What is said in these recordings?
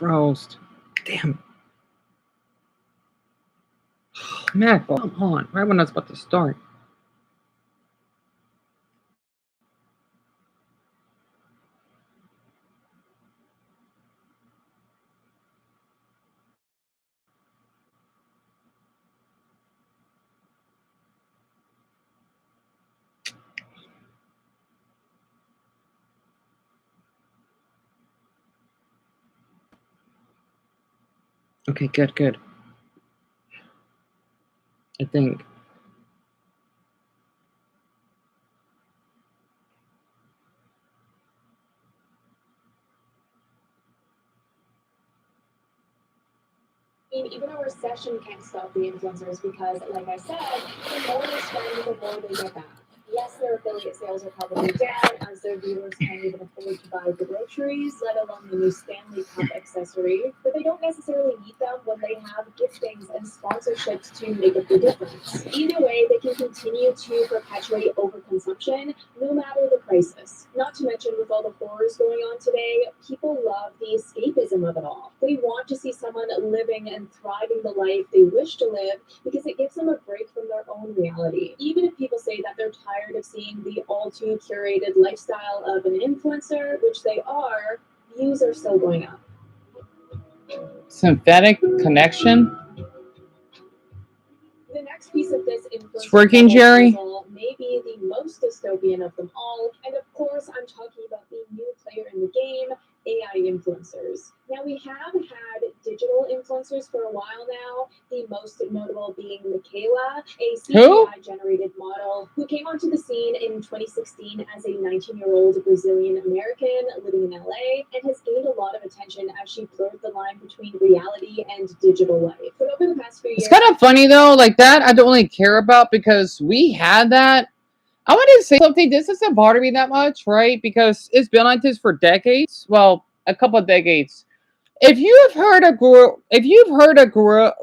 froze. Damn. Mac, come on. Right when I was about to start. Okay, good. I think. Even a recession can't stop the influencers because, like I said, the more they spend, the more they get back. Yes, their affiliate sales are probably down as their viewers can't even afford to buy the groceries, let alone the new Stanley Cup accessory, but they don't necessarily need them when they have giftings and sponsorships to make up the difference. Either way, they can continue to perpetuate overconsumption no matter the crisis. Not to mention, with all the horrors going on today, people love the escapism of it all. They want to see someone living and thriving the life they wish to live because it gives them a break from their own reality. Even if people say that they're tired of seeing the all too curated lifestyle of an influencer, which they are, views are still going up. Synthetic connection? The next piece of this influencer It's working, Jerry. puzzle may be the most dystopian of them all, and of course I'm talking about the new player in the game, AI influencers. Now, we have had digital influencers for a while now, the most notable being Michaela, a CGI-generated model who came onto the scene in 2016 as a 19-year-old Brazilian American living in LA and has gained a lot of attention as she blurred the line between reality and digital life. But over the past few years... It's kind of funny, though, like that I don't really care about because we had that. I wanted to say something. This doesn't bother me that much, right? Because it's been like this for decades. Well, a couple of decades. If you've heard a gorilla,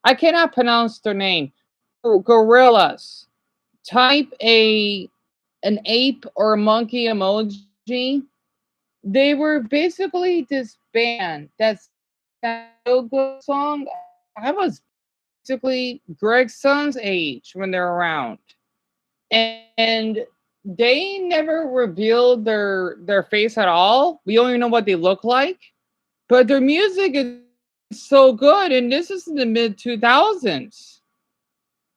I cannot pronounce their name. Gorillas. Type an ape or a monkey emoji. They were basically this band that's that so good song. I was basically Greg's son's age when they're around, and they never revealed their face at all. We don't even know what they look like, but their music is so good. And this is in the mid 2000s,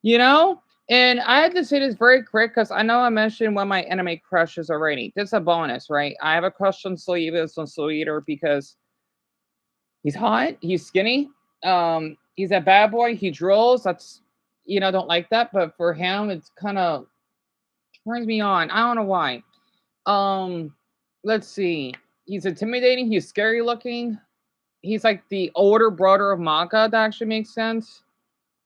you know. And I had to say this very quick because I know I mentioned one of my anime crushes already. This is a bonus, right? I have a crush on Soul Eater because he's hot, he's skinny, he's a bad boy, he drills. That's don't like that, but for him, it's kind of turns me on. I don't know why. Um, let's see. He's intimidating. He's scary looking. He's like the older brother of Maka. That actually makes sense.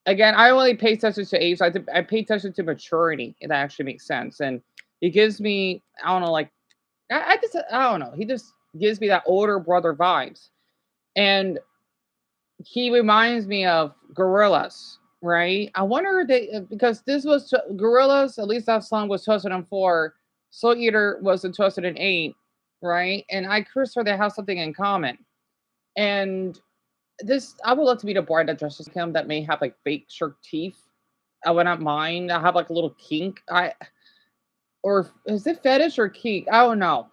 Again, I only pay attention to age. I pay attention to maturity. That actually makes sense, and he gives me I don't know, like I don't know. He just gives me that older brother vibes, and he reminds me of Gorillas, right? I wonder because this was Gorillas. At least that song was 2004. Soul Eater was in 2008, right? And I Christopher they have something in common. And this I would love to meet a boy that dresses like him that may have like fake shark teeth. I would not mind. I have like a little kink. Or is it fetish or kink? I don't know.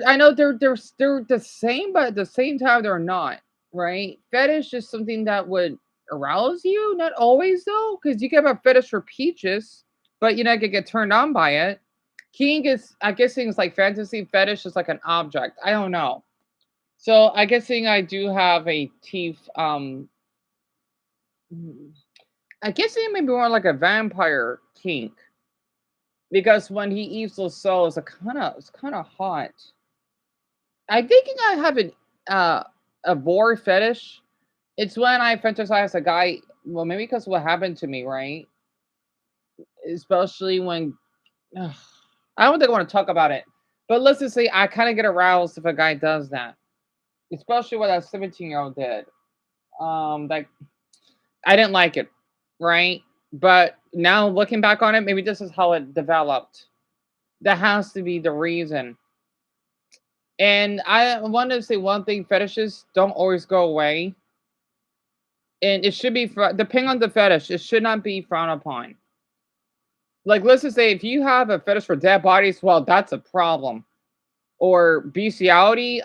I know they're the same, but at the same time they're not, right? Fetish is something that would arouse you, not always though, because you can have a fetish for peaches, but I could get turned on by it. Kink is I guess things like fantasy. Fetish is like an object. I don't know. So I guessing I do have a teeth. I guess it may be more like a vampire kink because when he eats those souls, it's kind of hot. I think I have a vor fetish. It's when I fantasize a guy. Well, maybe because what happened to me, right? Especially when ugh, I don't think I want to talk about it. But let's just say I kind of get aroused if a guy does that, especially what that 17-year-old did. Like I didn't like it, right? But now looking back on it, maybe this is how it developed. That has to be the reason. And I want to say one thing: fetishes don't always go away, and it should be depending on the fetish. It should not be frowned upon. Like, let's just say if you have a fetish for dead bodies, well, that's a problem. Or bestiality,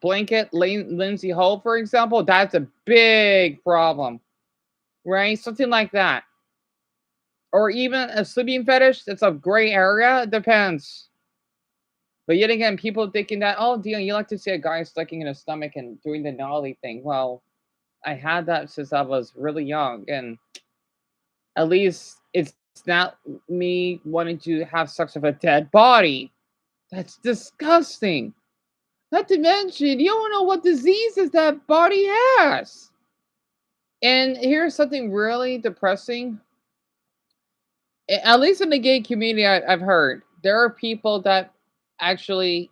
blanket Lindsay Hole, for example, that's a big problem, right? Something like that. Or even a sleeping fetish, it's a gray area. It depends. But yet again, people thinking that, oh, Deon, you like to see a guy sucking in his stomach and doing the gnarly thing. Well, I had that since I was really young, and at least it's not me wanting to have sex with a dead body. That's disgusting. Not to mention, you don't know what diseases that body has. And here's something really depressing. At least in the gay community, I've heard there are people that actually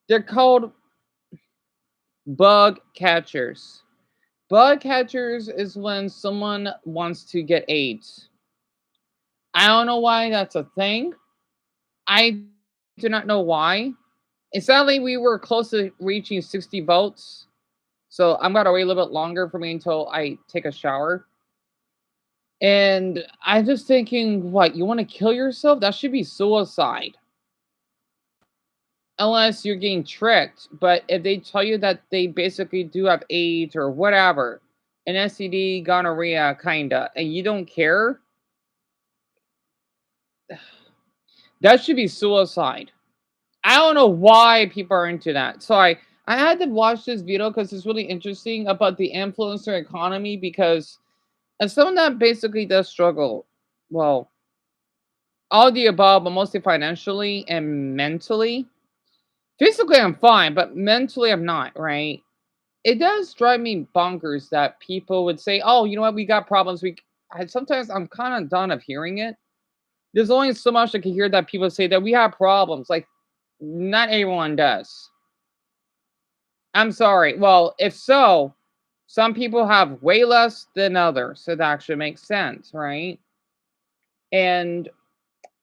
they're called bug catchers. Bug catchers is when someone wants to get AIDS. I don't know why that's a thing. I do not know why. And sadly, we were close to reaching 60 votes. So I'm gonna wait a little bit longer for me until I take a shower. And I'm just thinking, what, you want to kill yourself? That should be suicide. Unless you're getting tricked. But if they tell you that they basically do have AIDS or whatever, an STD, gonorrhea, kinda, and you don't care, that should be suicide. I don't know why people are into that. So I had to watch this video because it's really interesting about the influencer economy because as someone that basically does struggle, well, all the above, but mostly financially and mentally. Physically, I'm fine, but mentally, I'm not, right? It does drive me bonkers that people would say, oh, you know what, we got problems. Sometimes I'm kind of done of hearing it. There's only so much I can hear that people say that we have problems. Like, not everyone does. I'm sorry. Well, if so, some people have way less than others. So that actually makes sense, right? And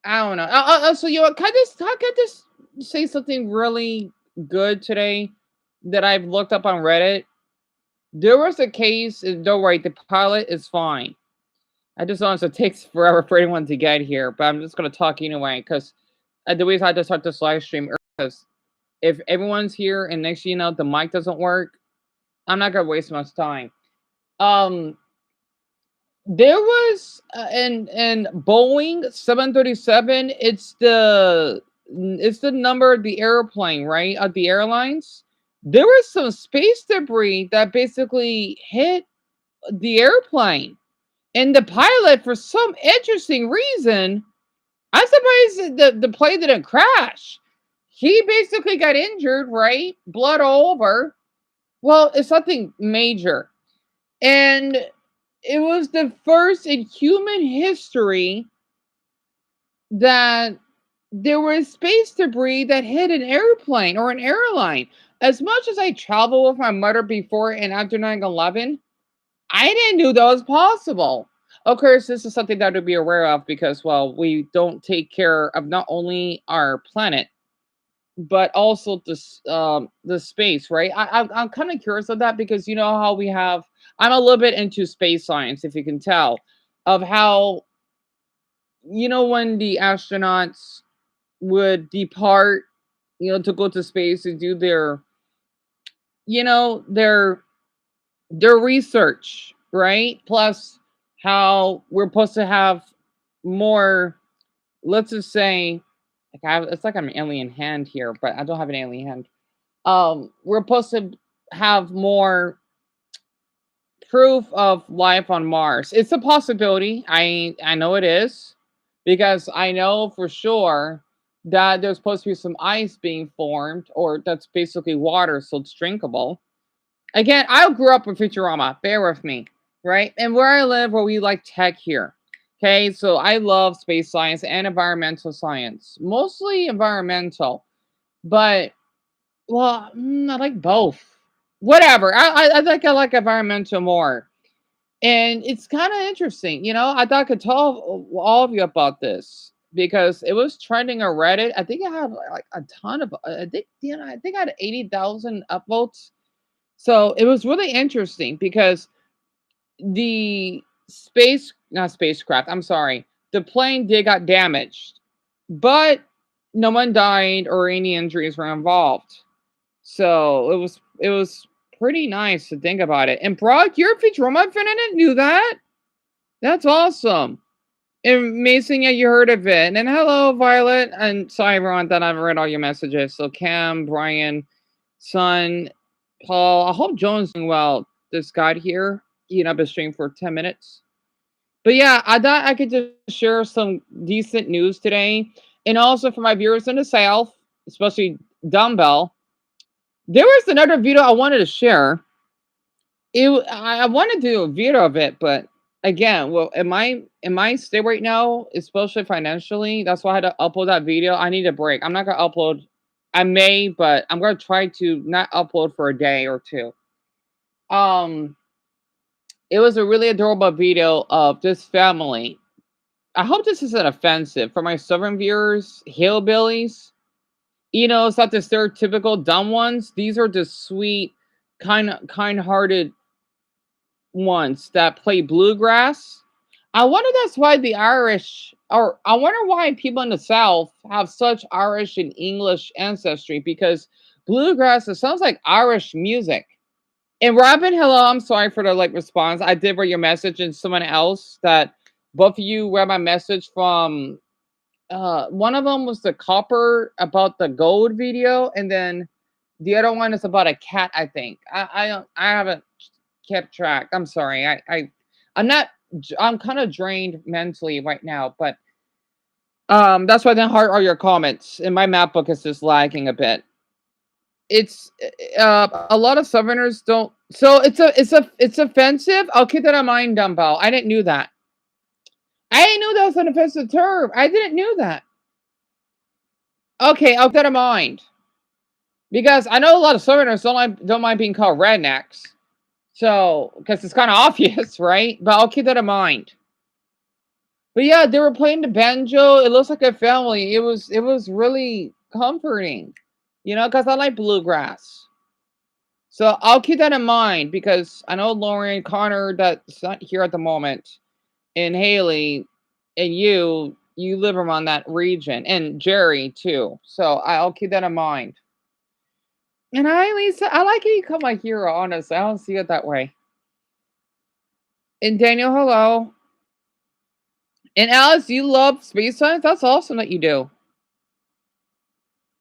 I don't know. So you know, can I just say something really good today that I've looked up on Reddit? There was a case, and don't worry, the pilot is fine. I just honestly it takes forever for anyone to get here, but I'm just gonna talk anyway because the reason I had to start this live stream because if everyone's here and next you know the mic doesn't work, I'm not gonna waste much time. Um, There was and Boeing 737. It's the number of the airplane, right? Of the airlines. There was some space debris that basically hit the airplane, and the pilot, for some interesting reason, I'm surprised the plane didn't crash. He basically got injured, right? Blood all over. Well, it's something major, and it was the first in human history that there was space debris that hit an airplane or an airline. As much as I travel with my mother before and after 9/11, I didn't know that was possible. Of course, this is something that to be aware of because, well, we don't take care of not only our planet but also the space, right? I'm kind of curious of that because you know how we have. I'm a little bit into space science, if you can tell, of how you know when the astronauts would depart, you know, to go to space and do their, you know, their research, right? Plus, how we're supposed to have more. Let's just say, like it's like I'm an alien hand here, but I don't have an alien hand. We're supposed to have more proof of life on Mars. It's a possibility. I know it is because I know for sure that there's supposed to be some ice being formed, or that's basically water, so it's drinkable. Again, I grew up with Futurama. Bear with me, right? And where I live, where we like tech here. Okay, so I love space science and environmental science, mostly environmental, but well, I like both. Whatever. I think I like environmental more. And it's kind of interesting, you know. I thought I could tell all of you about this. because it was trending on Reddit. I think it had like a ton of. I think I think I had 80,000 upvotes. So it was really interesting because the space not spacecraft, I'm sorry, the plane did got damaged, but no one died or any injuries were involved. So it was pretty nice to think about it. And Brock, you're a Futurama fan. I didn't knew that. That's awesome. Amazing that you heard of it. And then hello, Violet. And sorry everyone that I haven't read all your messages. So Cam, Brian, Son, Paul. I hope Joan's doing well. This guy here. I've been streaming for 10 minutes. But yeah, I thought I could just share some decent news today. And also for my viewers in the South, especially Dumbbell, there was another video I wanted to share. I wanted to do a video of it, but again, well, in my state right now, especially financially, that's why I had to upload that video. I need a break. I'm not gonna upload. I may, but I'm gonna try to not upload for a day or two. Um, it was a really adorable video of this family. I hope this isn't offensive for my southern viewers, hillbillies. It's not the stereotypical dumb ones. These are the sweet, kind-hearted ones that play bluegrass. I wonder that's why the Irish, or I wonder why people in the South have such Irish and English ancestry because bluegrass, it sounds like Irish music. And Robin, hello, I'm sorry for the response. I did read your message and someone else that both of you read my message from. One of them was the copper about the gold video, and then the other one is about a cat. I think I haven't kept track. I'm sorry. I'm not. I'm kind of drained mentally right now, but that's why I didn't heart all your comments. And my map book is just lagging a bit. It's a lot of Southerners don't. So it's offensive. I'll keep that in mind, Dumbbell. I didn't knew that. I didn't know that was an offensive term. I didn't know that. Okay, I'll keep that in mind because I know a lot of Southerners don't mind being called rednecks. So, because it's kind of obvious, right? But I'll keep that in mind. But yeah, they were playing the banjo. It looks like a family. It was really comforting, because I like bluegrass. So I'll keep that in mind because I know Lauren, Connor, that's not here at the moment, and Haley, and you live around that region, and Jerry too. So I'll keep that in mind. And Lisa, I like how you call my hero. Honestly, I don't see it that way. And Daniel, hello. And Alice, you love space science? That's awesome that you do.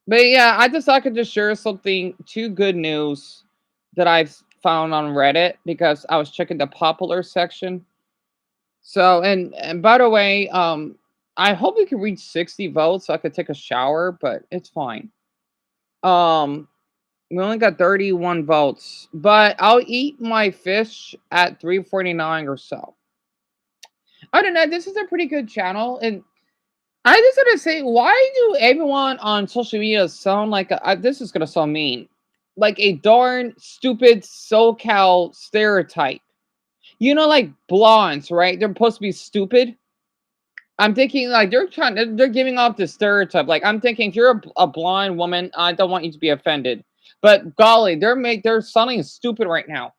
But yeah, I just thought I could just share something, two good news that I've found on Reddit because I was checking the popular section. So and by the way, I hope we can reach 60 votes so I could take a shower, but it's fine. Um we only got 31 votes, but I'll eat my fish at 3:49 or so. I don't know. This is a pretty good channel, and I just want to say, why do everyone on social media sound like this is gonna sound mean, like a darn stupid SoCal stereotype? Like blondes, right? They're supposed to be stupid. I'm thinking like they're giving off the stereotype. Like I'm thinking, if you're a blind woman, I don't want you to be offended. But golly, they're sounding stupid right now.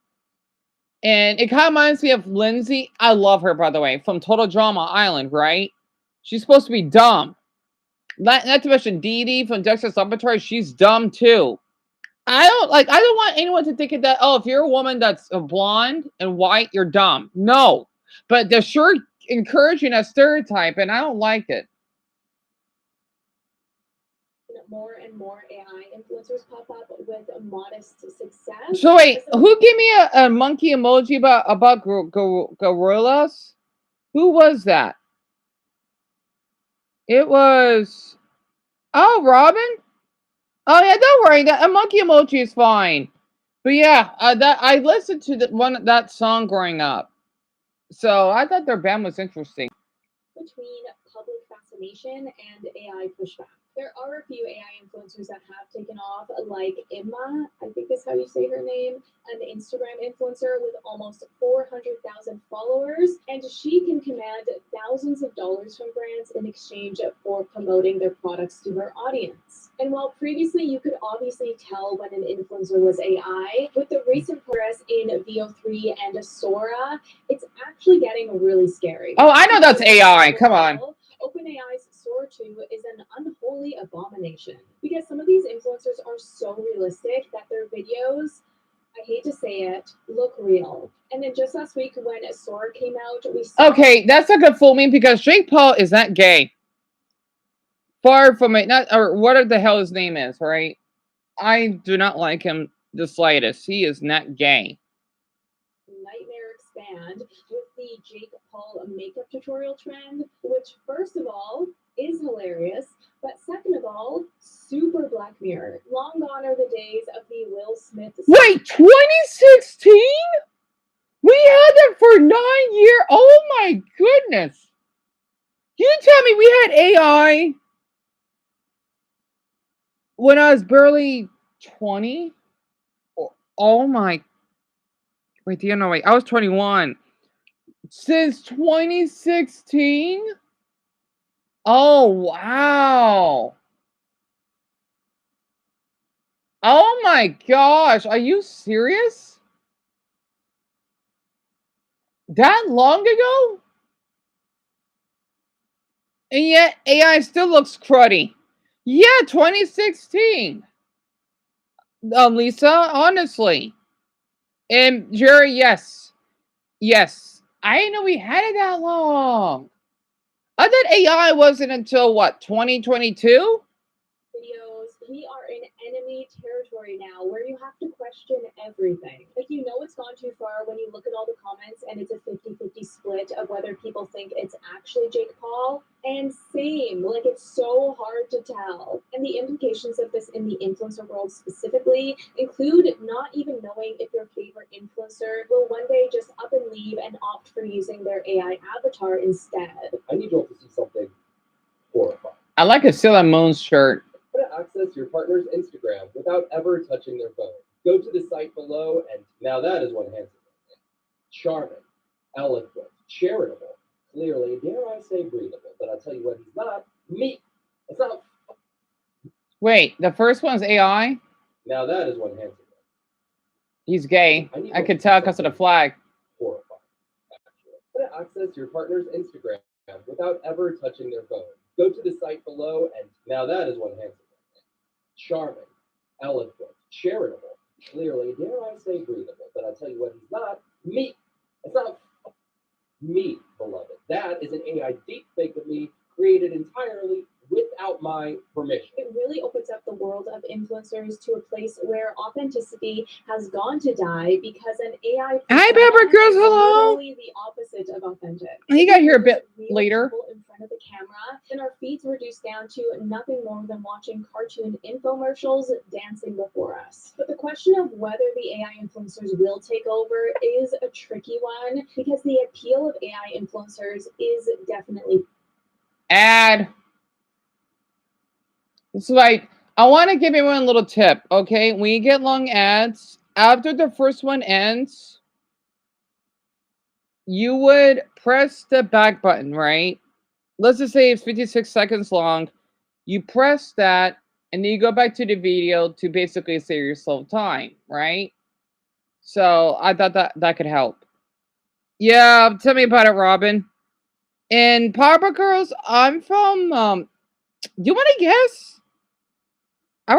And it kind of reminds me of Lindsay. I love her, by the way, from Total Drama Island, right? She's supposed to be dumb. Not to mention Dee Dee from Dexter's Laboratory. She's dumb too. I don't want anyone to think of that. Oh, if you're a woman that's blonde and white, you're dumb. No, but they're sure encouraging a stereotype, and I don't like it. More and more AI influencers pop up with modest success. So wait, who gave me a monkey emoji about gorillas? Who was that? It was Robin. Oh yeah, don't worry. That a monkey emoji is fine. But yeah, that I listened to that song growing up, so I thought their band was interesting. Between public automation and AI pushback. There are a few AI influencers that have taken off, like Emma, I think is how you say her name, an Instagram influencer with almost 400,000 followers, and she can command thousands of dollars from brands in exchange for promoting their products to her audience. And while previously you could obviously tell when an influencer was AI, with the recent progress in VO3 and Sora, it's actually getting really scary. Oh, I know that's AI. Come on. OpenAI's Sora 2 is an unholy abomination because some of these influencers are so realistic that their videos, I hate to say it, look real. And then just last week when Sora came out, we saw. Okay, that's not gonna fool me because Jake Paul is not gay. Far from it, not or what the hell his name is, right? I do not like him the slightest. He is not gay. Nightmare expand with the Jake Paul makeup tutorial trend, which first of all is hilarious, but second of all, super Black Mirror. Long gone are the days of the Will Smith. Wait, 2016? We had that for 9 years. Oh my goodness! You tell me we had AI when I was barely 20? Oh my! Wait, Deon, no, wait. I was 21. Since 2016? Oh, wow. Oh my gosh. Are you serious? That long ago? And yet AI still looks cruddy. Yeah, 2016. Lisa, honestly. And Jerry, yes. Yes. I didn't know we had it that long. I thought AI wasn't until what, 2022? Videos, we are in enemy territory now where you have to question everything. Like, you know, it's gone too far when you look at all the comments and it's a 50-50 split of whether people think it's actually Jake Paul. And same, like, it's so hard to tell. And the implications of this in the influencer world specifically include not even knowing if your favorite influencer will one day just up and leave and opt for using their AI avatar instead. I need you all to see something horrifying. I like a Sailor Moon shirt. How to access your partner's Instagram without ever touching their phone. Go to the site below, and now that is one handsome man. Charming, eloquent, charitable, clearly, dare I say, breathable. But I'll tell you what, he's not. Me. It's not. Wait, the first one's AI? Now that is one handsome man. He's gay. I could tell because of the flag. Horrifying. How to access your partner's Instagram without ever touching their phone. Go to the site below, and now that is one handsome man. Charming, eloquent, charitable, clearly, dare I say, breathable. But I'll tell you what, he's not. Me. It's not me, beloved. That is an AI deepfake of me created entirely without my permission. It really opens up the world of influencers to a place where authenticity has gone to die because an AI. Hi, Pepper Girls. Hello. Literally the opposite of authentic. He got here a bit Real later. people in front of the camera, and our feeds reduced down to nothing more than watching cartoon infomercials dancing before us. But the question of whether the AI influencers will take over is a tricky one because the appeal of AI influencers is definitely Ad. It's like, I want to give everyone a little tip, okay? When you get long ads, after the first one ends, you would press the back button, right? Let's just say it's 56 seconds long. You press that, and then you go back to the video to basically save yourself time, right? So I thought that could help. Yeah, tell me about it, Robin. In Papa Girls, I'm from, do you want to guess? I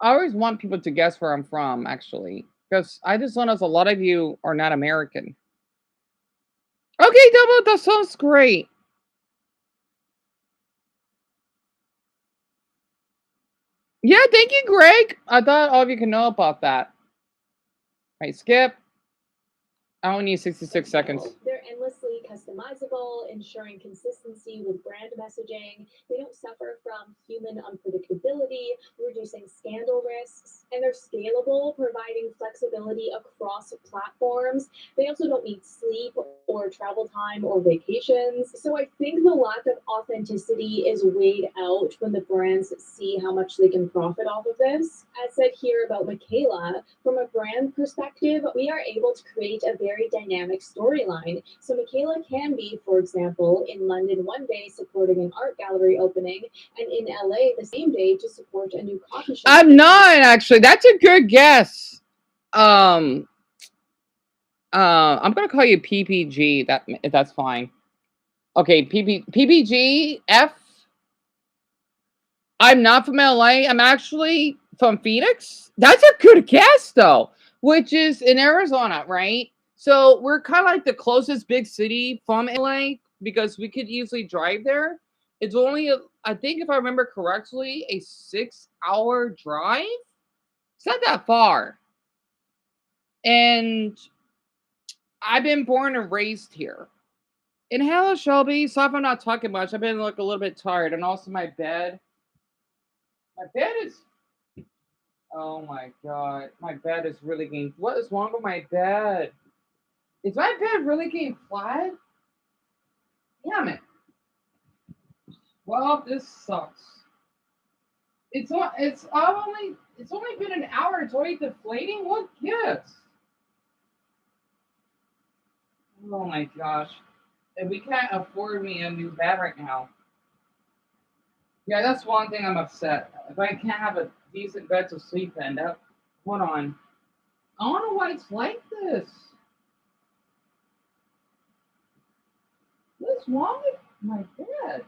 always want people to guess where I'm from, actually. Because I just noticed a lot of you are not American. Okay, Double, that sounds great. Yeah, thank you, Greg. I thought all of you could know about that. Right, skip. I only need 66 seconds. They're endlessly customizable, ensuring consistency with brand messaging. They don't suffer from human unpredictability, reducing scandal risks, and they're scalable, providing flexibility across platforms. They also don't need sleep or travel time or vacations. So I think the lack of authenticity is weighed out when the brands see how much they can profit off of this. As said here about Michaela, from a brand perspective, we are able to create a very dynamic storyline. So Michaela can be, for example, in London one day supporting an art gallery opening, and in LA the same day to support a new coffee shop. I'm not actually. That's a good guess. Um, I'm gonna call you PPG. That if that's fine. Okay, PPG F. I'm not from LA. I'm actually from Phoenix. That's a good guess though, which is in Arizona, right? So we're kind of like the closest big city from LA because we could easily drive there. It's only, I think, if I remember correctly, a 6 hour drive. It's not that far. And I've been born and raised here. And hello, Shelby. Sorry if I'm not talking much. I've been like a little bit tired. And also my bed. My bed is, oh my god. My bed is really getting, what is wrong with my bed? Is my bed really getting flat? Damn it. Well, this sucks. It's only been an hour. It's already deflating. What gives? Oh my gosh. And we can't afford me a new bed right now. Yeah, that's one thing I'm upset. If I can't have a decent bed to sleep in, hold on. I don't know why it's like this. What's wrong with my bed?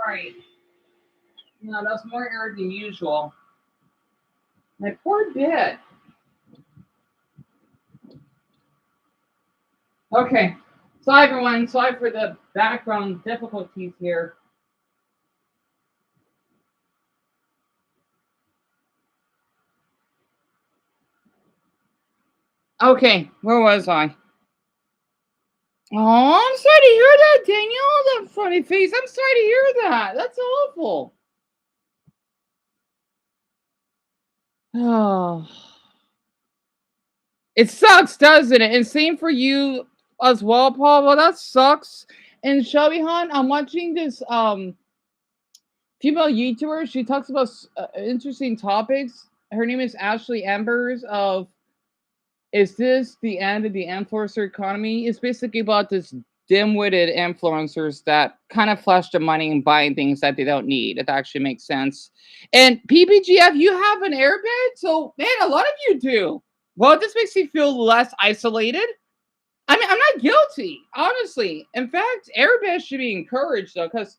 Alright. No, that's more air than usual. My poor bed. Okay. Sorry, everyone. Sorry for the background difficulties here. Okay, where was I? Oh, I'm sorry to hear that, Daniel. That funny face. I'm sorry to hear that. That's awful. Oh, it sucks, doesn't it? And same for you as well, Paul. Well, that sucks. And Shelby Hunt, I'm watching this female YouTuber. She talks about interesting topics. Her name is Ashley Embers of Is This the End of the Influencer Economy? It's basically about this dim-witted influencers that kind of flush the money and buying things that they don't need. It actually makes sense. And PPGF, you have an airbed? So, man, a lot of you do. Well, this makes me feel less isolated. I mean, I'm not guilty, honestly. In fact, airbeds should be encouraged, though, because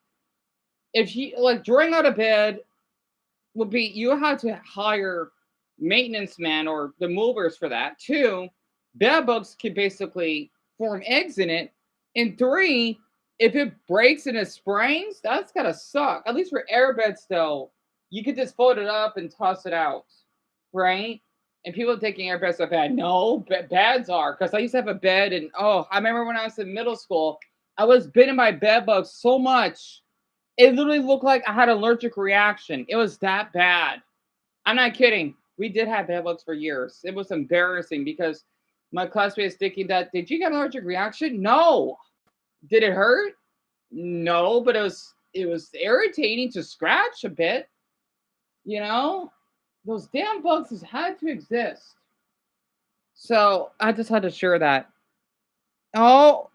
if you, like, drawing out of bed would be, you have to hire maintenance men or the movers for that. Two, bed bugs can basically form eggs in it. And three, if it breaks and it springs, that's gotta suck. At least for air beds, though, you could just fold it up and toss it out, right? And people thinking air beds are bad. No, beds are. Because I used to have a bed, and oh, I remember when I was in middle school, I was bitten by bed bugs so much it literally looked like I had an allergic reaction. It was that bad. I'm not kidding. We did have bed bugs for years. It was embarrassing because my classmates thinking that, did you get an allergic reaction? No. Did it hurt? No, but it was irritating to scratch a bit. You know, those damn bugs just had to exist. So I just had to share that. Oh,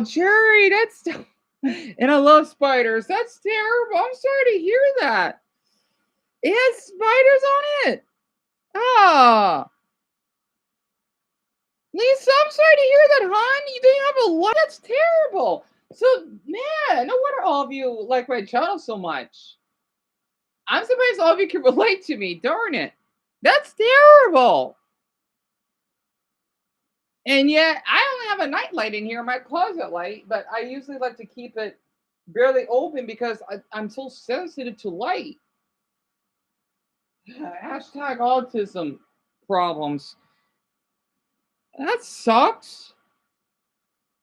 Jerry, that's and I love spiders. That's terrible. I'm sorry to hear that. It has spiders on it. Ah, Lisa, I'm sorry to hear that, hon. You didn't have a lot. That's terrible. So, man, no wonder all of you like my channel so much. I'm surprised all of you can relate to me. Darn it. That's terrible. And yet, I only have a night light in here, my closet light, but I usually like to keep it barely open because I'm so sensitive to light. Hashtag autism problems. That sucks.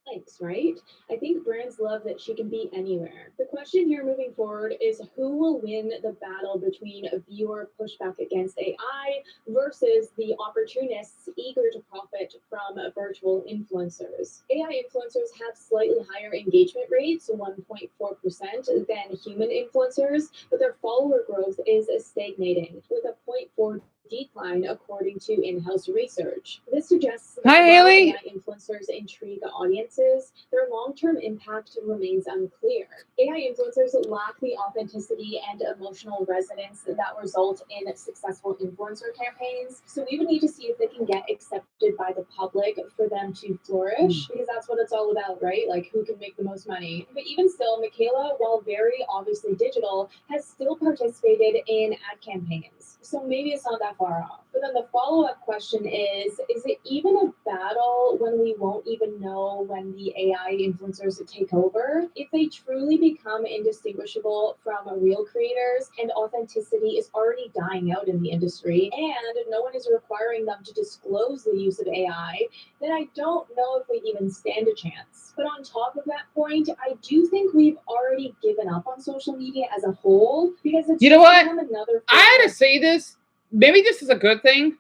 Likes, right? I think brands love that she can be anywhere. The question here moving forward is who will win the battle between a viewer pushback against AI versus the opportunists eager to profit from virtual influencers. AI influencers have slightly higher engagement rates, 1.4%, than human influencers, but their follower growth is stagnating with a zero point 0.4 decline according to in-house research. This suggests Hi, that while Haley. AI influencers intrigue audiences, their long-term impact remains unclear. AI influencers lack the authenticity and emotional resonance that result in successful influencer campaigns, so we would need to see if they can get accepted by the public for them to flourish, because that's what it's all about, right? Like who can make the most money. But even still, Michaela, while very obviously digital, has still participated in ad campaigns. So maybe it's not that far off. But then the follow-up question is it even a battle when we won't even know when the AI influencers take over? If they truly become indistinguishable from real creators and authenticity is already dying out in the industry and no one is requiring them to disclose the use of AI, then I don't know if we'd even stand a chance. But on top of that point, I do think we've already given up on social media as a whole because it's You know what? become another I had to say this. Maybe this is a good thing.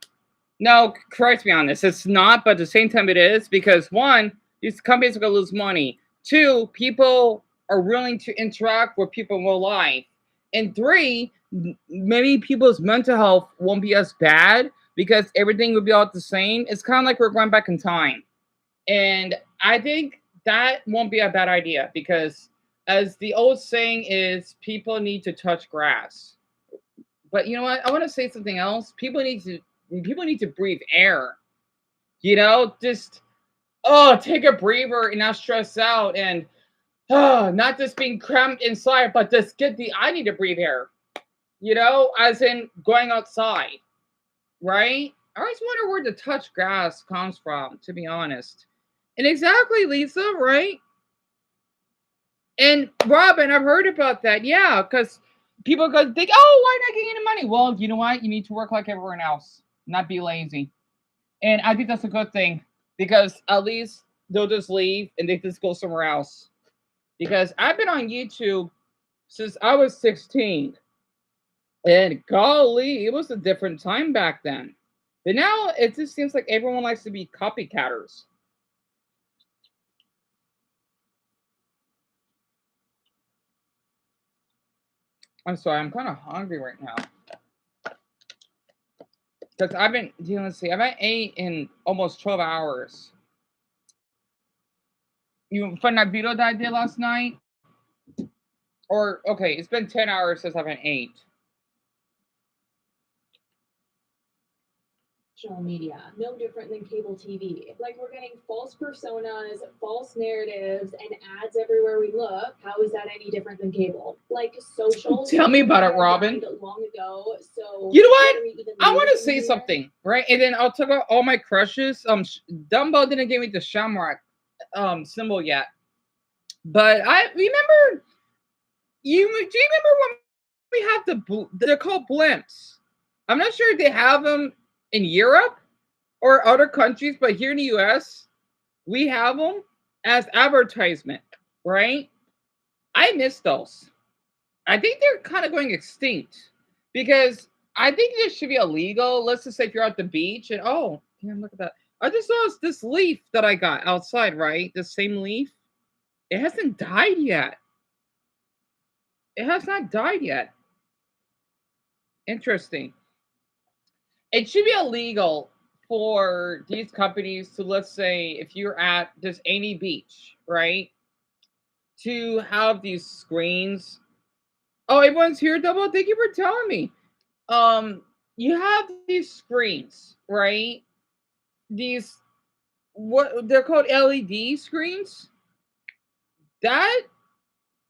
No, correct me on this. It's not, but at the same time, it is because one, these companies are going to lose money. Two, people are willing to interact with people in real life. And three, many people's mental health won't be as bad because everything will be all the same. It's kind of like we're going back in time. And I think that won't be a bad idea because, as the old saying is, people need to touch grass. But you know what? I want to say something else. People need to breathe air. Just take a breather and not stress out and not just being cramped inside, but just I need to breathe air. As in going outside, right? I always wonder where the touch grass comes from, to be honest. And exactly, Lisa, right? And Robin, I've heard about that. Yeah, because people go think, oh, why not getting any money? Well, you know what? You need to work like everyone else, not be lazy. And I think that's a good thing because at least they'll just leave and they just go somewhere else. Because I've been on YouTube since I was 16. And golly, it was a different time back then. But now it just seems like everyone likes to be copycatters. I'm sorry, I'm kind of hungry right now. Because I've been, let's see, I've been ate in almost 12 hours. You from that video that I did last night? Or, okay, it's been 10 hours since I've been ate. Social media, no different than cable TV. Like we're getting false personas, false narratives, and ads everywhere we look. How is that any different than cable? Like social. Tell me about it, Robin. Long ago, so you know what? I want to say something, right? And then I'll talk about all my crushes. Dumbo didn't give me the Shamrock symbol yet, but I remember. Do you remember when we have they're called blimps? I'm not sure if they have them in Europe or other countries, but here in the US, we have them as advertisement, right? I miss those. I think they're kind of going extinct because I think this should be illegal. Let's just say if you're at the beach and damn, look at that. I just saw this leaf that I got outside, right? The same leaf. It hasn't died yet. It has not died yet. Interesting. It should be illegal for these companies to, let's say, if you're at this any beach, right, to have these screens. Oh, everyone's here, Double. Thank you for telling me. Um, you have these screens, right? These what they're called LED screens. That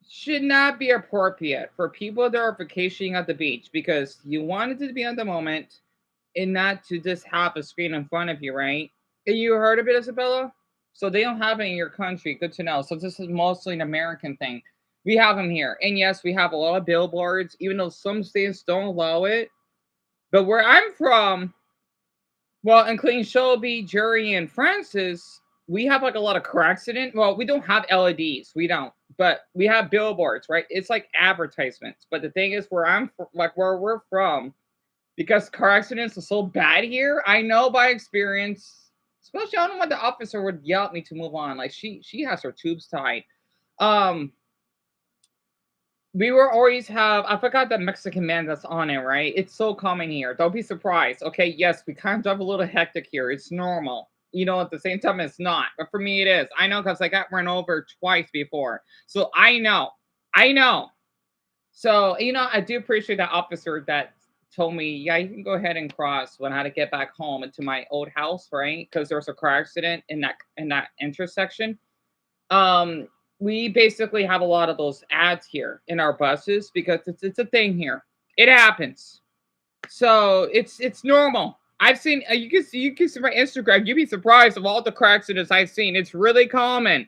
should not be appropriate for people that are vacationing at the beach because you want it to be on the moment and not to just have a screen in front of you, right? You heard of it, Isabella? So they don't have it in your country. Good to know. So this is mostly an American thing. We have them here, and yes, we have a lot of billboards, even though some states don't allow it. But where I'm from, well, including Shelby, Jerry, and Francis, we have like a lot of car accident. Well, we don't have LEDs, we don't, but we have billboards, right? It's like advertisements. But the thing is, like where we're from, because car accidents are so bad here, I know by experience. Especially, I don't know why the officer would yell at me to move on. Like she has her tubes tied. Um, we will always have, I forgot the Mexican man that's on it, right? It's so common here. Don't be surprised. Okay, yes, we kind of drive a little hectic here. It's normal. At the same time, it's not. But for me, it is. I know because I got run over twice before. So I know. I know. So, I do appreciate that officer that told me, yeah, you can go ahead and cross when I had to get back home into my old house, right? Because there was a car accident in that intersection. um we basically have a lot of those ads here in our buses because it's a thing here. It happens. So it's normal. I've seen, you can see my Instagram. You'd be surprised of all the car accidents I've seen. It's really common.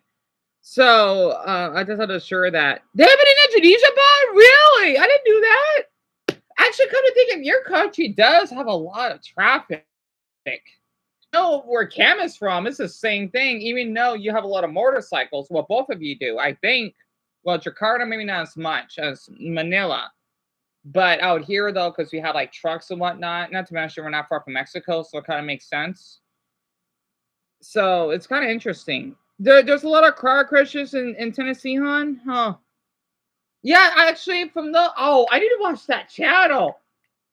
So I just had to assure that they have it in Indonesia, but really, I didn't do that. Actually, come to think of, your country does have a lot of traffic. Know where Cam is from, it's the same thing. Even though you have a lot of motorcycles, well, both of you do, I think. Well, Jakarta maybe not as much as Manila, but out here though, because we have like trucks and whatnot. Not to mention we're not far from Mexico, so it kind of makes sense. So it's kind of interesting. There's a lot of car crashes in Tennessee, hon, huh? Yeah, actually, from the I need to watch that channel.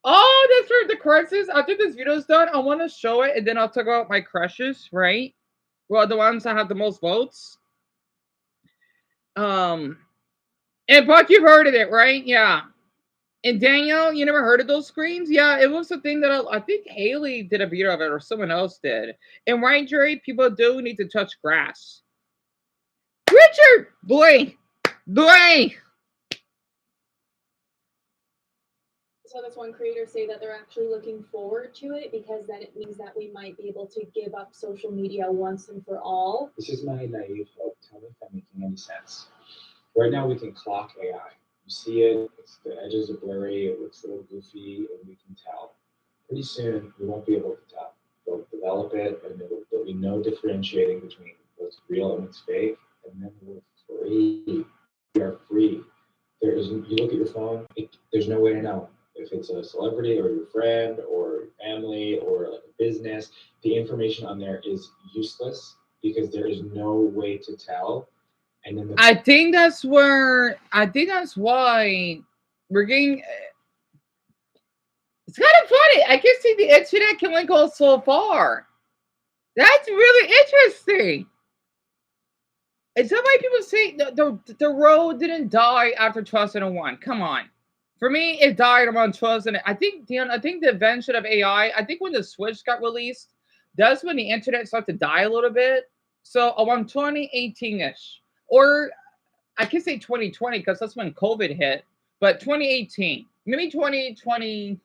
Oh, that's where the crushes. After this video is done, I want to show it, and then I'll talk about my crushes, right? Well, the ones that have the most votes. Um, and Buck, you've heard of it, right? Yeah. And Daniel, you never heard of those screens? Yeah, it was a thing that I think Haley did a video of it, or someone else did. And right, Jerry, people do need to touch grass. Richard, boy, boy. So that's one creator say that they're actually looking forward to it because then it means that we might be able to give up social media once and for all. This is my naive hope. Tell me if I'm making any sense. Right now, we can clock AI. You see it, the edges are blurry, it looks a little goofy, and we can tell. Pretty soon, we won't be able to tell. They'll develop it, and there'll be no differentiating between what's real and what's fake, and then we're free. We are free. You look at your phone, there's no way to know if it's a celebrity or your friend or family or like a business. The information on there is useless because there is no way to tell. And then I think that's why we're getting. It's kind of funny. I can see the internet can only go so far. That's really interesting. And so many people say the road didn't die after 2001. Come on. For me, it died around 2000. I think, Deon, I think the invention of AI, I think when the Switch got released, that's when the internet started to die a little bit. So around 2018-ish. Or I can say 2020 because that's when COVID hit. But 2018. Maybe 2020.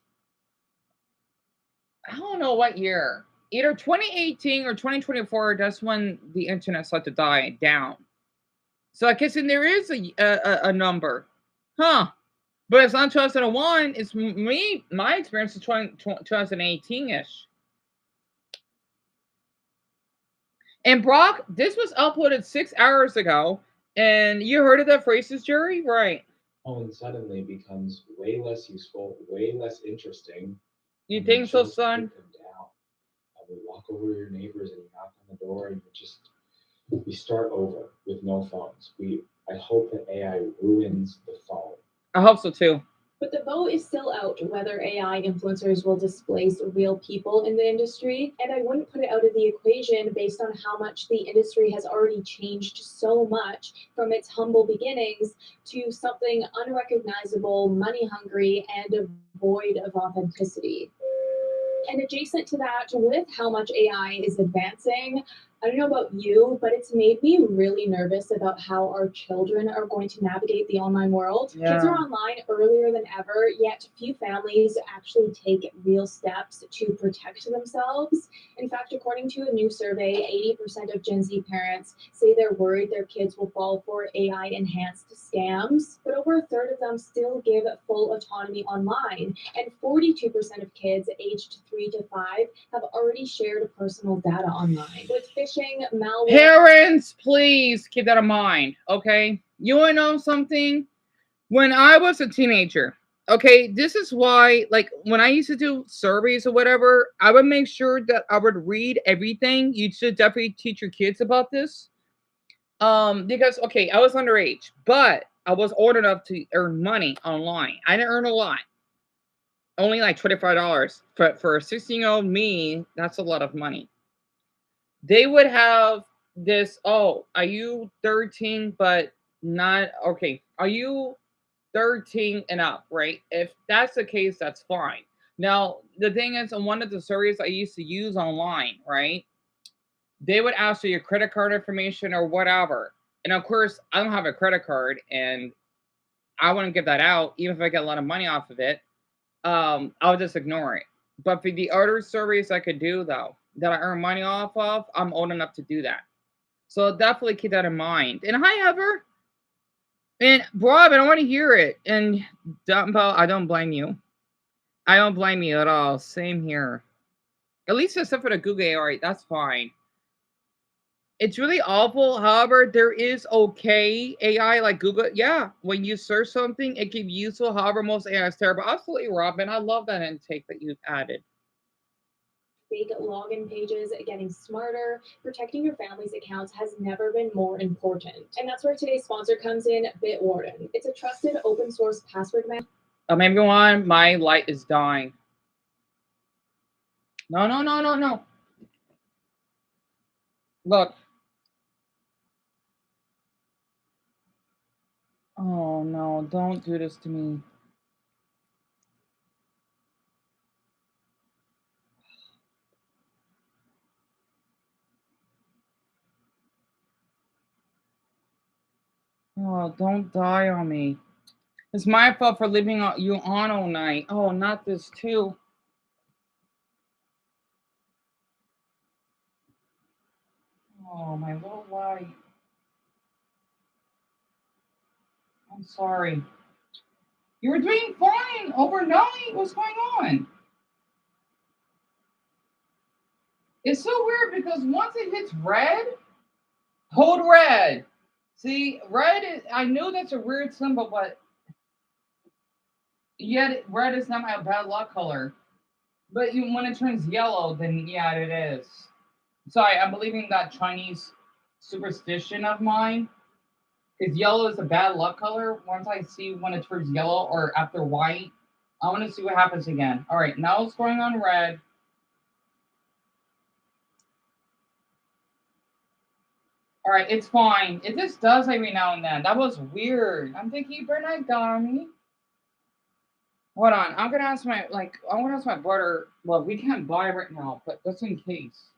I don't know what year. Either 2018 or 2024, that's when the internet started to die down. So I guess there is a number. Huh. But it's not 2001. It's me. My experience is 2018-ish. And Brock, this was uploaded 6 hours ago. And you heard of that phrases, jury? Right. phone suddenly becomes way less useful, way less interesting. You think so, just son? put them down. We walk over to your neighbors and you knock on the door and we start over with no phones. I hope that AI ruins the phone. I hope so too. But the vote is still out whether AI influencers will displace real people in the industry. And I wouldn't put it out of the equation based on how much the industry has already changed so much from its humble beginnings to something unrecognizable, money hungry, and void of authenticity. And adjacent to that, with how much AI is advancing, I don't know about you, but it's made me really nervous about how our children are going to navigate the online world. Kids are Yeah. online earlier than ever, yet few families actually take real steps to protect themselves. In fact, according to a new survey, 80% of Gen Z parents say they're worried their kids will fall for AI enhanced scams, but over a third of them still give full autonomy online. And 42% of kids aged 3 to 5 have already shared personal data online. With phishing, malware, Parents, please keep that in mind. Okay. You want to know something? When I was a teenager, okay, this is why, like, when I used to do surveys or whatever, I would make sure that I would read everything. You should definitely teach your kids about this. Because okay, I was underage, but I was old enough to earn money online. I didn't earn a lot, only like $25. But for a 16-year-old me, that's a lot of money. They would have this. Oh, are you 13? But not okay. Are you 13 and up, right? If that's the case, that's fine. Now, the thing is, on one of the surveys I used to use online, right? They would ask for your credit card information or whatever. And of course, I don't have a credit card and I wouldn't give that out, even if I get a lot of money off of it. I'll just ignore it. But for the other surveys I could do, though, that I earn money off of, I'm old enough to do that. So definitely keep that in mind. And hi, Ever. And Rob, I don't want to hear it. And Dumbo, I don't blame you. I don't blame you at all. Same here. At least except for the Google AI, that's fine. It's really awful. However, there is okay AI like Google. Yeah, when you search something, it can be useful. However, most AI is terrible. Absolutely, Robin. I love that intake that you've added. fake login pages getting smarter. Protecting your family's accounts has never been more important. And that's where today's sponsor comes in, Bitwarden. It's a trusted open source password manager. Everyone, my light is dying. No, no, no, no, no. Look. Oh no, don't do this to me. Oh, don't die on me. It's my fault for leaving you on all night. Oh, not this too. Oh, my little light. I'm sorry. You were doing fine overnight. What's going on? It's so weird because once it hits red, hold red. See, red is, I know that's a weird symbol, but yet red is not my bad luck color. But when it turns yellow, then yeah, it is. Sorry, I'm believing that Chinese superstition of mine. Because yellow is a bad luck color. Once I see when it turns yellow or after white, I want to see what happens again. All right, now it's going on red. All right, it's fine. It just does every now and then. That was weird. I'm thinking, Bernard Garmy. Hold on. I'm gonna ask my brother. Well, we can't buy right now, but just in case.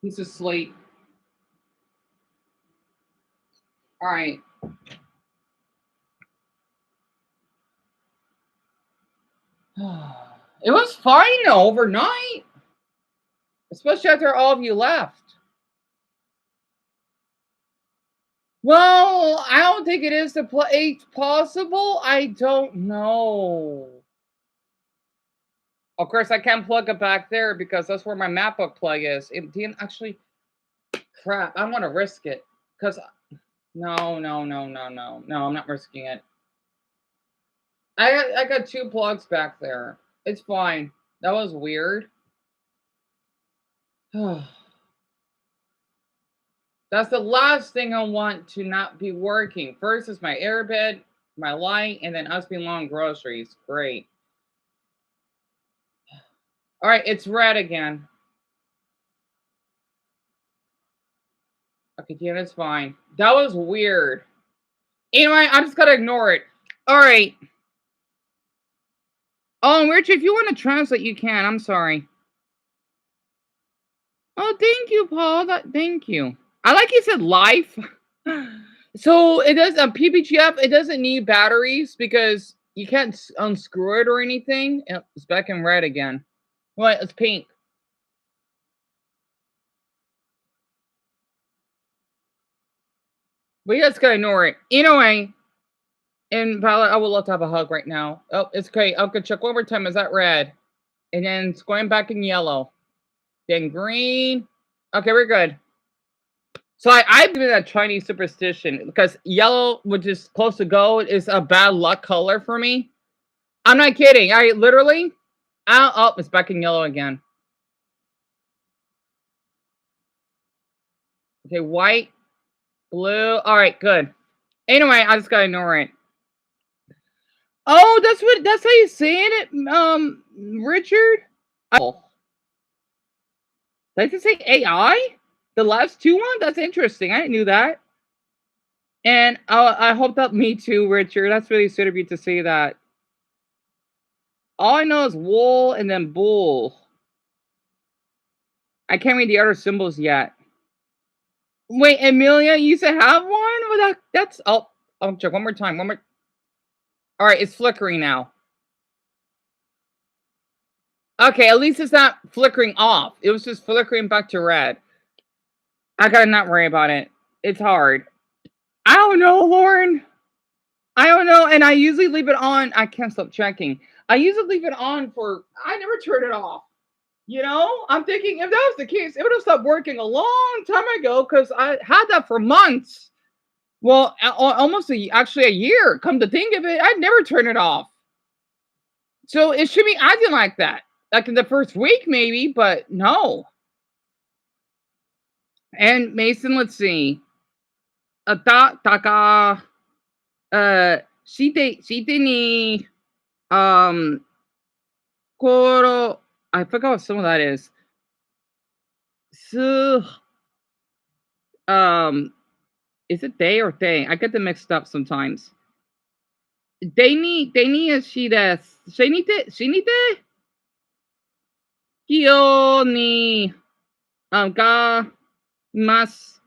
He's asleep. All right. It was fine though, overnight, especially after all of you left. Well, I don't think it is possible. I don't know. Of course, I can't plug it back there because that's where my MacBook plug is. It didn't actually. Crap! I want to risk it because no, no, no, no, no, no. I'm not risking it. I got two plugs back there. It's fine. That was weird. That's the last thing I want to not be working. First is my airbed, my light, and then us being long groceries. Great. All right, it's red again. Okay, yeah, that's fine. That was weird. Anyway, I'm just gonna ignore it. All right. Oh, Richard, if you want to translate, you can. I'm sorry. Oh, thank you, Paul. Thank you. I like you said life. So it does a PPGF. It doesn't need batteries because you can't unscrew it or anything. It's back in red again. What? It's pink. We just gotta ignore it. Anyway, and Violet, I would love to have a hug right now. Oh, it's okay. I'll go check one more time. Is that red? And then it's going back in yellow. Then green. Okay, we're good. So I believe that Chinese superstition because yellow, which is close to gold, is a bad luck color for me. I'm not kidding. I literally, oh, it's back in yellow again. Okay, white, blue. All right, good. Anyway, I just gotta ignore it. Oh, that's how you saying it, Richard. Oh, does it say AI? The last two one? That's interesting. I didn't knew that. And I hope that me too, Richard. That's really sweet of you to say that. All I know is wool and then bull. I can't read the other symbols yet. Wait, Amelia, you used to have one? Well, that's I'll check one more time. One more. All right, it's flickering now. Okay, at least it's not flickering off. It was just flickering back to red. I gotta not worry about it. It's hard. I don't know, Lauren. I don't know, and I usually leave it on. I can't stop checking. I usually leave it on for. I never turn it off. You know, I'm thinking if that was the case, it would have stopped working a long time ago because I had that for months. Well, almost actually a year. Come to think of it, I'd never turn it off. So it should be acting like that, like in the first week maybe, but no. And Mason, let's see. Taka shite ni koro. I forgot what some of that is. Su is it they or they? I get them mixed up sometimes. They ni shi desu. Shinite? Kyo ni ga mas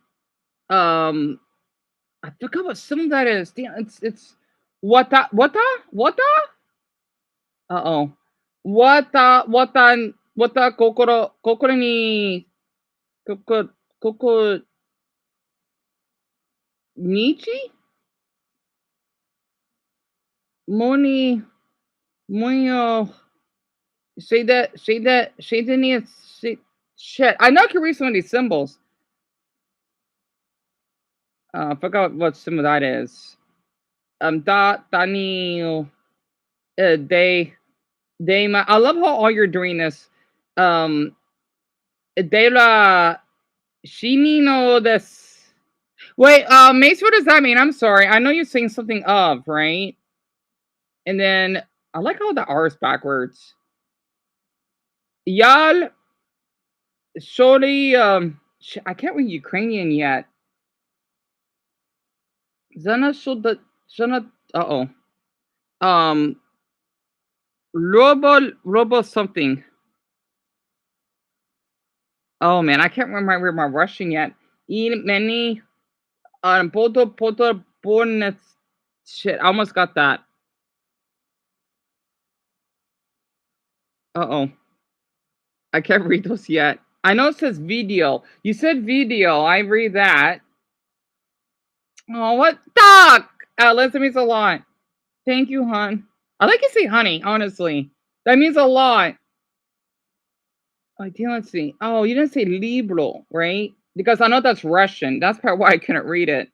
I forgot what some of that is. Damn, it's wata? Uh-oh. Wata kokoro ni koko nichi? Moni moyo say that shit. I know I can read some of these symbols. I forgot what some of that is. Dani I love how all you're doing this. De la shini no des. Wait, Mace, what does that mean? I'm sorry. I know you're saying something of, right? And then I like how the R is backwards. Yal Shori I can't read Ukrainian yet. Zana shoda Zana uh-oh. Robo something. Oh man, I can't remember my Russian yet. Many poto bonus shit. I almost got that. Uh-oh. I can't read those yet. I know it says video. You said video. I read that. Oh, what? Doc! That means a lot. Thank you, hon. I like to say honey, honestly. That means a lot. Let's see. Oh, you didn't say libro, right? Because I know that's Russian. That's probably why I couldn't read it.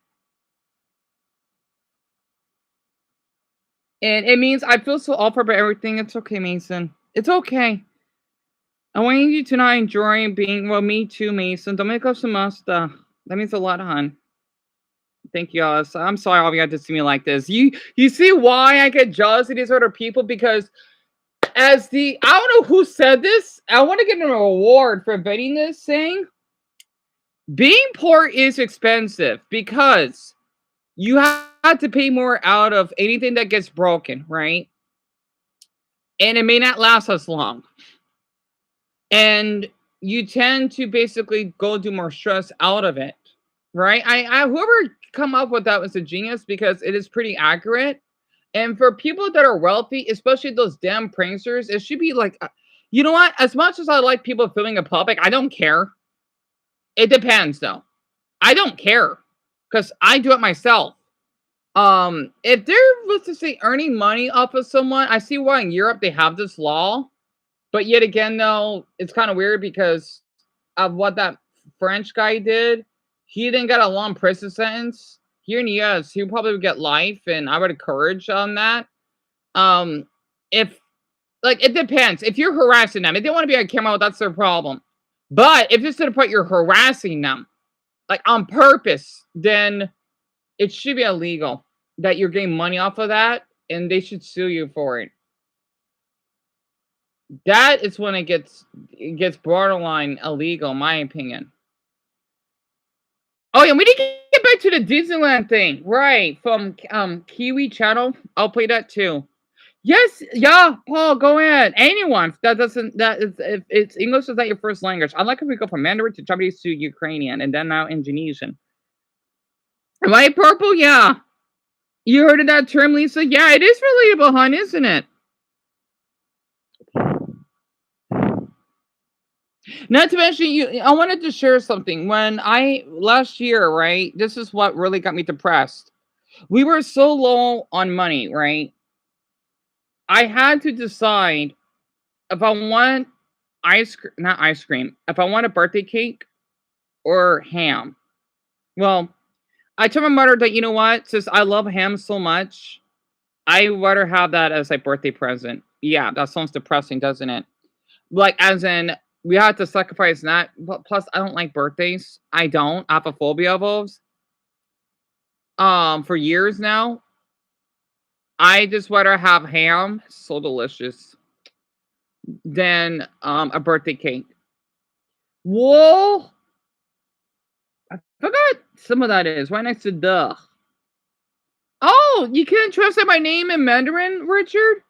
And it means I feel so awful about everything. It's okay, Mason. It's okay. I want you to not enjoy being, well, me too, Mason. Don't make up some stuff. That means a lot, hon. Thank you, Alice. I'm sorry all of you had to see me like this. You see why I get jealous of these other people? Because I don't know who said this. I want to get an award for inventing this saying. Being poor is expensive because you have to pay more out of anything that gets broken, right? And it may not last as long. And you tend to basically go do more stress out of it, right? I whoever come up with that was a genius because it is pretty accurate. And for people that are wealthy, especially those damn pranksters, it should be like, you know what? As much as I like people filming in public, I don't care. It depends, though. I don't care because I do it myself. If there was to say earning money off of someone, I see why in Europe they have this law. But yet again, though, it's kind of weird because of what that French guy did. He didn't get a long prison sentence. Here in the US, he probably would get life, and I would encourage on that. Um, if like it depends. If you're harassing them, if they want to be on camera, that's their problem. But if it's to the point you're harassing them, like on purpose, then it should be illegal that you're getting money off of that, and they should sue you for it. That is when it gets borderline illegal, in my opinion. Oh yeah, we need to get back to the Disneyland thing, right? From Kiwi Channel. I'll play that too. Yes, yeah, Paul, go ahead. Anyone that is if it's English is not your first language. I like if we go from Mandarin to Japanese to Ukrainian and then now Indonesian. Am I purple? Yeah. You heard of that term, Lisa? Yeah, it is relatable, hon, isn't it? Not to mention, I wanted to share something. When I last year, right? This is what really got me depressed. We were so low on money, right? I had to decide if I want not ice cream, if I want a birthday cake or ham. Well, I told my mother that you know what, since I love ham so much, I would rather have that as a birthday present. Yeah, that sounds depressing, doesn't it? Like, as in, we had to sacrifice that. But plus, I don't like birthdays. I don't. I have a phobia of those. For years now, I just rather have ham, so delicious, than a birthday cake. Whoa, I forgot some of that is right next to duh. Oh, you can't translate my name in Mandarin, Richard?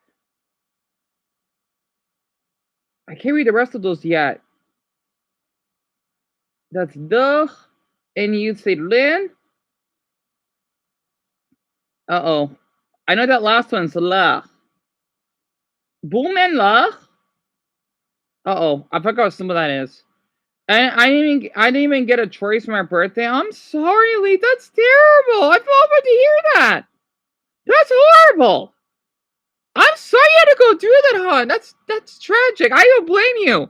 I can't read the rest of those yet. That's duh. And you say Lin. Uh-oh. I know that last one's la. Boom and la. Uh-oh. I forgot what some of that is. I didn't even get a choice for my birthday. I'm sorry, Lee. That's terrible. I felt bad to hear that. That's horrible. I'm sorry you had to go through that, hon. That's tragic. I don't blame you.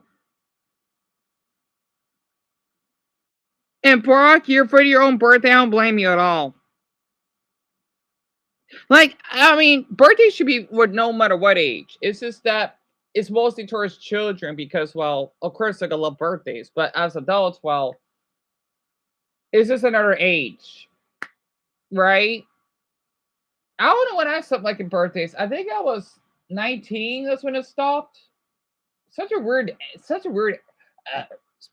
And Brock, you're afraid of your own birthday. I don't blame you at all. Like, I mean, birthdays should be with no matter what age. It's just that it's mostly towards children because, well, of course they're gonna love birthdays, but as adults, well, it's just another age, right? I don't know when I stopped liking birthdays. I think I was 19. That's when it stopped. Such a weird, uh,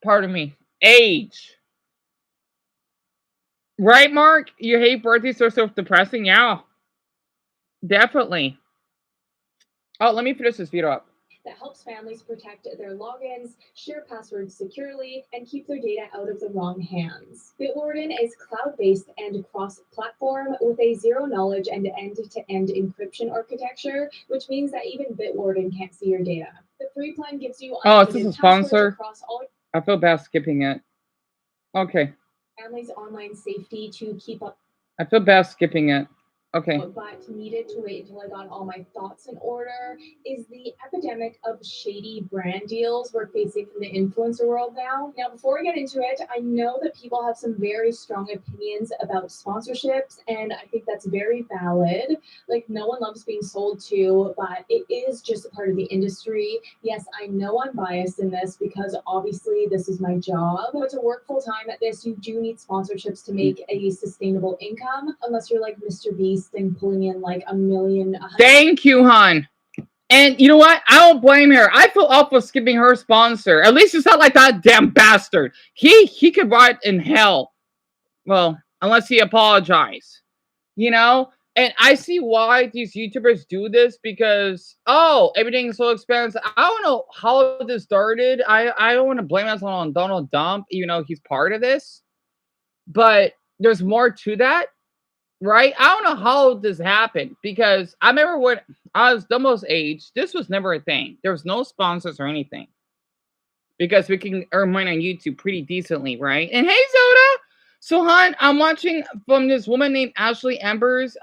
pardon me, age. Right, Mark? You hate birthdays? They're so depressing. Yeah, definitely. Oh, let me finish this video up. That helps families protect their logins, share passwords securely, and keep their data out of the wrong hands. Bitwarden is cloud-based and cross-platform with a zero-knowledge and end-to-end encryption architecture, which means that even Bitwarden can't see your data. The free plan gives you Oh, is this a sponsor? across all I feel bad skipping it. Okay. families' online safety to keep up. I feel bad skipping it. Okay. But needed to wait until I got all my thoughts in order is the epidemic of shady brand deals we're facing in the influencer world now. Now, before we get into it, I know that people have some very strong opinions about sponsorships, and I think that's very valid. Like, no one loves being sold to, but it is just a part of the industry. Yes, I know I'm biased in this because obviously this is my job, but to work full time at this, you do need sponsorships to make a sustainable income, unless you're like Mr. Beast and pulling in like a million. Thank you, hon. And you know what? I don't blame her. I feel awful skipping her sponsor. At least it's not like that damn bastard. He could rot in hell. Well, unless he apologized. You know? And I see why these YouTubers do this because everything's so expensive. I don't know how this started. I don't want to blame us on Donald Trump, even though he's part of this. But there's more to that, right? I don't know how this happened because I remember when I was the most age, this was never a thing. There was no sponsors or anything because we can earn money on YouTube pretty decently, right? And hey, Zoda. So, hon, I'm watching from this woman named Ashley Embers.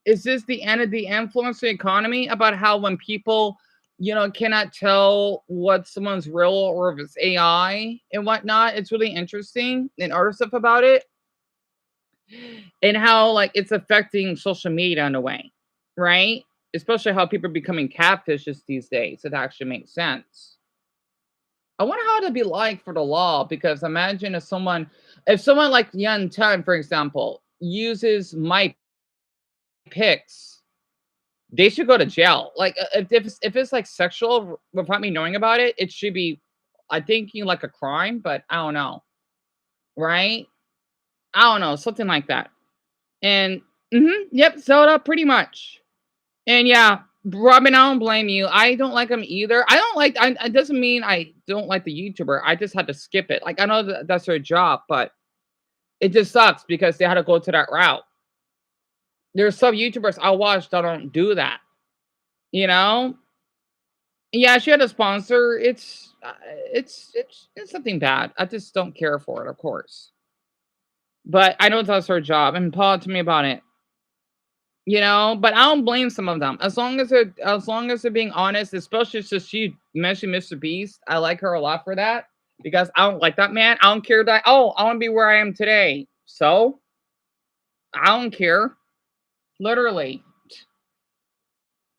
Is this the end of the influencer economy? About how when people, cannot tell what someone's real or if it's AI and whatnot. It's really interesting and other stuff about it and how like it's affecting social media in a way, right? Especially how people are becoming catfishes these days. It actually makes sense. I wonder how it'd be like for the law because imagine if someone like Yan Tan, for example, uses my pics, they should go to jail. Like if it's like sexual without me knowing about it, it should be, I think, like a crime, but I don't know, right? I don't know, something like that. And yep, Zelda, pretty much. And yeah, Robin, I don't blame you. I don't like him either. I don't like. It doesn't mean I don't like the YouTuber. I just had to skip it. Like I know that's their job, but it just sucks because they had to go to that route. There's some YouTubers I watch that don't do that. You know? Yeah, she had a sponsor. It's something bad. I just don't care for it, of course. But I know that's her job, and Paul to me about it. But I don't blame some of them as long as they're being honest, especially since she mentioned Mr. Beast. I like her a lot for that because I don't like that man. I don't care that I want to be where I am today. So I don't care. Literally.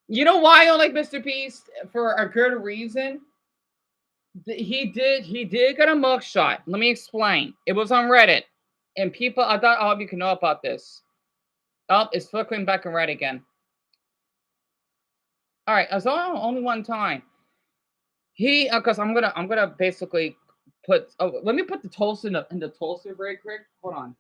You know why I don't like Mr. Beast? For a good reason. He did get a mugshot. Let me explain. It was on Reddit. And people, I thought all of you can know about this. Oh, it's flickering back in red again. All right, as only one time. Because I'm gonna basically put. Oh, let me put the toast in the toaster very quick. Hold on.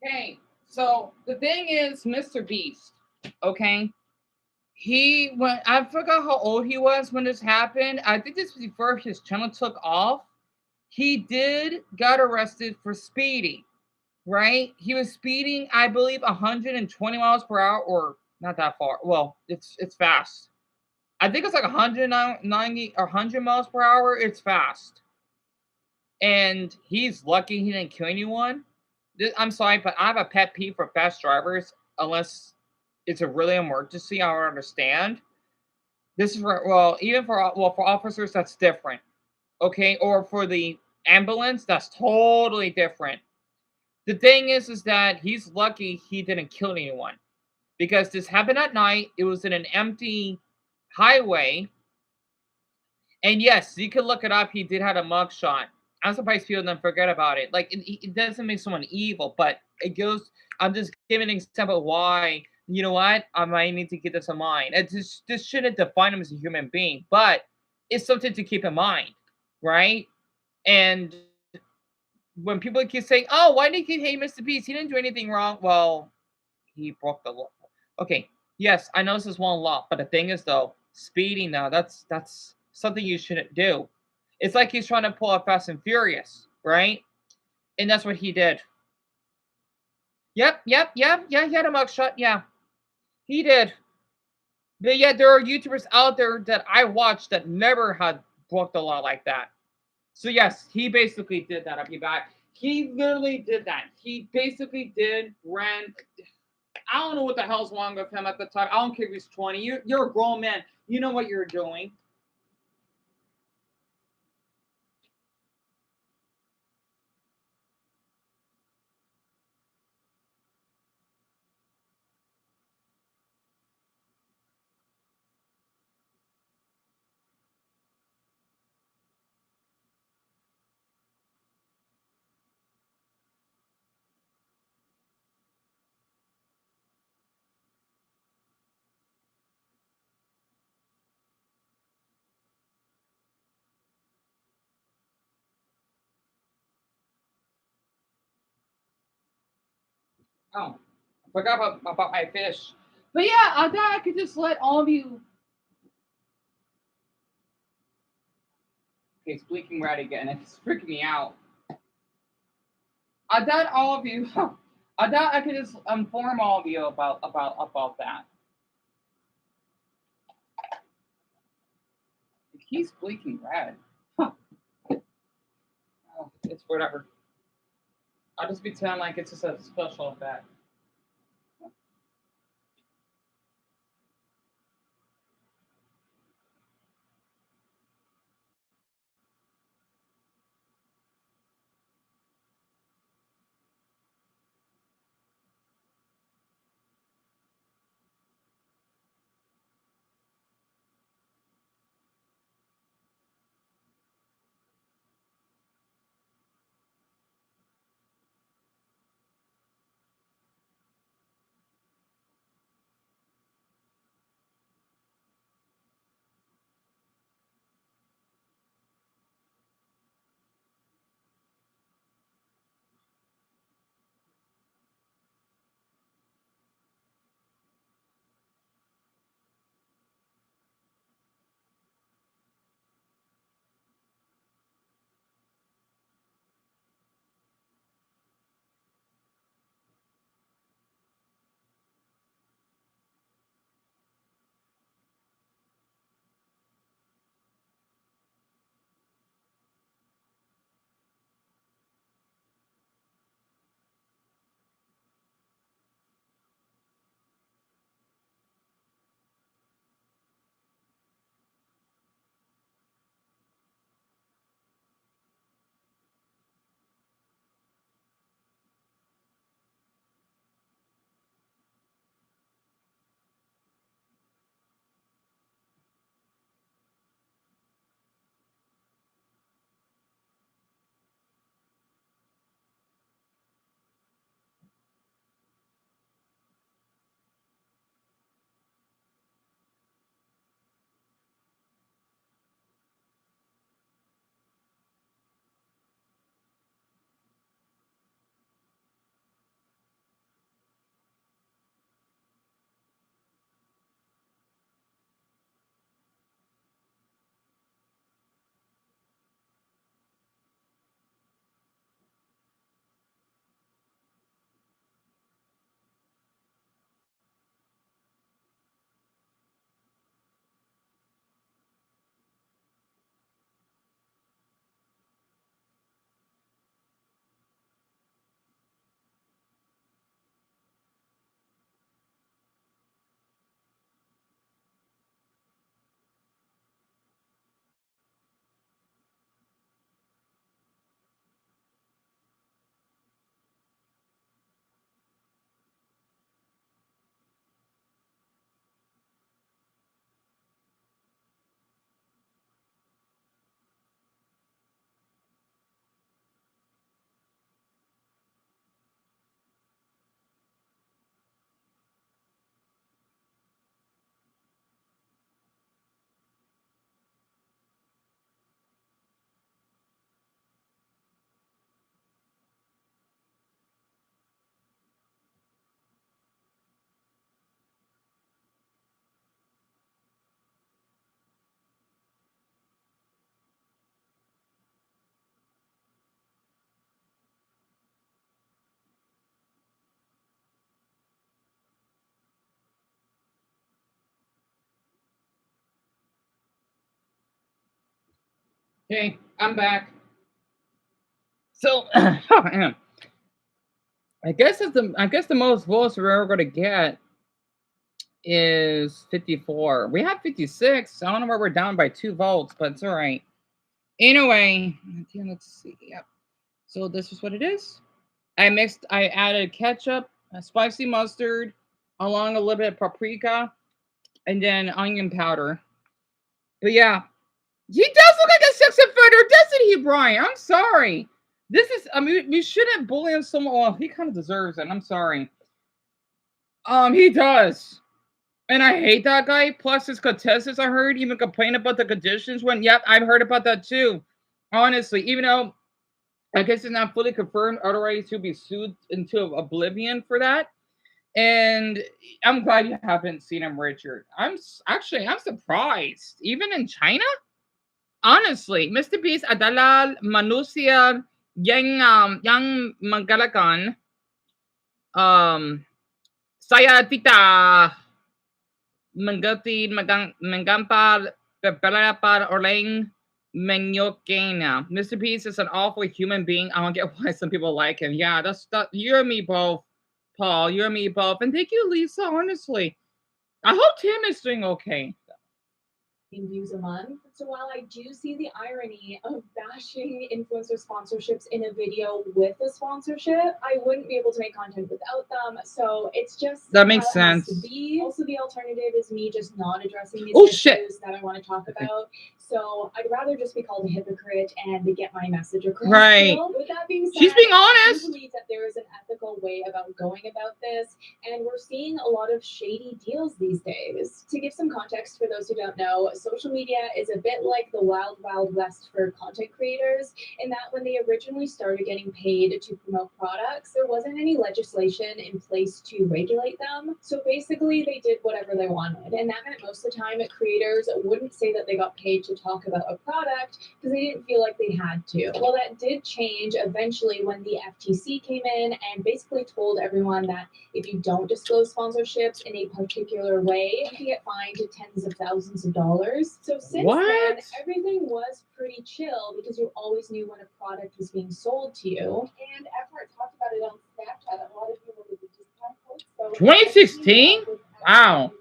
Okay, so the thing is, Mr. Beast. Okay, I forgot how old he was when this happened. I think this was before his channel took off. He did got arrested for speeding. Right? He was speeding, I believe, 120 miles per hour, or not that far. Well, it's fast. I think it's like 190 or 100 miles per hour. It's fast. And he's lucky he didn't kill anyone. I'm sorry, but I have a pet peeve for fast drivers unless it's a really emergency. I don't understand. This is even for officers, that's different. Okay, or for the ambulance, that's totally different. The thing is that he's lucky he didn't kill anyone because this happened at night. It was in an empty highway. And yes, you can look it up. He did have a mugshot. I'm surprised people don't forget about it. Like it doesn't make someone evil, but it goes. I'm just giving an example why. You know what? I might need to get this in mind. This shouldn't define him as a human being, but it's something to keep in mind, right? And when people keep saying, "Oh, why did he hate Mr. Beast? He didn't do anything wrong." Well, he broke the law. Okay, yes, I know this is one law, but the thing is though, speeding now, that's something you shouldn't do. It's like he's trying to pull a Fast and Furious, right? And that's what he did. Yep, yeah, he had a mugshot, yeah. He did. But yet there are YouTubers out there that I watched that never had broke the law like that. So yes, he basically did that. I'll be back. He literally did that. He basically did ran. I don't know what the hell's wrong with him at the time. I don't care if he's 20. You're a grown man. You know what you're doing. Oh, I forgot about my fish. But yeah, I thought I could just let all of you. Okay, it's blinking red again. It's freaking me out. I thought all of you. I thought I could just inform all of you about that. It keeps blinking red. Huh. Oh, it's whatever. I'll just pretend like it's just a special effect. Okay, I'm back. So, oh, man. I guess the most votes we're ever gonna get is 54. We have 56. I don't know where we're down by 2 votes, but it's all right. Anyway, let's see. Yep. So this is what it is. I added ketchup, spicy mustard, along a little bit of paprika, and then onion powder. But yeah, he does look like a sex offender, doesn't he, Brian? I'm sorry. This is, I mean, we shouldn't bully him so much. Well, he kind of deserves it. I'm sorry. He does. And I hate that guy. Plus, his contestants, I heard, even complain about the conditions when, yep, I've heard about that too. Honestly, even though I guess it's not fully confirmed, otherwise he'll be sued into oblivion for that. And I'm glad you haven't seen him, Richard. I'm surprised. Even in China? Honestly, Mr. Beast adalah manusia yang menggalakan um saya tidak mengerti menggambar beberapa orang menyukainya. Mr. Beast is an awful human being. I don't get why some people like him. Yeah, that's that. You and me both, Paul. You and me both. And thank you, Lisa. Honestly, I hope Tim is doing okay. Views a month. So while I do see the irony of bashing influencer sponsorships in a video with a sponsorship, I wouldn't be able to make content without them. So it's just That makes how it has sense. to be. Also, the alternative is me just not addressing these Oh, issues shit. that I want to talk about. So I'd rather just be called a hypocrite and get my message across. Right. Still. With that being said, She's being I honest. do believe that there is an ethical way about going about this, and we're seeing a lot of shady deals these days. To give some context for those who don't know, social media is a bit like the wild, wild west for content creators, in that when they originally started getting paid to promote products, there wasn't any legislation in place to regulate them. So basically, they did whatever they wanted. And that meant most of the time, creators wouldn't say that they got paid to talk about a product because they didn't feel like they had to. Well, that did change eventually when the FTC came in and basically told everyone that if you don't disclose sponsorships in a particular way, you can get fined to tens of thousands of dollars. So since then, everything was pretty chill because you always knew when a product was being sold to you. And after I talked about it on Snapchat, a lot of people would discount codes. So 2016? Wow.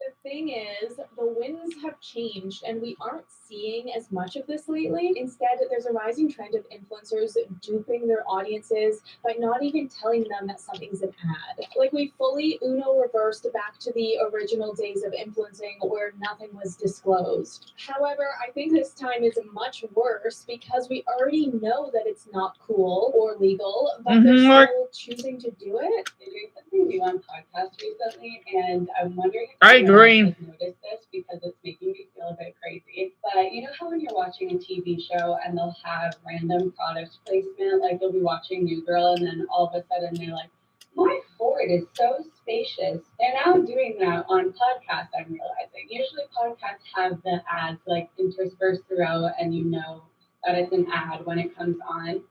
The thing is, the winds have changed and we aren't seeing as much of this lately. Instead, there's a rising trend of influencers duping their audiences by not even telling them that something's an ad. Like we fully Uno reversed back to the original days of influencing where nothing was disclosed. However, I think this time is much worse because we already know that it's not cool or legal, but they're still choosing to do it. They're doing something new on podcasts recently, and I'm wondering if I anyone agree. else has noticed this because it's making me feel a bit crazy. But you know how when you're watching a TV show and they'll have random product placement, like you'll be watching New Girl and then all of a sudden they're like, my Ford is so spacious. They're now doing that on podcasts, I'm realizing. Usually podcasts have the ads like interspersed throughout and you know that it's an ad when it comes on.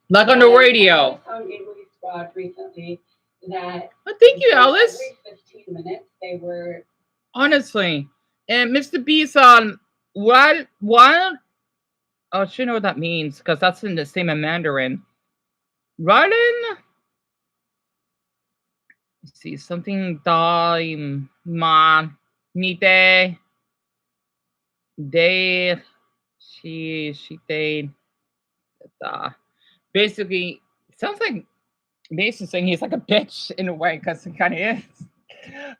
Like on the radio. I saw on Gateway Squad recently that Thank you, Alice. every 15 minutes they were Honestly. And Mr. Beast what oh, I should know what that means, because that's in the same in Mandarin. Rotten. Let's see, something ma nite de she they basically sounds like Mason saying he's like a bitch in a way, because he kind of is.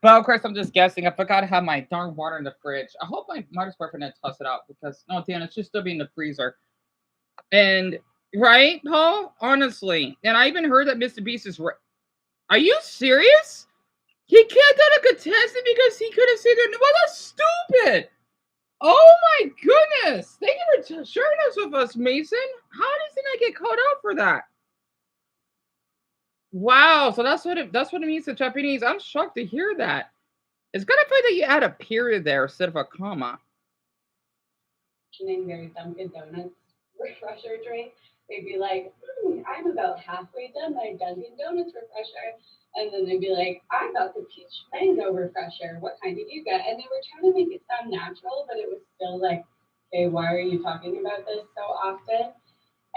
But of course, I'm just guessing. I forgot to have my darn water in the fridge. I hope my mother's boyfriend didn't toss it out because no, Dan, it should still be in the freezer. And right, Paul, honestly, and I even heard that Mr. Beast is. Are you serious? He kicked out a contestant because he could have said it. Well, that's stupid. Oh my goodness! Thank you for sharing this with us, Mason. How does he not get called out for that? Wow, so that's what it means in Japanese. I'm shocked to hear that. It's gonna be that you add a period there instead of a comma. Their Dunkin' Donuts refresher drink. They'd be like, I'm about halfway done my Dunkin' Donuts refresher. And then they'd be like, I got the peach mango refresher. What kind did you get? And they were trying to make it sound natural, but it was still like, okay, why are you talking about this so often?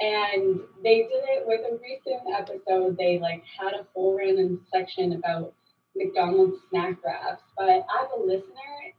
And they did it with a recent episode. They like had a whole random section about McDonald's snack wraps. But as a listener,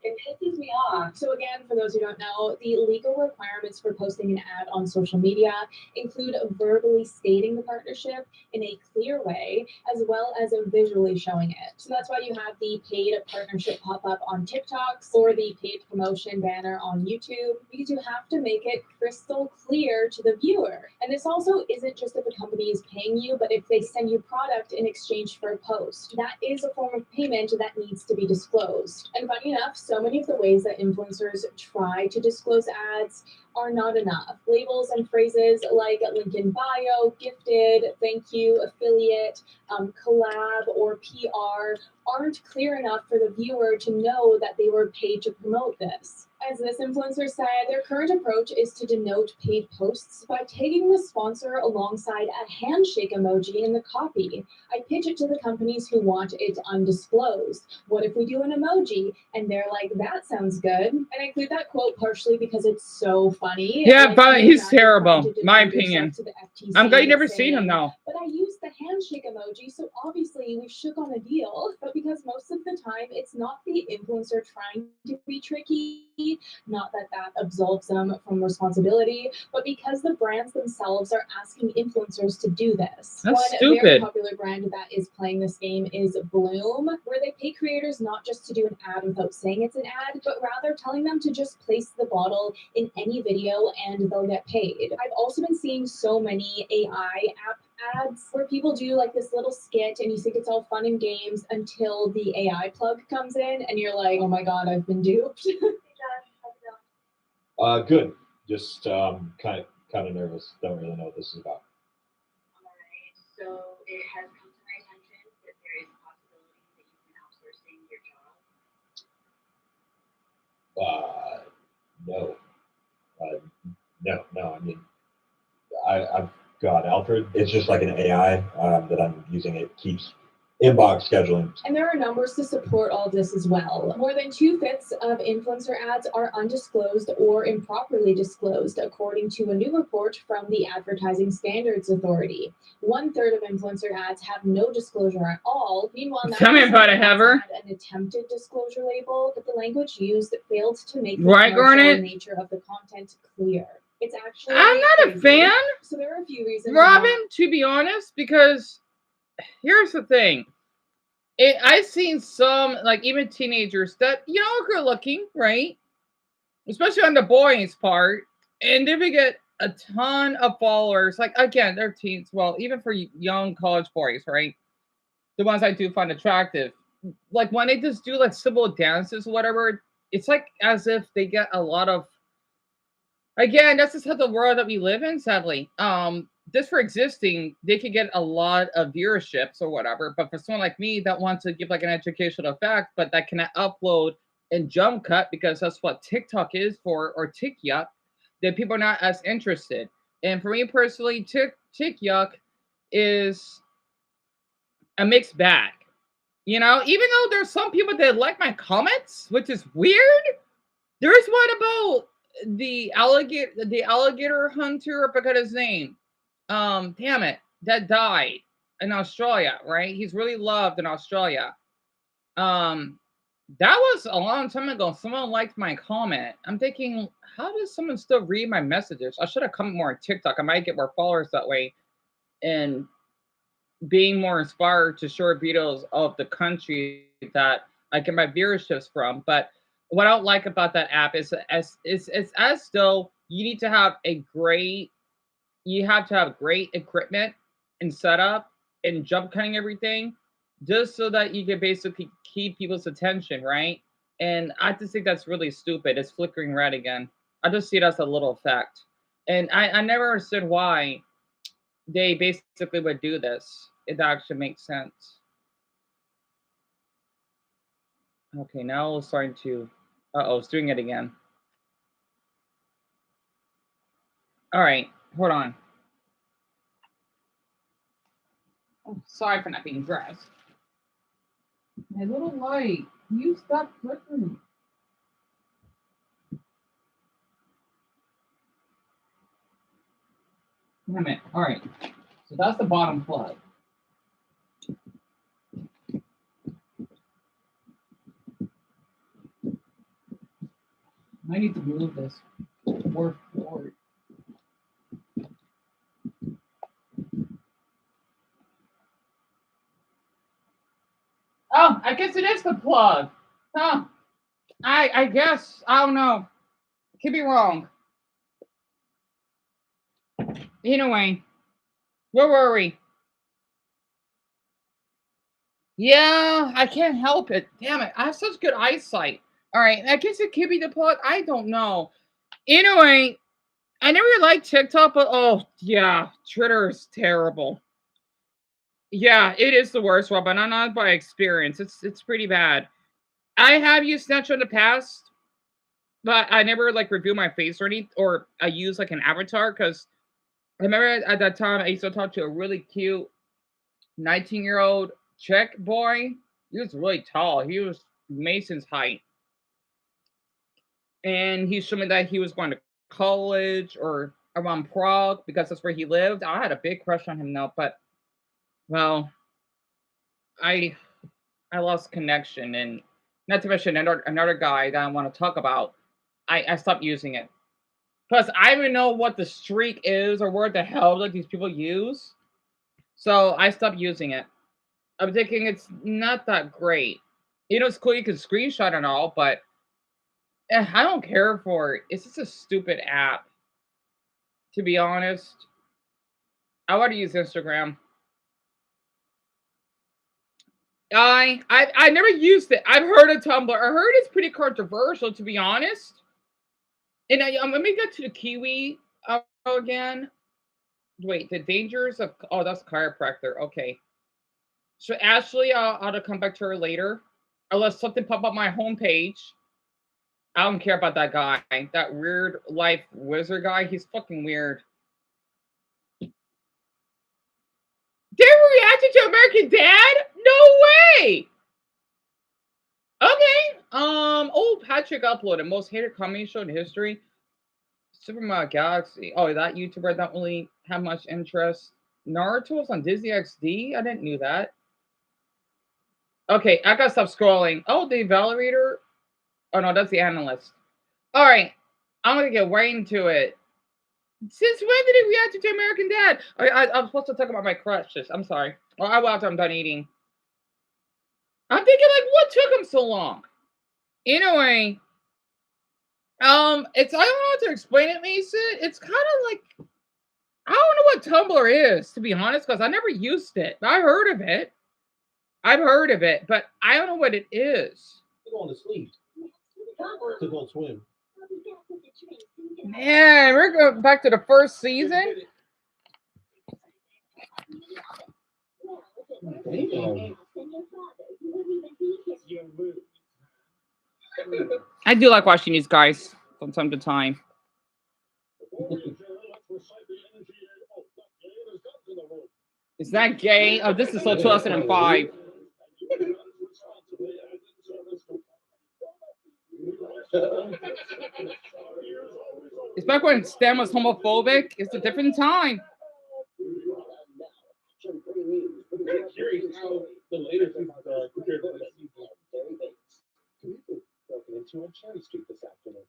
it pisses me off. So again, for those who don't know, the legal requirements for posting an ad on social media include verbally stating the partnership in a clear way, as well as visually showing it. So that's why you have the paid partnership pop-up on TikToks or the paid promotion banner on YouTube, because you have to make it crystal clear to the viewer. And this also isn't just if a company is paying you, but if they send you product in exchange for a post. That is a form of payment that needs to be disclosed. And funny enough, so many of the ways that influencers try to disclose ads are not enough. Labels and phrases like link in bio, gifted, thank you, affiliate, collab, or PR aren't clear enough for the viewer to know that they were paid to promote this. As this influencer said, their current approach is to denote paid posts by tagging the sponsor alongside a handshake emoji in the copy. I pitch it to the companies who want it undisclosed. What if we do an emoji? And they're like, that sounds good. And I include that quote partially because it's so funny. Yeah, Like, but you he's imagine terrible, trying to my defend yourself opinion. to the FTC I'm glad you never seen him saying, though. but I used the handshake emoji, so obviously we shook on a deal. But because most of the time it's not the influencer trying to be tricky, not that that absolves them from responsibility, but because the brands themselves are asking influencers to do this. That's One very stupid. popular brand that is playing this game is Bloom, where they pay creators not just to do an ad without saying it's an ad, but rather telling them to just place the bottle in any video and they'll get paid. I've also been seeing so many AI app ads where people do like this little skit and you think it's all fun and games until the AI plug comes in and you're like, oh my god, I've been duped. Good. Just kind of nervous. Don't really know what this is about. Alright, so it has come to my attention that there is a possibility that you've been outsourcing your job. No. No. I mean, I've got Alfred. It's just like an AI that I'm using. It keeps inbox scheduling. And there are numbers to support all this as well. More than 2/5 of influencer ads are undisclosed or improperly disclosed, according to a new report from the Advertising Standards Authority. 1/3 of influencer ads have no disclosure at all. Meanwhile, Tell me about it, Heather. had an attempted disclosure label, but the language used failed to make the Right, commercial Garnet? nature of the content clear. It's actually I'm not a crazy. fan, So there are a few reasons. Robin, to be honest, because here's the thing. I've seen some, like, even teenagers that, are good looking, right? Especially on the boys' part. And then we get a ton of followers. Like, again, they're teens. Well, even for young college boys, right? The ones I do find attractive. Like, when they just do, like, simple dances or whatever, it's like as if they get a lot of. Again, that's just how the world that we live in, sadly. Just for existing, they could get a lot of viewerships or whatever. But for someone like me that wants to give like an educational effect, but that cannot upload and jump cut because that's what TikTok is for, or TikTok, then people are not as interested. And for me personally, TikTok is a mixed bag. Even though there's some people that like my comments, which is weird. There's one about the alligator hunter, I forgot his name. Damn it, that died in Australia, right? He's really loved in Australia. That was a long time ago. Someone liked my comment. I'm thinking, how does someone still read my messages? I should have come more on TikTok. I might get more followers that way, and being more inspired to short videos of the country that I get my viewerships from. But what I don't like about that app is it's as though you have to have great equipment and setup and jump cutting everything just so that you can basically keep people's attention, right? And I just think that's really stupid. It's flickering red again. I just see it as a little effect. And I never understood why they basically would do this. It actually makes sense. Okay, now it's starting to. It's doing it again. All right, hold on. Oh, sorry for not being dressed. My little light, you stop flickering. Damn it. All right. So that's the bottom plug. I need to move this more forward. Oh, I guess it is the plug. Huh. I guess. I don't know. Could be wrong. Anyway, where were we? Yeah, I can't help it. Damn it. I have such good eyesight. All right. I guess it could be the plug. I don't know. Anyway, I never liked TikTok, but oh, yeah. Twitter is terrible. Yeah, it is the worst one, but not by experience. It's pretty bad. I have used Snapchat in the past, but I never like review my face or anything, or I use like an avatar because I remember at that time I used to talk to a really cute 19-year-old Czech boy. He was really tall. He was Mason's height. And he showed me that he was going to college or around Prague because that's where he lived. I had a big crush on him now, but well, I I lost connection, and not to mention another guy that I want to talk about. I stopped using it. Plus, I don't even know what the streak is or what the hell like these people use. So I stopped using it. I'm thinking it's not that great. You know, it's cool you can screenshot and all, but I don't care for it. It's just a stupid app. To be honest, I want to use Instagram. I never used it. I've heard of Tumblr. I heard it's pretty controversial, to be honest. And let me get to the Kiwi again. Wait, the dangers of that's chiropractor. Okay. So Ashley, I'll come back to her later. Unless something pop up my homepage. I don't care about that guy. That weird life wizard guy. He's fucking weird. They reacted to American Dad? No way. Okay. Oh, Patrick uploaded most hated comedy show in history. Super Mario Galaxy. Oh, that YouTuber don't really have much interest. Naruto's on Disney XD? I didn't know that. Okay, I gotta stop scrolling. Oh, the evaluator. Oh no, that's the analyst. All right, I'm gonna get right into it. Since when did he react to American Dad? I'm supposed to talk about my crushes. I'm sorry. Well, I will after I'm done eating. I'm thinking like, what took him so long? Anyway, it's I don't know how to explain it, Mason. It's kind of like I don't know what Tumblr is, to be honest, because I never used it. I heard of it. I've heard of it, but I don't know what it is. You're going to sleep. To go swim. Man, we're going back to the first season. I do like watching these guys from time to time. Is that gay? Oh, this is so 2005. It's back when STEM was homophobic. It's a different time. Curious how the later seasons are compared to the season. Broken into on Cherry Street this afternoon.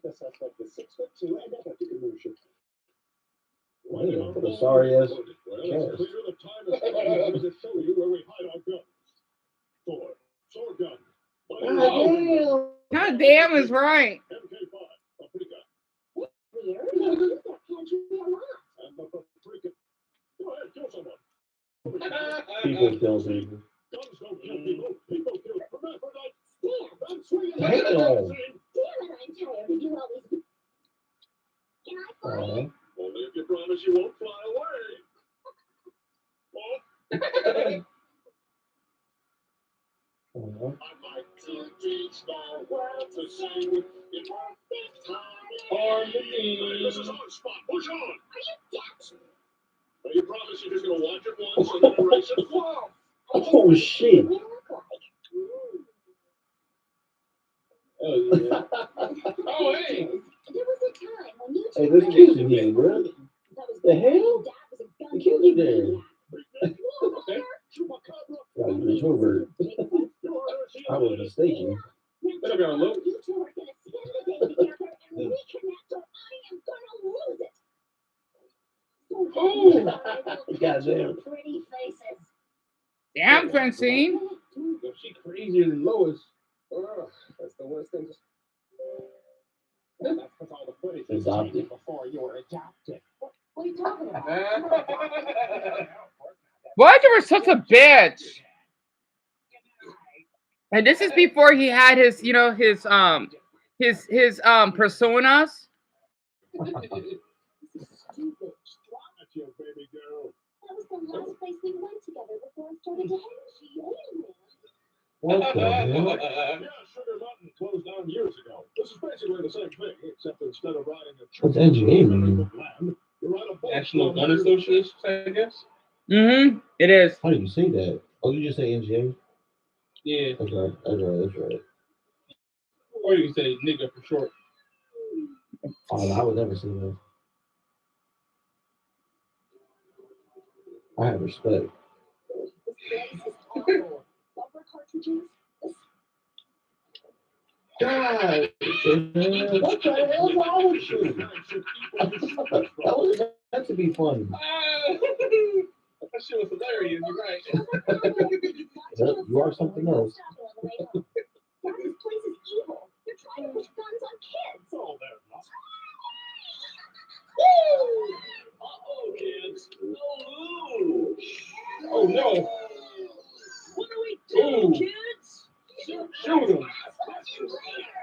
The suspect is 6'2" and a commercial. What a sorry ass cares. To show you where we hide our guns. Sword gun. God damn is right. MK5, paprika. Weird. That pantry a lot. And the paprika. Go ahead, kill someone. People kill people. Guns don't kill people. People kill hermaphrodites. Damn. I'm swinging. Damn it, I'm tired of you always. Can I fly? Only if you promise you won't fly away. I like to teach the world to sing in perfect harmony. This is our spot. Push on. Are you deaf? You promise you're just going to watch it once and then erase it? Yes. Oh, shit. What do you look like? Oh, yeah. Oh, hey. There was a time when you two this kid's mean, bro. That was The hell? Dad was a gun The kids are there. maniac. Okay. Right, you're Hubert. I was mistaken. Better be on low. You two are gonna spend the day together and reconnect, or I am gonna lose it. So Goddamn. pretty faces. Damn, Francine. If she crazier than Lois, that's the worst thing. That's because all the footage was Adopted. taken before you were adopted. What are you talking about? Why you were such a bitch? And this is before he had his, you know, his personas. Stupid. That's your baby girl. That was the last place we went together before I started to hate you. What the hell? Yeah, Sugar Mountain closed down years ago. This is basically the same thing, except instead of riding a What's NGA mean? land, you ride a boat. National Gun Association, I guess. Mm-hmm. It is. How do you say that? Oh, you just say NGA? Yeah. That's right. That's right. That's right. Or you can say nigga for short. Oh, I would never say that. I have respect. This place is awful. Bumper cartridges. God, what the hell's wrong with you? That was meant to be funny. That shit was hilarious. You're right. Yep, you are something else. Dad, this place is evil. They're trying to push guns on kids. Oh, they're not. Uh-oh, kids. Oh, Oh no. what are we doing, Ooh. kids? Shoot him.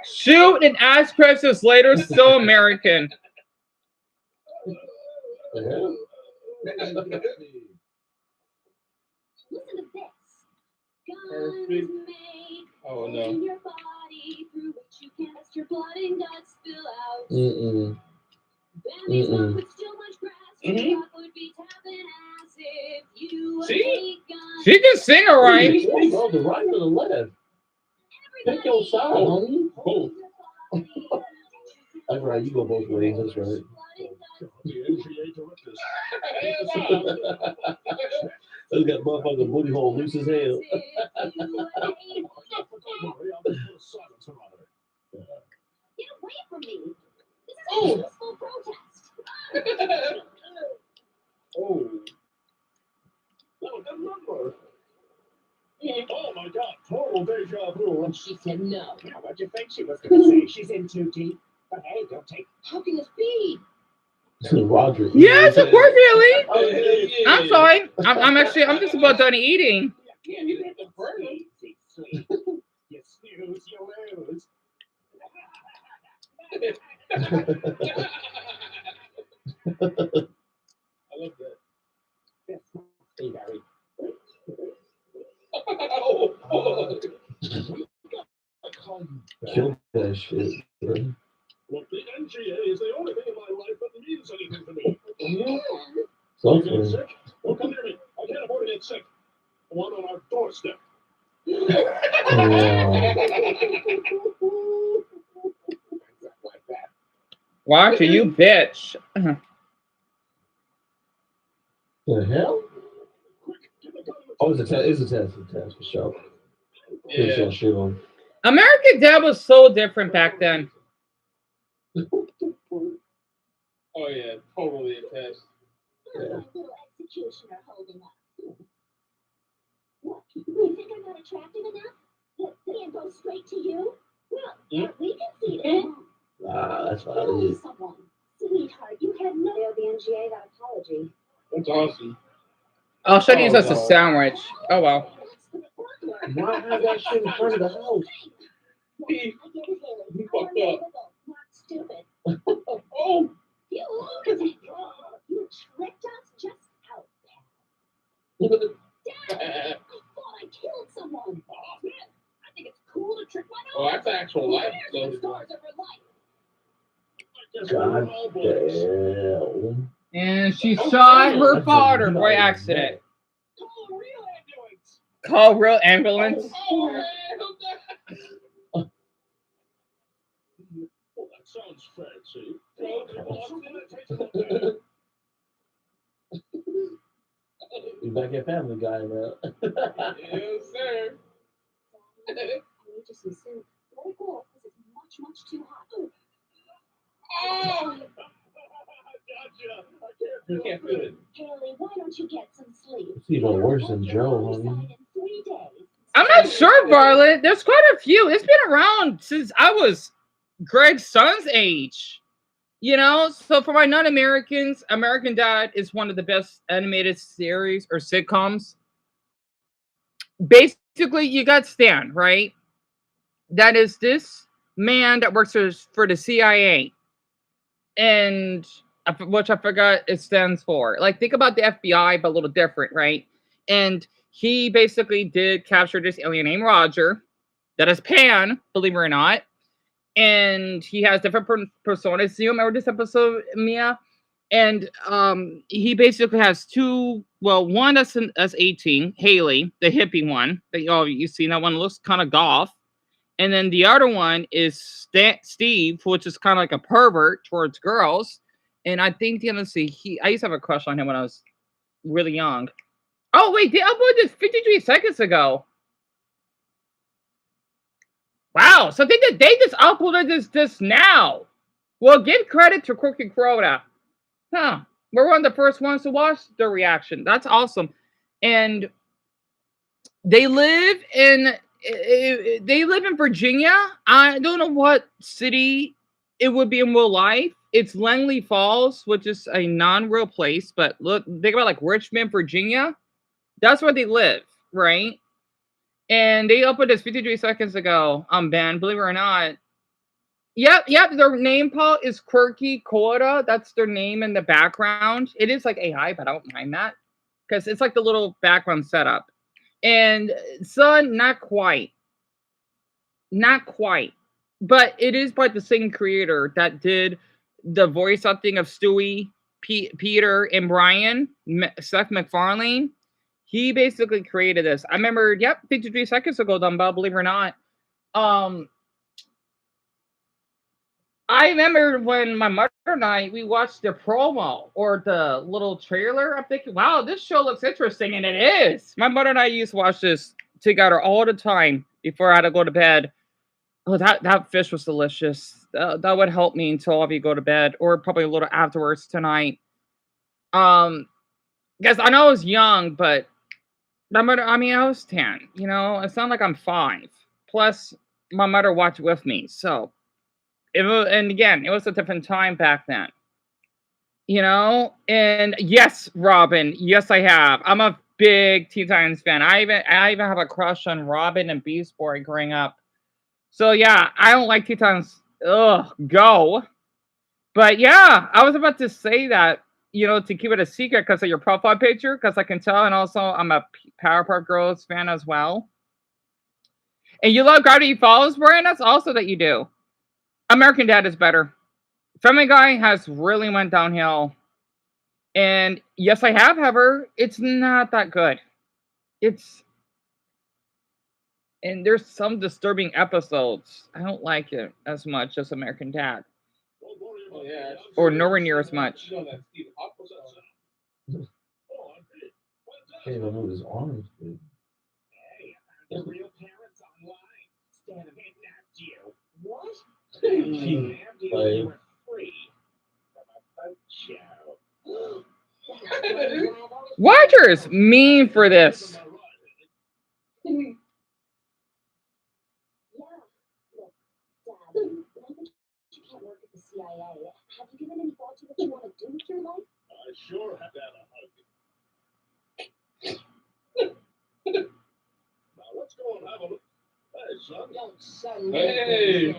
Shoot and ask questions later. Still American. The hell? Listen to this. Guns make Oh in no. your body through which you can test your blood and guts spill out. Bambi's mom would steal much grass. Mhm. Rock would be tapping ass if you See? hate guns. She can sing alright. Hey, bro, the right or the left? Pick your side, homie. Both. That's right. You go both ways. That's right. The NGA directors. That's got motherfucking booty hole loose as hell. Don't worry, I'll just put a silence around it. Get away from me. This is a peaceful protest. Oh. No, good number. Oh my God, total deja vu. When she said no. Yeah, what'd you think she was going to say? She's in too deep. But hey, don't take. How can this be? Roger. Yes, unfortunately. Oh, hell yeah. I'm sorry. I'm just about done eating. Yeah, you did the first. Easy, sweet. You snooze, you lose. I love that. This must be very. Kill that shit. Bro. Look, the NGA is the only thing in my life that means anything to me. You Something. getting sick? Don't come near me. I can't afford to get sick. One on our doorstep. Like that. Roger, you bitch. The hell? Quick, get the gun. Oh, it's a test. It's a test. It's a test for sure. Yeah. Yeah. Shit on. American Dad was so different back then. Oh yeah, totally attached. How's my little executioner holding up? What? You think I'm not attractive enough? That can't go straight to you? Well, we can see that. Ah, that's what I Kill did. someone. Sweetheart, you had no... The NGA got apology. That's awesome. Oh, should have used Oh, as a no. sandwich. Oh well. Why have that shit in front of the house? He I get it, Haley. he I'm fucked up. unbelievable, not stupid. Oh. You lunatic! You tricked us just out. Dad, I thought I killed someone. Oh, man, I think it's cool to trick my Oh, that's actual life. There's So, stars of her life. I guess we're God all boys. damn. And she shot her father by accident. Call a real ambulance. Call real ambulance. oh, hell no. Well, that sounds fancy. Well, come on, let's take it up there. You back at Family Guy, man. Yes, sir. I need to see soup. Let it cool, because it's much too hot. Oh, You can't feel it. Haley, why don't you get some sleep? It's even worse than Joe, honey. In 3 days. I'm not sure, Varlet. There's quite a few. It's been around since I was Greg's son's age. You know, so for my non-Americans, American Dad is one of the best animated series or sitcoms. Basically, you got Stan, right? That is this man that works for the CIA, and which I forgot it stands for. Like, think about the FBI, but a little different, right? And he basically did capture this alien named Roger, that is Pan, believe it or not. And he has different personas. Do you remember this episode, Mia? And he basically has two. Well, one that's 18, Haley, the hippie one. That you see that one looks kind of goth. And then the other one is Steve, which is kind of like a pervert towards girls. And I think, let's see, I used to have a crush on him when I was really young. Oh wait, they uploaded this 53 seconds ago. Wow, so they just uploaded this now. Well, give credit to Crooked Crota. Huh. We're one of the first ones to watch the reaction. That's awesome. And they live in Virginia. I don't know what city it would be in real life. It's Langley Falls, which is a non-real place, but look, think about like Richmond, Virginia. That's where they live, right? And they uploaded this 53 seconds ago. Ben, believe it or not. Yep. Their name, Paul, is Quirky Coda. That's their name in the background. It is like AI, but I don't mind that because it's like the little background setup. And Son, not quite, but it is by the same creator that did the voice acting of Stewie, Peter, and Brian, Seth MacFarlane. He basically created this. I remember, 53 seconds ago, Dumbbell, believe it or not. I remember when my mother and I, we watched the promo or the little trailer. I'm thinking, wow, this show looks interesting, and it is. My mother and I used to watch this together all the time before I had to go to bed. Oh, that fish was delicious. That would help me until you go to bed, or probably a little afterwards tonight. Because I know I was young, but my mother, I was 10. You know, it's not like I'm 5. Plus, my mother watched with me, so. And again, it was a different time back then, you know. And yes, Robin, yes, I have. I'm a big Teen Titans fan. I even have a crush on Robin and Beast Boy growing up. So yeah, I don't like Teen Titans. Ugh, go. But yeah, I was about to say that, you know, to keep it a secret because of your profile picture, because I can tell, and also I'm a Powerpuff Girls fan as well. And you love Gravity Falls, Brian? That's also that you do. American Dad is better. Family Guy has really went downhill. And yes, I have, however, it's not that good. And there's some disturbing episodes. I don't like it as much as American Dad. Oh, yeah. Or nowhere near as much. You know that Stephen Hawking was Can't even move his arms, dude. Hey, I found your real parents online. Stan and kidnapped you. What? Gee, You were free from a boat show. Roger is mean for this. Yeah. Look, Dad, now that you can't work at the CIA, have you given any thought to what you want to do with your life? I sure have to have a hug. Now let's go and have a look. Hey, son. Young son. Hey.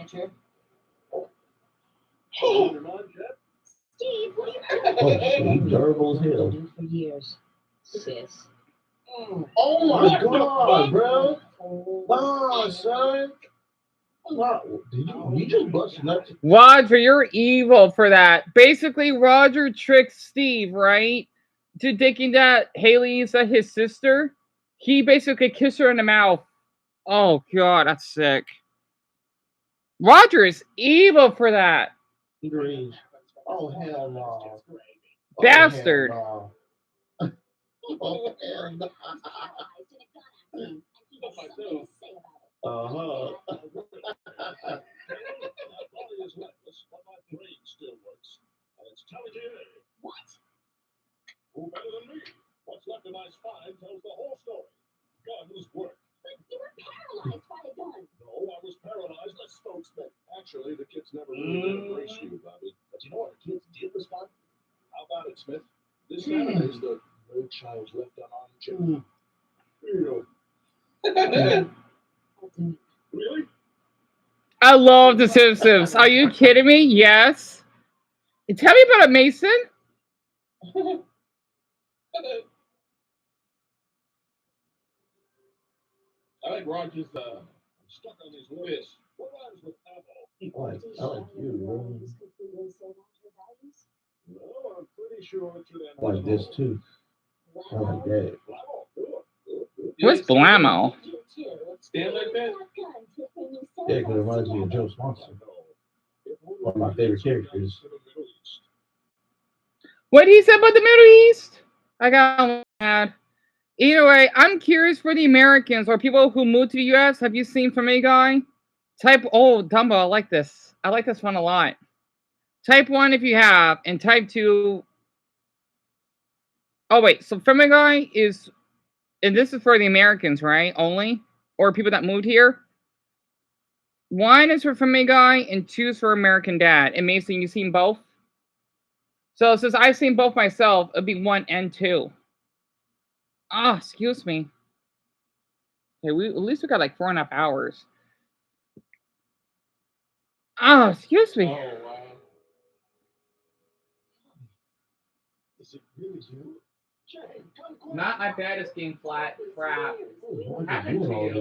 Oh. Your mind, Jeff? Steve, what are you doing? Oh, durable as hell. For years, sis. Oh my god, bro. Wow, son. Wow, did you just bust nuts? Roger, you're evil for that. Basically, Roger tricked Steve, right? To thinking that Haley is his sister. He basically kissed her in the mouth. Oh god, that's sick. Roger is evil for that. Green. Oh hell no. Bastard. Oh, hell He's paralyzed in a gun accident, and he has something to say about it. My body is lifeless, but my brain still works. And it's telling you, What? who better than me? What's left of my spine tells the whole story. Guns work. But you were paralyzed by a gun. No, I was paralyzed as spokesman. Actually, the kids never really did embrace you, Bobby. But you know what the kids did respond? How about it, Smith? This Saturday's the No Child Left Unarmed Children. Really? Really? I love The Simpsons. Are you kidding me? Yes. Tell me about it, Mason. I like Roger's, I'm stuck on these lists. What rhymes with apple? I like you, bro. Is completely sold out to her values. No, I'm pretty sure it should end. I like this too. I like that. Bravo. Good. What's Blammo? You too. Stand like that? Have guns with when you so Yeah, because it close reminds me of together. Joe Swanson. One of my favorite characters. What he said about the Middle East? I got mad. Either way, I'm curious for the Americans or people who moved to the U.S. Have you seen Family Guy? Dumbo, I like this. I like this one a lot. Type 1 if you have, and type 2. Oh, wait. So Family Guy is, and this is for the Americans, right? Only? Or people that moved here? 1 is for Family Guy, and 2 is for American Dad. And Mason, you've seen both? So since I've seen both myself, it'd be 1 and 2. Ah, excuse me. Okay, at least we got like 4.5 hours. Ah, excuse me. Oh, wow. Is it really you? Jay, come quick. Not my bed is being flat. Crap. What are you doing all this?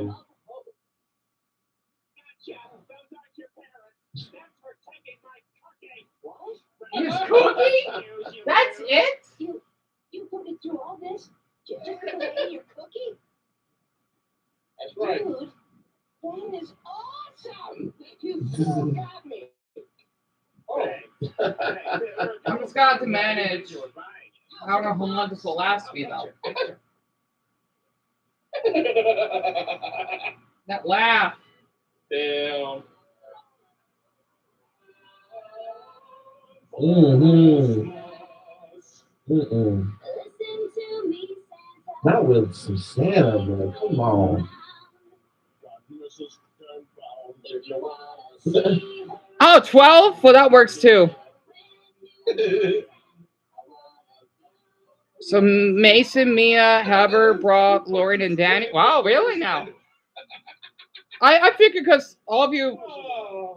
Gotcha. Those aren't your parents. That's for taking my cookie. What? His cookie? That's it? You put me through all this just for eating your cookie? That's right. Dude, that is awesome. You so got me. Oh. I'm just gonna have to manage. I don't know how long this will last me though. That laugh. Damn. Listen to me, Santa. Not with some Santa, bro. Come on. If you wanna see Oh, 12? Well, that works too. So Mason, Mia, Heather, Brock, Lauren, and Danny. Wow, really now? I figured because all of you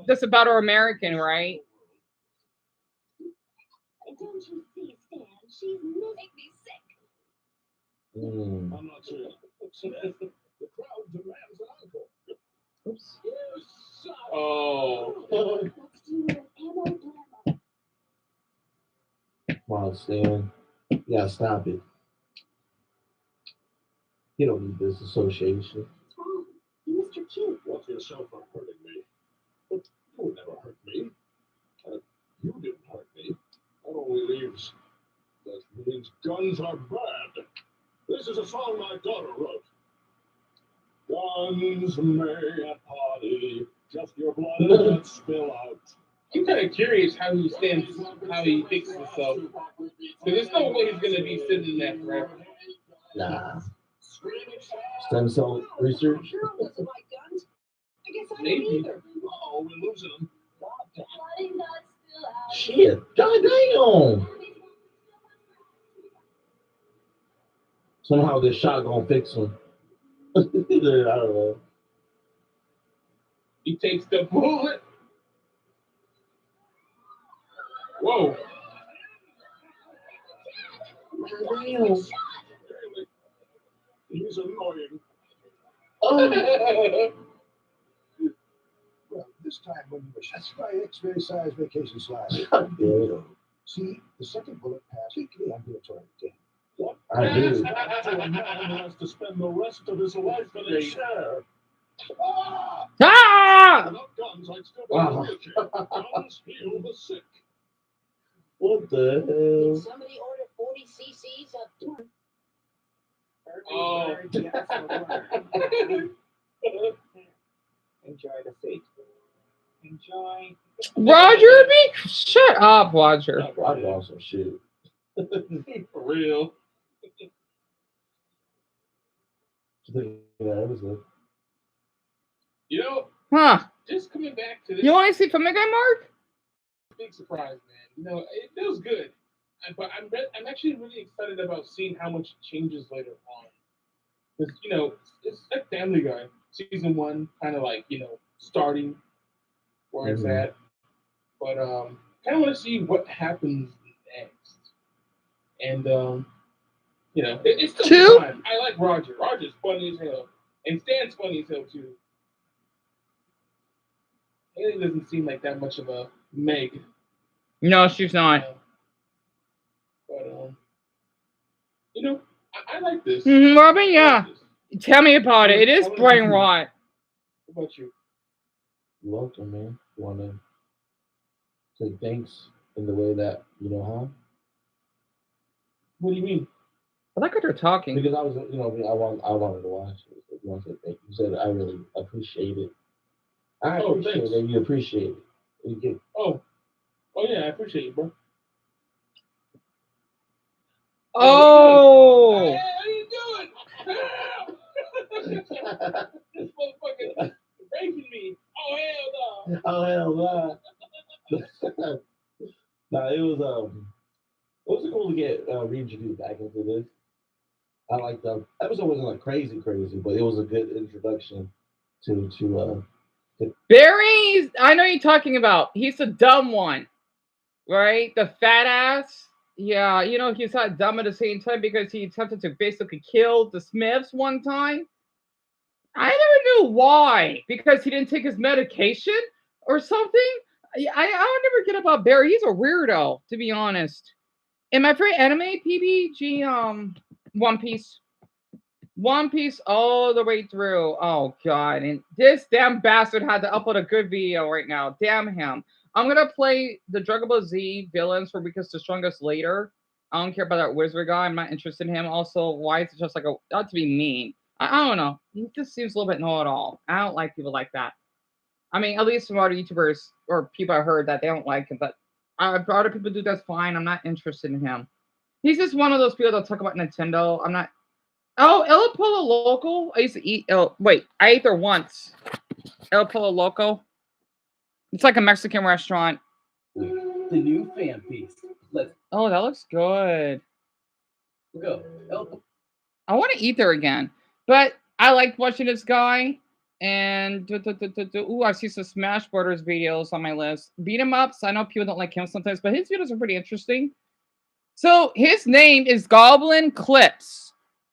just about are American, right? don't you see, Stan? She's making me sick. I'm not saying Smith, the crowd demands an encore. Oops. Oh. Let's do an ammo blammo. Come on, Stan. You gotta stop it. You don't need this association. What's wrong? You missed your cue. What's yourself for hurting me? But you would never hurt me. You didn't hurt me. That only leaves. That means guns are bad. This is a song my daughter wrote. Guns may at party, just your blood that spill out. I'm kind of curious how he fixes himself. Because there's no way he's going to be sitting in that forever. Nah. Stem cell research? Sure doesn't like guns. I guess I don't Maybe. either. Uh-oh, we're losing them. Shit. Goddamn. Somehow this shot gonna fix him. I don't know. He takes the bullet. Whoa. Goddamn. He's annoying. Well, this time when you were shot by X-ray size vacation slide. Goddamn. See, the second bullet passed the ambulatory again. What? I do. To a man who has to spend the rest of his life in a chair. Ah! Ah! Without guns, I'd still be Wow. in a wheelchair. Guns heal the sick. What the hell? Somebody order 40 cc's of Oh. Word, yes, a word. Enjoy the seat. Enjoy. Roger, shut up, Roger. I lost some shit. For real. That was good. You know, Huh? just coming back to this You want to see Family Guy, Mark? big surprise, man. You know, it feels good. But I'm actually really excited about seeing how much changes later on. Because, you know, it's like Family Guy. Season 1 kind of like, you know, starting where it's at. But kind of want to see what happens next. And, you know, it's still Two? fun. I like Roger. Roger's funny as hell. And Stan's funny as hell, too. Haley doesn't seem like that much of a Meg. No, she's not. But, you know, I like this. Robin, yeah. Tell me about it. It is brain rot. What about you? You're welcome, man. You want to say thanks in the way that you know how? What do you mean? I like how they're talking. Because I was, you know, I wanted to watch it. You want to say thank you? You said I really appreciate it. I appreciate thanks. it. You appreciate it. You get. Oh yeah, I appreciate you, bro. Oh. Hey, how you doing? This motherfucker raping me. Oh hell no. Oh hell no. Nah, it was cool to get reintroduced back into this. I like the episode wasn't like crazy, but it was a good introduction to Barry, I know you're talking about. He's the dumb one, right? The fat ass. Yeah, you know, he's not dumb at the same time because he attempted to basically kill the Smiths one time. I never knew why. Because he didn't take his medication or something? I don't never get about Barry. He's a weirdo, to be honest. And my favorite anime, PBG, One Piece. One Piece all the way through. Oh god. And this damn bastard had to upload a good video right now. Damn him. I'm gonna play the Dragon Ball Z villains for Weakest to Strongest later. I don't care about that wizard guy. I'm not interested in him. Also, why is it just like a not to be mean? I don't know. He just seems a little bit know-it-all. I don't like people like that. I mean, at least some other YouTubers or people I heard that they don't like him, but if other people do, that's fine. I'm not interested in him. He's just one of those people that talk about Nintendo. I'm not. Oh, El Polo Loco. I used to eat. Oh, wait, I ate there once. El Polo Loco. It's like a Mexican restaurant. The new fan feast. Let's Oh, that looks good. go. Help. I want to eat there again, but I like watching this guy. And ooh, I see some Smash Brothers videos on my list. Beat 'em ups. I know people don't like him sometimes, but his videos are pretty interesting. So his name is Goblin Clips.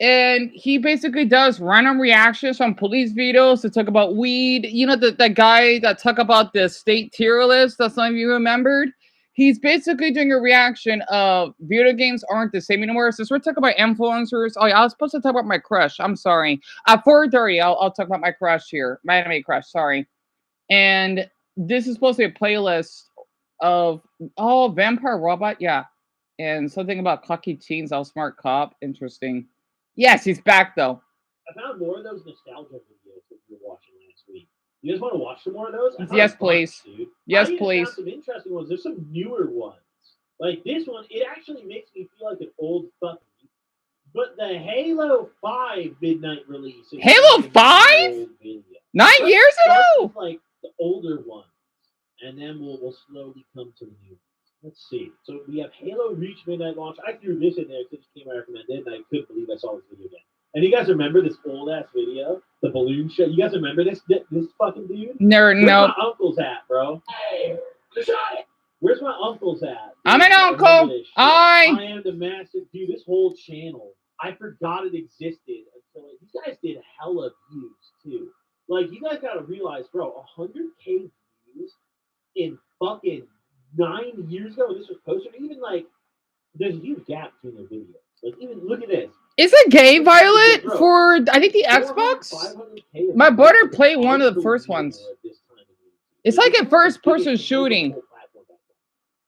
And he basically does random reactions on police videos to talk about weed. You know, that guy that talk about the state tier list that some of you remembered? He's basically doing a reaction of video games aren't the same anymore. Since we're talking about influencers, oh yeah, I was supposed to talk about my crush. I'm sorry. At 4:30, I'll talk about my crush here. My anime crush, sorry. And this is supposed to be a playlist of, oh, Vampire Robot, yeah. And something about cocky teens, Outsmart Cop. Interesting. Yes, he's back though. I found more of those nostalgia videos that you were watching last week. You guys want to watch some more of those? Yes, please. Dude. Yes, I please. found some interesting ones. There's some newer ones. Like this one, it actually makes me feel like an old fuck. But the Halo 5 midnight release. Halo 5? 9 years ago? Like the older ones, and then we'll slowly come to the new ones. Let's see. So we have Halo Reach midnight launch. I threw this in there because it came out recommended, and I couldn't believe I saw this video again. And you guys remember this old ass video, the balloon show? You guys remember this fucking dude? No. Where's my uncle's at, bro? Hey, where's my uncle's at? I'm an uncle. I am the master. Dude, this whole channel, I forgot it existed until these guys did hella views too. Like, you guys gotta realize, bro, 100K views in fucking 9 years ago when this was posted. Even like, there's a huge gap between their videos. Like, even look at this. Is it gay, Violet, for I think the Xbox? My brother played one of the first ones. It's like a first person shooting.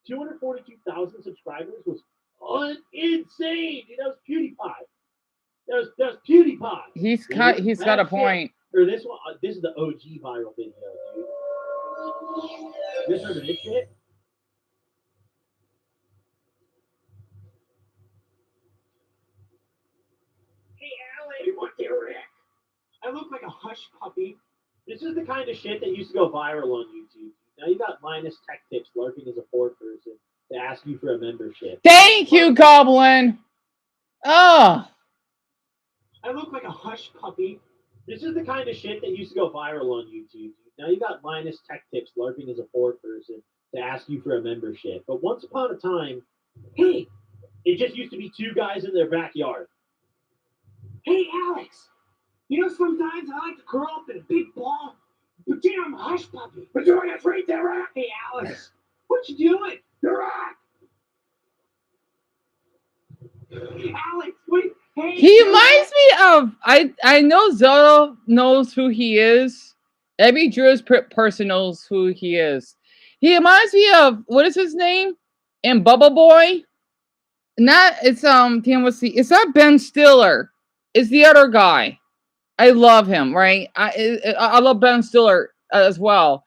242,000 subscribers was insane. Dude, that was PewDiePie. That There's PewDiePie. He's got a point. Or this one, this is the OG viral video, dude. You remember this shit? Hey, Alex. Hey, what the heck? I look like a hush puppy. This is the kind of shit that used to go viral on YouTube. Now you got Linus Tech Tips lurking as a poor person to ask you for a membership. Thank you, Goblin. Oh. I look like a hush puppy. This is the kind of shit that used to go viral on YouTube. Now you got Linus Tech Tips lurking as a poor person to ask you for a membership. But once upon a time, hey, it just used to be two guys in their backyard. Hey, Alex, you know sometimes I like to curl up in a big ball, pretend I'm a hush puppy. We're doing it right there, right? Hey, Alex, what you doing? You're right. Alex, wait. Hey, He reminds me of I know Zoto knows who he is. Every Jewish person knows who he is. He reminds me of what is his name in Bubble Boy. Not it's damn, what's the it's not Ben Stiller. It's the other guy. I love him, right? I love Ben Stiller as well.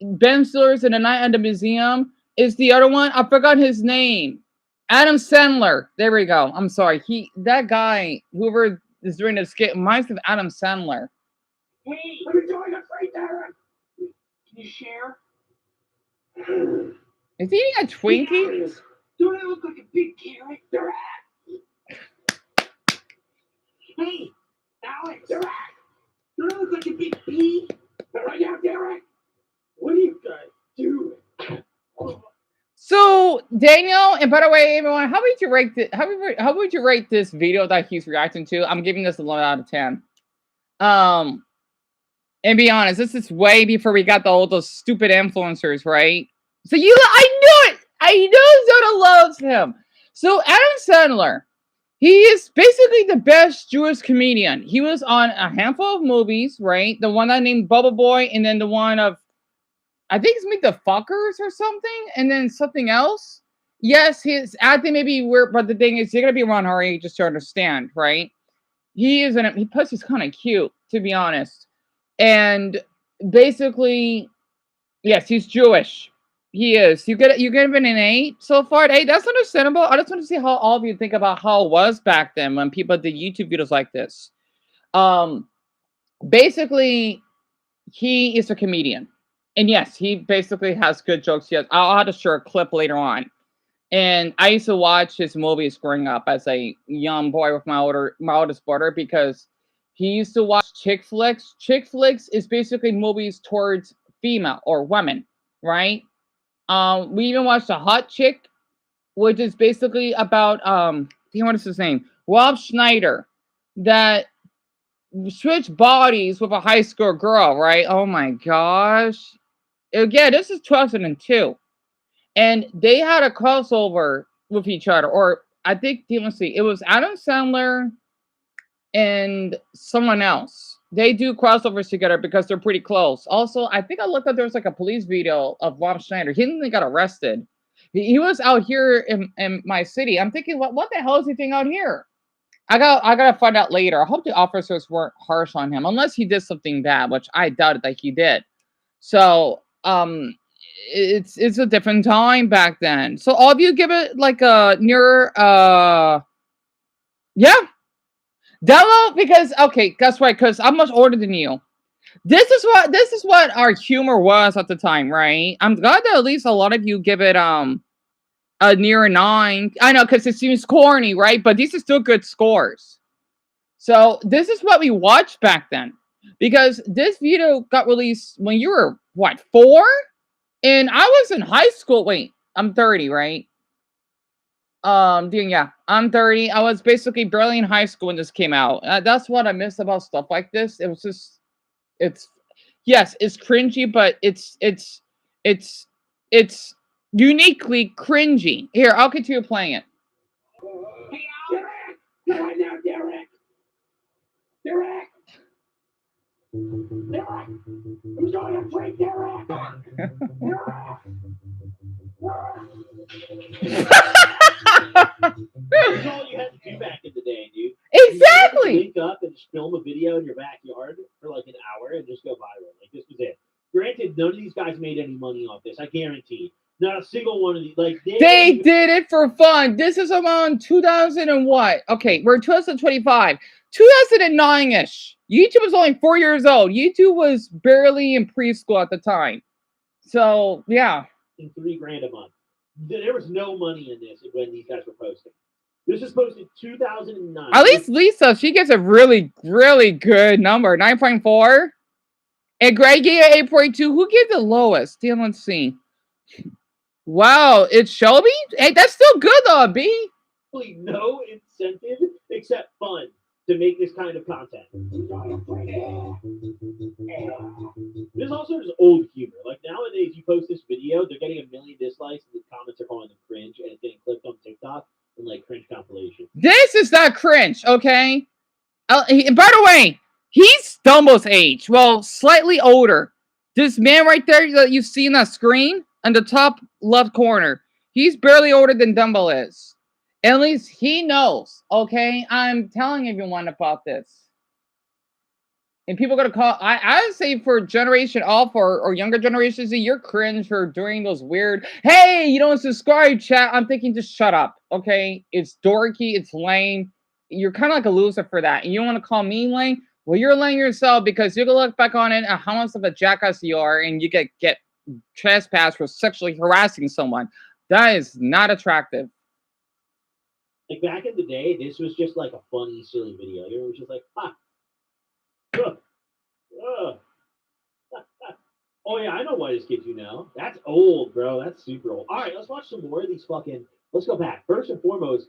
Ben Stiller's in the Night at the Museum. Is the other one? I forgot his name. Adam Sandler. There we go. I'm sorry. That guy, whoever is doing the skit, reminds me of Adam Sandler. Hey, what are you doing up right there? Can you share? Is he eating a Twinkie? Yes. Don't I look like a big carrot? Hey, Alex. Don't I look like a big pea? Right out there. What are you guys doing? So Daniel, and by the way, everyone, how would you rate this? How would you rate this video that he's reacting to? I'm giving this a 1 out of 10. And be honest, this is way before we got all those stupid influencers, right? So I knew it. I know Zoda loves him. So Adam Sandler, he is basically the best Jewish comedian. He was on a handful of movies, right? The one I named Bubble Boy, and then the one of I think it's Meet the Fuckers or something, and then something else. Yes, his acting may be weird, but the thing is, you're gonna be around our age just to understand, right? He plus he's kind of cute, to be honest. And basically, yes, he's Jewish. He is. You give him an 8 so far. Hey, that's understandable. I just want to see how all of you think about how it was back then when people did YouTube videos like this. Basically, he is a comedian. And yes, he basically has good jokes. Yes, I'll have to share a clip later on. And I used to watch his movies growing up as a young boy with my oldest brother because he used to watch chick flicks. Chick flicks is basically movies towards female or women, right? We even watched A Hot Chick, which is basically about what is his name? Rob Schneider, that switched bodies with a high school girl, right? Oh my gosh. Yeah, this is 2002. And they had a crossover with each other. Or I think, let's see, it was Adam Sandler and someone else. They do crossovers together because they're pretty close. Also, I think I looked up, there was like a police video of Rob Schneider. He didn't got arrested. He was out here in my city. I'm thinking, what the hell is he doing out here? I gotta find out later. I hope the officers weren't harsh on him, unless he did something bad, which I doubt that he did. So, it's a different time back then. So all of you give it like a near yeah. Demo, because okay, guess what? Because I'm much older than you. This is what our humor was at the time, right? I'm glad that at least a lot of you give it a near a 9. I know, because it seems corny, right? But these are still good scores. So this is what we watched back then. Because this video got released when you were what, 4? And I was in high school. Wait, I'm 30, right? Yeah, I'm 30. I was basically barely in high school when this came out. That's what I miss about stuff like this. It was just, yes, it's cringy, but it's uniquely cringy. Here, I'll continue playing it. Hey, Derek! Come on now, Derek! Derek! Derek! I'm going to play Derek! That's all you had to do back in the day, dude. up and just film a video in your backyard for like an hour and just go viral. Like this was it. Granted, none of these guys made any money off this. I guarantee. Not a single one of these. Like they did it for fun. This is around 2000 and what? Okay, we're 2025. 2009-ish. YouTube was only 4 years old. YouTube was barely in preschool at the time. So, yeah. In $3,000 a month. There was no money in this when these guys were posting. This is posted 2009. At least Lisa, she gets a really, really good number. 9.4. And Greg gave 8.2. Who gave the lowest? Damn, let's see. Wow, it's Shelby? Hey, that's still good though, B. No incentive except fun to make this kind of content. This also just old humor. Like nowadays, you post this video, they're getting 1 million dislikes, and the comments are calling them cringe, and it's getting clipped on TikTok and like cringe compilation. This is not cringe, okay? By the way, he's Dumbo's age. Well, slightly older. This man right there that you see on that screen in the top left corner, he's barely older than Dumbo is. At least he knows, okay? I'm telling everyone about this. And people are going to call, I would say for Generation Alpha or younger generations, you're cringe for doing those weird, hey, you don't subscribe, chat. I'm thinking just shut up, okay? It's dorky, it's lame. You're kind of like a loser for that. And you want to call me lame? Well, you're lame yourself because you can look back on it and how much of a jackass you are and you get trespassed for sexually harassing someone. That is not attractive. Like back in the day, this was just like a funny, silly video. It was just like, ha. Oh yeah, I know why this kid you know. That's old, bro. That's super old. All right, let's watch some more of these fucking. Let's go back. First and foremost,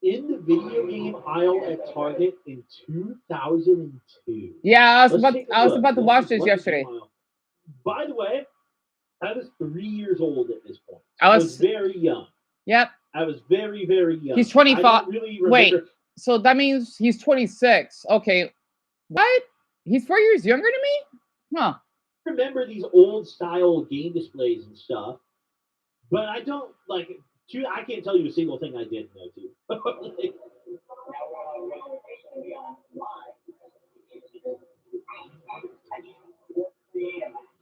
in the video game aisle at Target in 2002. Yeah, I was about to watch this yesterday. By the way, I was 3 years old at this point. I was very young. Yep. I was very, very young. He's 25. Really wait, so that means he's 26. Okay. What? He's 4 years younger than me? Huh. I remember these old style game displays and stuff, but I don't like. I can't tell you a single thing I didn't know too.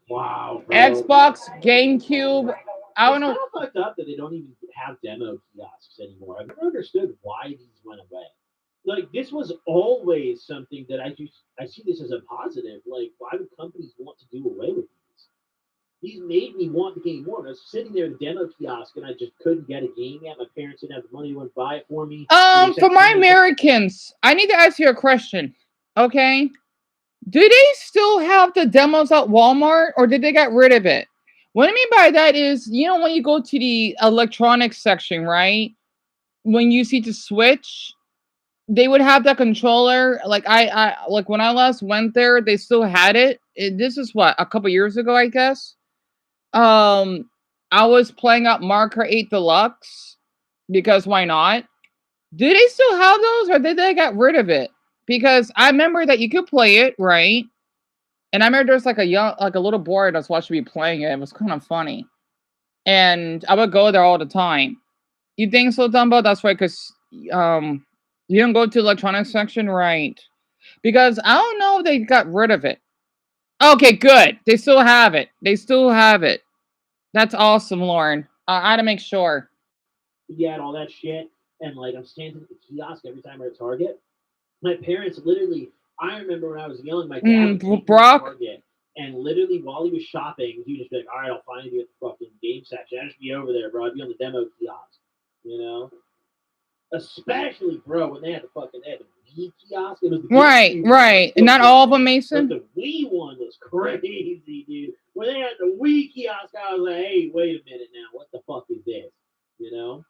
Wow. Bro. Xbox, GameCube. I don't know. It's kind of fucked up that they don't even have demo kiosks anymore. I've never understood why these went away. Like this was always something that I see this as a positive. Like, why would companies want to do away with these? These made me want the game more. I was sitting there at the demo kiosk and I just couldn't get a game yet. My parents didn't have the money to buy it for me. For my Americans, I need to ask you a question. Okay. Do they still have the demos at Walmart or did they get rid of it? What I mean by that is, you know, when you go to the electronics section, right? When you see the Switch, they would have that controller. Like I like when I last went there, they still had it. This is what, a couple years ago, I guess. I was playing out Mario Kart 8 Deluxe because why not? Do they still have those or did they get rid of it? Because I remember that you could play it, right? And I remember there's like a little boy that's watching me playing it. It was kind of funny. And I would go there all the time. You think so, Dumbo? That's right, because you don't go to the electronics section, right? Because I don't know if they got rid of it. Okay, good. They still have it. They still have it. That's awesome, Lauren. I had to make sure. Yeah, and all that shit. And like I'm standing at the kiosk every time we're at Target. My parents literally, I remember when I was young, my dad would take me to Target, and literally while he was shopping, he would just be like, all right, I'll find you at the fucking game section. I'd just be over there, bro. I'd be on the demo kiosk, you know? Especially, bro, when they had the Wii kiosk. It was the right. And not all of them, Mason? But the Wii one was crazy, dude. When they had the Wii kiosk, I was like, hey, wait a minute now. What the fuck is this? You know?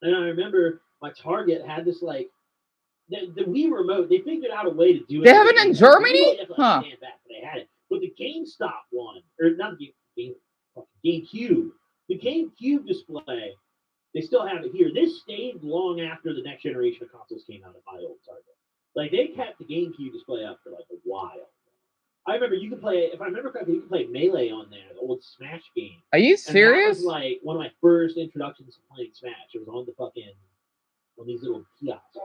And I remember my Target had this, like, the Wii remote, they figured out a way to do it. They have it in Germany? Huh. Stand back, but they had it. But the GameStop one, or not GameCube, the GameCube display, they still have it here. This stayed long after the next generation of consoles came out at my old Target. Like, they kept the GameCube display up for like a while. I remember you could play, if I remember correctly, you could play Melee on there, the old Smash game. Are you serious? And that was like one of my first introductions to playing Smash. It was on the fucking, on these little kiosks.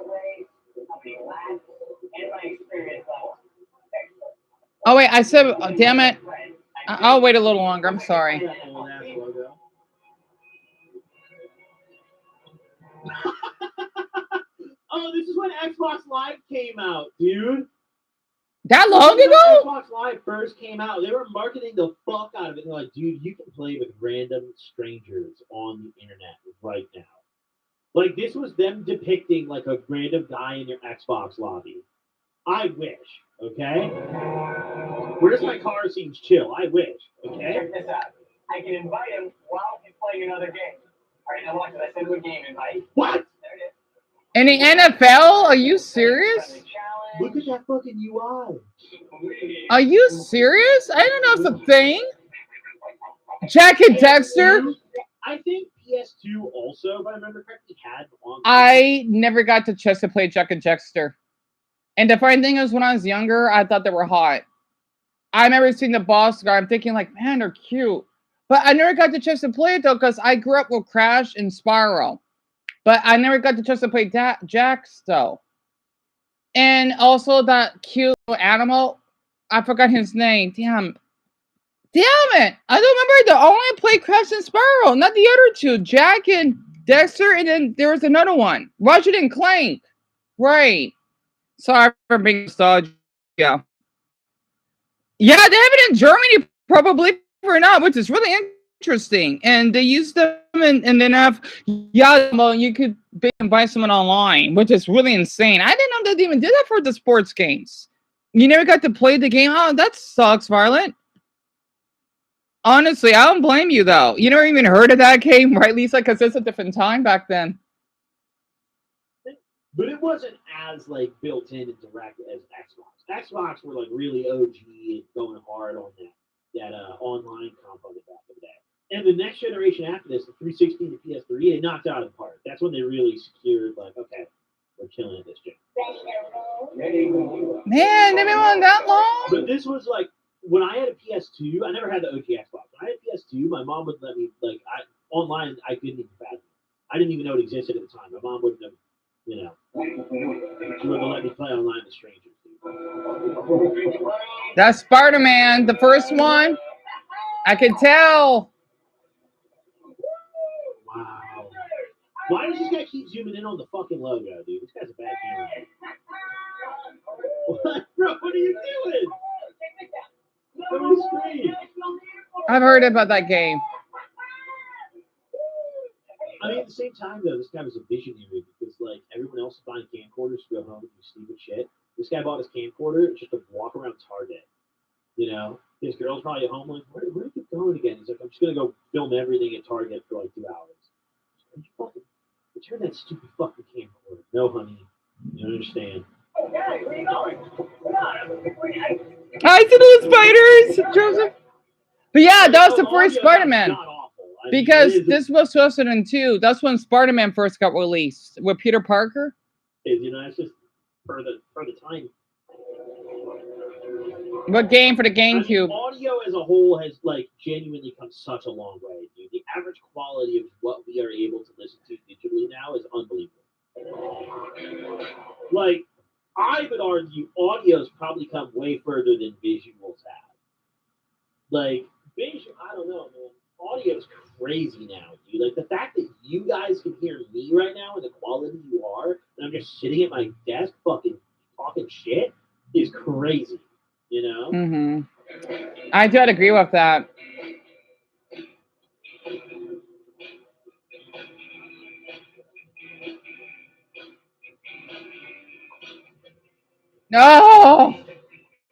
Oh wait, I said, oh, damn it. I'll wait a little longer. I'm sorry. That old ass logo. Oh, this is when Xbox Live came out, dude. That long When ago? Xbox Live first came out, they were marketing the fuck out of it. They're like, dude, you can play with random strangers on the internet right now. Like, this was them depicting like a random guy in your Xbox lobby. I wish, okay? Where's my car seems chill? I wish, okay? Check this out. I can invite him while he's playing another game. All right, now watch it. I send him a game invite. What? There it is. In the NFL? Are you serious? Look at that fucking UI. Are you serious? I don't know if it's a thing. Jack and Dexter? I think PS2 also, if I remember correctly, had on. I never got the chance to play Jack and Dexter. And the funny thing is, when I was younger, I thought they were hot. I remember seeing the boss guy. I'm thinking, like, man, they're cute. But I never got the chance to play it, though, because I grew up with Crash and Spyro. But I never got the chance to play Jax, though. And also that cute animal. I forgot his name. Damn it. I don't remember. I only played Crash and Spyro, not the other two. Jack and Dexter, and then there was another one. Ratchet and Clank. Right. Sorry for being nostalgic. Yeah. Yeah, they have it in Germany, probably or not, which is really interesting. And they use them and then have, yeah, well, you could buy someone online, which is really insane. I didn't know they even did that for the sports games. You never got to play the game. Oh, that sucks, Violet. Honestly, I don't blame you, though. You never even heard of that game, right, Lisa? Because it's a different time back then. But it wasn't as like built in and direct as Xbox. Xbox were like really OG and going hard on that online component back in the day. And the next generation after this, the 360 and the PS3, they knocked it out of the park. That's when they really secured, like, okay, we're killing it this gen. Man, they've been on that long? But this was like, when I had a PS2, I never had the OG Xbox. When I had a PS2, my mom would let me, like, online, I couldn't even fathom it. I didn't even know it existed at the time. My mom wouldn't have, you know, she wouldn't let me play online with strangers. That's Spider-Man, the first one. I can tell. Wow. Why does this guy keep zooming in on the fucking logo, dude? This guy's a bad camera. What, bro? What are you doing? On the screen. I've heard about that game. I mean, at the same time, though, this guy was a visionary because, like, everyone else is buying camcorders to go home and do stupid shit. This guy bought his camcorder just to walk around Target. You know, his girl's probably at home, like, where are you going again? He's like, I'm just gonna go film everything at Target for like 2 hours. Like, you fucking return that stupid fucking camcorder. No, honey, you don't understand. Okay, where are you going? Come on. I see the spiders, Joseph. But yeah, that was the first Spider-Man. Because this was 2002. That's when Spider-Man first got released with Peter Parker. You know, it's just for the time. What game for the GameCube? I mean, audio as a whole has like genuinely come such a long way, dude. The average quality of what we are able to listen to digitally now is unbelievable. Like, I would argue audio's probably come way further than visuals have. Like, visual, I don't know, man. Audio's crazy now, dude. Like, the fact that you guys can hear me right now and the quality you are, and I'm just sitting at my desk fucking talking shit is crazy, you know? Mm-hmm. I do agree with that. No!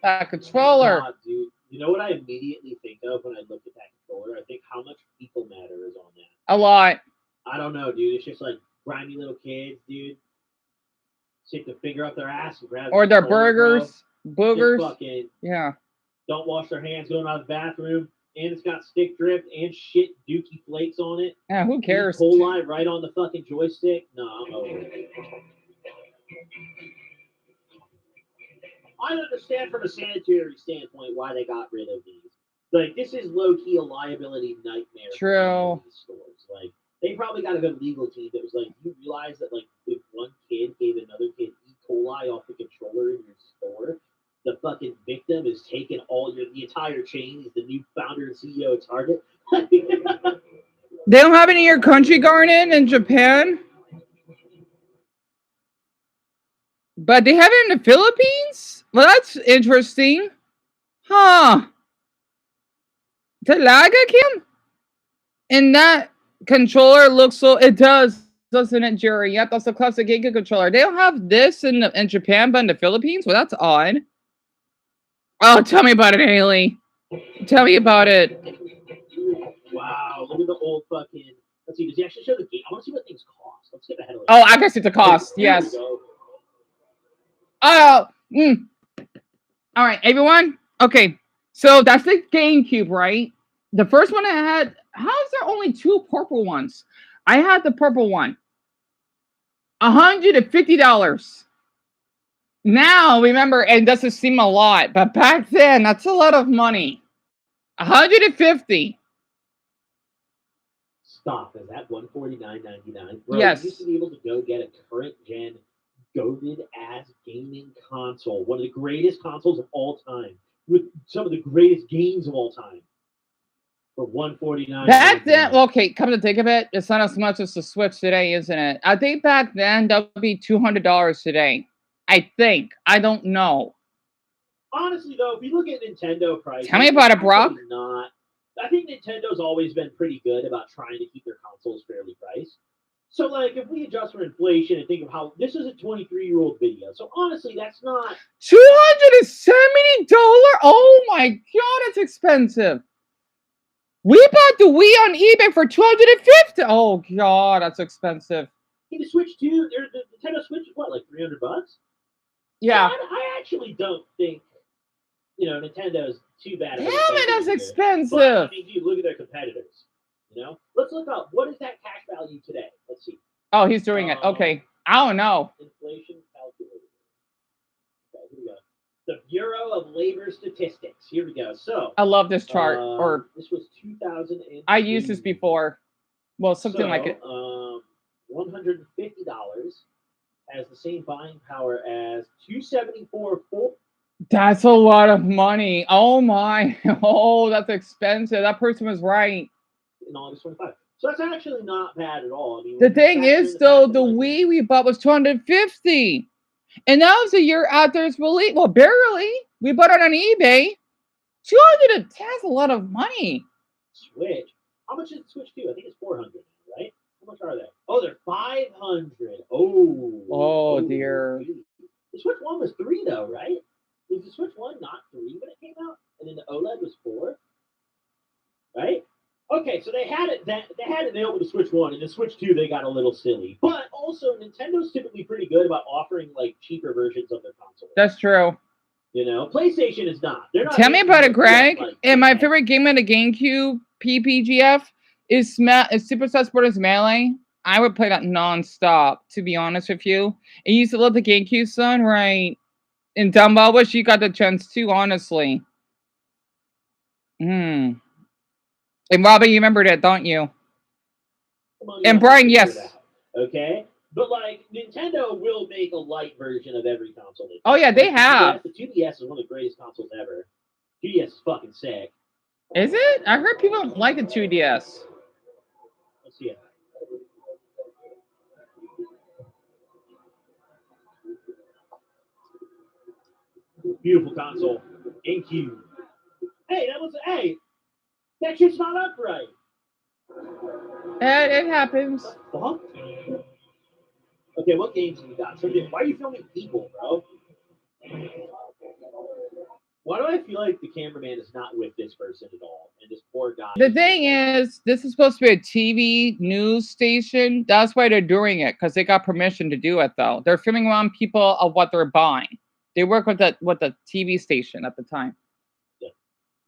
That controller. God, dude. You know what I immediately think of when I look at that controller? I think how much fecal matter is on that. A lot. I don't know, dude. It's just like grimy little kids, dude. Stick their finger up their ass and grab or their controller, burgers, boogers. Fucking yeah. Don't wash their hands going out of the bathroom. And it's got stick drift and shit dookie flakes on it. Yeah, who cares? E. coli right on the fucking joystick. No, I'm over it. I understand from a sanitary standpoint why they got rid of these. Like, this is low-key a liability nightmare. True. For these stores. Like, they probably got a good legal team that was like, you realize that, like, if one kid gave another kid E. coli off the controller in your store, the fucking victim him is taking the entire chain. He's the new founder and CEO of Target. They don't have any of your country garden in Japan, but they have it in the Philippines. Well, that's interesting, huh? Talaga, Kim? And that controller looks so. It doesn't it, Jerry? Yep, that's the classic Giga controller. They don't have this in Japan, but in the Philippines. Well, that's odd. Oh, tell me about it, Haley. Tell me about it. Wow, look at the old fucking. Let's see. Does he actually show the game? I want to see what things cost. Let's get ahead of it. Oh, I guess it's a cost. Yes. Oh. All right, everyone. Okay, so that's the GameCube, right? The first one I had. How is there only two purple ones? I had the purple one. $150. Now, remember, it doesn't seem a lot, but back then, that's a lot of money. 150. Stop. Is that $149.99? Bro, Yes. you used to be able to go get a current gen goated ass gaming console, one of the greatest consoles of all time, with some of the greatest games of all time, for $149. Back then, okay, come to think of it, it's not as much as the Switch today, isn't it? I think back then that would be $200 today. I think. I don't know. Honestly, though, if you look at Nintendo prices, Tell me about it, Brock. Not. I think Nintendo's always been pretty good about trying to keep their consoles fairly priced. So, like, if we adjust for inflation and think of how this is a 23-year-old video, so honestly, that's not $270. Oh my god, it's expensive. We bought the Wii on eBay for $250. Oh god, that's expensive. The Switch 2, the Nintendo Switch is what, like $300? Yeah. I actually don't think, Nintendo's too bad. Damn it, that's expensive. But, I mean, dude, look at their competitors. Let's look up, what is that cash value today? Let's see. Oh, he's doing it. Okay. I don't know. Inflation calculator. Okay, here we go. The Bureau of Labor Statistics. Here we go. So I love this chart. This was 2000. I used this before. Well, something like it. $150 has the same buying power as $274 full. That's a lot of money. Oh my. Oh, that's expensive. That person was right. In August 25. So that's actually not bad at all. I mean, the thing is, though, the Wii we bought was $250. And that was a year after its release. Well, barely. We bought it on eBay. $200. That's a lot of money. Switch. How much is the Switch 2? I think it's $400, right? How much are they? Oh, they're $500. Oh, dear. The Switch 1 was $3, though, right? Was the Switch 1 not $3 when it came out? And then the OLED was $4? Right? Okay, so they had it nailed with the Switch 1, and the Switch 2 they got a little silly. But also, Nintendo's typically pretty good about offering like cheaper versions of their console. That's true. PlayStation is not. They're not. Tell me about it, Greg. And my favorite game on the GameCube PPGF is Super Smash Bros. Melee. I would play that nonstop, to be honest with you. And you used to love the GameCube, son, right? And Dumbo, I wish you got the chance too, honestly. And Robbie, you remember that, don't you? And Brian, yes. Okay, but like Nintendo will make a light version of every console. Oh yeah, they have. The 2DS is one of the greatest consoles ever. 2DS is fucking sick. Is it? I heard people don't like the 2DS. Let's see it. Beautiful console. GameCube. Hey, that shit's not up right. It happens. Fuck. Okay, what games have you got? Why are you filming people, bro? Why do I feel like the cameraman is not with this person at all? And this poor guy. The thing is, this is supposed to be a TV news station. That's why they're doing it, because they got permission to do it, though. They're filming around people of what they're buying. They work with the TV station at the time. Yeah.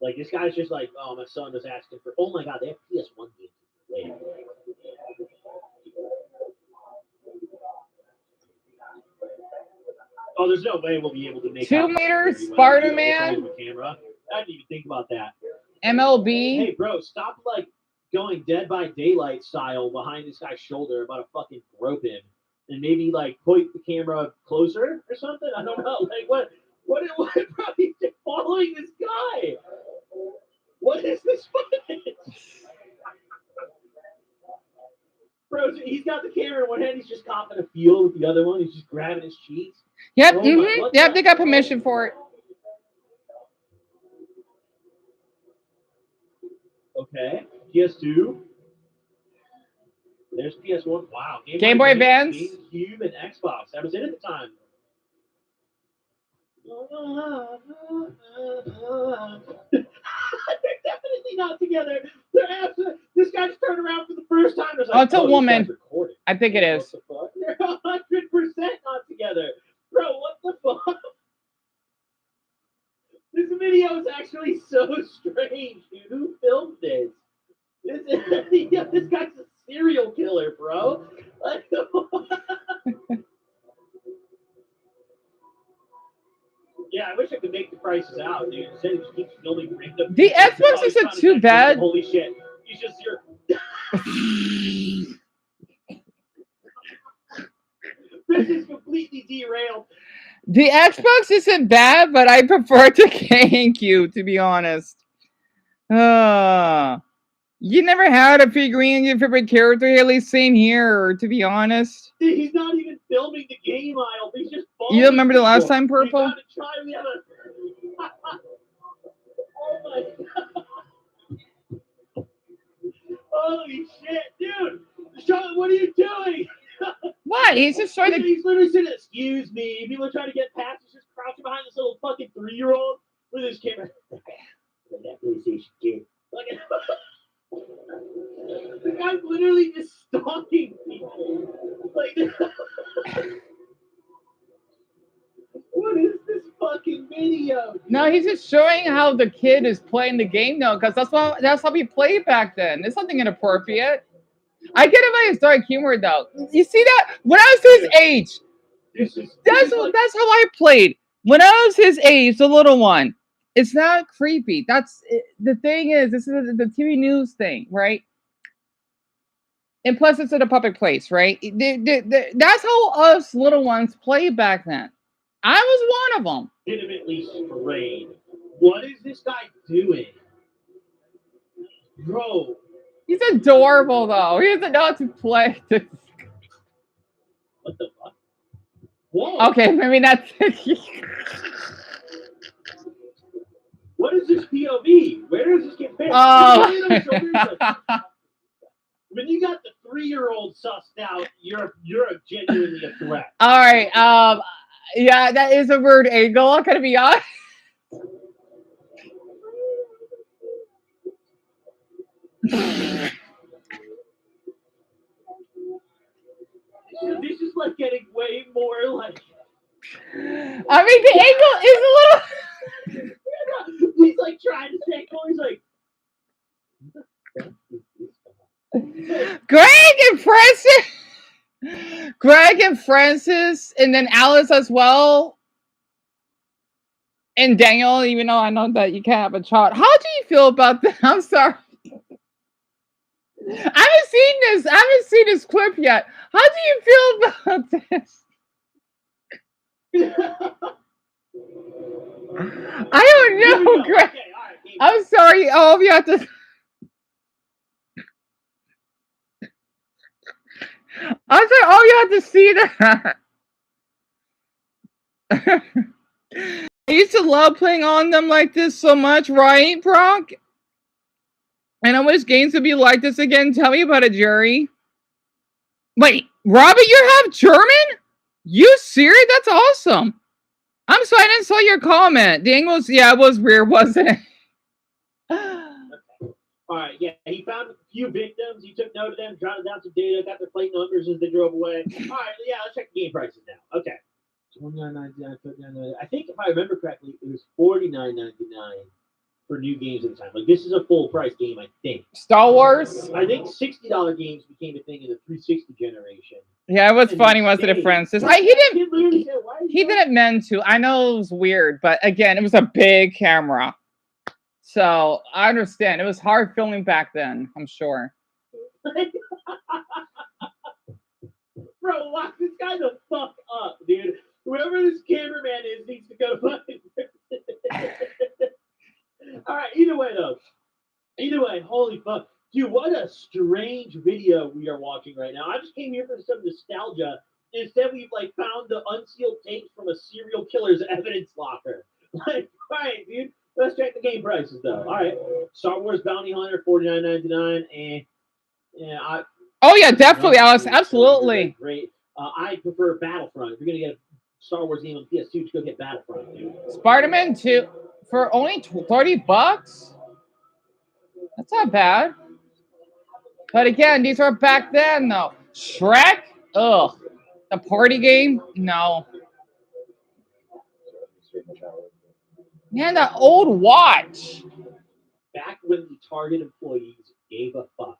Like, this guy's just like, oh, my son was asking for, oh my god, they have PS1 games. Wait. Oh, there's no way we'll be able to make 2 meters, Spider-Man. Camera. I didn't even think about that. MLB. Hey, bro, stop like going Dead by Daylight style behind this guy's shoulder about to fucking grope him, and maybe like point the camera closer or something. I don't know. Like what? Bro, he's just following this guy? What is this footage? Bro, he's got the camera in one hand. He's just coughing a feel with the other one. He's just grabbing his cheeks. Yep. Oh my, Yep. They got permission for it. Okay. PS2. There's PS1. Wow. Game Boy Advance. GameCube and Xbox. That was it at the time. They're definitely not together. This guy's turned around for the first time. Oh, it's a woman. I think it is. They're 100% not together. Bro, what the fuck? This video is actually so strange, dude. Who filmed this? This guy's a serial killer, bro. Like, yeah, I wish I could make the prices out, dude. Instead, it just keeps building random. The Xbox isn't too bad. Holy shit! He's just here. This is completely derailed. The Xbox isn't bad, but I prefer the GameCube, to be honest. You never had a figurine of your favorite character, Haley? Same here, to be honest. Dude, he's not even filming the game aisle. He's just You remember the last time, Purple? We have a... Oh my god. Holy shit, dude. Sean, what are you doing? What? He's just trying to... He's literally saying, excuse me. People are trying to get past. He's just crouching behind this little fucking 3-year-old with his camera. That PlayStation kid. Look at the guy's literally just stalking people. Like, what is this fucking video? Dude? No, he's just showing how the kid is playing the game, though, because that's how we played back then. There's something inappropriate. I get it by his dark humor, though. You see that? When I was his age, that's how I played. When I was his age, the little one. It's not creepy. That's the thing is, this is the TV news thing, right? And plus, it's in a public place, right? That's how us little ones played back then. I was one of them. Legitimately strayed. What is this guy doing? Bro. He's adorable, though. He doesn't know how to play this. What the fuck? Whoa. Okay, maybe that's... What is this POV? Where does this get picked? When you got the 3-year-old sussed out, you're genuinely a threat. All right. Yeah, that is a weird angle. I'm gonna be honest. This is like getting way more like. I mean, the angle is a little. He's like trying to say, he's like. Greg and Francis, and then Alice as well, and Daniel. Even though I know that you can't have a child, how do you feel about that? I'm sorry, I haven't seen this clip yet. How do you feel about this? I don't know, Greg. Okay, right, I'm sorry. Oh, you have to. I said, oh, you have to see that. I used to love playing on them like this so much, right, Brock? And I wish games would be like this again. Tell me about it, Jerry. Wait, Robert, you have German? You serious? That's awesome. I'm sorry, I didn't saw your comment. The English, yeah, it was weird, wasn't it? All right, yeah, he found a few victims. He took note of them, jotted down some data, got their plate numbers as they drove away. All right, yeah, let's check the game prices now. Okay. $29.99. I think if I remember correctly, it was $49.99 for new games at the time. Like, this is a full price game, I think. Star Wars? I think $60 games became a thing in the 360 generation. Yeah, it was funny, wasn't it, Francis? He didn't mean to. I know it was weird, but again, it was a big camera. So I understand. It was hard filming back then, I'm sure. Bro, lock this guy the fuck up, dude. Whoever this cameraman is needs to go fucking. Anyway, holy fuck. Dude, what a strange video we are watching right now. I just came here for some nostalgia. Instead, we've like found the unsealed tapes from a serial killer's evidence locker. Like, all right, dude. Let's check the game prices though. All right, Star Wars Bounty Hunter $49.99, and yeah, Oh yeah, definitely, Alex. Absolutely. Great. I prefer Battlefront. If you're gonna get a Star Wars game on PS2, just go get Battlefront, dude. Spider-Man 2 for only $30. That's not bad. But again, these are back then though. Shrek? Ugh. The party game? No. Man, that old watch. Back when the Target employees gave a fuck,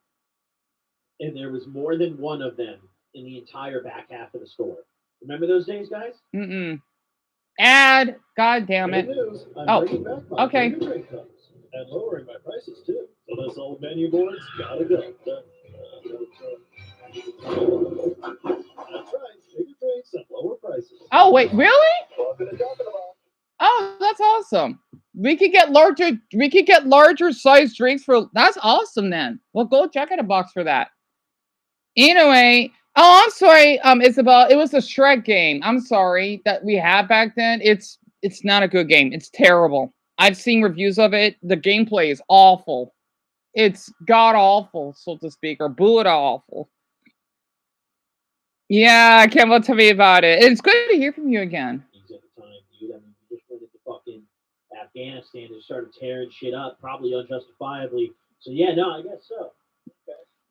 and there was more than one of them in the entire back half of the store. Remember those days, guys? Mm-mm. Ad. God damn it. Good news. I'm Oh, bringing back my okay. favorite trade codes and lowering my prices too. So those old menu boards gotta go. That's right. Bigger drinks at lower prices. Oh, wait, really? Talking about. Oh, that's awesome. We could get larger size drinks for that's awesome then. Well, go check out a box for that. Anyway, oh, I'm sorry, Isabel. It was a Shrek game. I'm sorry that we had back then. It's not a good game. It's terrible. I've seen reviews of it. The gameplay is awful. It's god awful, so to speak, or Buddha awful. Yeah, Campbell, tell me about it. It's good to hear from you again. At the time, dude. I mean, we just went into fucking Afghanistan and started tearing shit up, probably unjustifiably. So yeah, no, I guess so.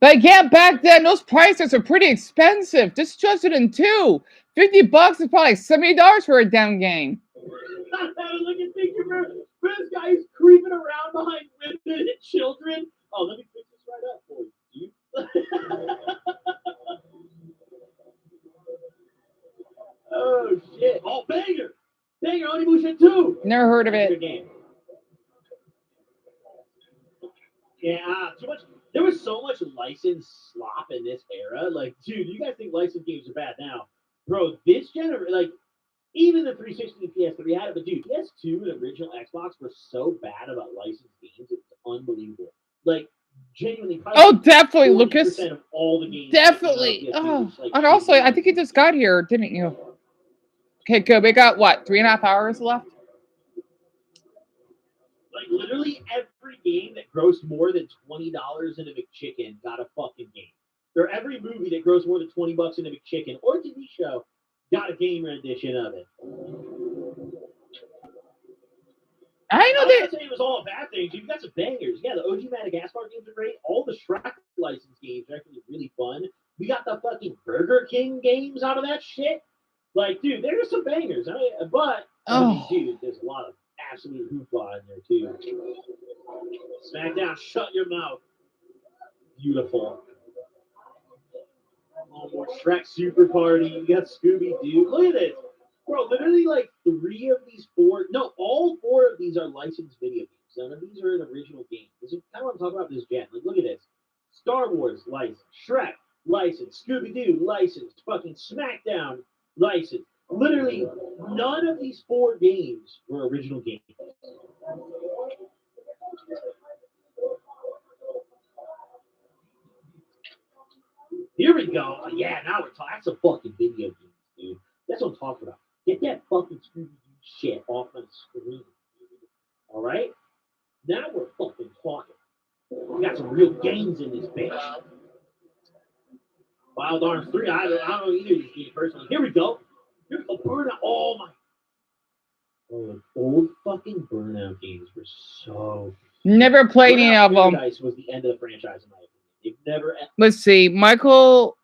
But yeah, back then those prices are pretty expensive. This 2002, $50 is probably like $70 for a damn game. Look at this guy's creeping around behind women and children. Oh, let me fix this right up for you, dude. Oh shit! Oh, banger! Banger Onimusha 2! Never heard of That's a it. good game. Yeah, too much. There was so much licensed slop in this era. Like, dude, you guys think licensed games are bad now, bro? This generation, like, even the 360 and PS3 had it, but dude, PS2 and original Xbox were so bad about licensed games. It's unbelievable. Like, genuinely. Oh, definitely, Lucas. Of all the games definitely. Oh, and also, I think you just got here, didn't you? Okay, good. We got what, 3.5 hours left? Like literally every game that grossed more than $20 in a McChicken got a fucking game. Or every movie that grossed more than $20 in a McChicken or TV show got a game rendition of it. I know I'm that. not saying it was all a bad thing. You got some bangers. Yeah, the OG Madagascar games are great. All the Shrek licensed games are actually really fun. We got the fucking Burger King games out of that shit. Like, dude, there's some bangers. I mean, dude, there's a lot of absolute hoopla in there too. SmackDown, shut your mouth. Beautiful. Oh, more Shrek Super Party. You got Scooby Doo. Look at this. Bro, literally like all four of these are licensed video games. None of these are an original game. This is kind of what I'm talking about this gen. Like, look at this. Star Wars license. Shrek license. Scooby Doo license. Fucking SmackDown license. Literally, none of these four games were original games. Here we go. Yeah, now we're talking. That's a fucking video game, dude. That's what I'm talking about. Get that fucking Scooby Doo shit off my screen, dude. All right? Now we're fucking talking. We got some real games in this bitch. Wild Arms 3. I don't know either of these games personally. Here we go. Here we go. Burnout. Oh my. Oh, old fucking Burnout games were so. Never played any of them. Paradise was the end of the franchise in my opinion. They've never. Let's see, Michael.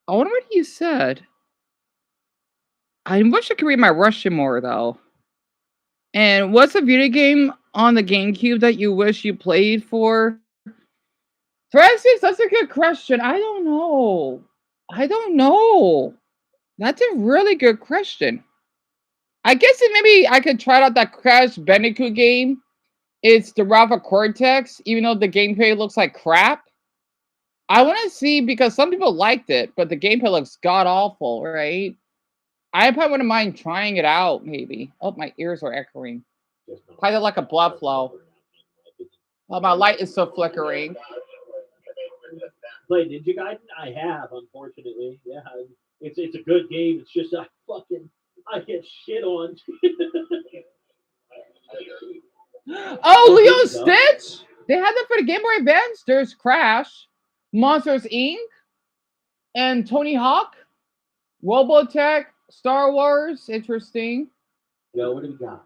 I wonder what you said. I wish I could read my Russian more though. And what's a video game on the GameCube that you wish you played for? Francis, that's a good question. I don't know. That's a really good question. I guess maybe I could try out that Crash Bandicoot game. It's the Rafa Cortex, even though the gameplay looks like crap. I want to see because some people liked it, but the gameplay looks god awful, right? I probably wouldn't mind trying it out, maybe. Oh, my ears are echoing. Probably like a blood flow. Oh, my light is so flickering. Play Ninja Gaiden? I have, unfortunately. Yeah, it's a good game. It's just I get shit on. Oh, Oh, here Leo we go. Stitch. They had that for the Game Boy Advance. There's Crash, Monsters Inc., and Tony Hawk, Robotech, Star Wars. Interesting. Yo, what do we got?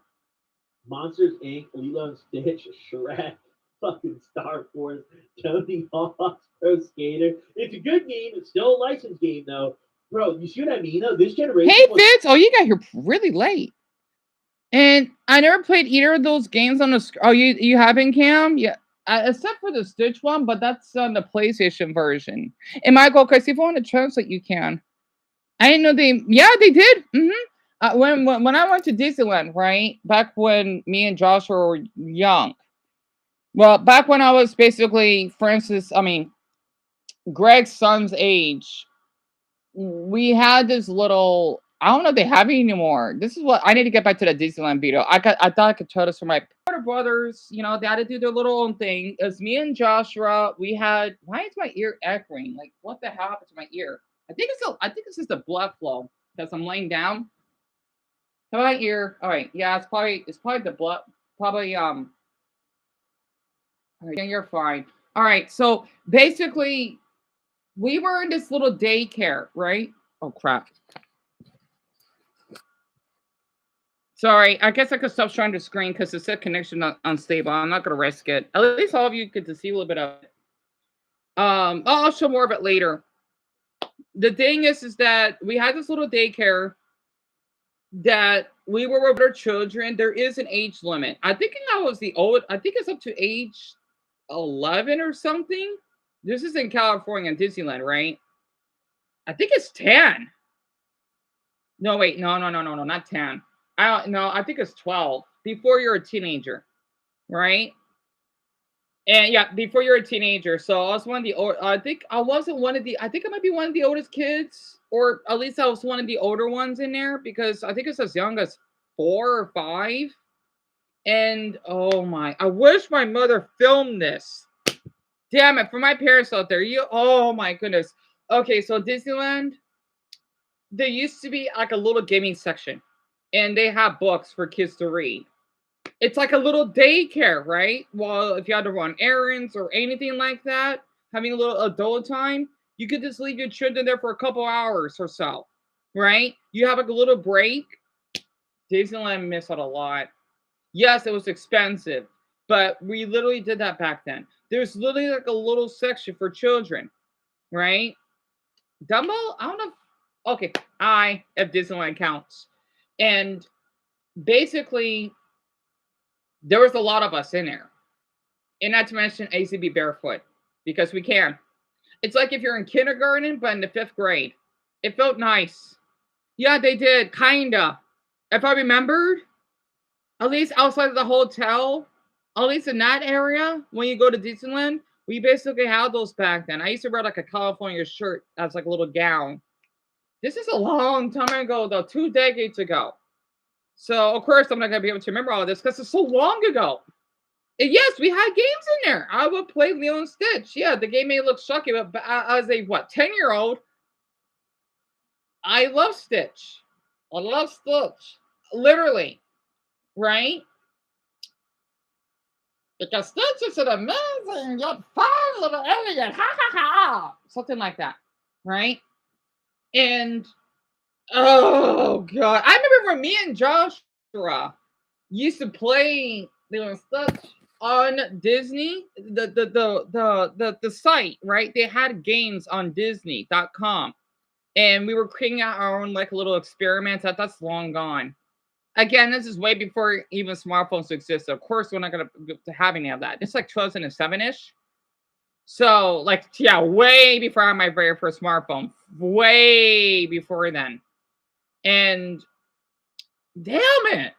Monsters Inc., Lilo and Stitch, Shrek, fucking Star Wars, Tony Hawk's Pro Skater. It's a good game. It's still a licensed game, though. Bro, you see what I mean, though? This generation Hey, was... Fitz. Oh, you got here really late. And I never played either of those games on the. Oh, you haven't, Cam? Yeah. Except for the Stitch one, but that's on the PlayStation version. And Michael, because if you want to translate, you can. I didn't know they. Yeah, they did. When I went to Disneyland, right back when me and Joshua were young. Well, back when I was basically Greg's son's age, we had this little. I don't know if they have it anymore. This is what I need to get back to the Disneyland video. I thought I could tell this from my brothers. You know, they had to do their little own thing. It was me and Joshua. We had. Why is my ear echoing? Like, what the hell happened to my ear? I think it's just the blood flow because I'm laying down. How about ear? All right, yeah, it's probably the blood. Probably all right, yeah, you're fine. All right, so basically, we were in this little daycare, right? Oh crap. Sorry, I guess I could stop sharing the screen because it said connection unstable. I'm not gonna risk it. At least all of you get to see a little bit of it. I'll show more of it later. The thing is that we had this little daycare that we were with our children. There is an age limit. I think it's up to age 11 or something. This is in California, in Disneyland, right? I think it's 10. No, wait, no, not 10. I think it's 12 before you're a teenager, right? And yeah, before you're a teenager. So I was one of the old. I think I wasn't one of the. I think I might be one of the oldest kids, or at least I was one of the older ones in there because I think it's as young as 4 or 5. And oh my, I wish my mother filmed this. Damn it, for my parents out there, oh my goodness. Okay, so Disneyland, there used to be like a little gaming section, and they have books for kids to read. It's like a little daycare, right? Well, if you had to run errands or anything like that, having a little adult time, you could just leave your children there for a couple hours or so, right? You have like a little break. Disneyland missed out a lot. Yes, it was expensive, but we literally did that back then. There's literally like a little section for children, right? Dumbo, I don't know. Okay, if Disneyland counts. And basically, there was a lot of us in there. And not to mention ACB barefoot, because we can. It's like if you're in kindergarten, but in the 5th grade. It felt nice. Yeah, they did, kinda. If I remembered, at least outside of the hotel, at least in that area, when you go to Disneyland, we basically had those back then. I used to wear like a California shirt as like a little gown. This is a long time ago, though, 2 decades ago. So, of course, I'm not going to be able to remember all of this because it's so long ago. And yes, we had games in there. I would play Lilo and Stitch. Yeah, the game may look shocking, but as a 10-year-old, I love Stitch. I love Stitch. Literally. Right? Because Stitch is an amazing yet fun little alien. Ha ha ha. Something like that. Right? And oh god. I remember when me and Joshua used to play Lilo and Stitch on Disney, the site, right? They had games on Disney.com. And we were creating our own like little experiments. That's long gone. Again, this is way before even smartphones existed. Of course, we're not gonna have any of that. It's like 2007-ish. So, like, yeah, way before I had my very first smartphone. Way before then. And damn it.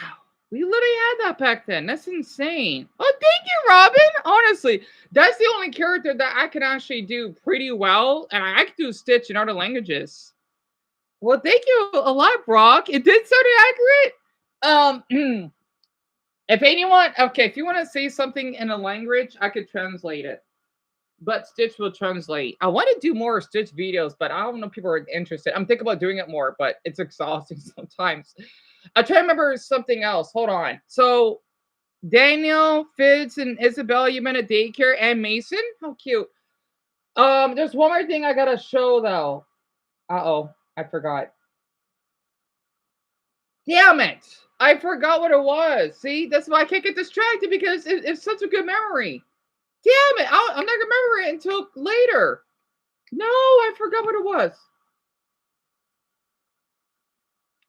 Wow. We literally had that back then. That's insane. Oh, thank you, Robin. Honestly, that's the only character that I can actually do pretty well. And I can do Stitch in other languages. Well, thank you a lot, Brock. It did sound accurate. If anyone, okay, if you want to say something in a language, I could translate it. But Stitch will translate. I want to do more Stitch videos, but I don't know if people are interested. I'm thinking about doing it more, but it's exhausting sometimes. I try to remember something else. Hold on. So Daniel, Fitz, and Isabel, you been at daycare, and Mason. How cute. There's one more thing I gotta show though. Uh-oh, I forgot. Damn it! I forgot what it was. See, that's why I can't get distracted because it's such a good memory. Damn it! I'm not gonna remember it until later. No, I forgot what it was.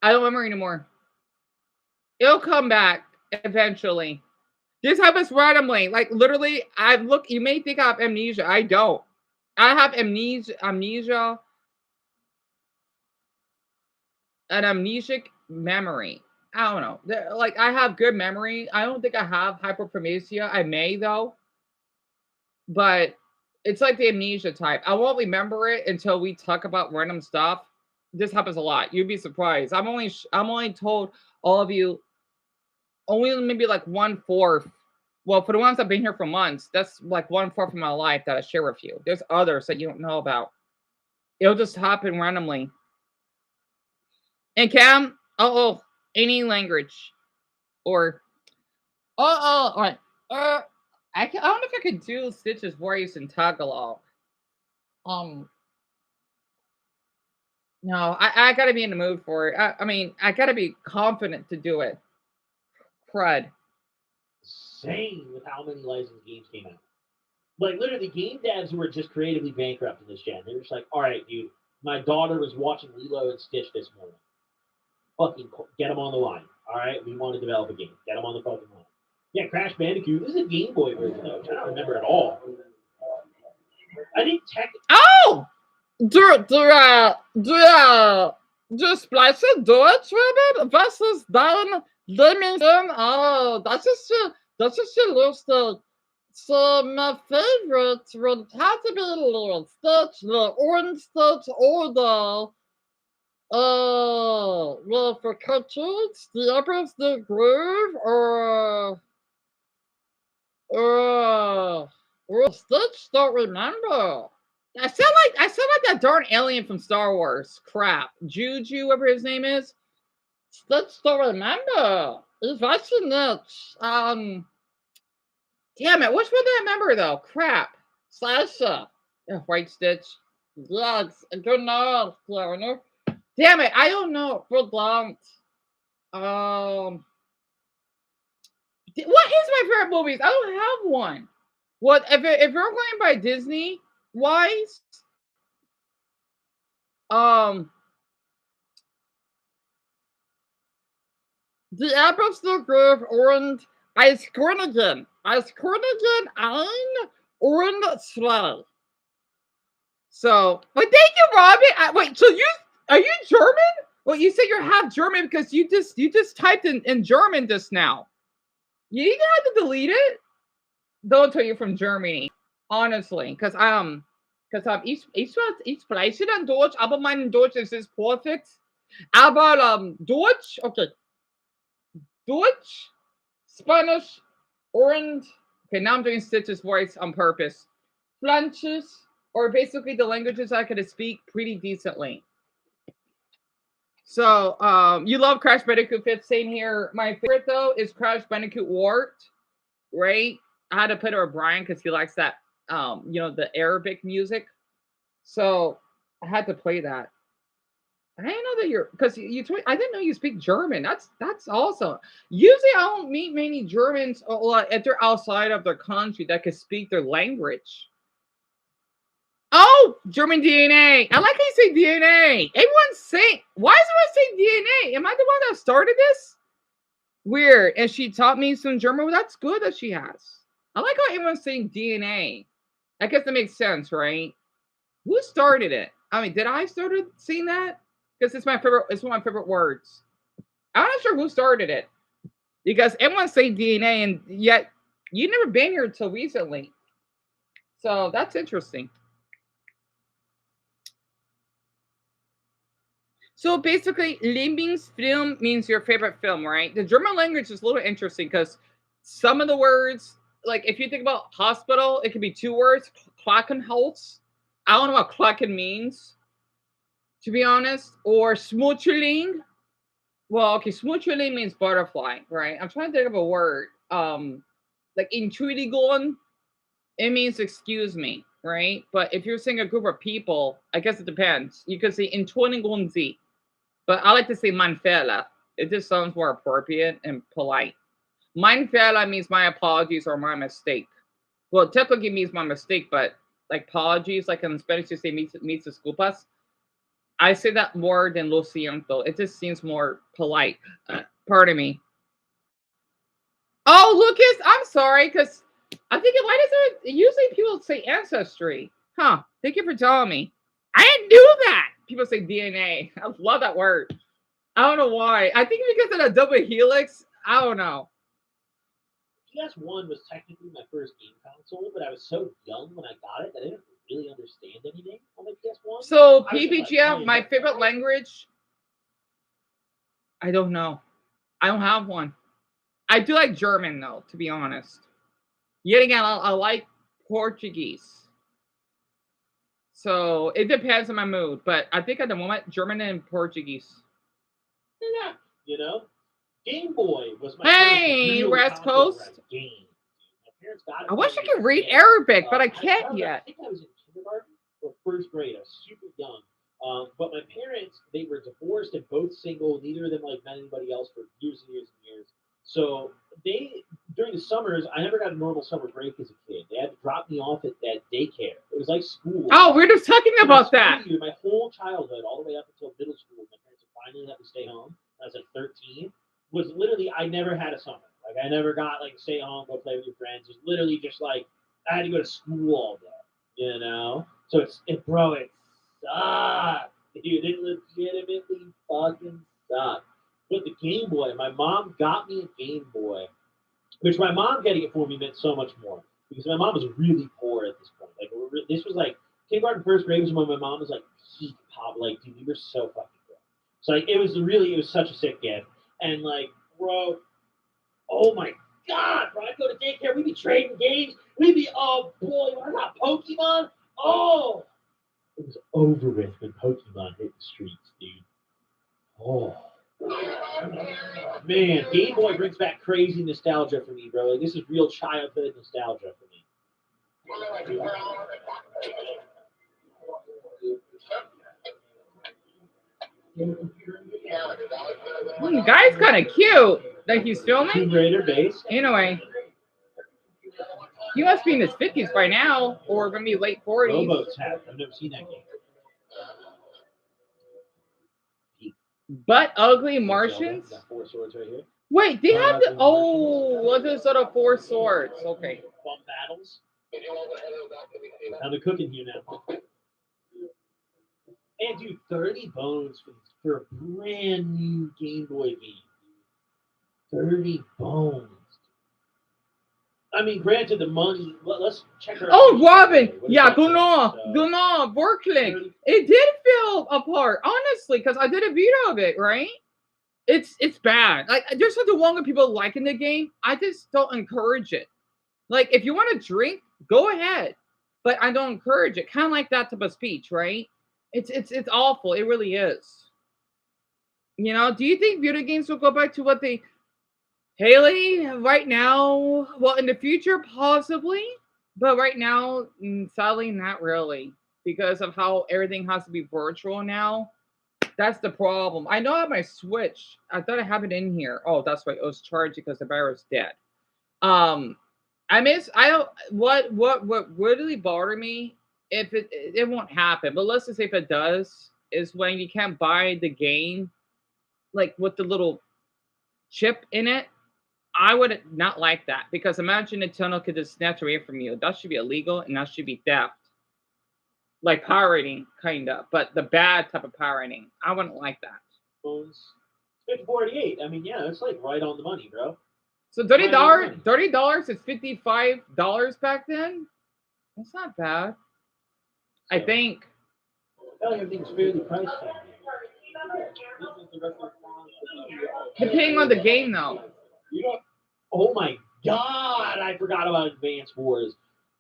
I don't remember anymore. It'll come back eventually. This happens randomly. Like literally, I look. You may think I have amnesia. I don't. I have amnesia, an amnesic memory. I don't know. Like I have good memory. I don't think I have hyperphonesia. I may though, but it's like the amnesia type. I won't remember it until we talk about random stuff. This happens a lot. You'd be surprised. I'm only told all of you only maybe like 1/4. Well, for the ones that've been here for months, that's like 1/4 of my life that I share with you. There's others that you don't know about. It'll just happen randomly. And Cam, any language or all right. I don't know if I could do Stitch's voice in Tagalog. Um, no, I gotta be in the mood for it. I mean, I gotta be confident to do it. Crud. Insane with how many licensed games came out. Like literally, game devs were just creatively bankrupt in this gen. They were just like, all right, dude, my daughter was watching Lilo and Stitch this morning. Fucking get them on the line. All right, we want to develop a game. Get them on the fucking line. Yeah, Crash Bandicoot. This is a Game Boy version though, which I don't remember at all. I think tech. Oh, du sprechen Deutsch, Robert? Was ist dein Limiten? Oh, das ist ja lustig. So my favorite would have to be Little Stitch, the Orange Stitch, or the well, for cartoons, the Emperor's New Groove, Stitch. Don't remember. I sound like that darn alien from Star Wars. Crap, Juju, whatever his name is. Stitch. Don't remember. He's watching it. Damn it. Which one do I remember though? Crap. Sasha. Yeah, White Stitch. Yes. Good night, Cloner. Damn it. I don't know. For don't. What is my favorite movies? I don't have one. What if you're going by Disney wise? Um, the Apples der Groove und Eiskönigin. Eiskönigin ein und zwei. So, but thank you, Robin. Wait, so are you German? Well, you said you're half German because you just typed in German just now. You didn't have to delete it. Don't tell you from Germany, honestly, because ich spreche dann Deutsch, aber mein Deutsch ist perfekt. Aber Deutsch, okay, Deutsch, Spanish, and okay, now I'm doing Stitch's voice on purpose. French, or basically the languages I could speak pretty decently. So, you love Crash Bandicoot 5th, same here. My favorite though is Crash Bandicoot Warped, right? I had to put it with Brian because he likes that, the Arabic music. So I had to play that. I didn't know that because I didn't know you speak German. That's awesome. Usually, I don't meet many Germans if they're outside of their country that can speak their language. Oh, German DNA. I like how you say DNA. Everyone's saying, why is everyone saying DNA? Am I the one that started this? Weird. And she taught me some German. Well, that's good that she has. I like how everyone's saying DNA. I guess that makes sense, right? Who started it? I mean, did I start seeing that? Because it's my favorite. It's one of my favorite words. I'm not sure who started it because everyone's saying DNA, and yet you've never been here until recently. So that's interesting. So basically, Lieblingsfilm means your favorite film, right? The German language is a little interesting because some of the words, like if you think about hospital, it could be two words, Klackenholz. I don't know what Klacken means, to be honest. Or Smutschling. Well, okay, Smutschling means butterfly, right? I'm trying to think of a word. Like Entschuldigung, it means excuse me, right? But if you're saying a group of people, I guess it depends. You could say Entschuldigung Sie. But I like to say mein Fehler. It just sounds more appropriate and polite. Mein Fehler means my apologies or my mistake. Well, it technically means my mistake, but like apologies, like in Spanish you say mis disculpas. I say that more than lo siento. It just seems more polite. Pardon me. Oh, Lucas, I'm sorry, because I'm thinking, why does it usually people say ancestry? Huh. Thank you for telling me. I didn't do that. People say DNA. I love that word. I don't know why. I think because of the double helix. I don't know. PS1 was technically my first game console, but I was so young when I got it that I didn't really understand anything on the PS1. So I was just, like, PPGF, playing my it. favorite language. I don't know. I don't have one. I do like German though, to be honest. Yet again, I like Portuguese. So it depends on my mood, but I think at the moment German and Portuguese. Yeah, you know, Game Boy was my Hey, first real West console Coast. for a game. My parents got it I for wish I me could as a read kid. Arabic, but I I can't yet. think I was in kindergarten or first grade. I was super young. But my parents, they were divorced and both single. Neither of them like met anybody else for years and years and years. So they, during the summers, I never got a normal summer break as a kid. They had to drop me off at that daycare. It was like school. Oh, we're just talking So my about school that. year, my whole childhood, all the way up until middle school, my parents would finally let me stay home. I was like 13. Was literally I never had a summer. Like I never got like stay home, go play with your friends. It was literally just like I had to go to school all day. You know? So bro, it sucked. Dude, it legitimately fucking sucked. But the Game Boy, my mom got me a Game Boy, which my mom getting it for me meant so much more because my mom was really poor at this point. Like this was like kindergarten, first grade was when my mom was like peak pop. Like, dude, we were so fucking good. So like it was such a sick gift. And like, bro, oh my god, bro, I'd go to daycare, we'd be trading games, we'd be, oh boy, when I got Pokemon, oh, it was over with when Pokemon hit the streets, dude. Oh. Man, Game Boy brings back crazy nostalgia for me, bro. Like, this is real childhood nostalgia for me. Guy's kind of cute. Like he's filming. Tomb Raider base. Anyway, he must be in his 50s by now, or maybe late 40s. Robots have. I've never seen that game. But ugly Martians. Got 4 swords right here. Wait, they have the what's this sort of 4 swords? Okay. Fun battles. Now they're cooking here now. And dude, 30 bones for a brand new Game Boy game. 30 bones. I mean, granted, the money. Let's check our. Oh, Robin. Yeah, Gunnar. Gunnar, Borkling. It did feel apart, honestly, because I did a video of it, right? It's bad. Like, there's something wrong with people liking the game. I just don't encourage it. Like, if you want to drink, go ahead, but I don't encourage it. Kind of like that type of speech, right? It's awful. It really is. You know, do you think video games will go back to what they Haley, right now, well, in the future, possibly, but right now, sadly, not really, because of how everything has to be virtual now. That's the problem. I know I have my Switch. I thought I have it in here. Oh, that's right. It was charged because the battery's dead. I miss. I don't. What really bothered me if it won't happen, but let's just say if it does, is when you can't buy the game, like with the little chip in it. I would not like that because imagine Nintendo could just snatch away from you. That should be illegal and that should be theft. Like pirating, kind of, but the bad type of pirating. I wouldn't like that. Phones. $54.88. I mean, yeah, it's like right on the money, bro. So $30 is $55 back then? That's not bad. I think. Well, everything's fairly priced. Depending on the game, though. You know, oh my God, I forgot about Advance Wars.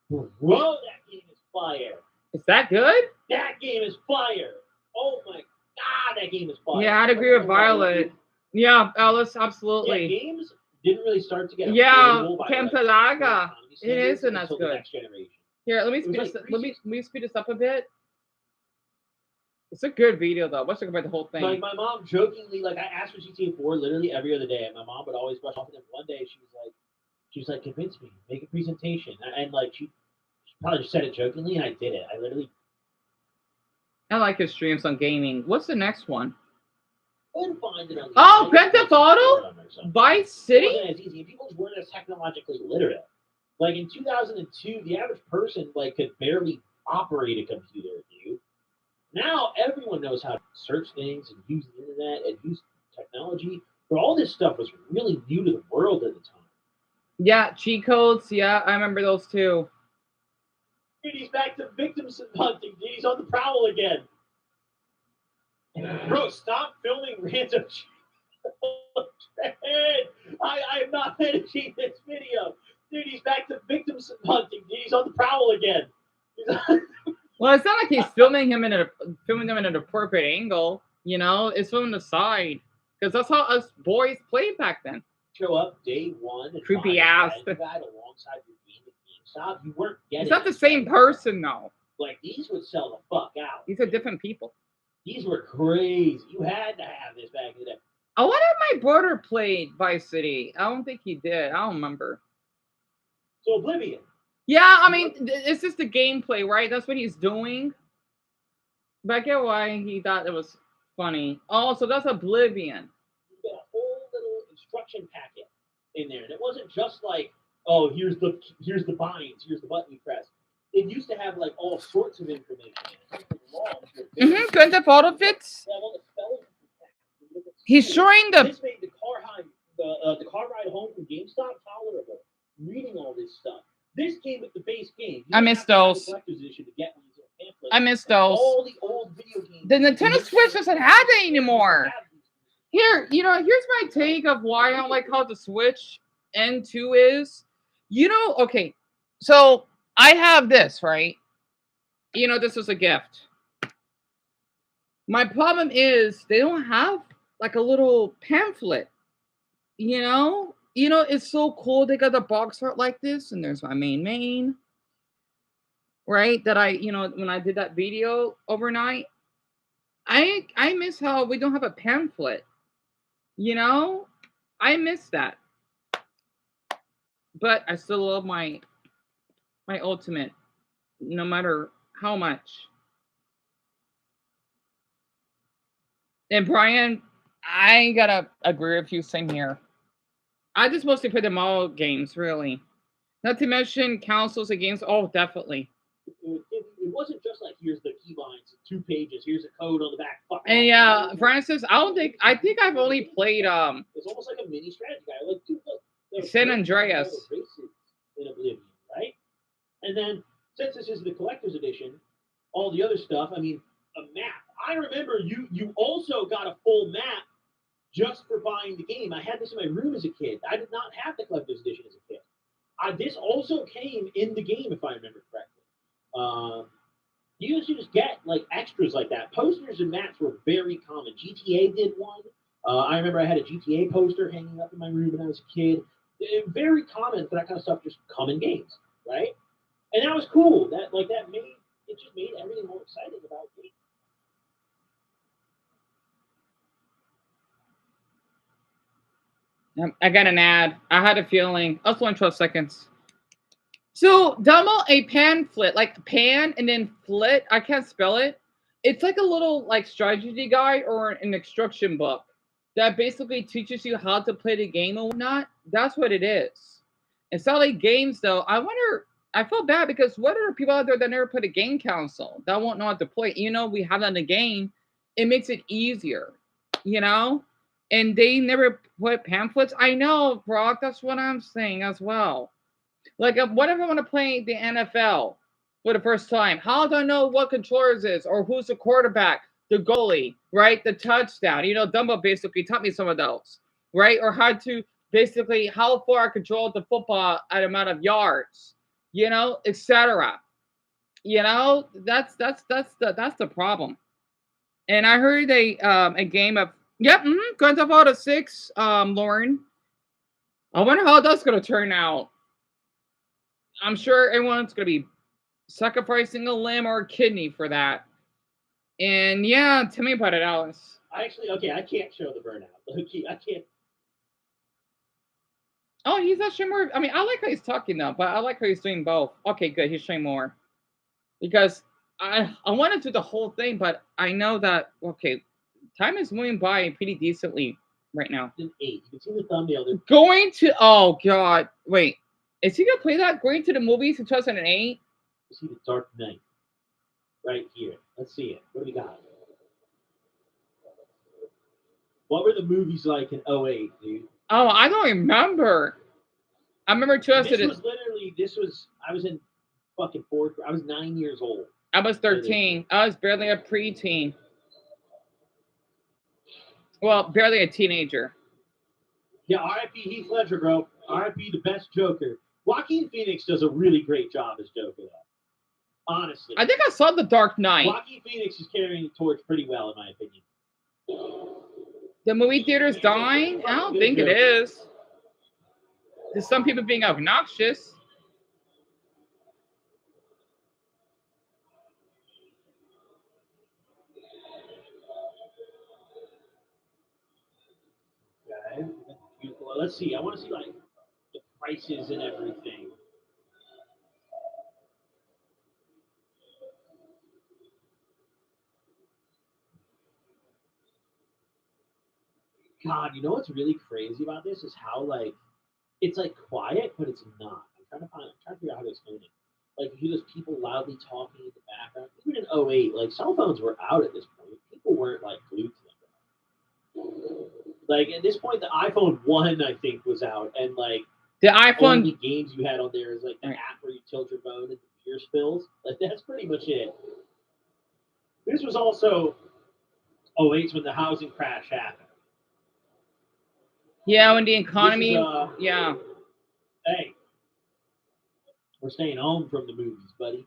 Bro, that game is fire. Is that good? That game is fire. Oh my God, that game is fire. Yeah, I'd agree with Violet. Yeah, Alice, absolutely. Yeah, games didn't really start to get Yeah, affordable by Campalaga. It standards isn't as until the good. next generation. Here, let me It was speed like this. Let me speed this up a bit. It's a good video though. Let's talk about the whole thing. Like my mom jokingly, like I asked for GTA 4 literally every other day, and my mom would always brush off. And then one day she was like, convince me, make a presentation, and like she probably just said it jokingly, and I did it. I literally. I like his streams on gaming. What's the next one? Couldn't find it on the Oh, internet. Grand Theft Auto, Vice City. It wasn't as easy. People just weren't as technologically literate. Like in 2002, the average person like could barely operate a computer. Now everyone knows how to search things and use the internet and use technology. But all this stuff was really new to the world at the time. Yeah, cheat codes. Yeah, I remember those too. Dude, he's back to victims hunting. Dude, he's on the prowl again. Bro, stop filming random shit. I am not finishing this video. Dude, he's back to victims hunting. Dude, he's on the prowl again. Well, it's not like he's filming them in an appropriate angle. You know, it's from the side because that's how us boys played back then. Show up day one. And creepy ass. Guide alongside your game at GameStop. You weren't getting. It's not the same person though. Like these would sell the fuck out. These are different people. These were crazy. You had to have this back in the day. I wonder if my brother played Vice City. I don't think he did. I don't remember. So Oblivion. Yeah, I mean, it's just the gameplay, right? That's what he's doing. But I get why he thought it was funny. Oh, so that's Oblivion. You got a whole little instruction packet in there, and it wasn't just like, oh, here's the binds, here's the button you press. It used to have like all sorts of information. Grand Theft Auto fits. He's showing the. This made the car ride home from GameStop tolerable. Reading all this stuff. This came with the base game. I miss those. I miss those. All the old video games. The Nintendo Switch doesn't have that anymore. Here, you know, here's my take of why I don't like how the Switch N2 is. You know, okay, so I have this, right? You know, this is a gift. My problem is they don't have like a little pamphlet, you know? You know, it's so cool. They got the box art like this, and there's my main, right? That I, you know, when I did that video overnight, I miss how we don't have a pamphlet. You know, I miss that. But I still love my Ultimate, no matter how much. And Brian, I gotta agree with you. Same here. I just mostly play the mobile games, really. Not to mention consoles and games. Oh, definitely. It wasn't just like here's the keybinds, 2 pages, here's a code on the back. And yeah, Francis, I think I've only played It's almost like a mini strategy guide. Like, dude, look, San Andreas in Oblivion, right? And then since this is the collector's edition, all the other stuff. I mean, a map. I remember you also got a full map just for buying the game. I had this in my room as a kid. I did not have the collector's edition as a kid. This also came in the game, if I remember correctly. You used to just get like extras like that. Posters and maps were very common. GTA did one. I remember I had a GTA poster hanging up in my room when I was a kid. Very common for that kind of stuff just come in games, right? And that was cool. That just made everything more exciting about games. I got an ad. I had a feeling. I was only 12 seconds. So, download a pamphlet, like pan and then flit. I can't spell it. It's like a little like strategy guide or an instruction book that basically teaches you how to play the game and whatnot. That's what it is. It's not like games, though. I feel bad because what are people out there that never played a game console that won't know how to play? You know, we have that in the game. It makes it easier, you know? And they never put pamphlets. I know, Brock. That's what I'm saying as well. Like, what if I want to play the NFL for the first time? How do I know what controllers is or who's the quarterback? the goalie, right? The touchdown. Dumbo basically taught me some of those, right? Or how to basically how far I control the football at amount of yards, etc. That's the problem. And I heard a game of Grand Theft Auto 6, Lauren. I wonder how that's gonna turn out. I'm sure everyone's gonna be sacrificing a limb or a kidney for that. And yeah, tell me about it, Alice. I can't show the burnout. I can't. Oh, he's not showing more. I mean, I like how he's talking though, but I like how he's doing both. Okay, good. He's showing more because I want to do the whole thing, but I know that time is moving by pretty decently right now. 8. You can see the thumbnail. Going to God, wait, is he gonna play that? Going to the movies in 2008? You see the Dark Knight right here. Let's see it. What do we got? What were the movies like in 08, dude? Oh, I don't remember. I remember 2000. I was in fucking 4th. I was 9 years old. I was 13. I was barely a preteen. Well, barely a teenager. Yeah, R.I.P. Heath Ledger, bro. R.I.P. the best Joker. Joaquin Phoenix does a really great job as Joker, though. Honestly. I think I saw The Dark Knight. Joaquin Phoenix is carrying the torch pretty well, in my opinion. The movie theater's dying? I don't think it is. There's some people being obnoxious. Okay. Let's see. I want to see like the prices and everything. God, you know what's really crazy about this is how like it's like quiet, but it's not. I'm trying to figure out how to explain it. Like you hear those people loudly talking in the background. Even in 08, like cell phones were out at this point. People weren't like glued to them. Like at this point, the iPhone 1 I think was out, and like the iPhone only games you had on there is like the app where you tilt your phone and the beer spills. Like that's pretty much it. This was also 08 when the housing crash happened. Yeah, when the economy. Yeah. Hey, we're staying home from the movies, buddy.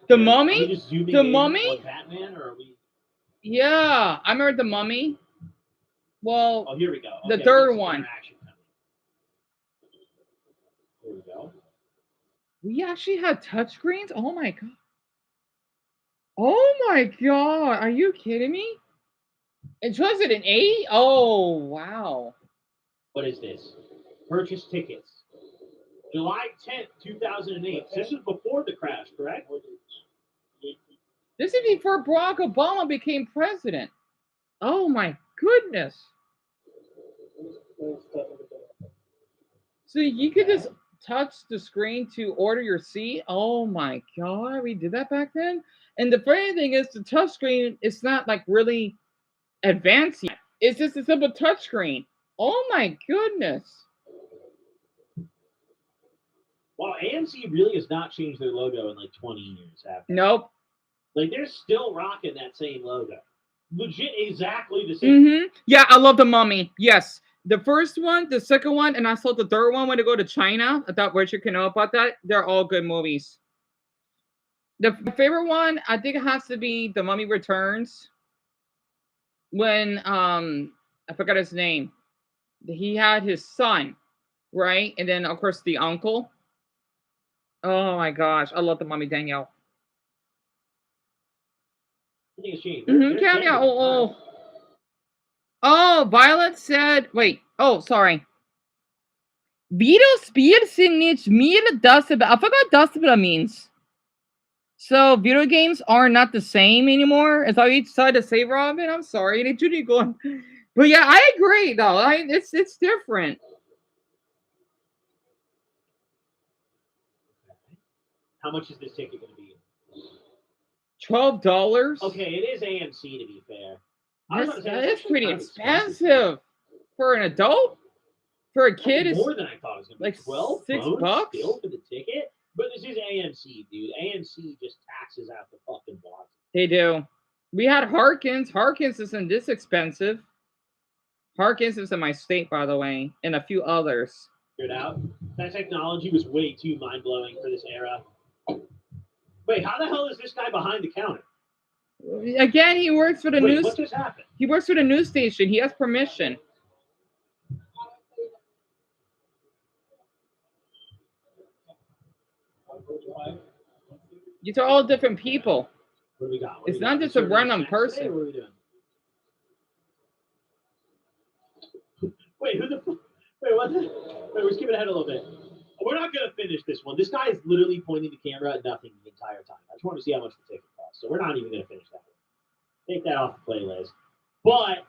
The Mummy? The Mummy? On Batman, or are we? Yeah, I remember The Mummy. Well, oh, here we go. The third one. Here we go. We actually had touchscreens? Oh my god. Oh my god. Are you kidding me? In 2008? Oh, wow. What is this? Purchase tickets. July 10th, 2008. This is before the crash, correct? This is before Barack Obama became president. Oh my goodness. So you could just touch the screen to order your seat? Oh my god, we did that back then? And the funny thing is the touchscreen is not like really advanced yet. It's just a simple touchscreen. Oh my goodness. Wow, AMC really has not changed their logo in like 20 years. Nope. Like they're still rocking that same logo. Legit exactly the same. Mm-hmm. Yeah, I love The Mummy. Yes. The first one, the second one, and I saw the third one when I go to China. I thought Richard can know about that. They're all good movies. The favorite one, I think it has to be The Mummy Returns. When I forgot his name. He had his son, right? And then of course the uncle. Oh my gosh, I love The Mummy, Danielle. I think it's changed. Cameo. Oh, Violet said, wait. Oh, sorry. Vito Spirsinich Mir Dustbin. I forgot Dustbin means. So video games are not the same anymore. Is that what you decided to say, Robin? I'm sorry. But yeah, I agree though. It's different. How much is this ticket going to be? $12. Okay, it is AMC to be fair. It's pretty expensive for an adult. For a kid, it's more than I thought it was going to be. like $6 still for the ticket. But this is AMC, dude. AMC just taxes out the fucking wazoo. They do. We had Harkins. Harkins isn't this expensive. Harkins is in my state, by the way, and a few others. Figured out. That technology was way too mind blowing for this era. Wait, how the hell is this guy behind the counter? Again, he works for the news. What just happened? He works for the news station. He has permission. These are all different people. What do we got? It's not just a random person. What are we doing? Wait, who the fuck? Wait, what? Wait, we're skipping ahead a little bit. We're not gonna finish this one. This guy is literally pointing the camera at nothing the entire time. I just want to see how much the ticket costs. So we're not even gonna finish that one. Take that off the playlist. But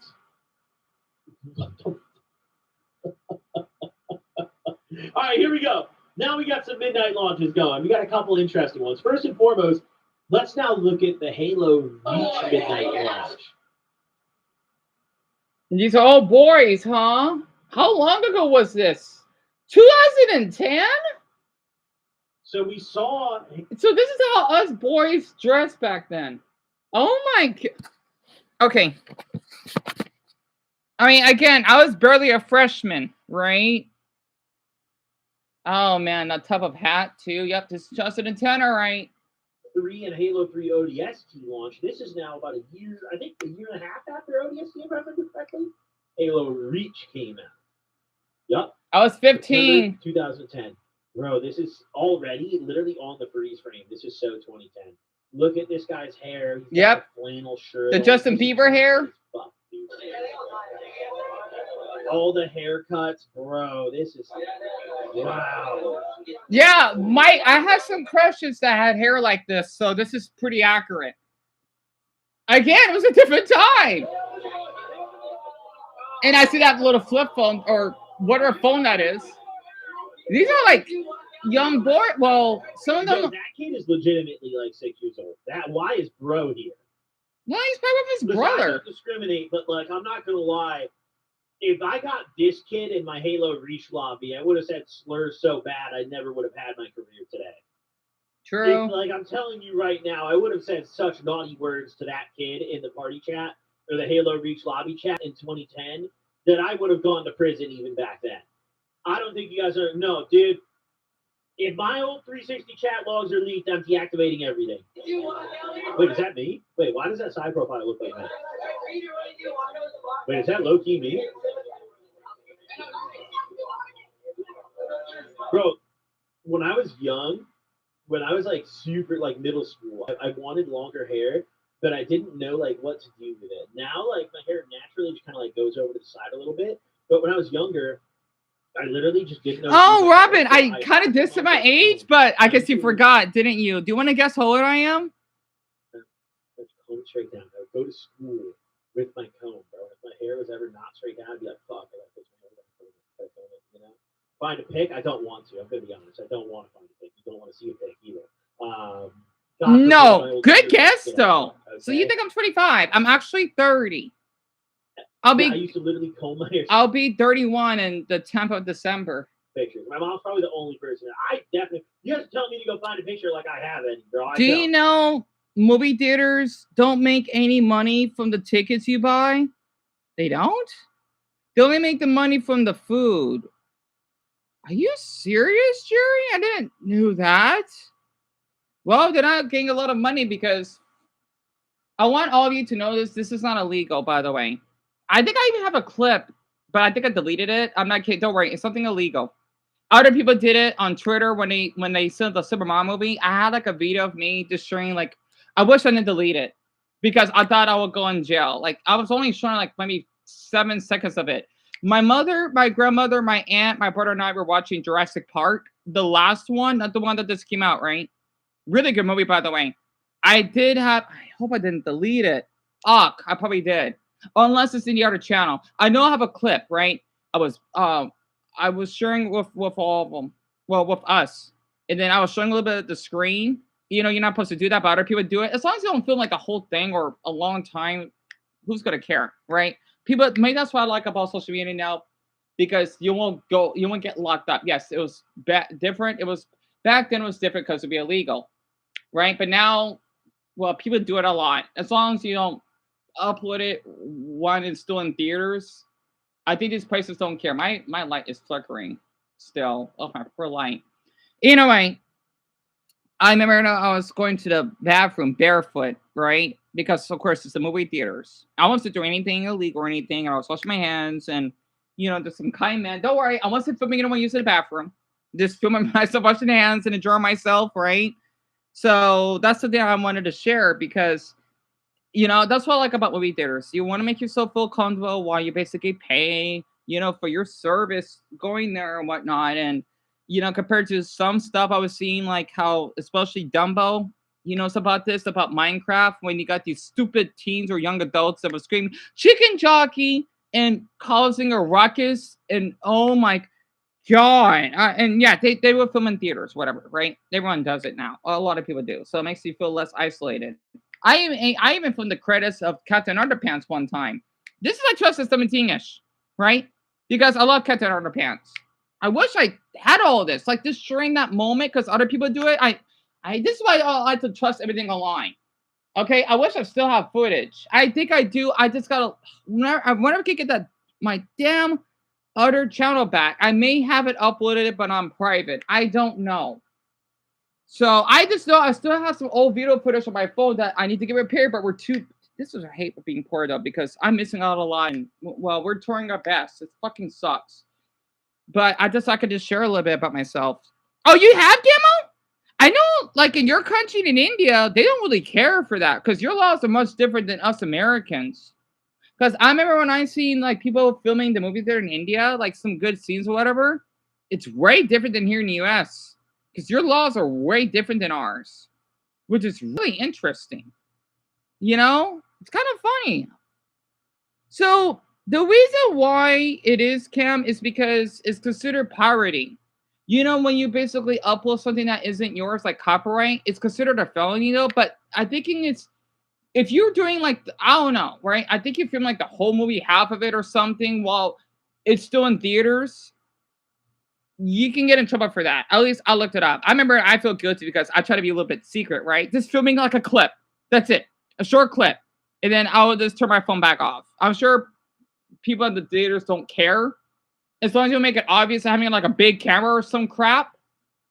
all right, here we go. Now we got some midnight launches going. We got a couple interesting ones. First and foremost, let's now look at the Halo Reach midnight launch. These are all boys, huh? How long ago was this? 2010? So we saw. So this is how us boys dressed back then. Oh my god. Okay. I mean, again, I was barely a freshman, right? Oh man, that type of hat too. Yep, this is 2010, all right. 3 and Halo 3 ODST launch. This is now about a year, I think a year and a half after ODST, if I remember correctly. Halo Reach came out. Yep. I was 15. September 2010. Bro, this is already literally on the freeze frame. This is so 2010. Look at this guy's hair. He's got a flannel shirt. The Justin Bieber hair. Fuck, dude. All the haircuts, bro. This is wow. Yeah, I had some crushes that had hair like this, so this is pretty accurate. Again, it was a different time. And I see that little flip phone or whatever phone that is. These are like young boy. Well, some of them. That kid is legitimately like 6 years old. Why is bro here? No, he's probably with his brother. I don't discriminate, but like I'm not gonna lie. If I got this kid in my Halo Reach lobby, I would have said slurs so bad I never would have had my career today. True. Like I'm telling you right now, I would have said such naughty words to that kid in the party chat or the Halo Reach lobby chat in 2010 that I would have gone to prison even back then. I don't think you guys are. No, dude. If my old 360 chat logs are leaked, I'm deactivating everything. Wait, is that me? Wait, why does that side profile look like that? Wait, is that low-key me? Bro, when I was young, when I was like super like middle school, I wanted longer hair, but I didn't know like what to do with it. Now, like my hair naturally just kind of like goes over to the side a little bit. But when I was younger, I literally just didn't know. Oh, Robin, I kind of dissed my age, but I guess you forgot, didn't you? Do you want to guess how old I am? Let's comb straight down. I would go to school with my comb, bro. If my hair was ever not straight down, I'd be like, fuck, I gotta fix my hair. You know? Find a pic? I don't want to. I'm gonna be honest. I don't want to find a pic. You don't want to see a pic either. No, good guess though. Okay. So you think I'm 25? I'm actually 30. I used to literally comb my hair. I'll be 31 in the 10th of December. Pictures. My mom's probably the only person. You guys tell me to go find a picture like I have any, bro. Do you know movie theaters don't make any money from the tickets you buy? They don't? They only make the money from the food. Are you serious, Jerry? I didn't know that. Well, they're not getting a lot of money because I want all of you to know this. This is not illegal, by the way. I think I even have a clip, but I think I deleted it. I'm not kidding. Don't worry. It's something illegal. Other people did it on Twitter when they said the Superman movie. I had like a video of me just showing like, I wish I didn't delete it because I thought I would go in jail. Like I was only showing like maybe 7 seconds of it. My mother, my grandmother, my aunt, my brother and I were watching Jurassic Park. The last one, not the one that just came out, right? Really good movie, by the way. I hope I didn't delete it. I probably did. Unless it's in the other channel. I know I have a clip, right? I was sharing with all of them. Well, with us. And then I was showing a little bit of the screen. You know, you're not supposed to do that, but other people do it. As long as you don't film like a whole thing or a long time, who's gonna care, right? Maybe that's what I like about social media now, because you won't get locked up. Yes, it was different. It was Back then it was different because it'd be illegal, right? But now, well, people do it a lot. As long as you don't upload it when it's still in theaters, I think these places don't care. My light is flickering still. Oh, my poor light. Anyway, I remember I was going to the bathroom barefoot, right? Because of course it's the movie theaters. I wasn't doing anything illegal or anything. I was washing my hands and just some kind man. Don't worry, I wasn't filming anyone using the bathroom. Just filming myself washing hands and enjoying myself, right? So that's the thing I wanted to share because that's what I like about movie theaters. You want to make yourself feel comfortable while you basically pay, for your service going there and whatnot. And, compared to some stuff I was seeing, like how, especially Dumbo, it's about this, about Minecraft, when you got these stupid teens or young adults that were screaming, chicken jockey, and causing a ruckus. And oh my God. And yeah, they will film in theaters, whatever, right? Everyone does it now. A lot of people do. So it makes you feel less isolated. I even filmed the credits of Captain Underpants one time. This is like 2017-ish, right? Because I love Captain Underpants. I wish I had all of this, like just during that moment, because other people do it. This is why I like to trust everything online. Okay, I wish I still have footage. I think I do. I just gotta whenever I can get that my damn other channel back. I may have it uploaded, but on private. I don't know. So I just know I still have some old video footage on my phone that I need to get repaired, but we're too. This is a hate of being poured up because I'm missing out a lot. And, well, we're touring our best. It fucking sucks. But I could just share a little bit about myself. Oh, you have demo? I know, like in your country and in India, they don't really care for that because your laws are much different than us Americans. Because I remember when I seen like people filming the movie there in India, like some good scenes or whatever, it's way different than here in the US. Because your laws are way different than ours, which is really interesting. It's kind of funny. So the reason why it is Cam is because it's considered pirating. When you basically upload something that isn't yours, like copyright, it's considered a felony though. But I think it's if you're doing like I don't know, right? I think you film like the whole movie, half of it or something, while it's still in theaters, you can get in trouble for that. At least I looked it up. I remember I feel guilty because I try to be a little bit secret, right? Just filming like a clip. That's it. A short clip. And then I will just turn my phone back off. I'm sure people at the theaters don't care. As long as you make it obvious having like a big camera or some crap,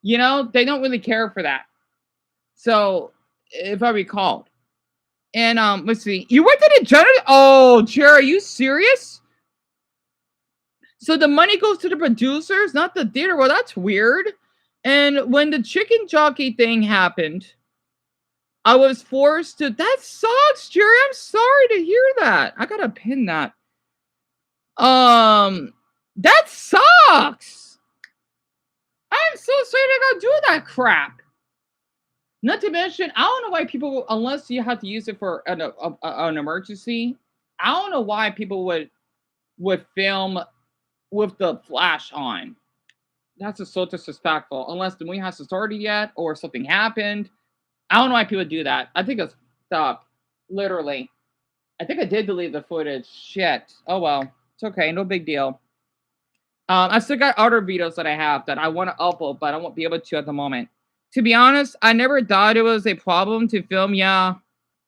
they don't really care for that. So, if I recall. And let's see. You worked at a general. Oh, Jerry, are you serious? So the money goes to the producers, not the theater. Well, that's weird. And when the chicken jockey thing happened, I was forced to. That sucks, Jerry. I'm sorry to hear that. I gotta pin that. That sucks. I'm so sorry I gotta do that crap. Not to mention, I don't know why people, unless you have to use it for an emergency, I don't know why people would film with the flash on. That's just so disrespectful. Unless the movie hasn't started yet or something happened. I don't know why people do that. I think it's stop. Literally. I think I did delete the footage. Shit. Oh well. It's okay. No big deal. I still got other videos that I have that I want to upload, but I won't be able to at the moment. To be honest, I never thought it was a problem to film, yeah.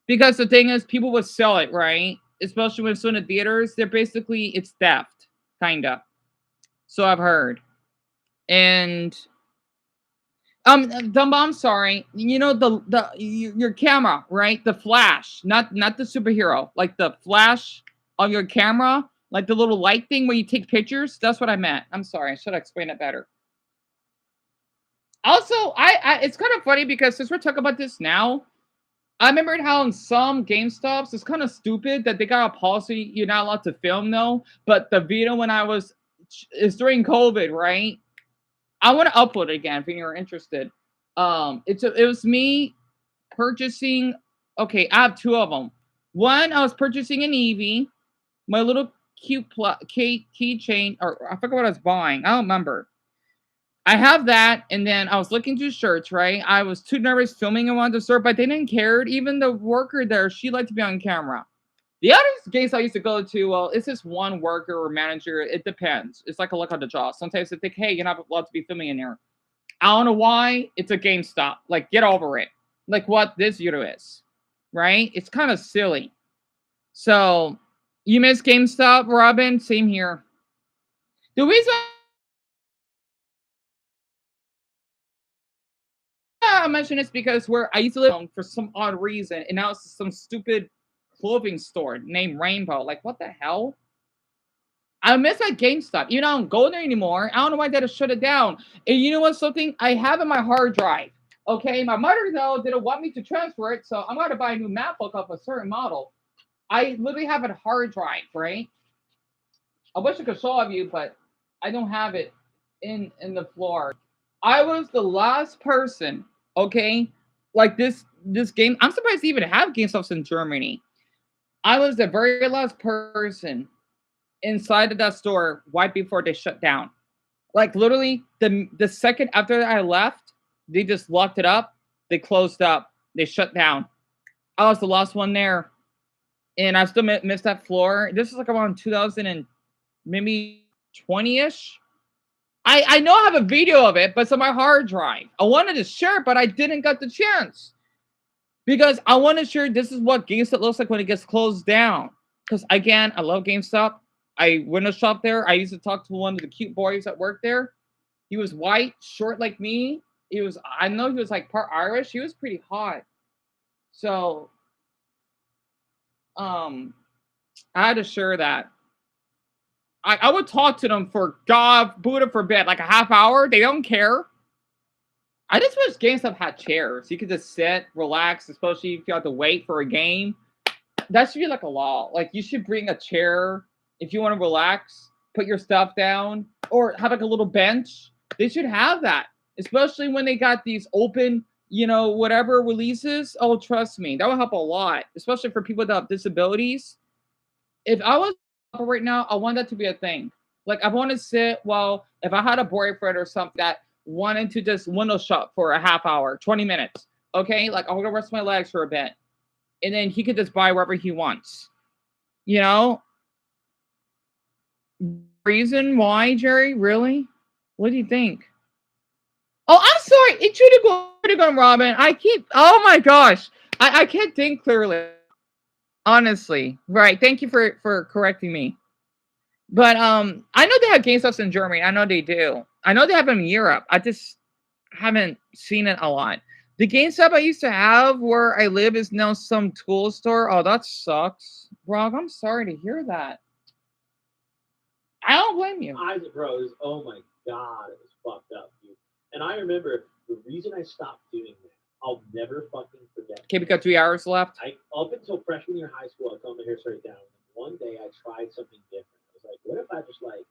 Because the thing is, people would sell it, right? Especially when it's in the theaters. They're basically, it's theft. Kinda. So I've heard. And Dumbo, I'm sorry. Your camera, right? The flash, not the superhero, like the flash on your camera, like the little light thing where you take pictures. That's what I meant. I'm sorry. I should explain it better. Also, I it's kind of funny because since we're talking about this now, I remembered how in some GameStops it's kind of stupid that they got a policy you're not allowed to film though. But the video when it's during COVID, right? I want to upload it again if you're interested. It was me purchasing. Okay, I have two of them. One, I was purchasing an Eevee, my little cute keychain, or I forgot what I was buying. I don't remember. I have that, and then I was looking through shirts, right? I was too nervous filming and wanted to serve, but they didn't care. Even the worker there, she liked to be on camera. The other games I used to go to, well, it's just one worker or manager. It depends. It's like a look on the job. Sometimes they think, hey, you're not allowed to be filming in here. I don't know why. It's a GameStop. Like, get over it. Like what this year is, right? It's kind of silly. So, you miss GameStop, Robin? Same here. The reason I mention this because where I used to live for some odd reason, and now it's some stupid clothing store named Rainbow. Like, what the hell? I miss my GameStop. You know, I don't go there anymore. I don't know why they had to shut it down. And you know what? Something I have in my hard drive. Okay, my mother though didn't want me to transfer it, so I'm gonna buy a new MacBook of a certain model. I literally have a hard drive, right? I wish I could show of you, but I don't have it in the floor. I was the last person, okay? Like this game. I'm surprised they even have GameStops in Germany. I was the very last person inside of that store right before they shut down. Like literally the second after I left, they just locked it up. They closed up. They shut down. I was the last one there, and I still missed that floor. This is like around 2000 and maybe 20ish. I know I have a video of it, but it's on my hard drive. I wanted to share it, but I didn't get the chance because I want to share. This is what GameStop looks like when it gets closed down. Because again, I love GameStop. I went to shop there. I used to talk to one of the cute boys that worked there. He was white, short like me. I know he was like part Irish. He was pretty hot. So, I had to share that. I would talk to them for God, Buddha forbid, like a half hour. They don't care. I just wish GameStop had chairs. You could just sit, relax, especially if you have to wait for a game. That should be like a law. Like you should bring a chair if you want to relax, put your stuff down, or have like a little bench. They should have that, especially when they got these open, whatever releases. Oh, trust me, that would help a lot, especially for people that have disabilities. If I was right now, I want that to be a thing. Like I want to sit while if I had a boyfriend or something that wanted to just window shop for a half hour, 20 minutes. Okay, like I'll go rest my legs for a bit. And then he could just buy wherever he wants. You know? Reason why, Jerry? Really? What do you think? Oh, I'm sorry. It should have gone, Robin. Oh my gosh. I can't think clearly. Honestly. Right. Thank you for correcting me. But I know they have GameStops in Germany. I know they do. I know they have them in Europe. I just haven't seen it a lot. The GameStop I used to have where I live is now some tool store. Oh, that sucks. Rob, I'm sorry to hear that. I don't blame you. Oh my God, it was fucked up, dude. And I remember the reason I stopped doing that, I'll never fucking forget. Okay, we got 3 hours left. Up until freshman year of high school, I cut my hair straight down. One day I tried something different. I was like, what if I just like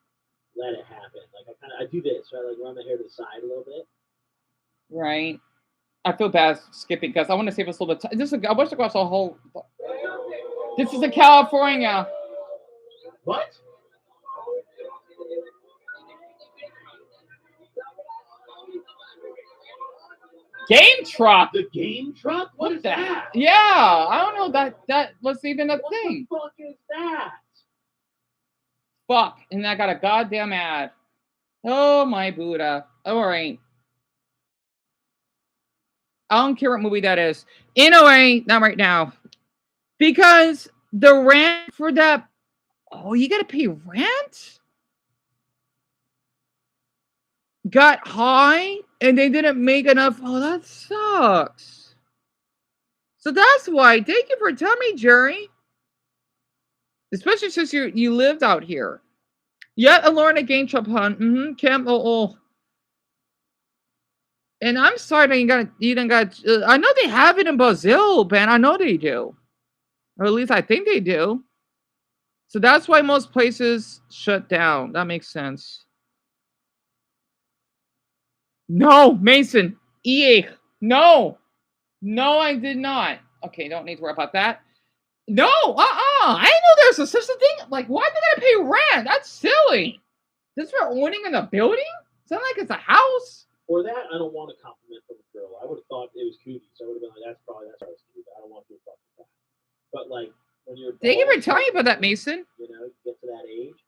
let it happen? Like I do this, so I like run my hair to the side a little bit. Right. I feel bad skipping because I want to save us a little bit. I wish I watched the whole. This is in California. What? Game truck. The game truck? What is that? Yeah, I don't know that was even a thing. What the fuck is that? Fuck, and I got a goddamn ad. Oh my Buddha. All right. I don't care what movie that is. Anyway, not right now. Because the rent for that. Oh, you gotta pay rent? Got high and they didn't make enough. Oh, that sucks. So that's why. Thank you for telling me, Jerry. Especially since you lived out here. Yet alone a game trap hunt. Kim. Oh. And I'm sorry that you didn't got. I know they have it in Brazil, man. I know they do, or at least I think they do. So that's why most places shut down. That makes sense. No, Mason. EA. No, I did not. Okay, don't need to worry about that. No, I know there's a such a thing. Like, why did I pay rent? That's silly. This for owning in a building? It's not like it's a house. For that, I don't want a compliment from a girl. I would have thought it was cootie, so I would have been like, that's cute. I don't want to fuck with that. But like when you're thank you for telling me about that, Mason. You get to that age,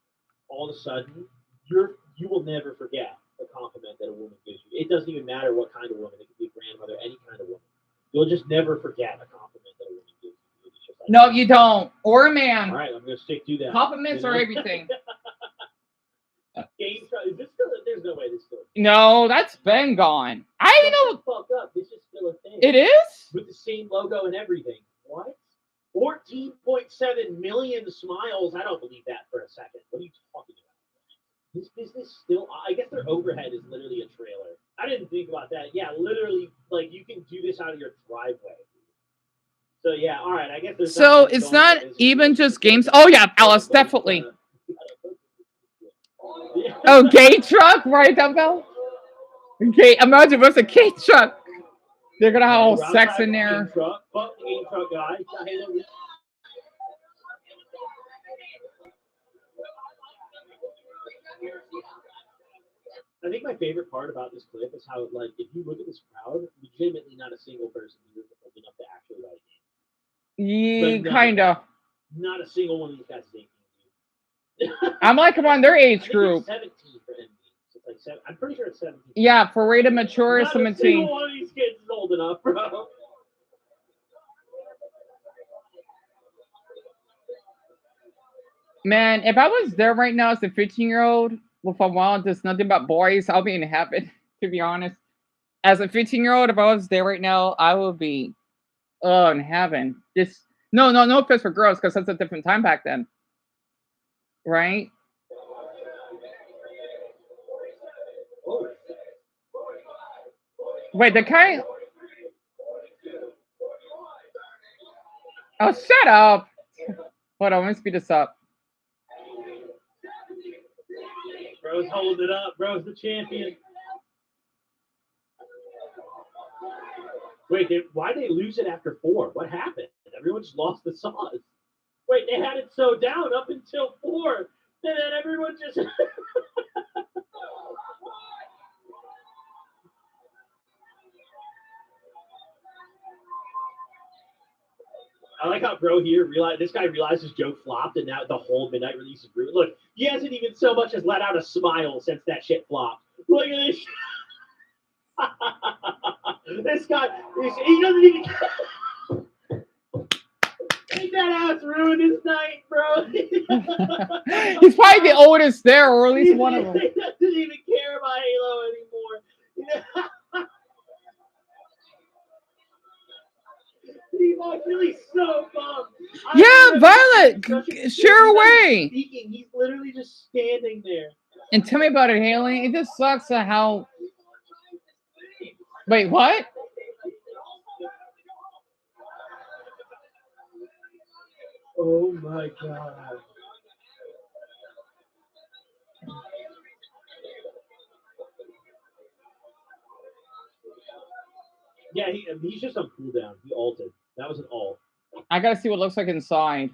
all of a sudden you will never forget the compliment that a woman gives you. it doesn't even matter what kind of woman. It could be a grandmother, any kind of woman. You'll just never forget a compliment that a woman gives you. It's just like, No, you don't. Or a man. all right, I'm gonna stick to that. Compliments are everything. Game truck. Is this still? There's no way this is still. No, that's been gone. I Shut know. the fuck up. This is still a thing. It is? With the same logo and everything. What? 14.7 million smiles. I don't believe that for a second. What are you talking about? This business still. I guess their overhead is literally a trailer. I didn't think about that. Yeah, literally, like you can do this out of your driveway. So yeah, all right. I guess there's. So it's not even just games. Oh yeah, Alice, definitely. Oh, gay truck, right, Dumbbell? Okay, imagine what's a gay truck. They're gonna have all sex in there. Truck. Fuck the game truck guy. I think my favorite part about this clip is how, like, if you look at this crowd, legitimately not a single person here is old enough to actually write a game. Yeah, kinda. Not a single one of these guys is 18. I'm like around their age group. 17 for NBA. So it's like I'm pretty sure it's 17. Yeah, for rated mature is Not a 17. single one of these kids is old enough, bro. Man, if I was there right now as a 15-year-old with a wild just nothing but boys, I'll be in heaven, to be honest. As a 15-year-old, if I was there right now, I would be in heaven. Just no offense for girls, because that's a different time back then. Right? Wait, the guy. Oh, shut up. Hold on, let me speed this up. Bro's holding it up. Bro's the champion. Wait, why did they lose it after 4? What happened? Everyone just lost the sauce. Wait, they had it so down up until 4. And then everyone just... I like how Bro here this guy realized his joke flopped, and now the whole midnight release is ruined. Look, he hasn't even so much as let out a smile since that shit flopped. Look at this. This guy, he doesn't even. Ain't that ass ruined his night, bro? He's probably the oldest there, or at least one of them. He doesn't even care about Halo anymore. He's actually so bummed. Yeah, Violet, share away. Speaking, he's literally just standing there. And tell me about it, Haley. It just sucks at how. Wait, what? Oh my god. Yeah, he's just on cooldown. He ulted. That was an ult. I gotta see what it looks like inside.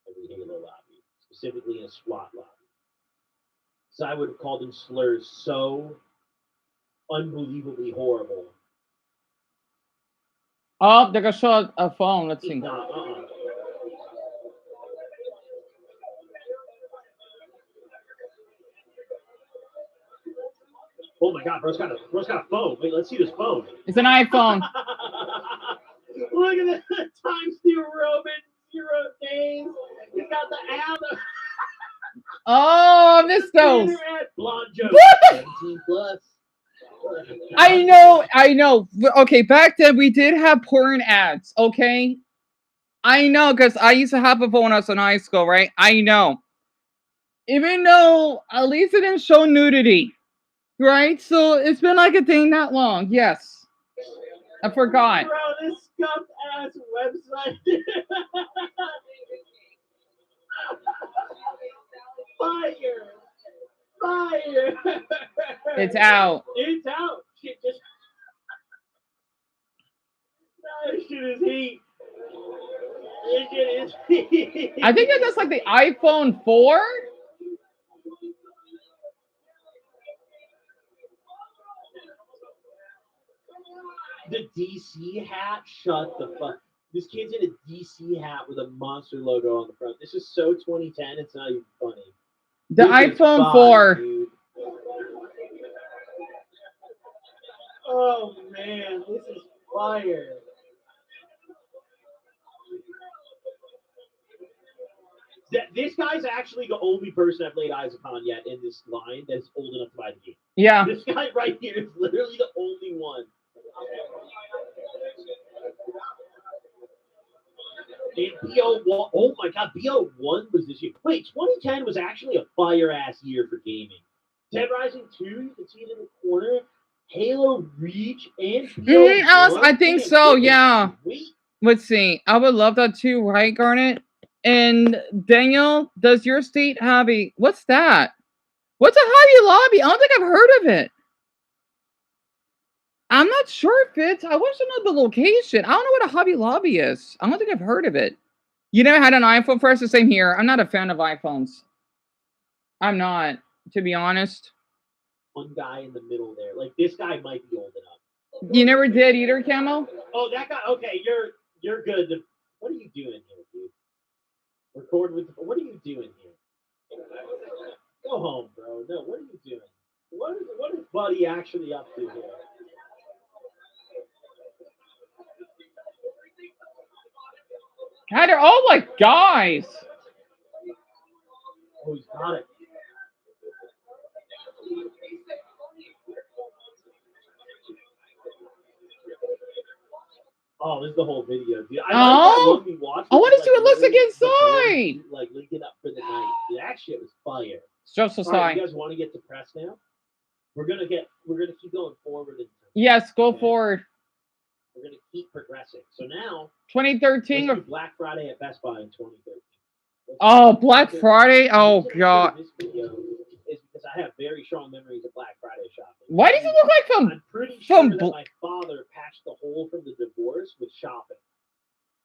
Every Halo lobby, specifically in a SWAT lobby. So I would have called him slurs so unbelievably horrible. Oh, they're gonna show a phone. Let's see. Oh my god, bro's got a phone. Wait, let's see this phone. It's an iPhone. Look at the Times New Roman 0 days. He's got the app. Oh, I missed those. Blonde joke. What the? 17 plus. I know. Okay, back then we did have porn ads. Okay, I know because I used to have a phone when I was in high school, right? I know. Even though at least it didn't show nudity, right? So it's been like a thing that long. Yes, I forgot. Bro, this scuffed ass website. Fire! It's out. It's out. Shit just. That shit is heat. This shit is heat. I think that's like the iPhone 4. The DC hat? Shut the fuck. This kid's in a DC hat with a monster logo on the front. This is so 2010, it's not even funny. The This is iPhone fine, 4. dude. Oh man, this is fire. This guy's actually the only person I've laid eyes upon yet in this line that's old enough to buy the game. Yeah. This guy right here is literally the only one. And BO1, oh my god, BO1 was this year. Wait, 2010 was actually a fire ass year for gaming. Dead Rising 2, you can see it in the corner. Halo Reach and BO1. Alice, I think Man, so, goodness, yeah. sweet. Let's see. I would love that too, right, Garnet? And Daniel, does your state have a what's that? What's a Hobby Lobby? I don't think I've heard of it. I'm not sure, Fitz. I wish to know the location. I don't know what a Hobby Lobby is. I don't think I've heard of it. You never had an iPhone first? The same here. I'm not a fan of iPhones. I'm not, to be honest. One guy in the middle there. Like, this guy might be old enough. You never did either, Camo? Oh, that guy. Okay, you're good. What are you doing here, dude? Record with. What are you doing here? Go home, bro. No, what are you doing? What is Buddy actually up to here? God, they're all like guys. Oh, he's got it. Oh, this is the whole video, dude. I like that one we watched. I want to was, see what it looks like the inside. boys, like linking up for the night. Dude, that shit was fire. Just All right, you guys want to get depressed now? We're gonna keep going forward. Yes, go forward. We're gonna keep progressing. So now, 2013 let's or do Black Friday at Best Buy in 2013. oh, Black Friday. Oh God. This video is because I have very strong memories of Black Friday shopping. Why does it look like from? I'm pretty sure from that my father patched the hole from the divorce with shopping.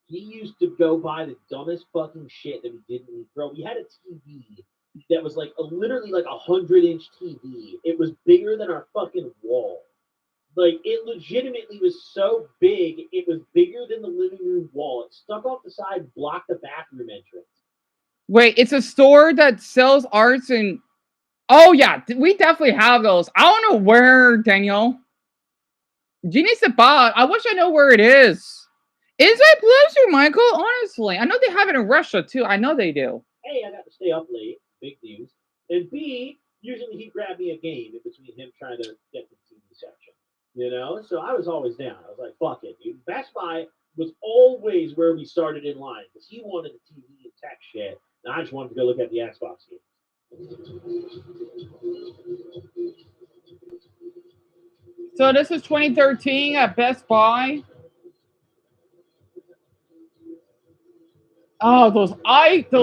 He used to go buy the dumbest fucking shit that we didn't need. Bro, we had a TV that was like literally like 100-inch TV. It was bigger than our fucking wall. Like, it legitimately was so big, it was bigger than the living room wall. It stuck off the side, blocked the bathroom entrance. Wait, it's a store that sells arts and. Oh yeah, we definitely have those. I don't know where, Daniel. Genius the bot. I wish I know where it is. Inside Blizzard, Michael. Honestly, I know they have it in Russia too. I know they do. A, I got to stay up late. Big news. And B, usually he'd grab me a game in between him trying to get to the TV section. You know? So I was always down. I was like, fuck it, dude. Best Buy was always where we started in line because he wanted the TV and tech shit. And I just wanted to go look at the Xbox game. So this is 2013 at Best Buy. Oh, those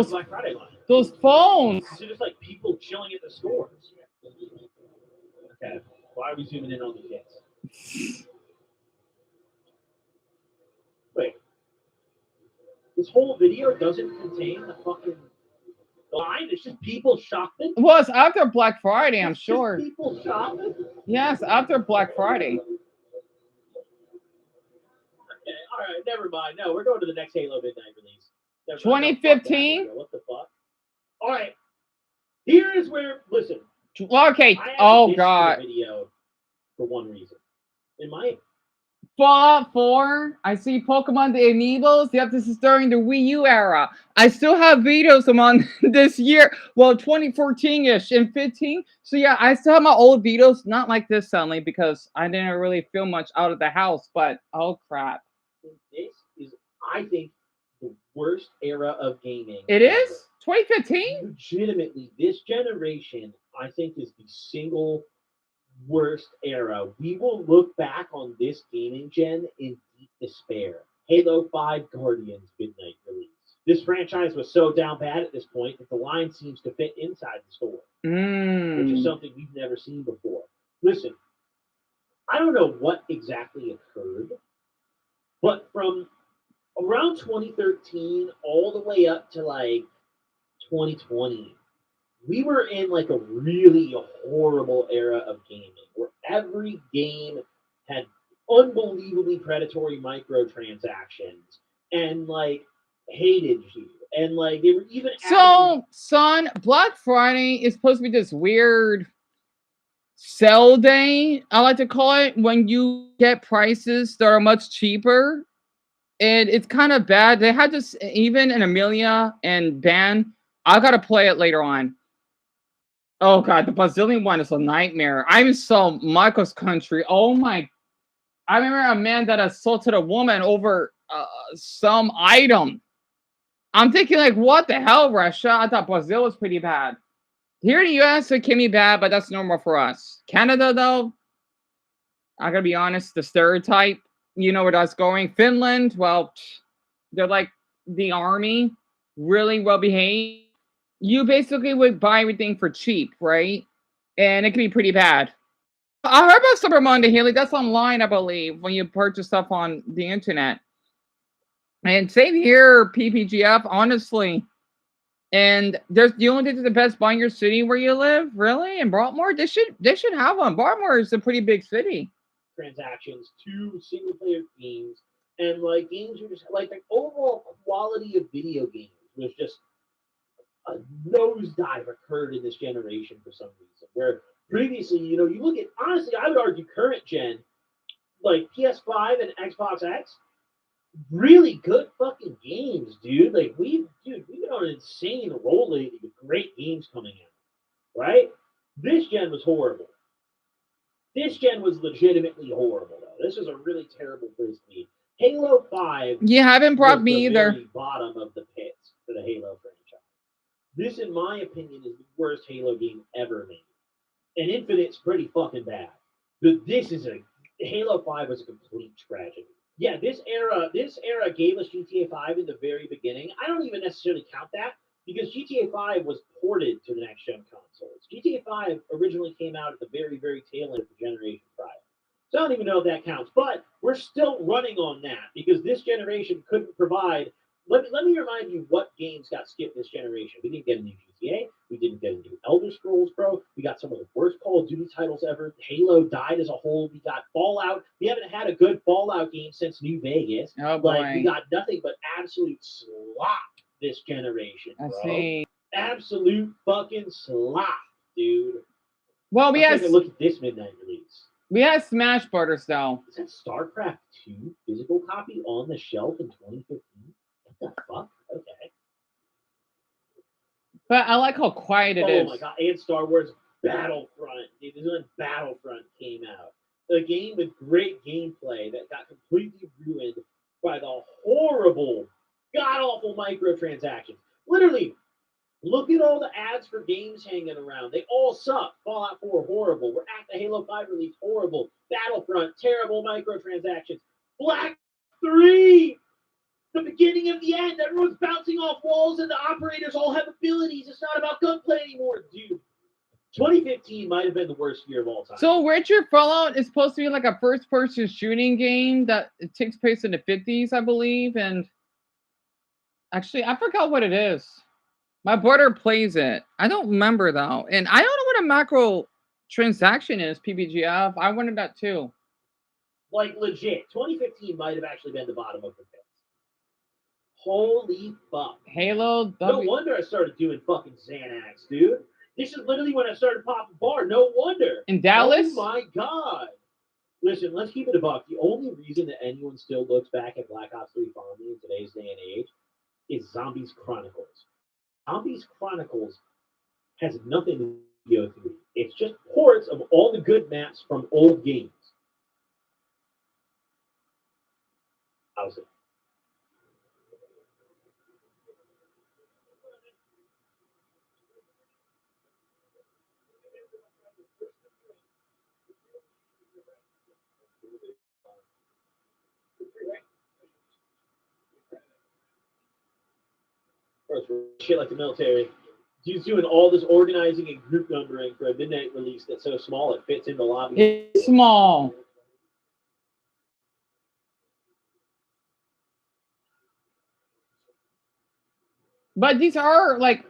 Black Friday line. those phones. These are just like people chilling at the stores. Okay, why are we zooming in on the kids? Wait, this whole video doesn't contain the fucking line. It's just people shopping. Well, it's after Black Friday, I'm It's just sure. people shopping. Yes, after Black Friday. Okay, all right, never mind. No, we're going to the next Halo Midnight release. 2015. What the fuck? All right, here is where listen. Okay. I Oh have God. Video for one reason. In my Fallout 4. I see Pokemon the Amiibos. Yep, this is during the Wii U era. I still have videos of them on this year. Well, 2014-ish and 15. So yeah, I still have my old videos. Not like this suddenly because I didn't really film much out of the house. But oh crap. This is, I think, the worst era of gaming. It is 2015. Legitimately, this generation, I think, is the single worst era. We will look back on this gaming gen in deep despair. Halo 5 Guardians Midnight release. This franchise was so down bad at this point that the line seems to fit inside the store, which is something we've never seen before. Listen, I don't know what exactly occurred, but from around 2013 all the way up to like 2020, we were in like a really horrible era of gaming where every game had unbelievably predatory microtransactions and like hated you. And like they were even So, son, Black Friday is supposed to be this weird sell day, I like to call it, when you get prices that are much cheaper. And it's kind of bad. They had this even in Amelia and Ban. I gotta play it later on. Oh god, the Brazilian one is a nightmare. I'm so Michael's country. Oh my! I remember a man that assaulted a woman over some item. I'm thinking like, what the hell, Russia? I thought Brazil was pretty bad. Here in the US, it can be bad, but that's normal for us. Canada, though, I gotta be honest, the stereotype, you know where that's going. Finland, well, they're like the army, really well behaved. You basically would buy everything for cheap, right? And it can be pretty bad. I heard about Cyber Monday, Haley. That's online, I believe, when you purchase stuff on the internet. And same here, PPGF, honestly. And there's you only think the best buy in your city where you live, really? In Baltimore, they should have one. Baltimore is a pretty big city. Transactions to single player games, and like games were just like the overall quality of video games was just a nosedive occurred in this generation for some reason. Where previously, you look at honestly, I would argue current gen, like PS5 and Xbox X, really good fucking games, dude. Like we've been on an insane roll lately with great games coming out, right? This gen was horrible. This gen was legitimately horrible, though. This is a really terrible place to be. Halo 5 You haven't brought was me the either. very bottom of the pits for the Halo franchise. This, in my opinion, is the worst Halo game ever made. And Infinite's pretty fucking bad. But Halo 5 was a complete tragedy. Yeah, this era gave us GTA 5 in the very beginning. I don't even necessarily count that because GTA 5 was ported to the next gen consoles. GTA 5 originally came out at the very, very tail end of the generation prior. So I don't even know if that counts, but we're still running on that because this generation couldn't provide. Let me remind you what games got skipped this generation. We didn't get a new GTA. We didn't get a new Elder Scrolls, bro. We got some of the worst Call of Duty titles ever. Halo died as a whole. We got Fallout. We haven't had a good Fallout game since New Vegas. Oh boy. Like we got nothing but absolute slop this generation, bro. I see. Absolute fucking slop, dude. Well, we Let's had take a look at this midnight release. Smash Brothers though. Is that StarCraft 2 physical copy on the shelf in 2015? What the fuck? Okay. But I like how quiet it is. Oh my god! And Star Wars Battlefront. Dude, this is when Battlefront came out. A game with great gameplay that got completely ruined by the horrible, god awful microtransactions. Literally, look at all the ads for games hanging around. They all suck. Fallout 4, horrible. We're at the Halo 5 release, horrible. Battlefront, terrible microtransactions. Black 3! The beginning of the end. Everyone's bouncing off walls and the operators all have abilities. It's not about gunplay anymore, dude. 2015 might have been the worst year of all time. So Richard Fallout is supposed to be like a first-person shooting game that it takes place in the 50s, I believe. And actually, I forgot what it is. My brother plays it. I don't remember though, and I don't know what a macro transaction is. PBGF. I wanted that too. Like legit, 2015 might have actually been the bottom of the pit. Holy fuck. Halo. No wonder I started doing fucking Xanax, dude. This is literally when I started popping bar. No wonder. In Dallas? Oh my god. Listen, let's keep it a buck. The only reason that anyone still looks back at Black Ops 3 fondly in today's day and age is Zombies Chronicles. Zombies Chronicles has nothing to do with BO3. It's just ports of all the good maps from old games. How's it? Shit like the military. He's doing all this organizing and group numbering for a midnight release that's so small it fits in the lobby. It's small. But these are like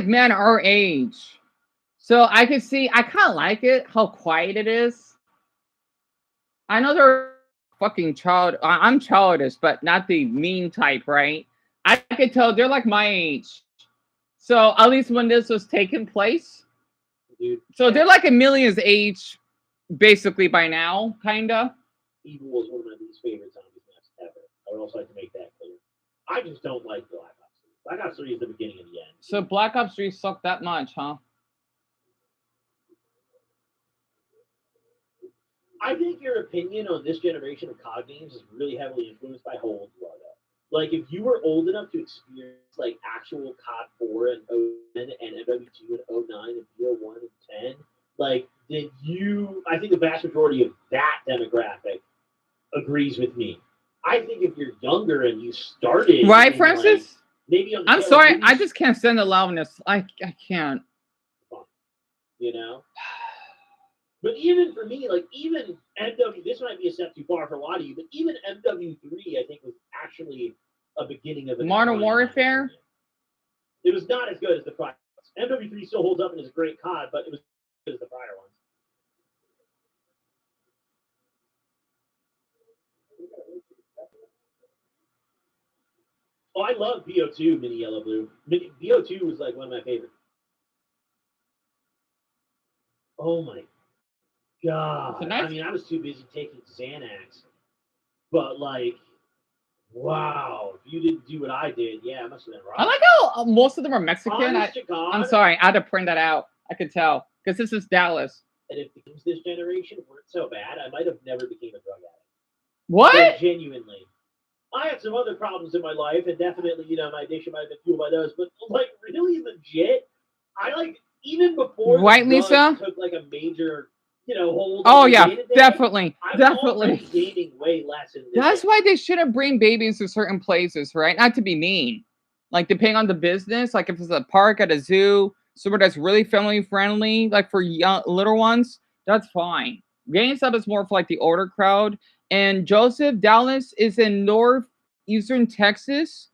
men our age. So I can see I kinda like it, how quiet it is. I know they're fucking I'm childish, but not the mean type, right? I could tell they're like my age. So at least when this was taking place, dude. So they're like a millions age, basically by now, kinda. Evil was one of my least favorite zombies maps ever. I would also like to make that clear. I just don't like Black Ops 3. Black Ops 3 is the beginning and the end. So Black Ops 3 sucked that much, huh? I think your opinion on this generation of COD games is really heavily influenced by how old you are, though. Like, if you were old enough to experience, like, actual COD 4 and 010 and MW2 and 09 and BO1 and 10, like, then I think the vast majority of that demographic agrees with me. I think if you're younger and you started... Right, Francis? Like, maybe on the I'm sorry, I just can't stand the loudness. I can't. You know? But even for me, like, even MW, this might be a step too far for a lot of you, but even MW3, I think, was actually a beginning of a Modern Warfare? It was not as good as the prior ones. MW3 still holds up and is a great COD, but it was as good as the prior ones. Oh, I love BO2 Mini Yellow Blue. BO2 was like one of my favorites. Oh my God. Nice... I mean, I was too busy taking Xanax. But like, wow, if you didn't do what I did, yeah, I must have been right. I like how most of them are Mexican. I'm sorry, I had to print that out. I could tell. Because this is Dallas. And if the games this generation weren't so bad, I might have never became a drug addict. What? But genuinely. I had some other problems in my life, and definitely, you know, my addiction might have been fueled by those. But like, really legit, I like even before right, the Lisa took like a major, you know, hold. Oh yeah, definitely, definitely. Gaming way less. That's why they shouldn't bring babies to certain places, right? Not to be mean, like depending on the business. Like if it's a park at a zoo, somewhere that's really family friendly, like for young little ones, that's fine. GameStop is more for like the older crowd. And Joseph, Dallas is in northeastern Texas.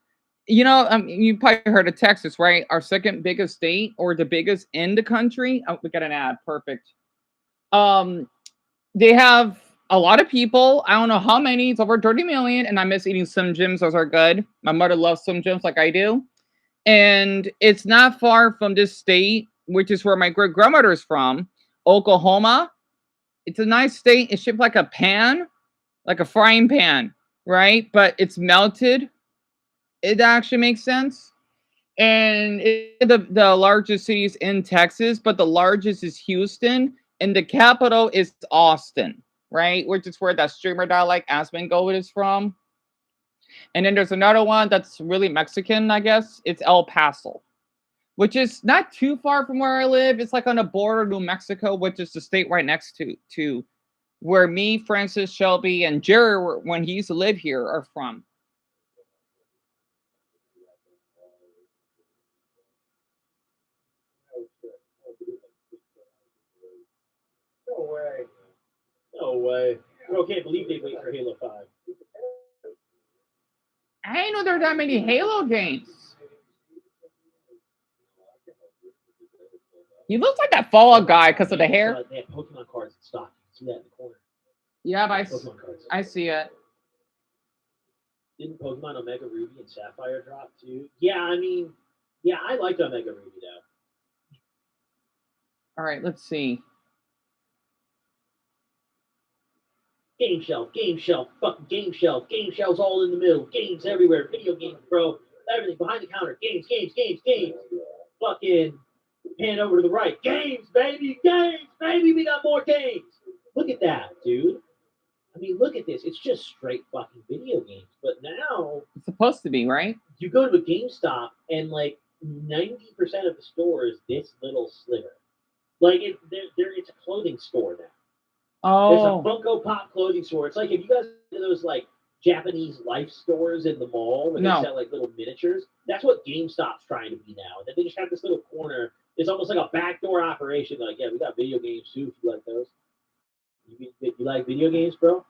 You know, you probably heard of Texas, right? Our second biggest state, or the biggest in the country. Oh, we got an ad. Perfect. They have a lot of people. I don't know how many. It's over 30 million. And I miss eating Slim Jims. Those are good. My mother loves Slim Jims like I do. And it's not far from this state, which is where my great grandmother is from, Oklahoma. It's a nice state. It's shaped like a pan, like a frying pan, right? But it's melted. It actually makes sense. And it's the largest cities in Texas, but the largest is Houston, and the capital is Austin, right? Which is where that streamer dialect Asmongold is from. And then there's another one that's really Mexican, I guess. It's El Paso, which is not too far from where I live. It's like on the border of New Mexico, which is the state right next to where me, Francis, Shelby, and Jerry, when he used to live here, are from. No way. No way. Bro, can't believe they wait for Halo 5. I didn't know there were that many Halo games. He looks like that Fallout guy because of the hair. They have Pokemon cards in stock. You see that in the corner. Yeah, but I see it. Didn't Pokemon Omega Ruby and Sapphire drop too? Yeah, I mean, yeah, I liked Omega Ruby though. All right, let's see. Game shelf, fucking game shelves all in the middle, games everywhere, video games, bro, everything behind the counter, games. Fucking pan over to the right, games, baby, we got more games. Look at that, dude. I mean, look at this. It's just straight fucking video games. But now it's supposed to be, right? You go to a GameStop and like 90% of the store is this little sliver. Like it's a clothing store now. Oh, it's a Funko Pop clothing store. It's like if you guys go to those like Japanese life stores in the mall where they sell like little miniatures. That's what GameStop's trying to be now. And then they just have this little corner. It's almost like a backdoor operation. Like, yeah, we got video games too. If you like those, you like video games, bro?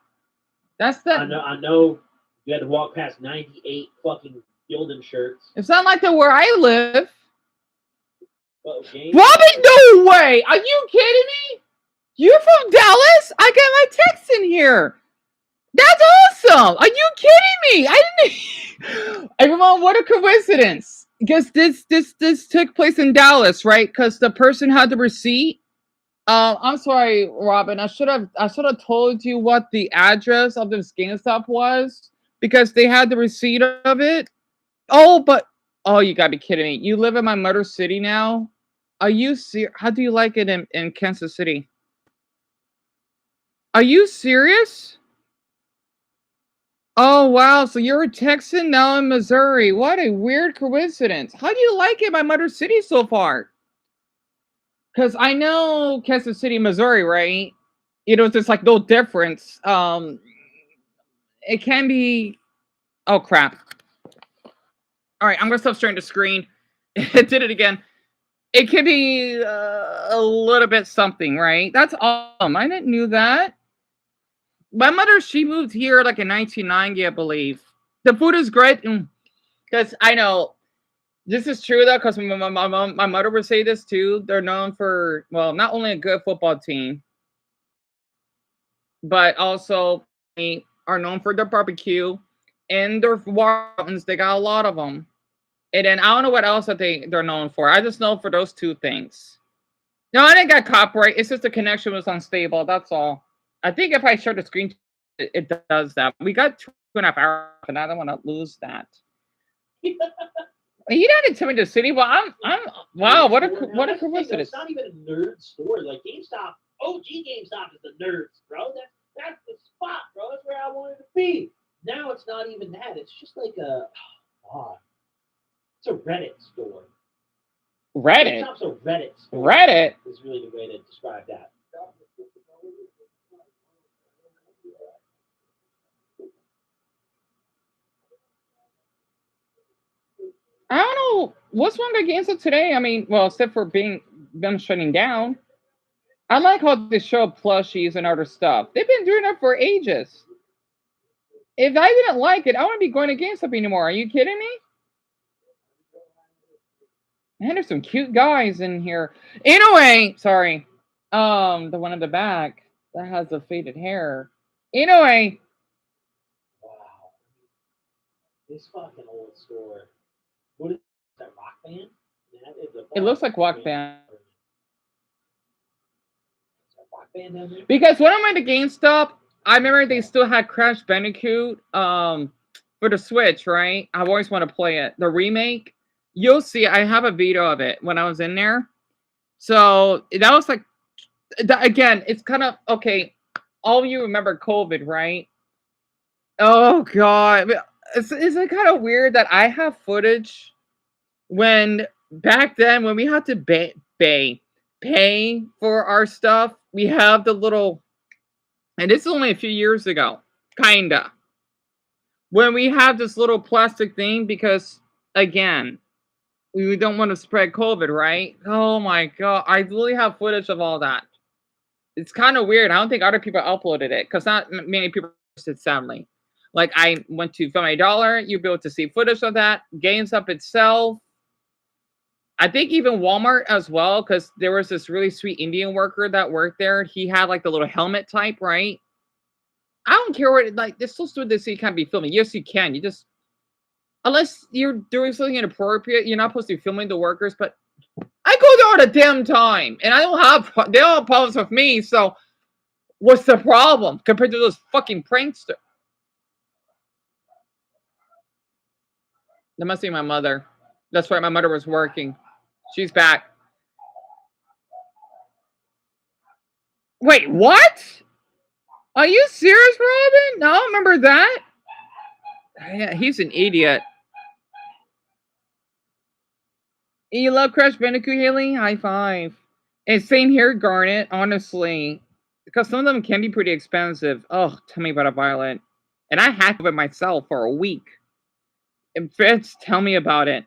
That's the. I know. You had to walk past 98 fucking Gildan shirts. It's not like where I live. Robbie, no way! Are you kidding me? You're from Dallas? I got my text in here. That's awesome! Are you kidding me? I didn't. Everyone, what a coincidence! Because this took place in Dallas, right? Because the person had the receipt I'm sorry, Robin. I should have told you what the address of this GameStop was because they had the receipt of it. Oh, but oh, you gotta be kidding me. You live in my Motor City now? Are you serious? How do you like it in Kansas City? Are you serious? Oh wow, so you're a Texan now in Missouri. What a weird coincidence. How do you like it by Motor City so far? Because I know Kansas City, Missouri, right? You know, there's like no difference. It can be. Oh crap! All right, I'm gonna stop sharing the screen. It did it again. It could be a little bit something, right? That's awesome. I didn't knew that. My mother, she moved here like in 1990, I believe. The food is great because I know this is true though. Because my mother would say this too. They're known for well, not only a good football team, but also they are known for their barbecue and their water fountains. They got a lot of them. And then I don't know what else that they're known for. I just know for those two things. No, I didn't get copyright. It's just the connection was unstable. That's all. I think if I share the screen, it does that. We got 2.5 hours, and I don't want to lose that. You didn't tell me the city. Well, I'm. Wow, what a coincidence. It's not even a nerd store. Like GameStop, OG GameStop is the nerds, bro. That's the spot, bro. That's where I wanted to be. Now it's not even that. It's just like a. Oh, it's a Reddit store. Reddit. GameStop's a Reddit store. Reddit is really the way to describe that. I don't know what's wrong against it today. I mean, well, except for being them shutting down. I like how they show plushies and other stuff. They've been doing it for ages. If I didn't like it, I wouldn't be going to GameStop anymore. Are you kidding me? Man, there's some cute guys in here. Anyway, sorry. The one in the back that has the faded hair. Anyway, Wow. This fucking old store. What is that, Rock Band? That is a it looks like Walk Band. Rock Band down there? Because when I went to GameStop, I remember they still had Crash Bandicoot for the Switch, right? I've always wanted to play it. The remake. You'll see, I have a video of it when I was in there. So that was like again, it's kind of okay. All of you remember COVID, right? Oh god. Is it kind of weird that I have footage when back then when we had to pay for our stuff? We have the little, and this is only a few years ago, kinda. When we have this little plastic thing because again, we don't want to spread COVID, right? Oh my god, I really have footage of all that. It's kind of weird. I don't think other people uploaded it because not many people posted, sadly. Like I went to Family Dollar, you'll be able to see footage of that. GameStop itself. I think even Walmart as well, because there was this really sweet Indian worker that worked there. He had like the little helmet type, right? I don't care what like this still stupid so you can't be filming. Yes, you can. You just unless you're doing something inappropriate, you're not supposed to be filming the workers, but I go there all the damn time, and they don't have problems with me. So, what's the problem compared to those fucking pranksters? That must be my mother. That's right, my mother was working. She's back. Wait, what? Are you serious, Robin? No, I don't remember that. Yeah, he's an idiot. You love Crash Bandicoot, Haley? High five. And same here, Garnet, honestly. Because some of them can be pretty expensive. Oh, tell me about a Violet. And I had it myself for a week. And friends, tell me about it.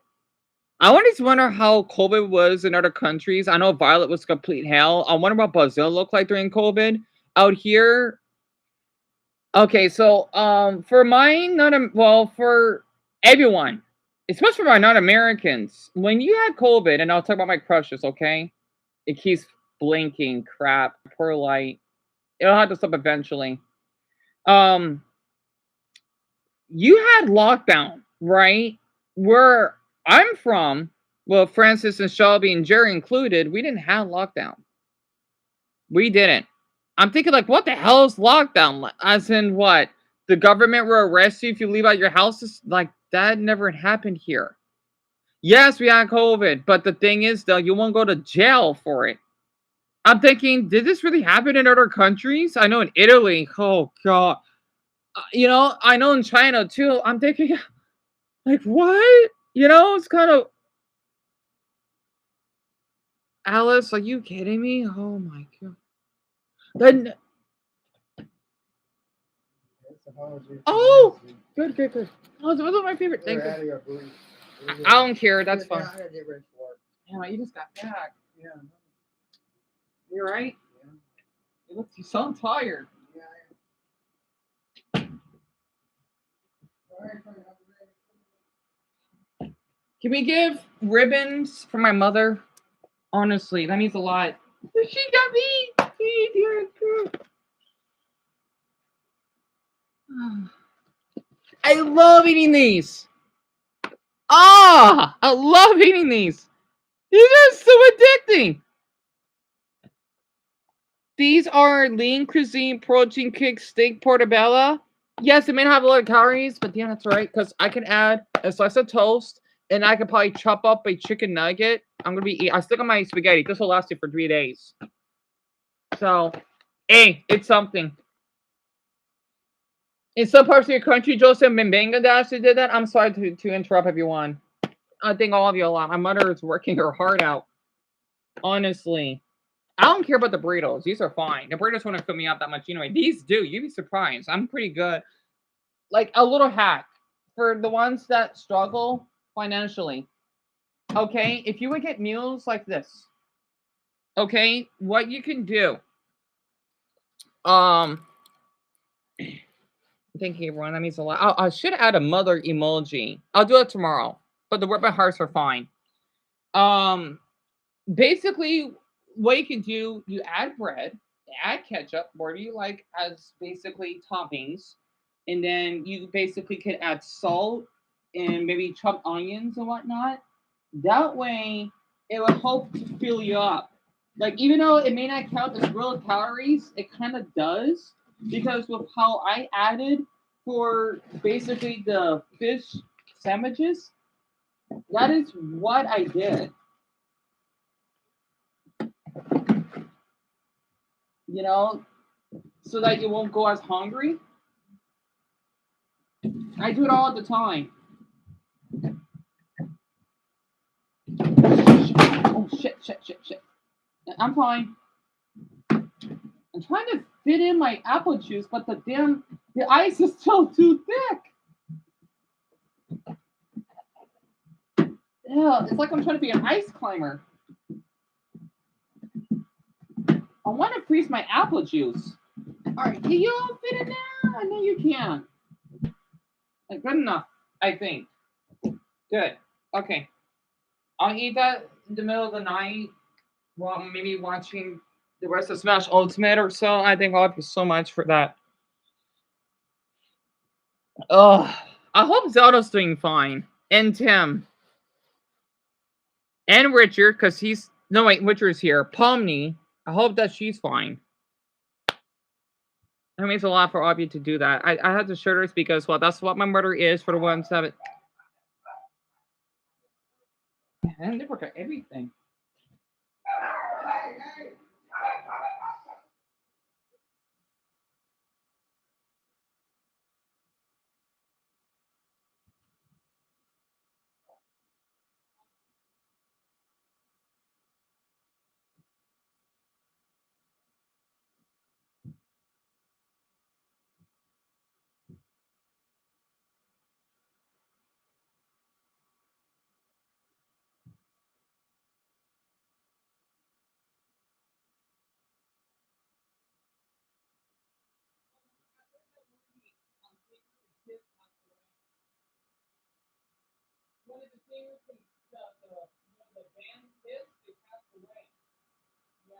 I always wonder how COVID was in other countries. I know Violet was complete hell. I wonder what Brazil looked like during COVID. Out here, okay, so for mine, for everyone, especially for my non-Americans, when you had COVID, and I'll talk about my crushes, okay? It keeps blinking, crap, poor light. It'll have to stop eventually. Um, you had lockdown, right? Where I'm from, well, Francis and Shelby and Jerry included, we didn't have lockdown. We didn't. I'm thinking like, what the hell is lockdown? As in what? The government will arrest you if you leave out your house? Like, that never happened here. Yes, we had COVID, but the thing is, though, you won't go to jail for it. I'm thinking, did this really happen in other countries? I know in Italy, oh god. I know in China too. I'm thinking, like, what? It's kind of. Alice, are you kidding me? Oh my god. Then. Oh! Good, good, good. Oh, those are my favorite things. I don't care. That's fine. Yeah, you just got back. Yeah. You're right. You sound tired. Can we give ribbons for my mother? Honestly, that means a lot. She got me. I love eating these. I love eating these. These are so addicting. These are lean cuisine protein kick steak portobello. Yes, it may not have a lot of calories, but yeah, that's right. Because I can add a slice of toast, and I could probably chop up a chicken nugget. I'm gonna be eating. I stick on my spaghetti. This will last you for 3 days. So, hey, it's something. In some parts of your country, Joseph and Bangladesh, they did that. I'm sorry to interrupt everyone. I think all of you a lot. My mother is working her heart out. Honestly. I don't care about the burritos. These are fine. The burritos wouldn't fill me up that much anyway. These do. You'd be surprised. I'm pretty good. Like a little hack for the ones that struggle financially. Okay, if you would get meals like this, okay, what you can do. Thank you, everyone. That means a lot. I should add a mother emoji. I'll do it tomorrow. But the word by hearts are fine. Basically, what you can do, you add bread, add ketchup. What do you like as basically toppings? And then you basically can add salt and maybe chopped onions and whatnot. That way, it will help to fill you up. Like, even though it may not count as real calories, it kind of does. Because with how I added for basically the fish sandwiches, that is what I did. So that you won't go as hungry. I do it all the time. Oh, shit. I'm fine. I'm trying to fit in my apple juice, but the ice is still too thick. Yeah, it's like I'm trying to be an ice climber. I want to freeze my apple juice. All right, can you all fit in there? I know you can. Good enough, I think. Good. Okay. I'll eat that in the middle of the night while maybe watching the rest of Smash Ultimate or so. I thank all of you so much for that. Ugh. I hope Zelda's doing fine. And Tim. And Richard, because he's... No, wait, Richard's here. Pomni. I hope that she's fine. It means a lot for all of you to do that. I had to share this because, well, that's what my murder is for the ones that... And they work at everything. One of the singers from the band Kiss, they passed away. Yeah.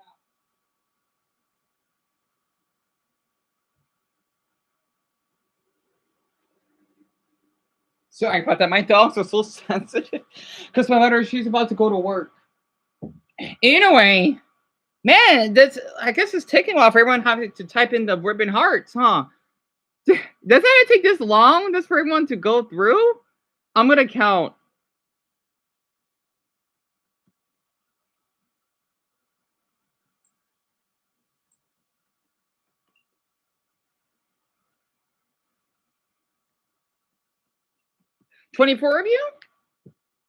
Sorry about that. My dogs are so sensitive because my mother, she's about to go to work. Anyway, Man, that's I guess it's taking a while for everyone having to type in the ribbon hearts, huh? Does that take this long just for everyone to go through? I'm gonna count. $24 of you?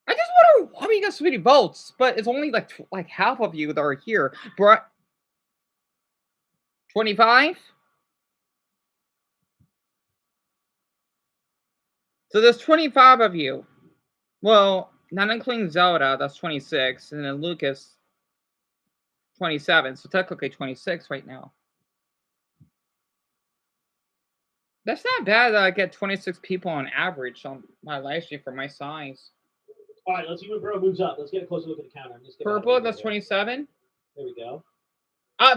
I just want to. I mean, you got so many votes, but it's only like half of you that are here. 25. So there's 25 of you. Well, not including Zelda, that's 26, and then Lucas, 27. So technically 26 right now. That's not bad that I get 26 people on average on my live stream for my size. All right, let's see when Bro moves up. Let's get a closer look at the counter. Purple, that's 27. There we go.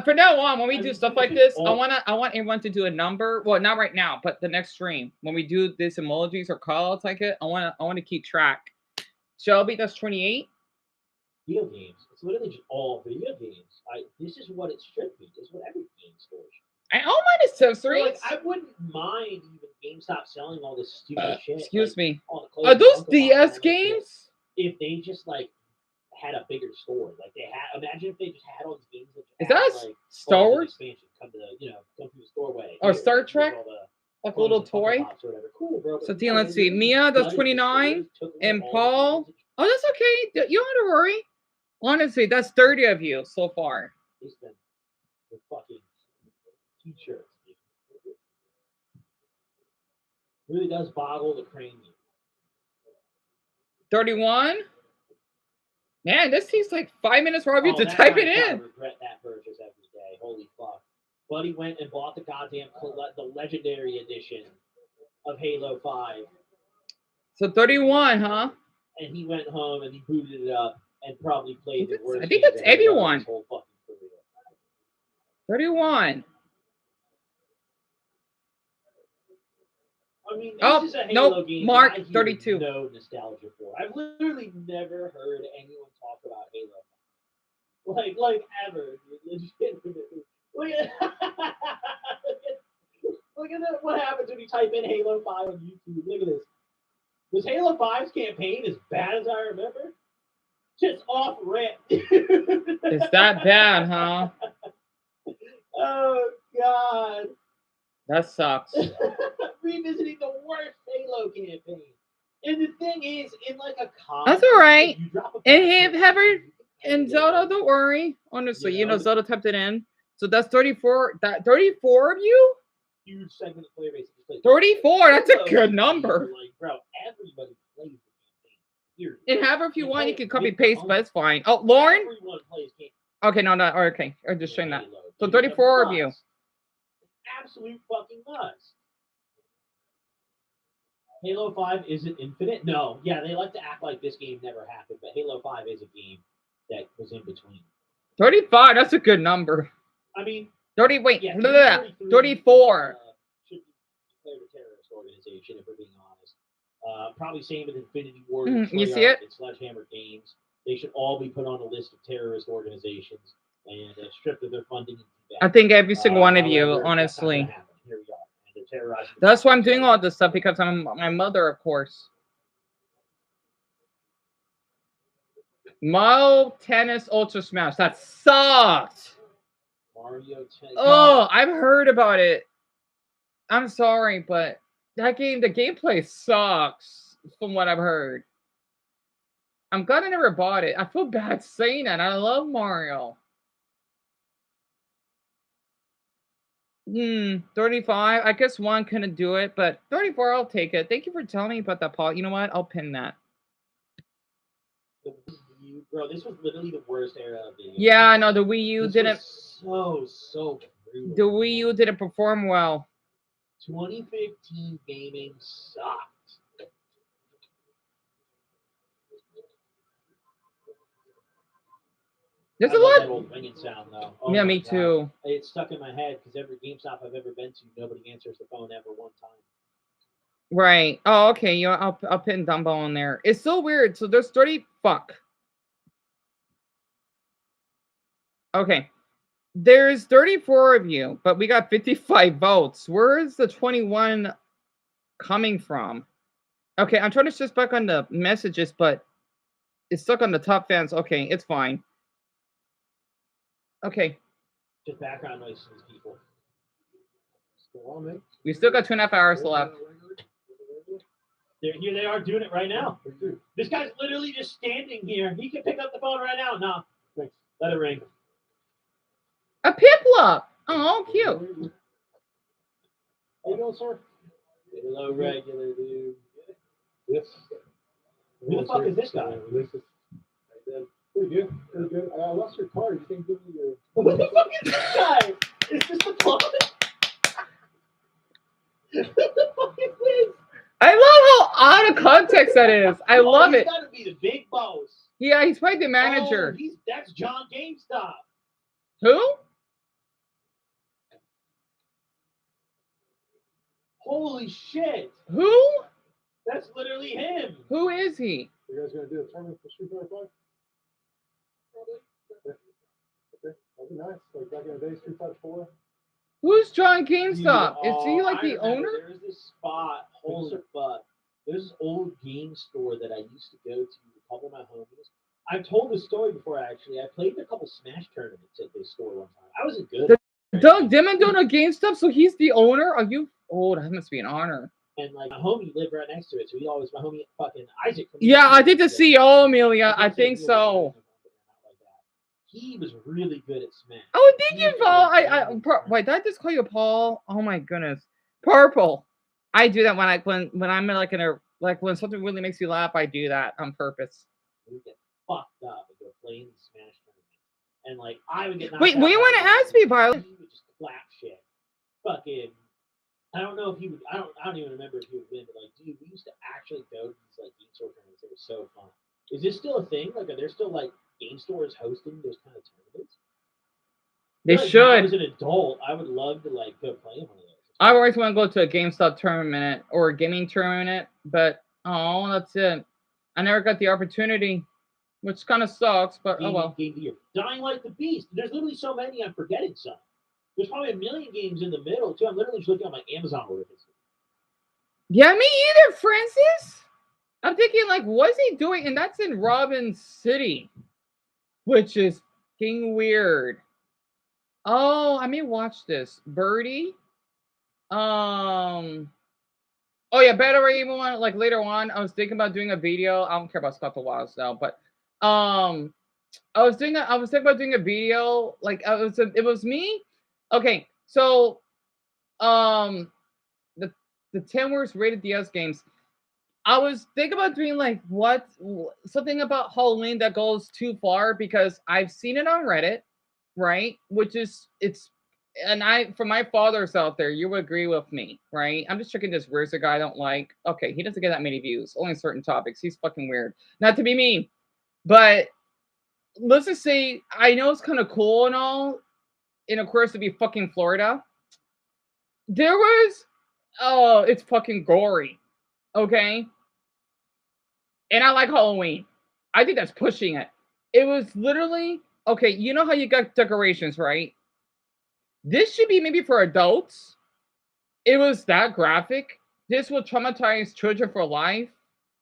For now on, when we do stuff like this, I want everyone to do a number. Well, not right now, but the next stream when we do this emojis or callouts like it, I want to keep track. Shelby, that's 28. Video games. It's literally just all video games. This is what it should be. This is what every game store should be. I all mine is accessories. Like, I wouldn't mind even GameStop selling all this stupid shit. Excuse me. Are those DS games? If they just had a bigger store, like they had. Imagine if they just had all these games. Is that Star Wars? Expansion come to come through the doorway. Or Star Trek? Like a little toy. Cool, bro. So Deon, let's see. Mia, that's 29, and Paul. Oh, that's okay. You don't have to worry. Honestly, that's 30 of you so far. The fucking t-shirts. Really does boggle the cranium. 31. Man, this takes like 5 minutes for all of you to type it in. I regret that purchase every day. Holy fuck. Buddy went and bought the goddamn the legendary edition of Halo 5. So 31, huh? And he went home and he booted it up and probably played the worst. I think that's everyone. 31. I mean, this is a Halo game Mark, that I 32. No nostalgia for. I've literally never heard anyone talk about Halo. Like ever. Look at what happens when you type in Halo 5 on YouTube. Look at this. Was Halo 5's campaign as bad as I remember? Just off rip. Is that bad, huh? Oh, God. That sucks. Revisiting the worst Halo campaign. And the thing is, in like a con, that's all right. And and Zelda, don't worry. Honestly, Zelda typed it in. So that's 34. That 34 of you? Huge segment of player base. 34. That's a good number. Like, bro, everybody plays the campaign. And however, if you want, you can copy paste, but it's fine. Oh, Lauren? Everyone plays campaign. Okay, no. Okay. I'm just showing that. So 34 of you. Absolute fucking nuts. Halo 5 isn't infinite? No. Yeah, they like to act like this game never happened, but Halo 5 is a game that was in between. 35, that's a good number. I mean... 30, wait. Yeah, 34. Should be declared a terrorist organization, if we're being honest. Probably same with Infinity Ward. You see it? And Sledgehammer Games. They should all be put on a list of terrorist organizations and stripped of their funding. I think every single one of you, honestly. Here we are. And they're terrorizing. That's why I'm doing all this stuff, because I'm my mother, of course. Mario Tennis Ultra Smash. That sucks. Mario Tennis. Oh, I've heard about it. I'm sorry, but that game, the gameplay sucks from what I've heard. I'm glad I never bought it. I feel bad saying that. I love Mario. 35. I guess one couldn't do it, but 34, I'll take it. Thank you for telling me about that, Paul. You know what? I'll pin that. Bro, this was literally the worst era of the game. Yeah, I know. The Wii U didn't. So brutal. The Wii U didn't perform well. 2015 gaming sucked. There's a lot. That old ringing sound, though. Oh yeah, me God. too. It's stuck in my head because every GameStop I've ever been to, nobody answers the phone ever one time. Right. Oh, okay. You know, I'll pin Dumbo on there. It's so weird. So there's 30. Fuck. Okay. There's 34 of you, but we got 55 votes. Where is the 21 coming from? Okay, I'm trying to switch back on the messages, but it's stuck on the top fans. Okay, it's fine. Okay. Just background noise to these people. We still got 2.5 hours left. Here they are doing it right now. This guy's literally just standing here. He can pick up the phone right now. No, thanks. Let it ring. A Piplup. Oh, cute. How you doing, sir? Hello, regular dude. Yes. Who the fuck is this guy? This is pretty good. Pretty good. I lost your card. You can give me your. What the fuck is this guy? Is this the plot? What the fuck is this? I love how out of context that is. I love it. He's got to be the big boss. Yeah, he's probably the manager. Oh, that's John GameStop. Who? Holy shit. Who? That's literally him. Who is he? You guys gonna do a tournament for Street Fighter 5? Probably. Okay. That'd be nice. Like back in the day, Street Fighter 4. Who's John GameStop? Dude, Is he like I the remember owner? There's this spot. Holy fuck. There's this old game store that I used to go to with a couple of my homies. I've told this story before, actually. I played in a couple Smash tournaments at this store one time. I wasn't good. Doug Dimon doing a GameStop, so he's the owner? Are you? Oh, that must be an honor. And like my homie lived right next to it, so he always my homie fucking Isaac. Yeah, I think the CEO, Amelia. I think so. He was really good at Smash. Oh, thank you, Paul. Wait, did I just call you Paul? Oh my goodness, Purple. I do that when I'm like in a when something really makes you laugh. I do that on purpose. We get fucked up and go play in the Smash tournament, and like I would get. Wait, what do you want to ask me, Violet? He would just clap shit. Fucking. I don't know if he would. I don't even remember if he would win. But like, dude, we used to actually go to these like game store tournaments. It was so fun. Is this still a thing? Like, are there still like game stores hosting those kind of tournaments? They like, should. As an adult, I would love to like go play in one of those. I always want to go to a GameStop tournament or a gaming tournament, but oh, that's it. I never got the opportunity, which kind of sucks. But oh well. Dying Like the Beast. There's literally so many. I'm forgetting some. There's probably a million games in the middle too. I'm literally just looking at my Amazon order history. Yeah, me either, Francis. I'm thinking like, what's he doing? And that's in Robin City, which is fucking weird. Oh, I may watch this. Birdie. Oh yeah, better even one like later on. I was thinking about doing a video. I don't care about Scott the Wilds now, but I was thinking about doing a video. Like it was me. Okay, so the 10 worst rated DS games. I was thinking about doing like something about Halloween that goes too far because I've seen it on Reddit, right? For my fathers out there, you would agree with me, right? I'm just checking this. Where's the guy I don't like? Okay, he doesn't get that many views, only certain topics. He's fucking weird. Not to be mean, but let's just say I know it's kind of cool and all, and of course to be fucking Florida. There was, it's fucking gory, okay? And I like Halloween. I think that's pushing it. It was literally, okay, you know how you got decorations, right? This should be maybe for adults. It was that graphic. This will traumatize children for life.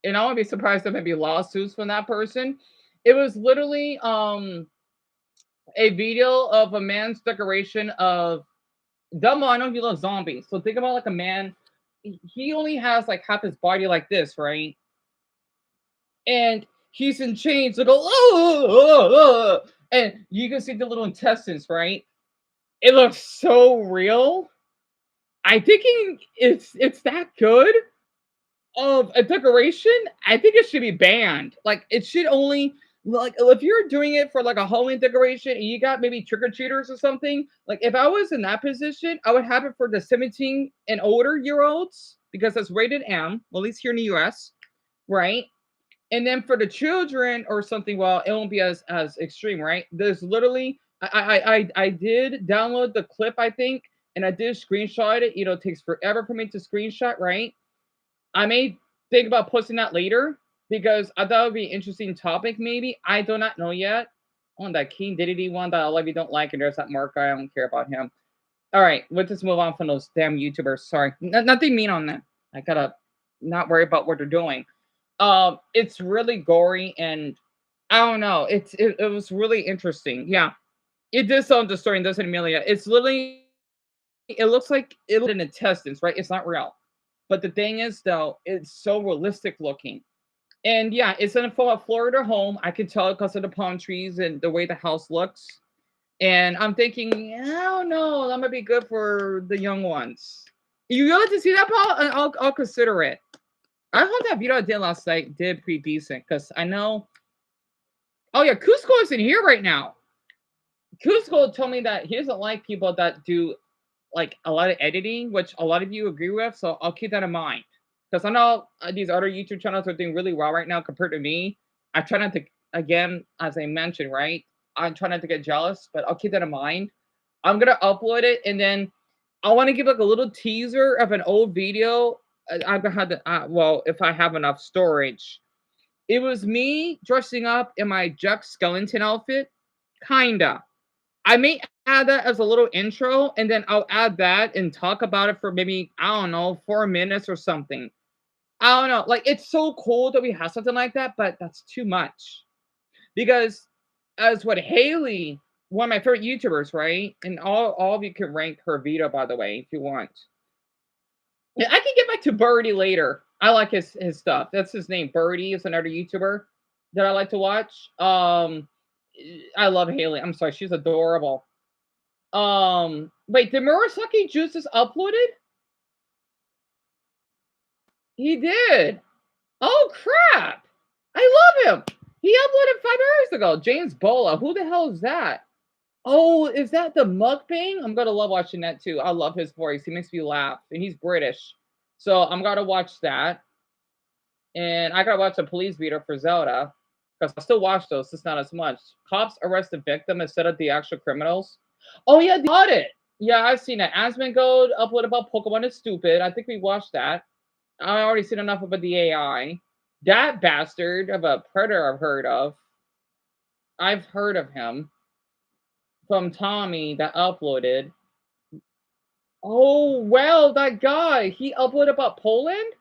And I won't be surprised if there may be lawsuits from that person. It was literally a video of a man's decoration of Dumbo. I know he loves zombies. So think about like a man. He only has like half his body like this, right? And he's in chains. So go, and you can see the little intestines, right? It looks so real. I think it's that good of a decoration. I think it should be banned. Like it should only like if you're doing it for like a Halloween decoration and you got maybe trick-or-treaters or something. Like if I was in that position, I would have it for the 17 and older year olds because that's rated M, at least here in the US, right? And then for the children or something, well, it won't be as extreme, right? There's literally I did download the clip, I think, and I did screenshot it. You know, it takes forever for me to screenshot, right? I may think about posting that later because I thought it would be an interesting topic, maybe. I do not know yet. On that King Diddy one that a lot of you don't like, and there's that Mark guy. I don't care about him. All right, let's just move on from those damn YouTubers. Sorry, nothing mean on that. I gotta not worry about what they're doing. It's really gory, and I don't know. It was really interesting. Yeah, it did sound disturbing, doesn't it, Amelia? It's literally it looks like it in intestines, right? It's not real. But the thing is, though, it's so realistic looking. And yeah, it's in a Florida home. I can tell because of the palm trees and the way the house looks. And I'm thinking, I don't know, that might be good for the young ones. You like to see that, Paul? I'll consider it. I thought that video I did last night did pretty decent because I know. Oh yeah, Cusco is in here right now. Cusco told me that he doesn't like people that do like a lot of editing, which a lot of you agree with. So I'll keep that in mind because I know these other YouTube channels are doing really well right now compared to me. I try not to, again, as I mentioned, right? I try not to get jealous, but I'll keep that in mind. I'm gonna upload it, and then I want to give like a little teaser of an old video. I've had to, well, if I have enough storage. It was me dressing up in my Jack Skellington outfit, kinda. I may add that as a little intro, and then I'll add that and talk about it for maybe, I don't know, 4 minutes or something. I don't know. Like, it's so cool that we have something like that, but that's too much. Because as what Haley, one of my favorite YouTubers, right? And all of you can rank her video, by the way, if you want. Yeah, I can get back to Birdie later. I like his stuff. That's his name. Birdie is another YouTuber that I like to watch. I love Haley. I'm sorry, she's adorable. Wait, did Murasaki Juices uploaded? He did. Oh crap! I love him. He uploaded 5 hours ago. James Bola. Who the hell is that? Oh, is that the mukbang? I'm gonna love watching that too. I love his voice. He makes me laugh, and he's British, so I'm gonna watch that. And I gotta watch a police video for Zelda because I still watch those. It's not as much. Cops arrest the victim instead of the actual criminals. Oh yeah, the audit. Yeah, I've seen that. Asmongold upload about Pokemon is stupid. I think we watched that. I already seen enough about the AI. That bastard of a predator I've heard of. I've heard of him from Tommy that uploaded. Oh well, that guy. He uploaded about Poland.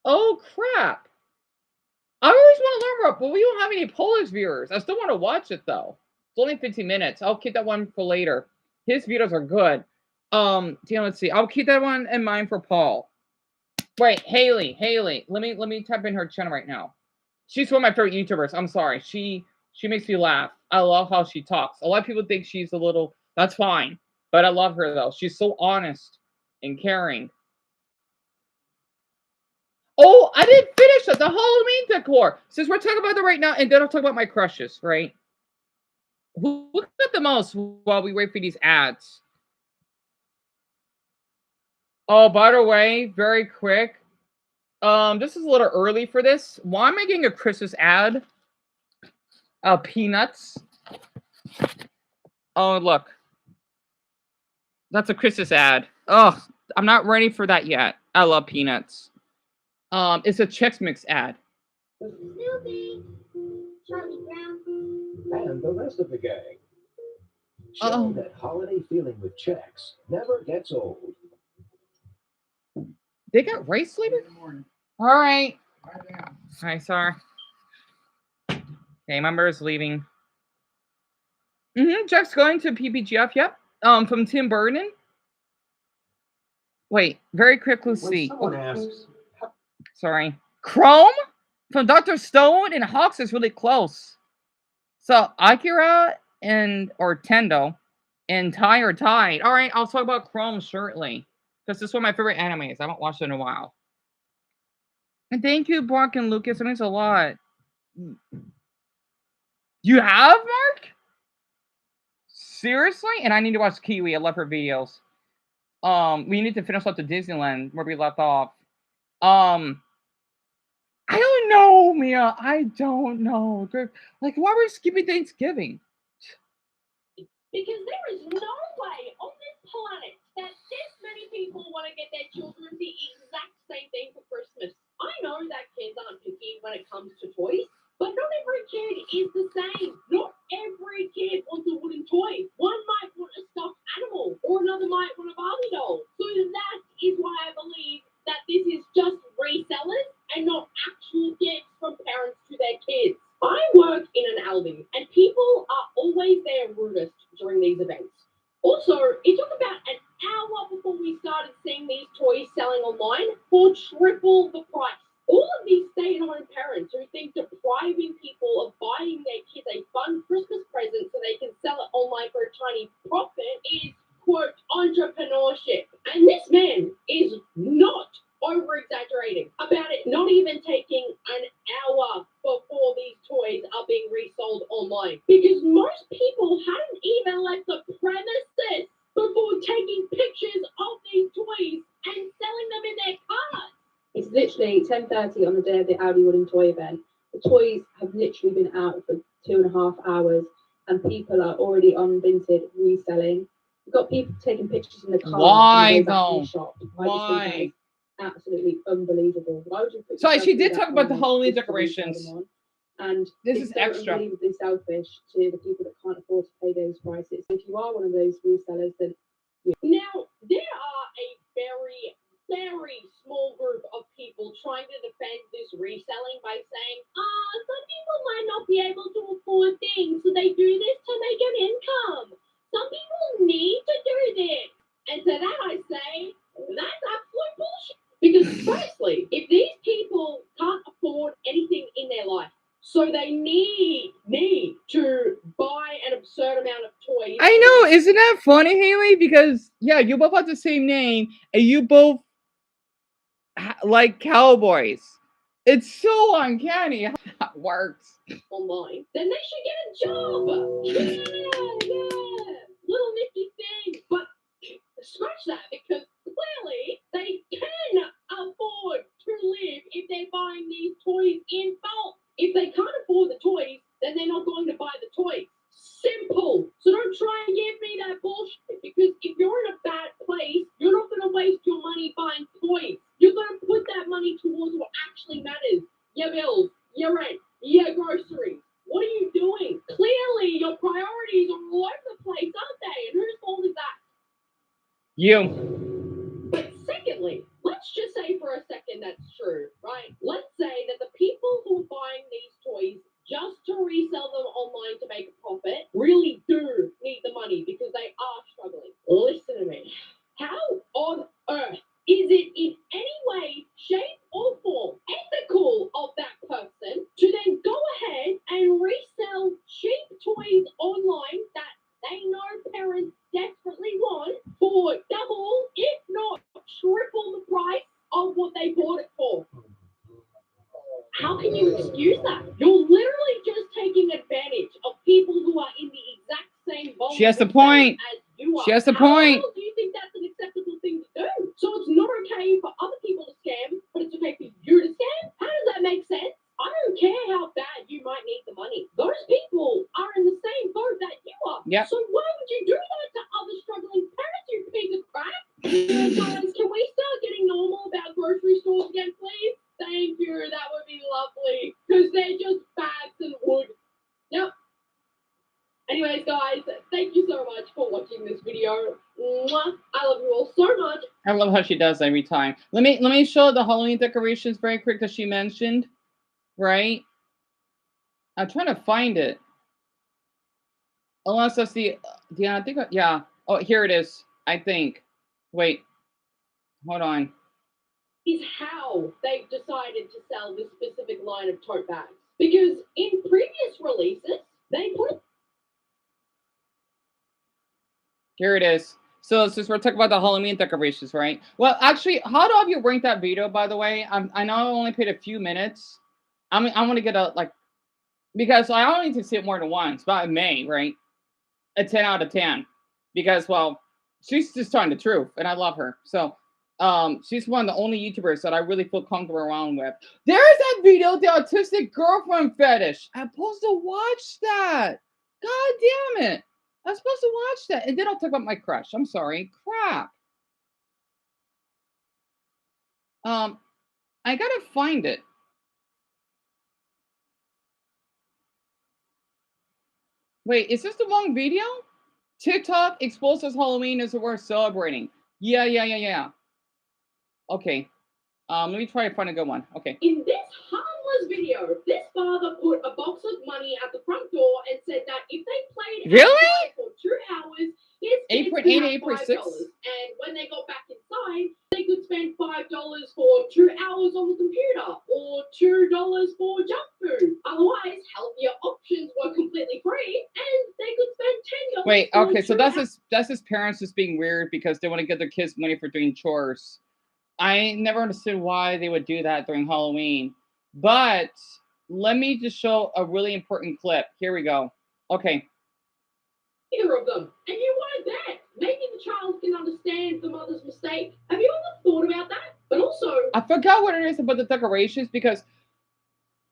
Oh crap. I always want to learn more, but we don't have any Polish viewers. I still want to watch it though. It's only 15 minutes. I'll keep that one for later. His videos are good. Let's see. I'll keep that one in mind for Paul. Wait, Haley. Let me type in her channel right now. She's one of my favorite YouTubers. I'm sorry. She makes me laugh. I love how she talks. A lot of people think she's a little. That's fine, but I love her though. She's so honest and caring. Oh, I didn't finish it. The Halloween decor. Since we're talking about that right now, and then I'll talk about my crushes, right? Who got the most while we wait for these ads? Oh, by the way, very quick. This is a little early for this. Why am I getting a Christmas ad? Peanuts. Oh, look. That's a Christmas ad. Oh, I'm not ready for that yet. I love Peanuts. It's a Chex Mix ad. Snoopy, Charlie Brown, And the rest of the gang. Show that holiday feeling with Chex never gets old. They got rice flavor? All right. Hi, sorry. Okay, member's leaving. Jeff's going to PPGF, yep. From Tim Burton. Wait, very quickly see. Someone asks, Sorry. Chrome from Dr. Stone and Hawks is really close. So Akira or Tendo and Tai are tied. All right, I'll talk about Chrome shortly. Because this is one of my favorite animes. I haven't watched it in a while. And thank you, Brock and Lucas. It means a lot. You have, Mark? Seriously? And I need to watch Kiwi. I love her videos. We need to finish up the Disneyland where we left off. I don't know, Mia. I don't know. Like, why were we skipping Thanksgiving? Because there is no way on this planet that this many people want to get their children the exact same thing for Christmas. I know that kids aren't picky when it comes to toys, but not every kid is the same. Not every kid wants a wooden toy. One might want a stuffed animal, or another might want a Barbie doll. So that is why I believe that this is just resellers and not actual gifts from parents to their kids. I work in an Aldi, and people are always their rudest during these events. Also, it took about an hour before we started seeing these toys selling online for triple the price. All of these stay-at-home parents who think depriving people of buying their kids a fun Christmas present so they can sell it online for a tiny profit is, quote, entrepreneurship. And this man is not over-exaggerating about it not even taking an hour before these toys are being resold online. Because most people hadn't even left the premises before taking pictures of these toys and selling them in their cars. It's literally 10:30 on the day of the Audi Wooden Toy event. The toys have literally been out for 2.5 hours, and people are already on Vinted reselling. We've got people taking pictures in the car. Why though? Why? Absolutely unbelievable. Why would you put So yourself she through did that talk about the online Halloween just to resell decorations. them on? And This it's is so extra. unbelievably selfish to the people that can't afford to pay those prices. If you are one of those resellers, then now there are a very small group of people trying to defend this reselling by saying, some people might not be able to afford things, so they do this to make an income. Some people need to do this. And to that I say, that's absolute bullshit. Because firstly, if these people can't afford anything in their life, so they need to buy an absurd amount of toys. I know, isn't that funny, Haley? Because yeah, you both have the same name, and you both like cowboys. It's so uncanny how that works. Online, then they should get a job. Yeah. Little Nicky thing. But scratch that, because clearly they can afford to live if they're buying these toys in bulk. If they can't afford the toys, then they're not going to buy the toys. Simple. So don't try and give me that bullshit, because if you're in a bad place, you're not going to waste your money buying toys. You're going to put that money towards what actually matters. Your bills, your rent, your groceries. What are you doing? Clearly, your priorities are all over the place, aren't they? And whose fault is that? You. But secondly, let's just say for a second that's true, right? Let's say that the people who are buying these toys just to resell them online to make a profit really do need the money because they are struggling. Listen to me. How on earth is it in any way, shape, or form ethical of that person to then go ahead and resell cheap toys online that they know parents desperately want for double, if not triple the price of what they bought it for? How can you excuse that? You're literally just taking advantage of people who are in the exact same boat She has the point. as you are. She has the How point. the hell do you think that's an acceptable thing to do? So it's not okay for other people to scam, but it's okay for you to scam? How does that make sense? I don't care how bad you might need the money. Those people are in the same boat that you are. Yep. So why would you do that to other struggling parents, you piece of crap? Guys, can we start getting normal about grocery stores again, please? Thank you. That would be lovely. Because they're just bags and wood. Yep. Anyways, guys, thank you so much for watching this video. Mwah. I love you all so much. I love how she does every time. Let me show the Halloween decorations very quick that she mentioned. Right? I'm trying to find it. Unless that's the I think yeah. Oh, here it is. I think. Wait. Hold on. Is how they've decided to sell this specific line of tote bags. Because in previous releases, they put Here it is. So since we're talking about the Halloween decorations, right? Well, actually, how do you rank that video, by the way? I know I only paid a few minutes. I want to get a, like, because I only need to see it more than once, but in May, right? A 10 out of 10. Because, well, she's just telling the truth, and I love her. So, she's one of the only YouTubers that I really feel comfortable around with. There's that video, the autistic girlfriend fetish. I'm supposed to watch that. God damn it. I'm supposed to watch that. And then I'll talk about my crush. I'm sorry. Crap. I gotta find it. Wait, is this the wrong video? TikTok exposes Halloween as we're celebrating. Yeah. Okay. Let me try to find a good one. Okay. In this harmless video, this father put a box of money at the front door and said that if they played Really? outside for 2 hours, his kids could 8.8, have $5. 8.6? And when they got back inside, they could spend $5 for 2 hours on the computer or $2 for junk food. Otherwise, healthier options were completely free, and they could spend $10 Wait, for okay, so 2 that's his parents just being weird because they want to give their kids money for doing chores. I never understood why they would do that during Halloween. But let me just show a really important clip. Here we go. Okay. either of them, and you wanted that. Maybe the child can understand the mother's mistake. Have you ever thought about that? But also, I forgot what it is about the decorations because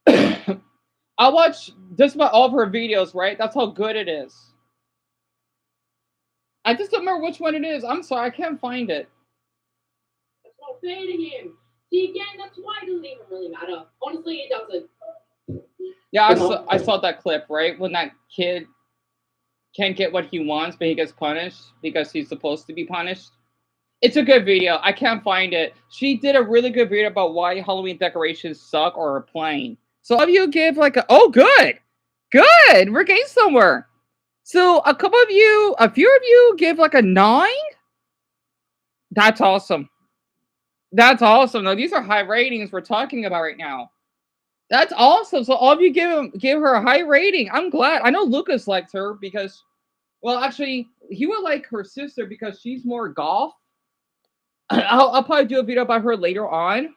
I watch just about all of her videos, right? That's how good it is. I just don't remember which one it is. I'm sorry, I can't find it. that's not fair to him. See, again, that's why it doesn't even really matter. Honestly, it doesn't. Yeah, I saw that clip, right? When that kid can't get what he wants, but he gets punished because he's supposed to be punished. It's a good video. I can't find it. She did a really good video about why Halloween decorations suck or are plain. So if you give like a good. We're getting somewhere. So a few of you give like a 9. That's awesome. That's awesome. Now these are high ratings we're talking about right now. That's awesome. So all of you give her a high rating. I'm glad. I know Lucas likes her because, well, actually, he would like her sister because she's more golf. I'll probably do a video about her later on.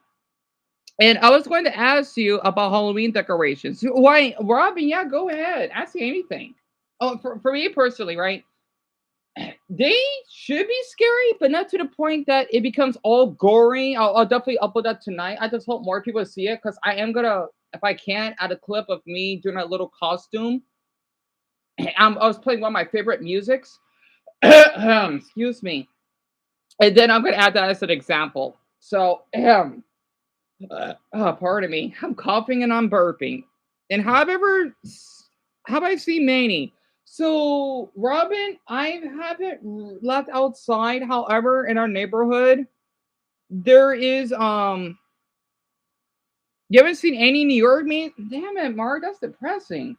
And I was going to ask you about Halloween decorations. Why, Robin? Yeah, go ahead. Ask me anything. Oh, for me personally, right? They should be scary, but not to the point that it becomes all gory. I'll definitely upload that tonight. I just hope more people see it because I am gonna, if I can, add a clip of me doing a little costume. I was playing one of my favorite musics. Excuse me. And then I'm gonna add that as an example. So, pardon me. I'm coughing and I'm burping. And have I seen Manny? So, Robin, I haven't left outside. However, in our neighborhood, there is you haven't seen any New York man? Damn it, Mark, that's depressing.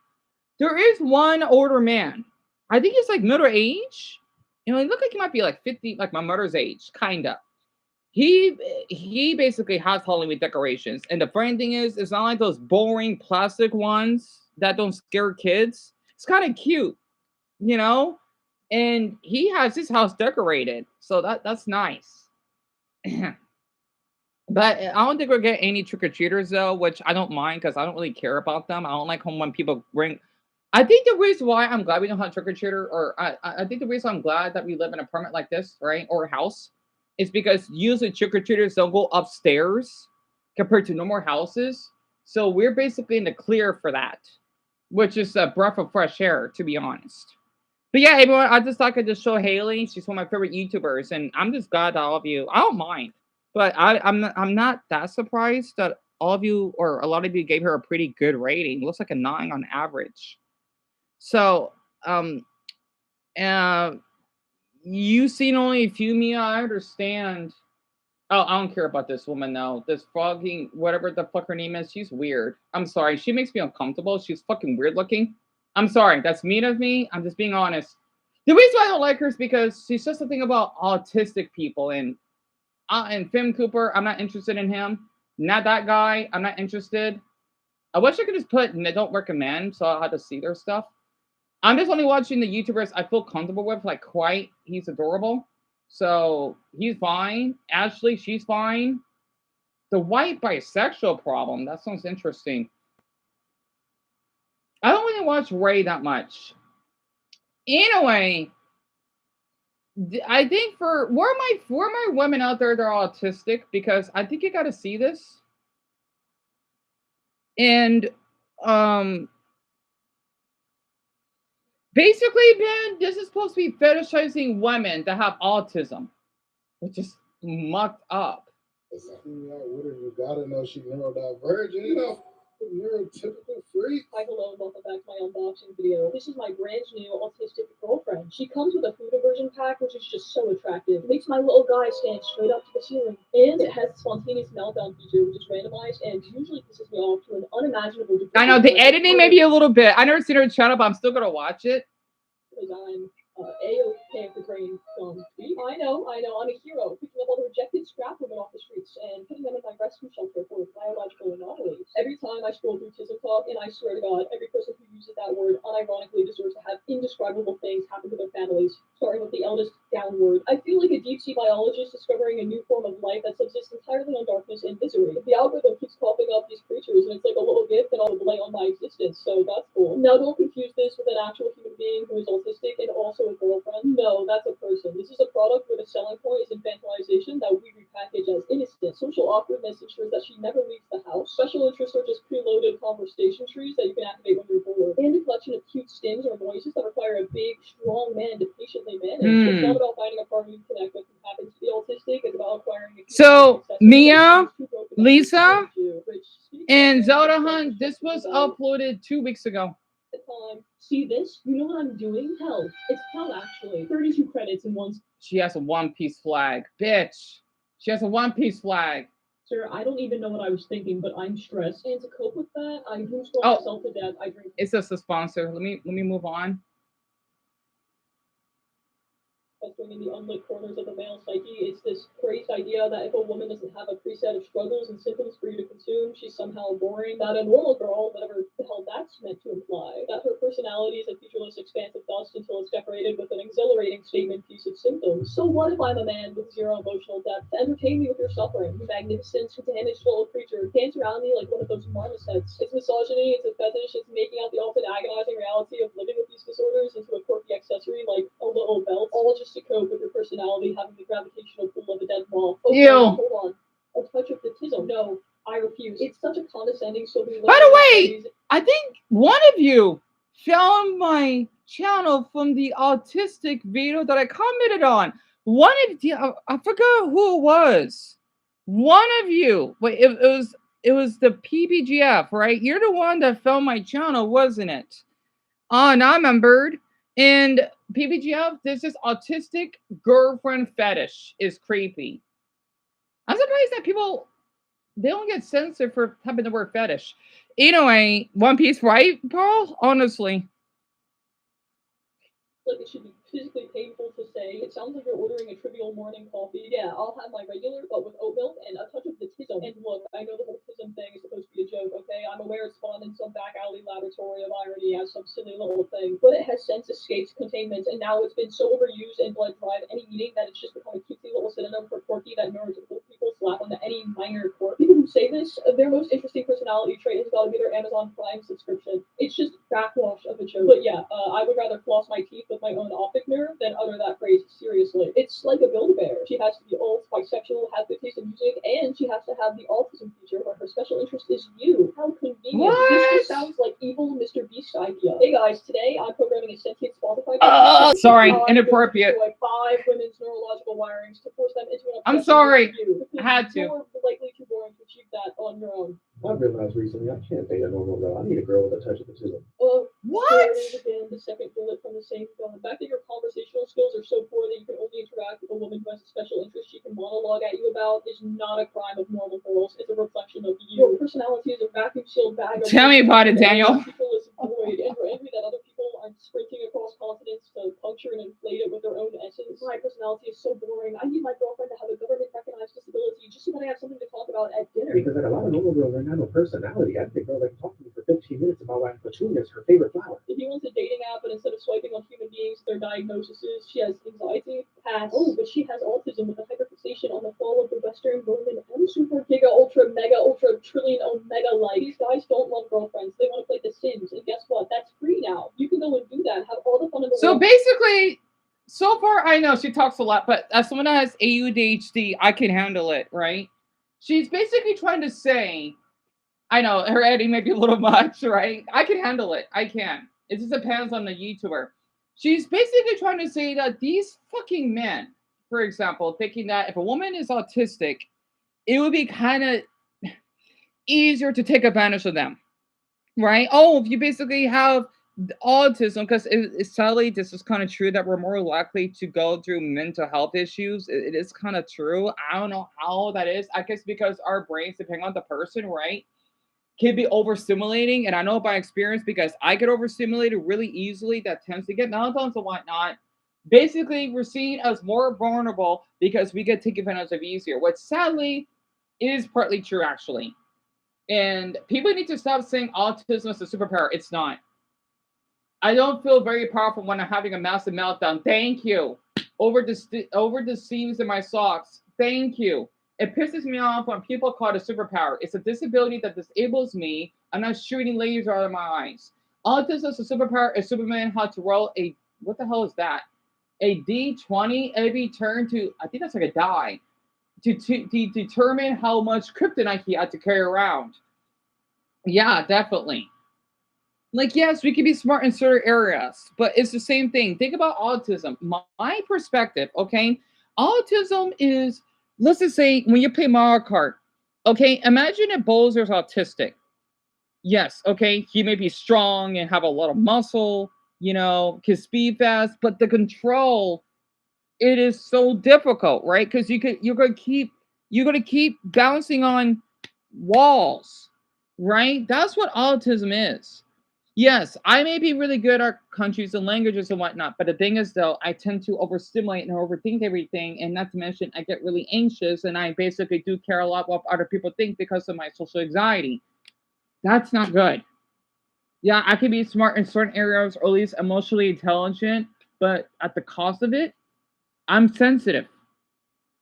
There is one older man. I think he's like middle age. You know, he looked like he might be like 50, like my mother's age, kinda. He basically has Halloween decorations, and the funny thing is, it's not like those boring plastic ones that don't scare kids. It's kind of cute, you know. And he has his house decorated, so that's nice. But I don't think we'll get any trick or treaters though, which I don't mind because I don't really care about them. I don't like when people bring. I think the reason why I'm glad we don't have trick or treater, or I think the reason I'm glad that we live in an apartment like this, right, or a house, is because usually trick or treaters don't go upstairs compared to normal houses. So we're basically in the clear for that, which is a breath of fresh air, to be honest. But yeah, everyone, I just thought I could just show Haley. She's one of my favorite YouTubers, and I'm just glad that all of you. I don't mind, but I'm not that surprised that all of you or a lot of you gave her a pretty good rating. Looks like a 9 on average. So, uh, you've seen only a few, Mia. I understand. Oh, I don't care about this woman though. This fucking whatever the fuck her name is. She's weird. I'm sorry. She makes me uncomfortable. She's fucking weird looking. I'm sorry. That's mean of me. I'm just being honest. The reason why I don't like her is because she's just something about autistic people and Finn Cooper. I'm not interested in him. Not that guy. I'm not interested. I wish I could just put don't recommend so I'll have to see their stuff. I'm just only watching the YouTubers I feel comfortable with, like Quite. He's adorable. So he's fine. Ashley, she's fine. The white bisexual problem, that sounds interesting. I don't really watch Ray that much. Anyway, I think for where my women out there that are autistic, because I think you gotta see this. And basically, Ben, this is supposed to be fetishizing women that have autism, which is mucked up. See out with her, you gotta know she neurodivergent. You know, neurotypical freak. Like a little both of that my unboxing video. This is my brand new autistic girlfriend. She comes with a food aversion pack, which is just so attractive. It makes my little guy stand straight up to the ceiling. And it has spontaneous meltdown feature, which is randomized and usually pisses me off to an unimaginable degree. I know the editing may be a little bit. I never seen her channel, but I'm still gonna watch it. Because I'm A-OK for train from I know, I'm a hero, picking up all the rejected scrap women off the streets and putting them in my rescue shelter for biological anomalies. Every time I scroll through Tism Talk, and I swear to God, every person who uses that word unironically deserves to have indescribable things happen to their families, starting with the eldest downward. I feel like a deep-sea biologist discovering a new form of life that subsists entirely on darkness and misery. The algorithm keeps popping up these creatures, and it's like a little gift and I'll lay on my existence, so that's cool. Now, don't confuse this with an actual human being who is autistic and also a girlfriend. No, that's a person. This is a product where the selling point is infantilization that we repackage as innocent. Social awkwardness ensures that she never leaves the house. Special interests are just preloaded conversation trees that you can activate when you're bored. And a collection of cute stings or noises that require a big, strong man to patiently manage. It's not about finding a partner you connect with who happens to be autistic. It's about acquiring a So Mia, Lisa, and Zelda Hunt, this was uploaded 2 weeks ago. Time. See this? You know what I'm doing? Hell, it's hell actually. 32 credits in one. She has a One Piece flag, bitch. She has a One Piece flag. Sir, I don't even know what I was thinking, but I'm stressed. And to cope with that, I doom scroll myself to death. I drink. It's just a sponsor. Let me move on. Festering in the unlit corners of the male psyche, it's this crazy idea that if a woman doesn't have a preset of struggles and symptoms for you to consume, she's somehow boring. That a normal girl, whatever the hell that's meant to imply, that her personality is a featureless expanse of dust until it's decorated with an exhilarating statement piece of symptoms. So what if I'm a man with zero emotional depth? Entertain me with your suffering, you magnificent, damaged little creature. Dance around me like one of those marmosets. It's misogyny, it's a fetish, it's making out the often agonizing reality of living with these disorders into a quirky accessory like a little belt, all just to cope with your personality having the gravitational pull of a dead moth. Okay, hold on. A touch of the tism. No, I refuse. It's such a condescending, so By the way, I think one of you found my channel from the autistic video that I commented on. One of you, I forgot who it was. One of you, but it was the PBGF, right? You're the one that found my channel, wasn't it? And I remembered. And PBGF, there's this autistic girlfriend fetish is creepy. I'm surprised that people, they don't get censored for typing the word fetish. Anyway, One Piece, right, Paul? Honestly. Like it should be physically painful to say. It sounds like you're ordering a trivial morning coffee. Yeah, I'll have my regular, but with oat milk and a touch of the tism. And look, I know the whole tism thing is supposed to be a joke, okay? I'm aware it's spawned in some back alley laboratory of irony as some silly little thing. But it has since escaped containment, and now it's been so overused and blood drive any meaning that it's just become a cutesy little synonym for quirky that neurotypical people slap onto any minor quirk. People who say this, their most interesting personality trait has got to be their Amazon Prime subscription. It's just backwash of a joke. But yeah, I would rather floss my teeth with my own optic nerve than utter that phrase seriously. It's like a Build-A-Bear. She has to be alt, bisexual, have good taste in music, and she has to have the autism feature where her special interest is you. How convenient. What? This just sounds like evil Mr. Beast idea. Hey guys, today I'm programming a sentient Spotify. Sorry, inappropriate. Like 5 women's neurological wirings to force them into an I'm obsession sorry. with you. I had to. You're likely too boring to achieve that on your own. I've realized recently I can't date a normal girl. I need a girl with a touch of autism. What? There it is again, the second bullet from the same gun. The fact that your conversational skills are so poor that you can only interact with a woman who has a special interest she can monologue at you about is not a crime of normal girls. It's a reflection of you. Your personality is a vacuum sealed bag of... Tell me about it, Daniel. Void, and you're angry that other people aren't sprinting across continents to puncture and inflate it with their own essence. My personality is so boring. I need my girlfriend to have a government-recognized disability just so that I have something to talk about at dinner. Because like a lot of normal girls don't have no personality. I think girl that can talk to me for 15 minutes about why petunia is her favorite flower. If he wants a dating app, but instead of swiping on human beings, their diagnosis is she has anxiety, pass. Oh, but she has autism with a hyperfixation on the fall of the Western Roman M super giga ultra mega ultra trillion omega life. These guys don't love girlfriends. They want to play The Sims, and guess what? That's free now. You can go and do that. Have all the fun in the world. So basically, so far I know she talks a lot, but as someone that has ADHD, I can handle it, right? She's basically trying to say, I know her editing may be a little much, right? I can handle it. I can. It just depends on the YouTuber. She's basically trying to say that these fucking men, for example, thinking that if a woman is autistic, it would be kind of easier to take advantage of them, right? Oh, if you basically have autism, because it's sadly this is kind of true that we're more likely to go through mental health issues. It is kind of true. I don't know how that is. I guess because our brains, depending on the person, right, can be overstimulating. And I know by experience because I get overstimulated really easily. That tends to get meltdowns and whatnot. Basically, we're seen as more vulnerable because we get taken advantage of easier. What sadly is partly true, actually. And people need to stop saying autism is a superpower. It's not. I don't feel very powerful when I'm having a massive meltdown. Thank you. Over the seams in my socks. Thank you. It pisses me off when people call it a superpower. It's a disability that disables me. I'm not shooting lasers out of my eyes. Autism is a superpower. If Superman had to roll a, what the hell is that? A D20 every turn to, I think that's like a die, to determine how much kryptonite he had to carry around. Yeah, definitely. Like, yes, we can be smart in certain areas, but it's the same thing. Think about autism. My perspective, okay? Autism is, let's just say, when you play Mario Kart, okay? Imagine if Bowser's autistic. Yes, okay, he may be strong and have a lot of muscle, can speed fast, but the control, it is so difficult, right? Because you're gonna keep bouncing on walls, right? That's what autism is. Yes, I may be really good at countries and languages and whatnot, but the thing is, though, I tend to overstimulate and overthink everything, and not to mention, I get really anxious, and I basically do care a lot what other people think because of my social anxiety. That's not good. Yeah, I can be smart in certain areas, or at least emotionally intelligent, but at the cost of it, I'm sensitive.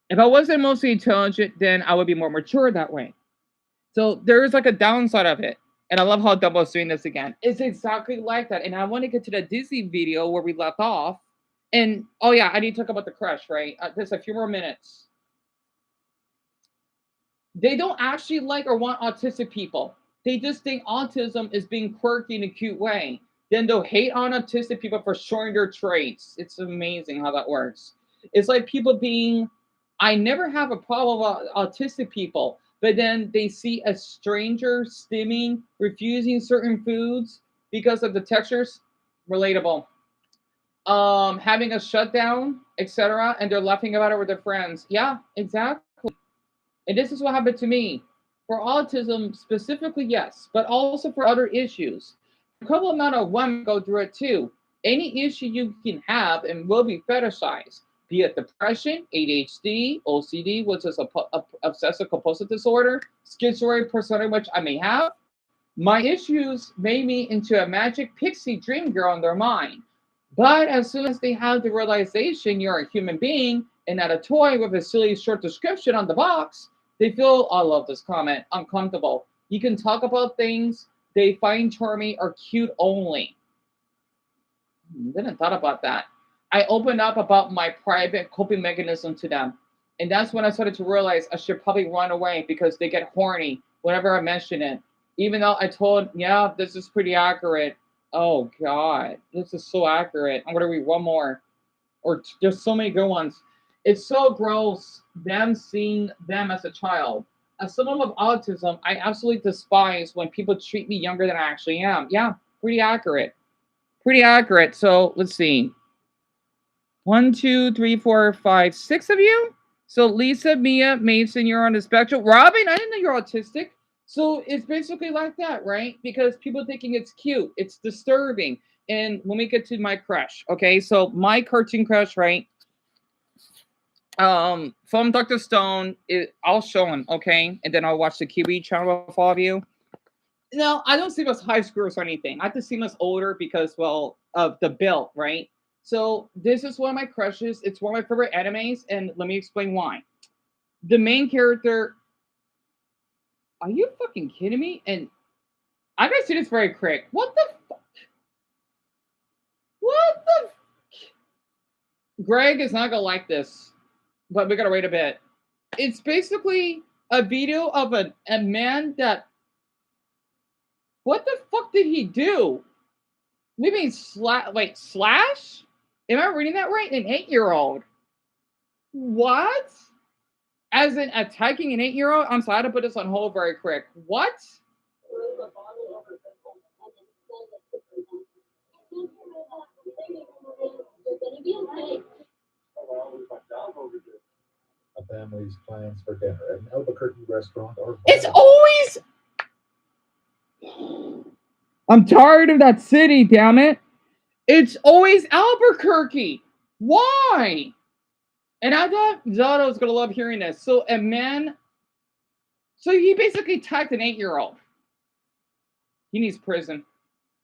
If I wasn't emotionally intelligent, then I would be more mature that way. So there is like a downside of it. And I love how Dumbo's doing this again. It's exactly like that. And I want to get to the Disney video where we left off. And oh yeah, I need to talk about the crush, right? Just a few more minutes. They don't actually like or want autistic people. They just think autism is being quirky in a cute way. Then they'll hate on autistic people for showing their traits. It's amazing how that works. It's like people being, I never have a problem with autistic people, but then they see a stranger stimming, refusing certain foods because of the textures. Relatable. Having a shutdown, etc., and they're laughing about it with their friends. Yeah, exactly. And this is what happened to me. For autism specifically, yes, but also for other issues. A couple amount of women go through it too. Any issue you can have and will be fetishized, be it depression, ADHD, OCD, which is a obsessive compulsive disorder, schizoid personality, which I may have. My issues made me into a magic pixie dream girl in their mind. But as soon as they have the realization you're a human being and not a toy with a silly short description on the box, they feel, I love this comment, uncomfortable. You can talk about things they find charming or cute only. Didn't thought about that. I opened up about my private coping mechanism to them. And that's when I started to realize I should probably run away because they get horny whenever I mention it. Even though I told, yeah, this is pretty accurate. Oh God, this is so accurate. I'm gonna read one more. There's so many good ones. It's so gross them seeing them as a child. As someone with autism, I absolutely despise when people treat me younger than I actually am. Yeah, pretty accurate. Pretty accurate. So let's see. One, two, three, four, five, six of you. So Lisa, Mia, Mason, you're on the spectrum. Robin, I didn't know you're autistic. So it's basically like that, right? Because people thinking it's cute, it's disturbing. And when we get to my crush, okay, so my cartoon crush, right? From Dr. Stone, I'll show him, okay, and then I'll watch the QB channel with all of you. No, I don't see him as high schoolers or anything. I have to see him as older because, well, of the build, right? So this is one of my crushes. It's one of my favorite animes, and let me explain why. The main character. Are you fucking kidding me? And I gotta see this very quick. What the fuck? What the? Greg is not gonna like this, but we gotta wait a bit. It's basically a video of a man that. What the fuck did he do? Maybe wait, slash? Am I reading that right? An 8-year-old. What? As in attacking an 8-year-old? I'm sorry, I had to put this on hold very quick. What? family's plans for dinner at an Albuquerque restaurant are It's violent. always. I'm tired of that city, damn it. It's always Albuquerque. Why? And I thought Zato was gonna love hearing this. So a man, so he basically attacked an 8-year-old. He needs prison.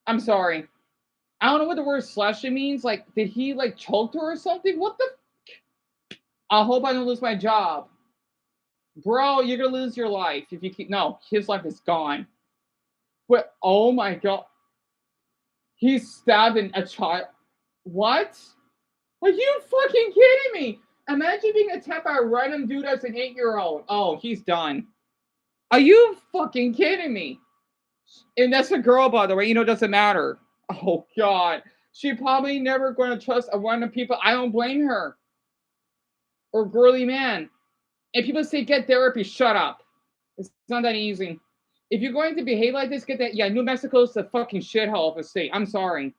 I'm sorry. I don't know what the word slashing means. Like, did he like choke her or something? What the? I hope I don't lose my job, bro. You're gonna lose your life if you keep. No, his life is gone. But oh my god, he's stabbing a child. What? Are you fucking kidding me? Imagine being attacked by a random dude as an 8-year-old. Oh, he's done. Are you fucking kidding me? And that's a girl, by the way. You know, it doesn't matter. Oh, God. She probably never going to trust a random people. I don't blame her. Or girly man. And people say, get therapy. Shut up. It's not that easy. If you're going to behave like this, get that. Yeah, New Mexico's the fucking shithole of a state. I'm sorry.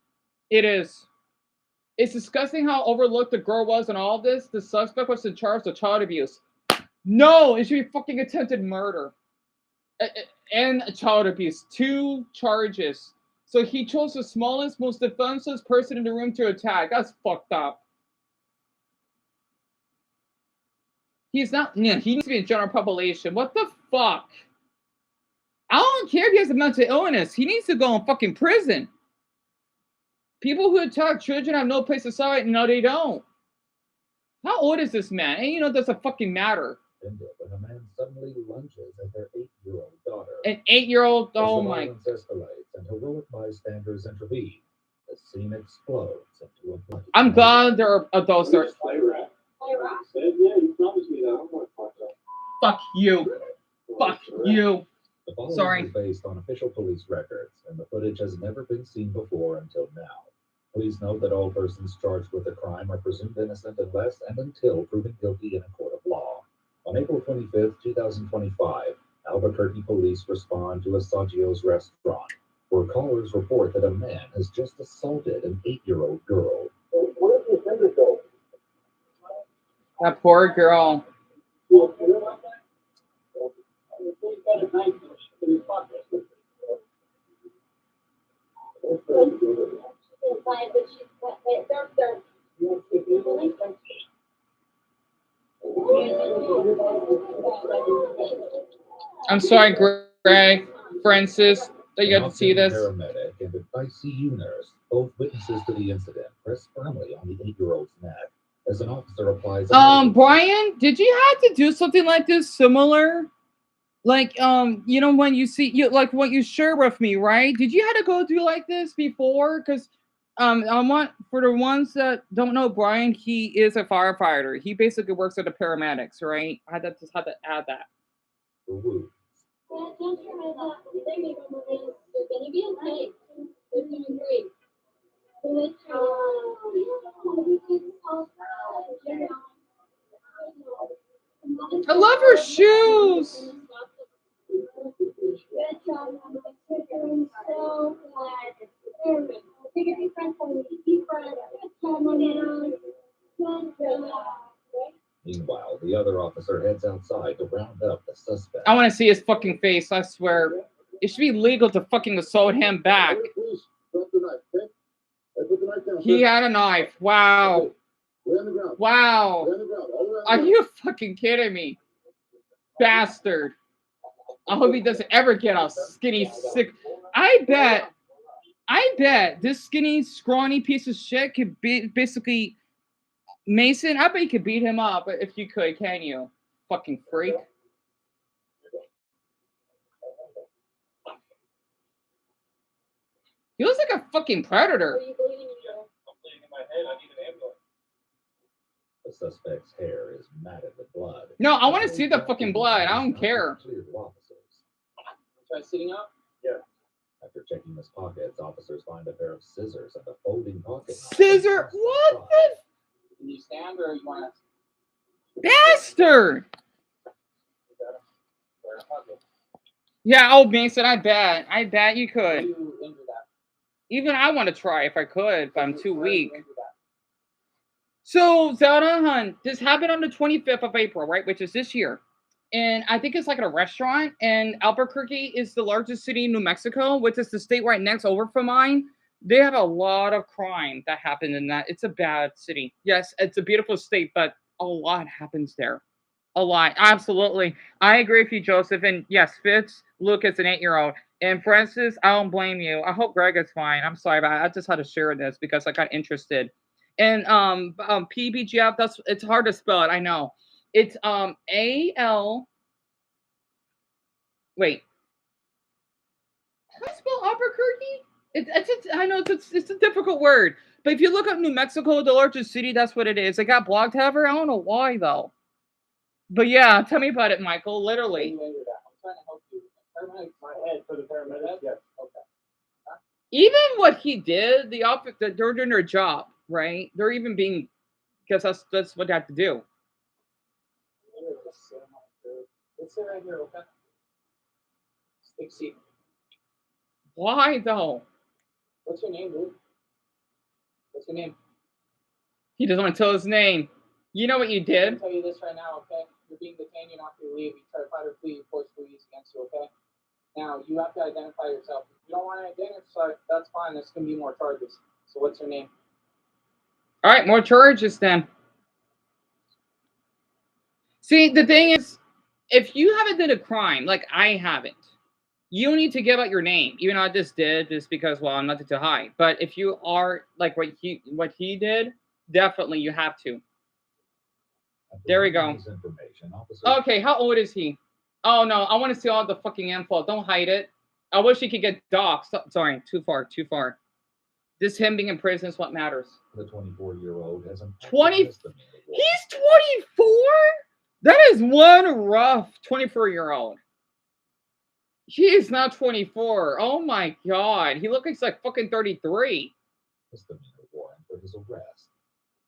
It is. It's disgusting how overlooked the girl was in all of this. The suspect was in charge of child abuse. No, it should be fucking attempted murder. And child abuse. 2 charges. So he chose the smallest, most defenseless person in the room to attack. That's fucked up. He's not, yeah, he needs to be in general population. What the fuck? I don't care if he has a mental illness. He needs to go in fucking prison. People who attack children have no place to celebrate. No, they don't. How old is this man? And you know, it doesn't fucking matter. When a man suddenly lunges at their 8-year-old daughter. An 8-year-old, oh As the my. violence escalates and heroic bystanders intervene, the scene explodes into a bloody. I'm glad there are adults there. Fuck you. Fuck you. The following Sorry. is based on official police records, and the footage has never been seen before until now. Please note that all persons charged with a crime are presumed innocent unless and until proven guilty in a court of law. On April 25th, 2025, Albuquerque police respond to a Saggio's restaurant, where callers report that a man has just assaulted an 8-year-old girl. Where did the offender go? That poor girl. I'm sorry, Greg, Francis, that you got to see this. Paramedic and an ICU nurse, both witnesses to the incident, press firmly on the 8-year-old's neck as an officer applies. Brian, did you have to do something like this similar? Like, you know, when you see you like what you share with me, right? Did you have to go through like this before? Because I want for the ones that don't know Brian, he is a firefighter. He basically works at the paramedics, right? I had to just have to add that. I love her shoes. Meanwhile, the other officer heads outside to round up the suspect. I want to see his fucking face, I swear. It should be legal to fucking assault him back. He had a knife. Wow. Wow. Are you fucking kidding me? Bastard. I hope he doesn't ever get a skinny, sick. I bet this skinny, scrawny piece of shit could be basically Mason. I bet you could beat him up if you could, can you? Fucking freak. He looks like a fucking predator. The suspect's hair is matted with blood. No, I want to see the fucking blood. I don't care. Try sitting up? Yeah. After checking his pockets, officers find a pair of scissors and a folding pocket knife. Scissor? What the? Can you stand or you want to? Bastard! Yeah, oh Mason, I bet you could. Even I want to try if I could, but I'm too weak. So, Zara, this happened on the 25th of April, right? Which is this year. And I think it's like at a restaurant. And Albuquerque is the largest city in New Mexico, which is the state right next over from mine. They have a lot of crime that happened in that. It's a bad city. Yes, it's a beautiful state, but a lot happens there. A lot. Absolutely. I agree with you, Joseph. And yes, Fitz, Luke is an 8-year-old. And Francis, I don't blame you. I hope Greg is fine. I'm sorry, but I just had to share this because I got interested. And PBGF, that's it's hard to spell it, I know. It's AL wait, how do I spell Albuquerque? It's I know it's a difficult word. But if you look up New Mexico, the largest city, that's what it is. It got blocked ever. I don't know why though. But yeah, tell me about it, Michael. Literally. I'm trying to help you. My head for the paramedics? Yes. Okay. Even what he did, the office they're doing their job, right? They're even being because that's what they have to do. Let's sit right here, okay? Take a seat. Why though? What's your name, dude? What's your name? He doesn't want to tell his name. You know what you I'm did? gonna tell you this right now, okay? You're being detained, you're not free to leave. You try to fight or flee, you force police against you, okay? Now, you have to identify yourself. If you don't want to identify, that's fine. There's going to be more charges. So what's your name? All right, more charges then. See, the thing is, if you haven't done a crime, like I haven't, you need to give out your name. Even though I just did this because, well, I'm nothing to hide. But if you are like what he did, definitely you have to. There we go. Okay, how old is he? Oh no, I want to see all the fucking info. Don't hide it. I wish he could get doxxed. Sorry, too far, too far. This him being in prison is what matters. The 24-year-old has an 20. He's 24. That is one rough 24-year-old. He is not 24. Oh my god, he looks like fucking 33. Misdemeanor warrant for his arrest.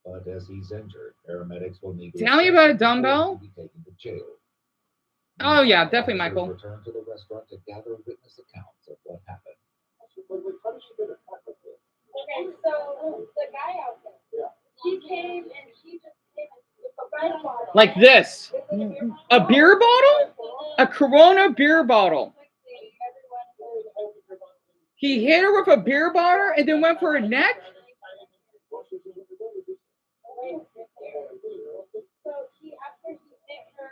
But as he's injured, paramedics will need to tell me about a dumbbell. be taken to jail. Oh yeah, definitely, Michael. Return to the restaurant to gather witness accounts of what happened. Okay, so the guy out there, he came and he just came with a red bottle. Like this. A beer bottle? A Corona beer bottle. He hit her with a beer bottle and then went for her neck? So he, after he hit her,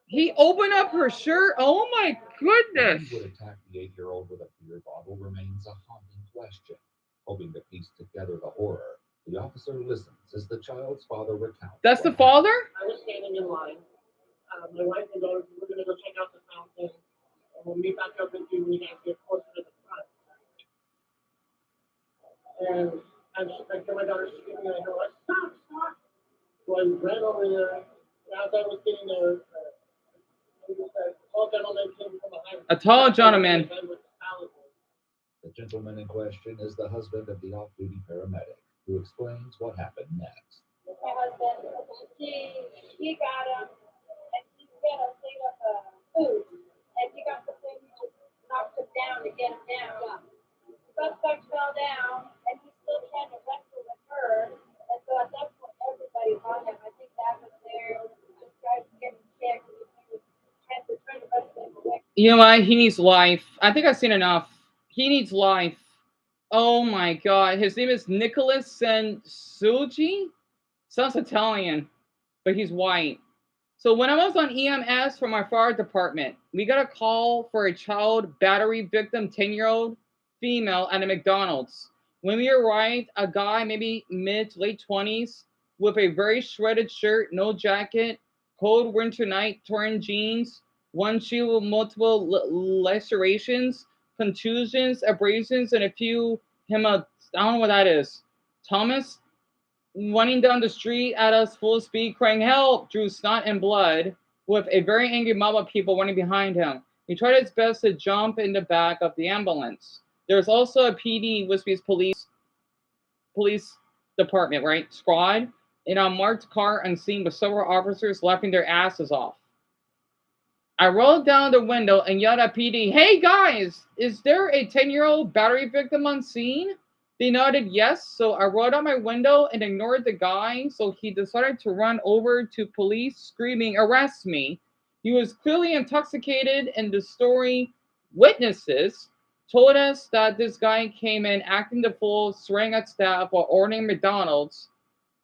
he opened up her shirt? Oh my goodness. Who would attack the 8-year-old with a beer bottle remains a haunting question. Hoping to piece together the horror, the officer listens as the child's father recounts. That's the father? I was standing in line. My wife and daughter were going to go check out the fountain, and we'll meet back up with you when you guys get closer to the front. And I hear my daughter screaming, and I hear like, stop, stop. So I ran over there, and as I was getting there, a tall gentleman came from behind. A tall gentleman. The gentleman in question is the husband of the off-duty paramedic, who explains what happened next. My husband, he got him, and he got a plate of food, and he got the thing, he just knocked him down to get him down. The suspect fell down, and he still tried to wrestle with her, and so at that point, everybody's on him. I think that was there, the guy's getting kicked, and he was trying to wrestle him away. You know what? He needs life. I think I've seen enough. He needs life. Oh my god. His name is Nicholas Sensuji? Sounds Italian, but he's white. So when I was on EMS for my fire department, we got a call for a child battery victim, 10-year-old female at a McDonald's. When we arrived, a guy, maybe mid to late 20s, with a very shredded shirt, no jacket, cold winter night, torn jeans, one shoe with multiple lacerations, contusions, abrasions, and a few I don't know what that is. Thomas running down the street at us full speed, crying help, drew snot and blood, with a very angry mob of people running behind him. He tried his best to jump in the back of the ambulance. There's also a PD, which means police department, right? Squad, in a marked car unseen with several officers laughing their asses off. I rolled down the window and yelled at PD, "Hey guys, is there a 10-year-old battery victim on scene?" They nodded yes, so I rolled out my window and ignored the guy, so he decided to run over to police, screaming, "Arrest me!" He was clearly intoxicated, and the story witnesses told us that this guy came in acting the fool, swearing at staff while ordering McDonald's,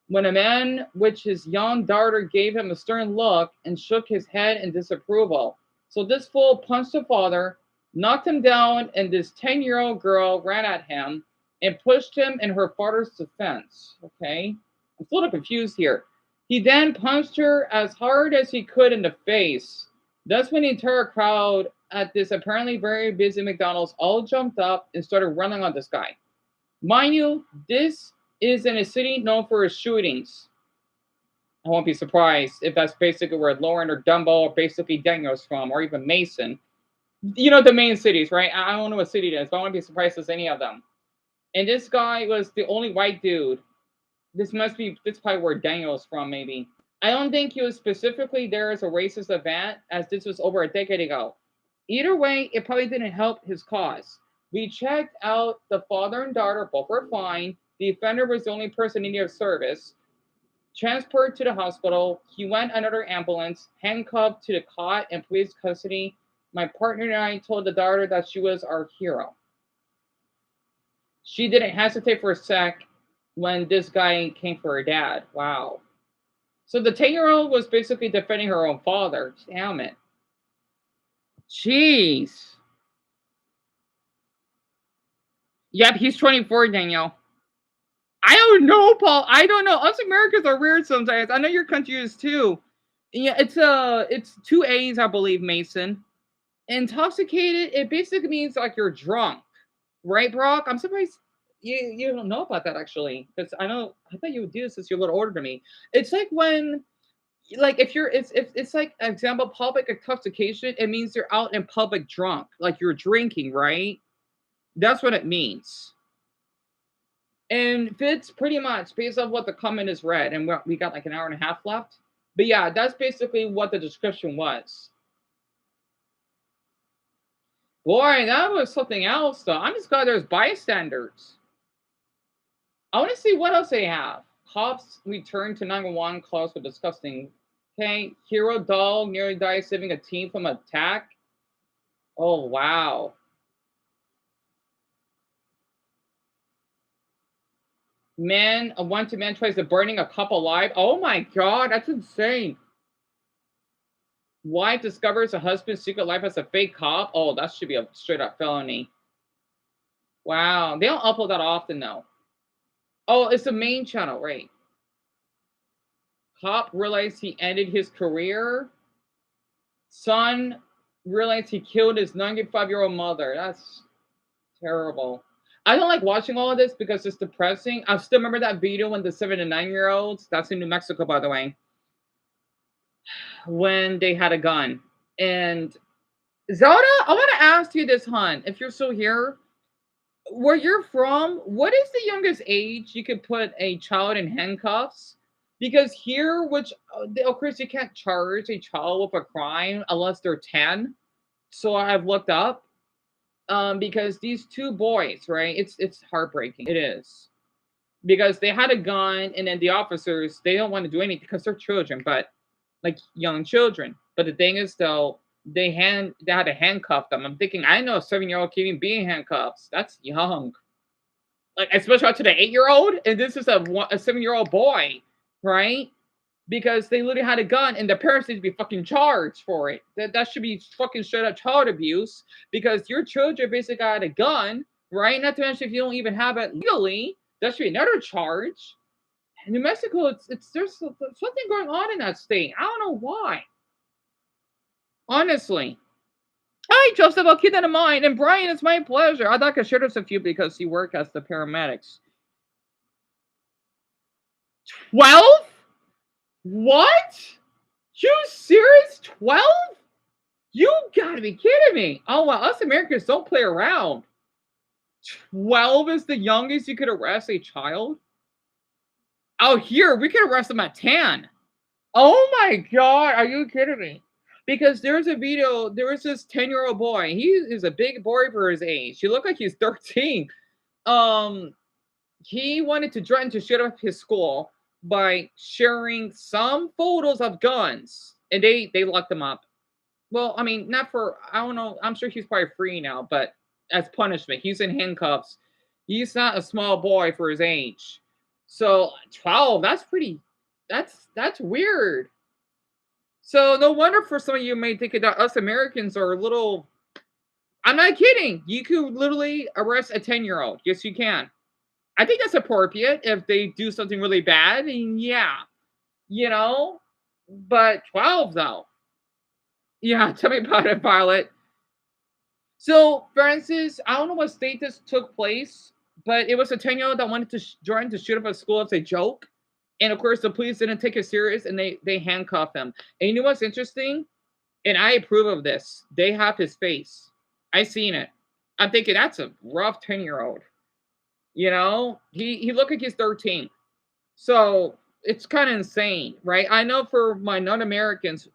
when a man which his young daughter gave him a stern look and shook his head in disapproval. So this fool punched the father, knocked him down, and this 10-year-old girl ran at him and pushed him in her father's defense. Okay? I'm a little confused here. He then punched her as hard as he could in the face. That's when the entire crowd at this apparently very busy McDonald's all jumped up and started running on this guy. Mind you, this is in a city known for its shootings. I won't be surprised if that's basically where Lauren or Dumbo or basically Daniel's from, or even Mason. You know the main cities, right? I don't know what city it is, but I won't be surprised if it's any of them. And this guy was the only white dude. This probably where Daniel's from, maybe. I don't think he was specifically there as a racist event, as this was over a decade ago. Either way, it probably didn't help his cause. We checked out the father and daughter, both were fine. The offender was the only person in need of service. Transported to the hospital, he went another ambulance, handcuffed to the cot in police custody. My partner and I told the daughter that she was our hero. She didn't hesitate for a sec when this guy came for her dad. Wow. So the 10-year-old was basically defending her own father. Damn it. Jeez. Yep, he's 24, Daniel. I don't know, Paul. I don't know. Us Americans are weird sometimes. I know your country is too. Yeah, it's two A's, I believe, Mason. Intoxicated, it basically means like you're drunk. Right, Brock? I'm surprised you don't know about that actually. Because I thought you would do this since you're a little older than me. It's like when like if you're it's like example public intoxication, it means you're out in public drunk, like you're drinking, right? That's what it means. And fits pretty much based on what the comment is read, and we got like an hour and a half left. But yeah, that's basically what the description was. Boy, that was something else, though. I'm just glad there's bystanders. I want to see what else they have. Cops return to 911 calls for disgusting. Okay, hero doll nearly dies saving a teen from attack. Oh wow. A wanted man tries to burning a couple alive. Oh my god, that's insane. Wife discovers her husband's secret life as a fake cop. Oh, that should be a straight up felony. Wow, they don't upload that often though. Oh, it's the main channel, right? Cop realized he ended his career. Son realized he killed his 95-year-old mother. That's terrible. I don't like watching all of this because it's depressing. I still remember that video when the 7 and 9-year-olds, that's in New Mexico, by the way, when they had a gun. And Zelda, I want to ask you this, hon, if you're still here, where you're from, what is the youngest age you could put a child in handcuffs? Because here, which of course you can't charge a child with a crime unless they're 10. So I've looked up because these two boys, right? It's heartbreaking. It is because they had a gun, and then the officers they don't want to do anything because they're children, but like young children. But the thing is, though, they had to handcuff them. I'm thinking, I know a 7-year-old can't even be in handcuffs. That's young. Like especially to the 8-year-old, and this is a 7-year-old boy, right? Because they literally had a gun, and the parents need to be fucking charged for it. That should be fucking straight up child abuse because your children basically got a gun, right? Not to mention if you don't even have it legally, that should be another charge. In New Mexico, it's there's something going on in that state. I don't know why. Honestly. Hi, Joseph. I'll keep that in mind. And Brian, it's my pleasure. I thought I could share this with you because you work as the paramedics. 12? What? You serious? 12? You gotta be kidding me. Oh, well, us Americans don't play around. 12 is the youngest you could arrest a child? Out here, we could arrest them at 10. Oh my god, are you kidding me? Because there's a video, there was this 10-year-old boy. He is a big boy for his age. He looked like he's 13. he wanted to threaten to shut up his school by sharing some photos of guns, and they locked him up. Well, I mean, not for I don't know. I'm sure he's probably free now, but as punishment, he's in handcuffs. He's not a small boy for his age. So 12, that's pretty. That's weird. So no wonder for some of you may think that us Americans are a little. I'm not kidding. You could literally arrest a 10-year-old. Yes, you can. I think that's appropriate if they do something really bad. And yeah, you know, but 12 though. Yeah, tell me about it, Violet. So, Francis, I don't know what state this took place, but it was a 10-year-old that wanted to trying to shoot up a school as a joke. And of course, the police didn't take it serious and they handcuffed him. And you know what's interesting? And I approve of this. They have his face. I seen it. I'm thinking that's a rough 10-year-old. You know, he looked like he's 13. So it's kind of insane, right? I know for my non-Americans,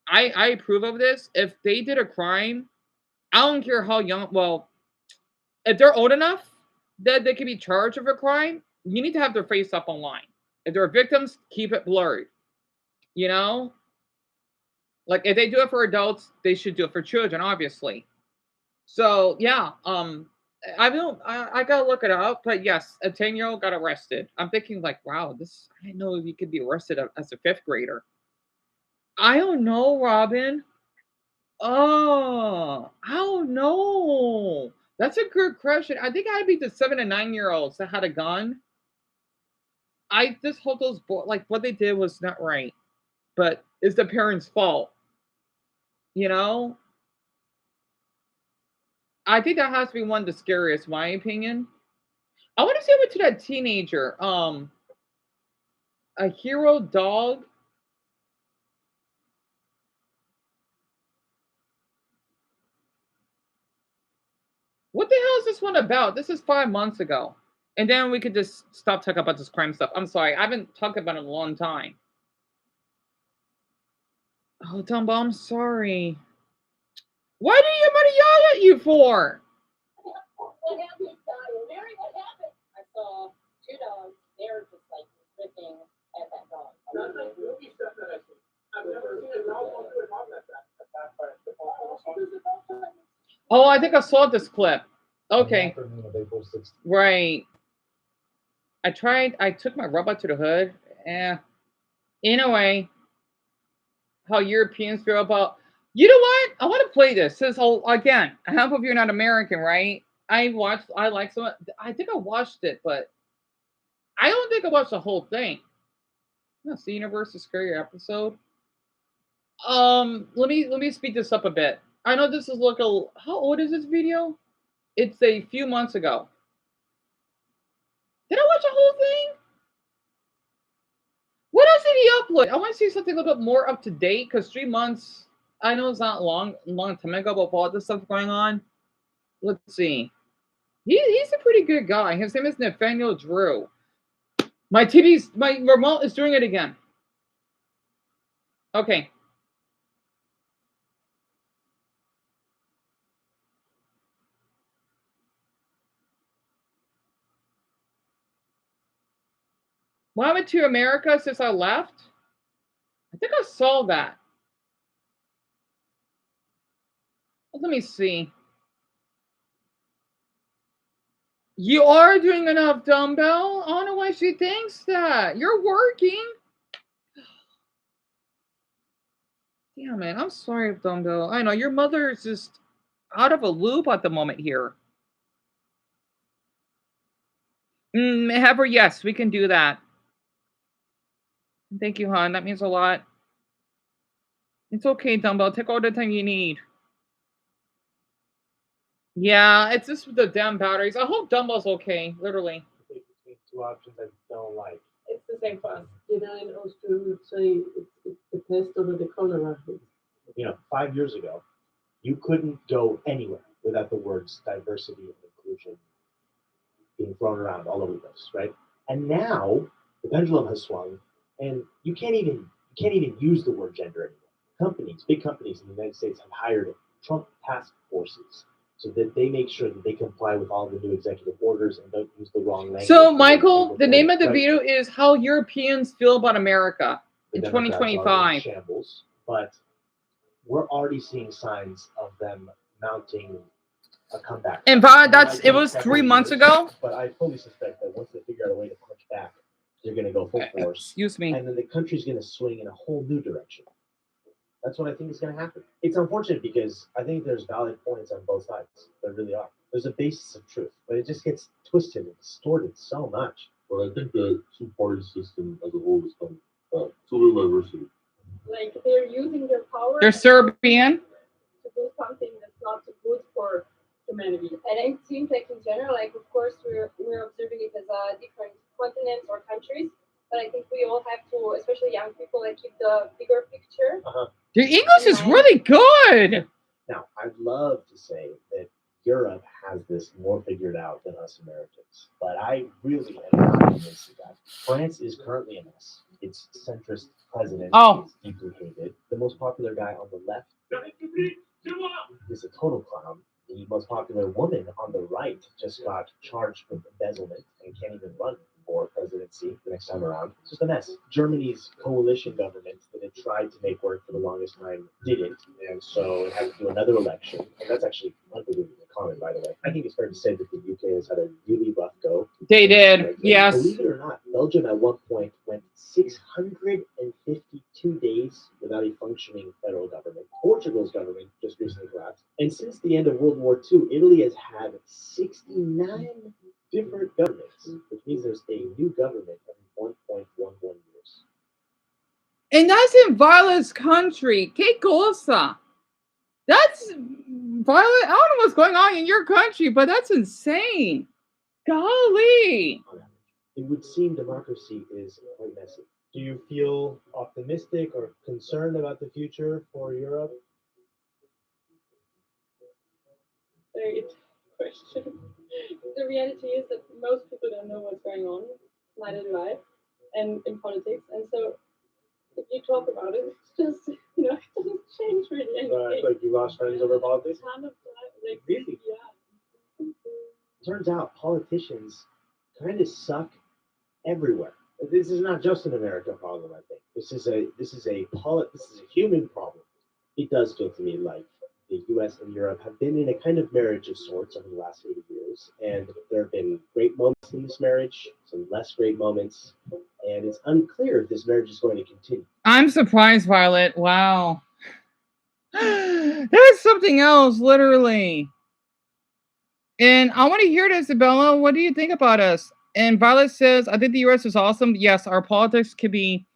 I approve of this. If they did a crime, I don't care how young. Well, if they're old enough that they can be charged with a crime, you need to have their face up online. If they're victims, keep it blurred. You know, like if they do it for adults, they should do it for children, obviously. So yeah, I don't. I gotta look it up, but yes, a 10-year-old got arrested. I'm thinking like, wow, this. I didn't know you could be arrested as a fifth grader. I don't know, Robin. Oh, I don't know. That's a good question. I think I'd be the 7 and 9-year-olds that had a gun. I just hope those like what they did was not right, but it's the parents' fault. You know, I think that has to be one of the scariest, my opinion. I want to say what to that teenager. A hero dog. What the hell is this one about? This is 5 months ago. And then we could just stop talking about this crime stuff. I'm sorry. I haven't talked about it in a long time. Oh, Dumbo, I'm sorry. Why did everybody yell at you for? What happened, Mary? What happened? I saw two dogs. They were just like ripping at that dog. That's like movie stuff that I see. I've never seen a dog walk through a dog like that. Oh, I think I saw this clip. Okay. Right. I took my robot to the hood. In a way, how Europeans feel about. You know what? I want to play this. Since again, half of you are not American, right? I like some. I think I watched it, but I don't think I watched the whole thing. That's the Universe is Scary episode. Let me speed this up a bit. I know this is like a. How old is this video? It's a few months ago. Did I watch the whole thing? What else did he upload? I want to see something a little bit more up to date because 3 months. I know it's not long time ago, but with all this stuff going on, let's see. He's a pretty good guy. His name is Nathaniel Drew. My remote is doing it again. Okay. What happened to America since I left? I think I saw that. Let me see. You are doing enough, Dumbbell. I don't know why she thinks that. You're working. Damn it. I'm sorry, Dumbbell. I know your mother is just out of a loop at the moment here. However, yes, we can do that. Thank you, hon. That means a lot. It's okay, Dumbbell. Take all the time you need. Yeah, it's just the damn batteries. I hope Dumbbell's okay, literally. Two options I don't like. It's the same for us. You know, in Austria, we would say it's the pest or the cholera. 5 years ago, you couldn't go anywhere without the words diversity and inclusion being thrown around all over the place, right? And now the pendulum has swung, and you can't even use the word gender anymore. Big companies in the United States have hired Trump task forces so that they make sure that they comply with all the new executive orders and don't use the wrong language. So, when Michael, people the go, name of the right, video is How Europeans Feel About America the in Democrats are in 2025. shambles, but we're already seeing signs of them mounting a comeback. And it was 3 months ago. But I fully suspect that once they figure out a way to punch back, they're going to go full force. Excuse me. And then the country's going to swing in a whole new direction. That's what I think is going to happen. It's unfortunate because I think there's valid points on both sides. There really are. There's a basis of truth, but it just gets twisted and distorted so much. But I think the two-party system as a whole is coming to diversity. Like they're using their power. They're Serbian. To do something that's not good for humanity. And it seems like in general, like of course we're observing it as different continents or countries, but I think we all have to, especially young people, like keep the bigger picture. Your English is really good. Now, I'd love to say that Europe has this more figured out than us Americans, but I really am not convinced of that. France is currently a mess. Its centrist president is deeply hated. The most popular guy on the left is a total clown. The most popular woman on the right just got charged with embezzlement and can't even run for presidency the next time around. It's just a mess. Germany's coalition government that it tried to make work for the longest time didn't, and so it had to do another election. And that's actually unbelievably common, by the way. I think it's fair to say that the UK has had a really rough go. They did, yes. Believe it or not, Belgium at one point went 652 days without a functioning federal government. Portugal's government just recently collapsed. And since the end of World War II, Italy has had 69 different governments, which means there's a new government every 1.11 years. And that's in Violet's country. Que cosa? That's Violet. I don't know what's going on in your country, but that's insane. Golly. It would seem democracy is quite messy. Do you feel optimistic or concerned about the future for Europe? Very good question. The reality is that most people don't know what's going on, neither do I, and in politics. And so if you talk about it, it's just, it doesn't change really anything. Like you lost friends over politics? Kind of like, really? Yeah. Turns out politicians kind of suck everywhere. This is not just an American problem, I think. This is a human problem. It does feel to me like the U.S. and Europe have been in a kind of marriage of sorts over the last 80 years, and there have been great moments in this marriage, some less great moments, and it's unclear if this marriage is going to continue. I'm surprised, Violet. Wow. That's something else, literally. And I want to hear this, Isabella. What do you think about us? And Violet says, I think the U.S. is awesome. Yes, our politics can be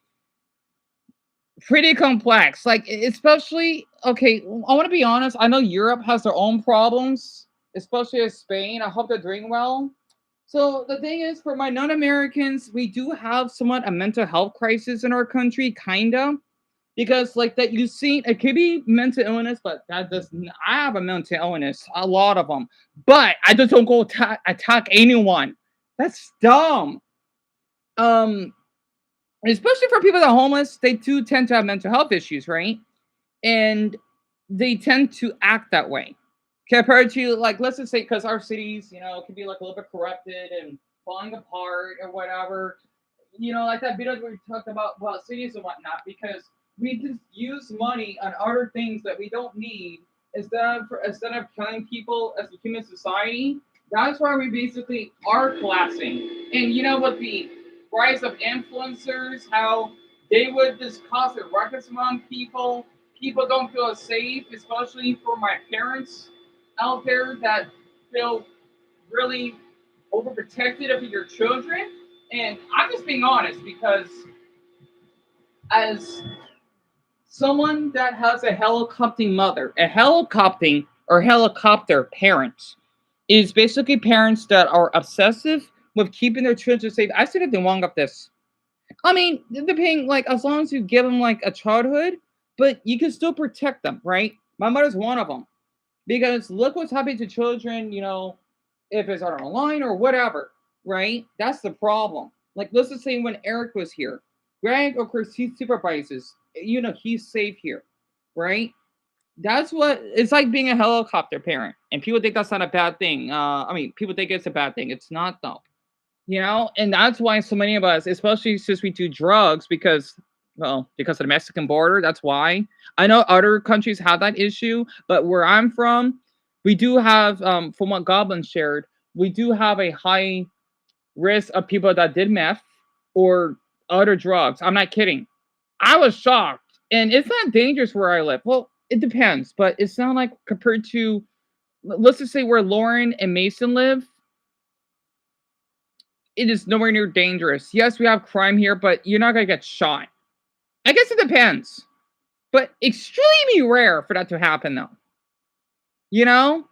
pretty complex. Like, especially, okay, I want to be honest. I know Europe has their own problems, especially as Spain. I hope they're doing well. So the thing is, for my non-Americans, we do have somewhat a mental health crisis in our country, kind of. Because, like, that you've seen, it could be mental illness, but that doesn't, I have a mental illness, a lot of them. But I just don't go attack anyone. That's dumb. Especially for people that are homeless, they do tend to have mental health issues, right? And they tend to act that way. Compared to, like, let's just say, because our cities, can be, like, a little bit corrupted and falling apart or whatever. Like that video we talked about cities and whatnot, because we just use money on other things that we don't need instead of killing people as a human society. That's why we basically are collapsing. And with the rise of influencers, how they would just cause a ruckus among people. People don't feel safe, especially for my parents out there that feel really overprotected of your children. And I'm just being honest, because as someone that has a helicoptering mother, a helicoptering or helicopter parent is basically parents that are obsessive with keeping their children safe. I said nothing wrong with this. I mean, depending, like, as long as you give them, like, a childhood, but you can still protect them, right? My mother's one of them. Because look what's happening to children, if it's online or whatever, right? That's the problem. Like, let's just say when Eric was here, Greg, of course, he supervises. He's safe here, right? That's what it's like being a helicopter parent, and people think that's not a bad thing. I mean, people think it's a bad thing. It's not though. You know, and that's why so many of us, especially since we do drugs, because of the Mexican border. That's why. I know other countries have that issue, but where I'm from, we do have, from what Goblin shared, we do have a high risk of people that did meth or other drugs. I'm not kidding. I was shocked, and it's not dangerous where I live. Well, it depends, but it's not like compared to, let's just say where Lauren and Mason live, it is nowhere near dangerous. Yes, we have crime here, but you're not gonna get shot. I guess it depends, but extremely rare for that to happen, though. You know,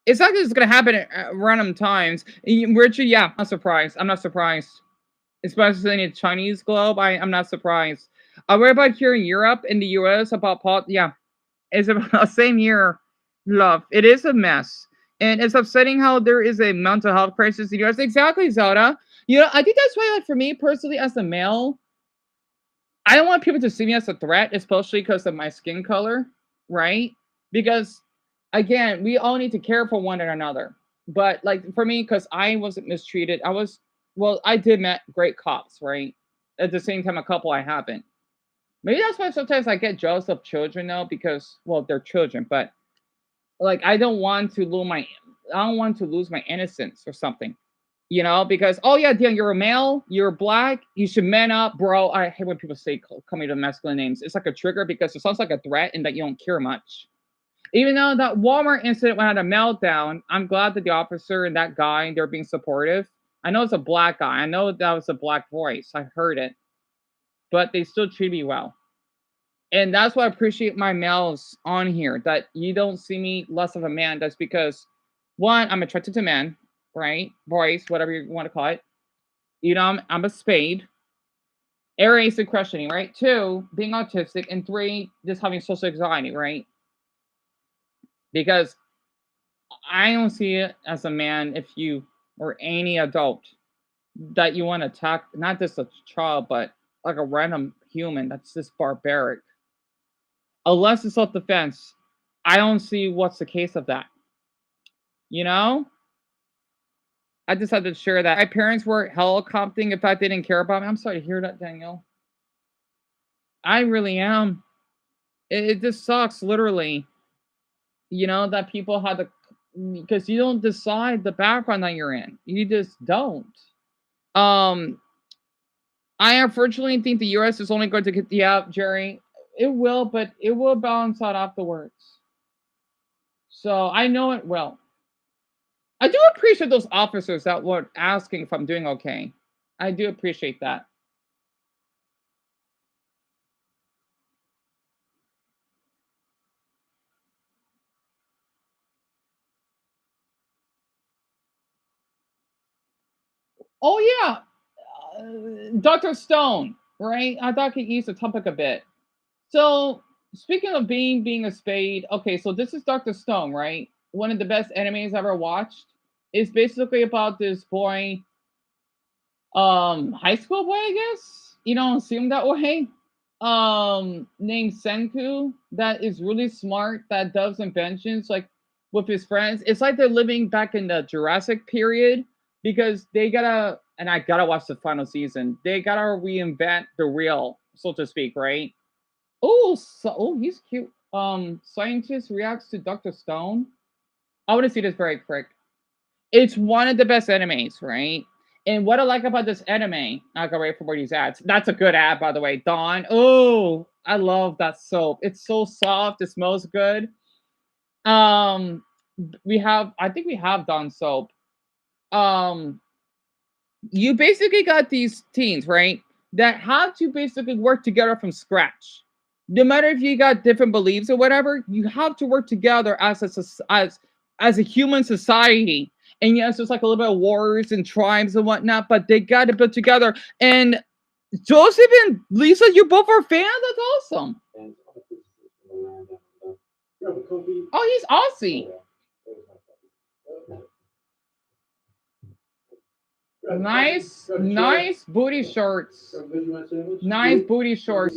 it's not just gonna happen at random times. Richard, yeah, I'm not surprised. I'm not surprised, especially in the Chinese globe. I'm not surprised. What about here in Europe, in the US, about pot? Yeah, it's about the same year. Love, it is a mess, and it's upsetting how there is a mental health crisis in the US. Exactly, Zelda. You know, I think that's why, like, for me personally, as a male, I don't want people to see me as a threat, especially because of my skin color, right? Because again, we all need to care for one another. But like for me, because I wasn't mistreated, I did met great cops, right? At the same time, a couple I haven't. Maybe that's why sometimes I get jealous of children now because, well, they're children, but like I don't want to lose my innocence or something. You know, because oh yeah, Deon, you're a male, you're black, you should man up, bro. I hate when people say call me the masculine names. It's like a trigger because it sounds like a threat and that you don't care much. Even though that Walmart incident when I had a meltdown, I'm glad that the officer and that guy they're being supportive. I know it's a black guy. I know that was a black voice. I heard it, but they still treat me well. And that's why I appreciate my males on here. That you don't see me less of a man. That's because one, I'm attracted to men, right? Boys, whatever you want to call it. You know, I'm a spade. Aries and questioning, right? Two, being autistic, and three, just having social anxiety, right? Because I don't see it as a man if you or any adult that you want to attack not just a child, but like a random human that's just barbaric. Unless it's self-defense, I don't see what's the case of that. You know? I just had to share that. My parents were helicoptering. In fact, they didn't care about me. I'm sorry to hear that, Daniel. I really am. It just sucks, literally. You know, that people had to, because you don't decide the background that you're in. You just don't. Um, I unfortunately think the US is only going to get, yeah, Jerry. It will, but it will balance out afterwards. So I know it will. I do appreciate those officers that were asking if I'm doing okay. I do appreciate that. Oh yeah, Dr. Stone, right? I thought I could use the topic a bit. So speaking of being a spade, okay, so this is Dr. Stone, right? One of the best animes I've ever watched. It's basically about this boy, high school boy, I guess. You don't assume that way. Named Senku, that is really smart, that does inventions like with his friends. It's like they're living back in the Jurassic period because they gotta, and I gotta watch the final season. They gotta reinvent the real, so to speak, right? He's cute. Scientist reacts to Dr. Stone. I want to see this very quick. It's one of the best animes, right? And what I like about this anime, I'll go right for where these ads. That's a good ad, by the way. Dawn. Oh, I love that soap. It's so soft. It smells good. Um, I think we have Dawn soap. Um, you basically got these teens, right? That have to basically work together from scratch. No matter if you got different beliefs or whatever, you have to work together as a human society. And yes, there's like a little bit of wars and tribes and whatnot, but they got to put together. And Joseph and Lisa, you both are fans. That's awesome. Oh, he's Aussie. Nice booty shorts. Nice booty shorts.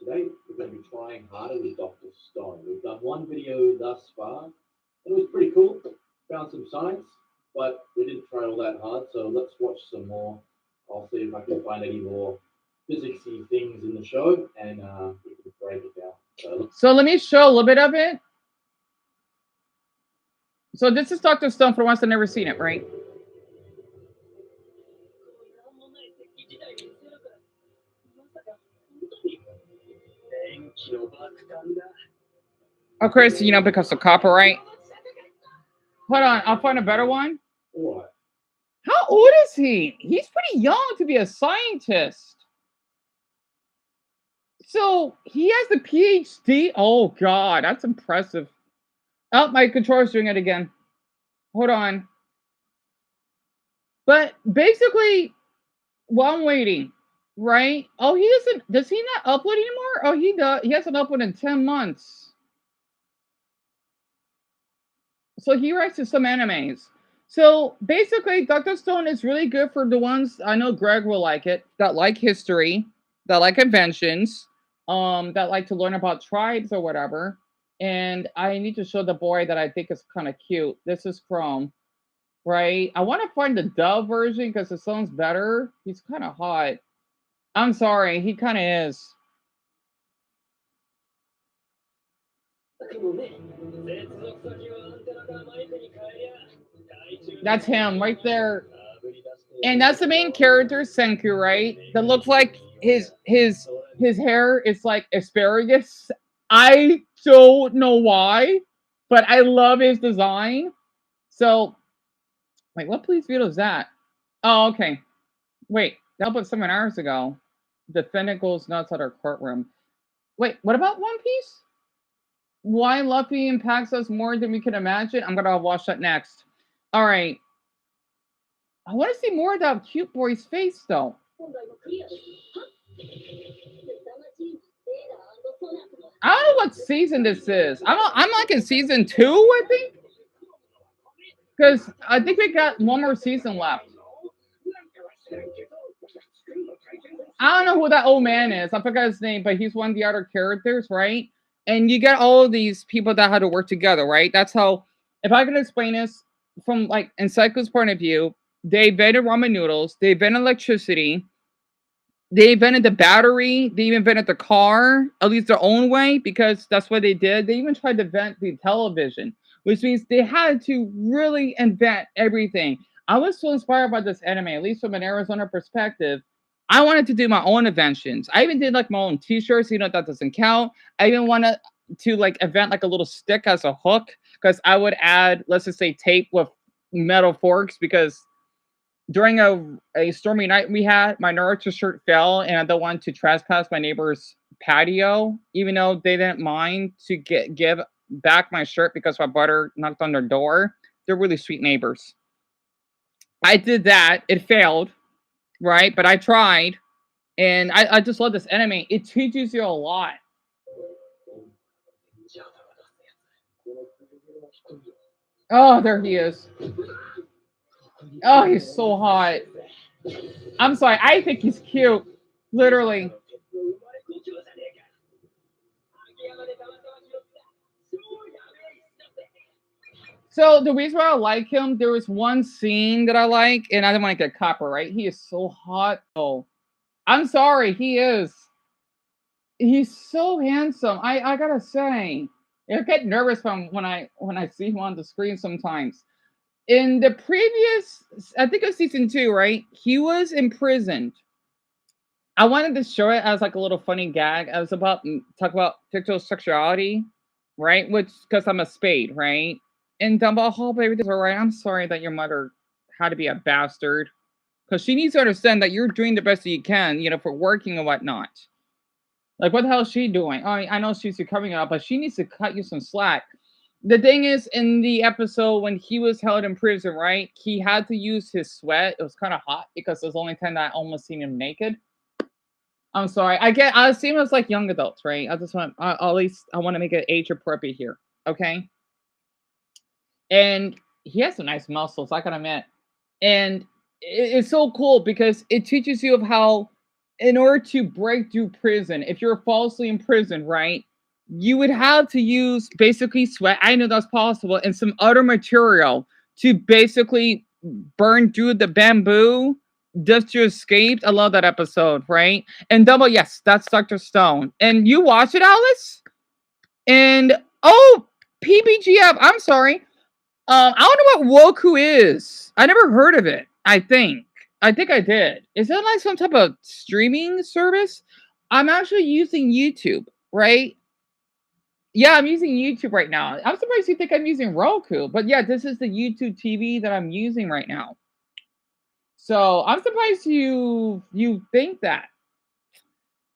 Today, we're going to be trying harder with Dr. Stone. We've done one video thus far, and it was pretty cool. Found some science, but we didn't try all that hard, so let's watch some more. I'll see if I can find any more physicsy things in the show, and we can break it down. So let me show a little bit of it. So this is Dr. Stone for the ones that never seen it, right? Of course, you know, because of copyright. Hold on, I'll find a better one. What? How old is he? He's pretty young to be a scientist. So he has a PhD. Oh God, that's impressive. Oh, my controller's doing it again. Hold on. But basically, while I'm waiting, right? Oh, he doesn't. Does he not upload anymore? Oh, he does. He hasn't uploaded in 10 months. So he writes to some animes. So basically, Dr. Stone is really good for the ones I know Greg will like it, that like history, that like inventions, that like to learn about tribes or whatever. And I need to show the boy that I think is kind of cute. This is Chrome, right? I want to find the dub version because it sounds better. He's kind of hot. I'm sorry, he kind of is. That's him right there. And that's the main character, Senku, right? That looks like his hair is like asparagus. I don't know why, but I love his design. So, wait, what police video is that? Oh, okay. Wait, that was 7 hours ago. Defendant goes nuts at our courtroom. Wait, what about One Piece? Why Luffy impacts us more than we can imagine? I'm gonna watch that next. All right. I want to see more of that cute boy's face, though. I don't know what season this is. I'm like in season 2, I think. Because I think we got one more season left. I don't know who that old man is. I forgot his name, but he's one of the other characters, right? And you get all of these people that had to work together, right? That's how, if I can explain this from like in Psycho's point of view, they invented ramen noodles, they invented electricity, they invented the battery, they even invented the car, at least their own way, because that's what they did. They even tried to invent the television, which means they had to really invent everything. I was so inspired by this anime, at least from an Arizona perspective. I wanted to do my own inventions. I even did like my own t-shirts, you know, that doesn't count. I even wanted to like invent like a little stick as a hook, because I would add, let's just say, tape with metal forks, because during a stormy night we had, my Naruto shirt fell, and I don't want to trespass my neighbor's patio, even though they didn't mind to give back my shirt because my brother knocked on their door. They're really sweet neighbors. I did that. It failed, right? But I tried, and I just love this anime. It teaches you a lot. Oh, there he is. Oh, he's so hot. I'm sorry. I think he's cute. Literally. So the reason why I like him, there was one scene that I like, and I didn't want to get copyright. He is so hot. Oh, I'm sorry. He is. He's so handsome. I gotta say, I get nervous when I see him on the screen sometimes. In the previous, I think it was season 2, right? He was imprisoned. I wanted to show it as like a little funny gag. I was about talk about fictional sexuality, right? Which because I'm a spade, right? And Dumbo, hope everything's all right. I'm sorry that your mother had to be a bastard, because she needs to understand that you're doing the best that you can, you know, for working and whatnot. Like, what the hell is she doing? Oh, I know she's recovering up, but she needs to cut you some slack. The thing is, in the episode when he was held in prison, right? He had to use his sweat. It was kind of hot because it was the only time that I almost seen him naked. I'm sorry. I see him as like young adults, right? I just want, at least I want to make it age appropriate here. Okay. And he has some nice muscles, I can admit. And it's so cool because it teaches you of how in order to break through prison, if you're falsely in prison, right, you would have to use basically sweat. I know that's possible, and some other material to basically burn through the bamboo just to escape. I love that episode, right? And double, yes, that's Dr. Stone. And you watch it, Alice? And oh, PBGF, I'm sorry. I don't know what Woku is. I never heard of it. I think. I think I did. Is that like some type of streaming service? I'm actually using YouTube, right? Yeah, I'm using YouTube right now. I'm surprised you think I'm using Roku, but yeah, this is the YouTube TV that I'm using right now. So I'm surprised you think that.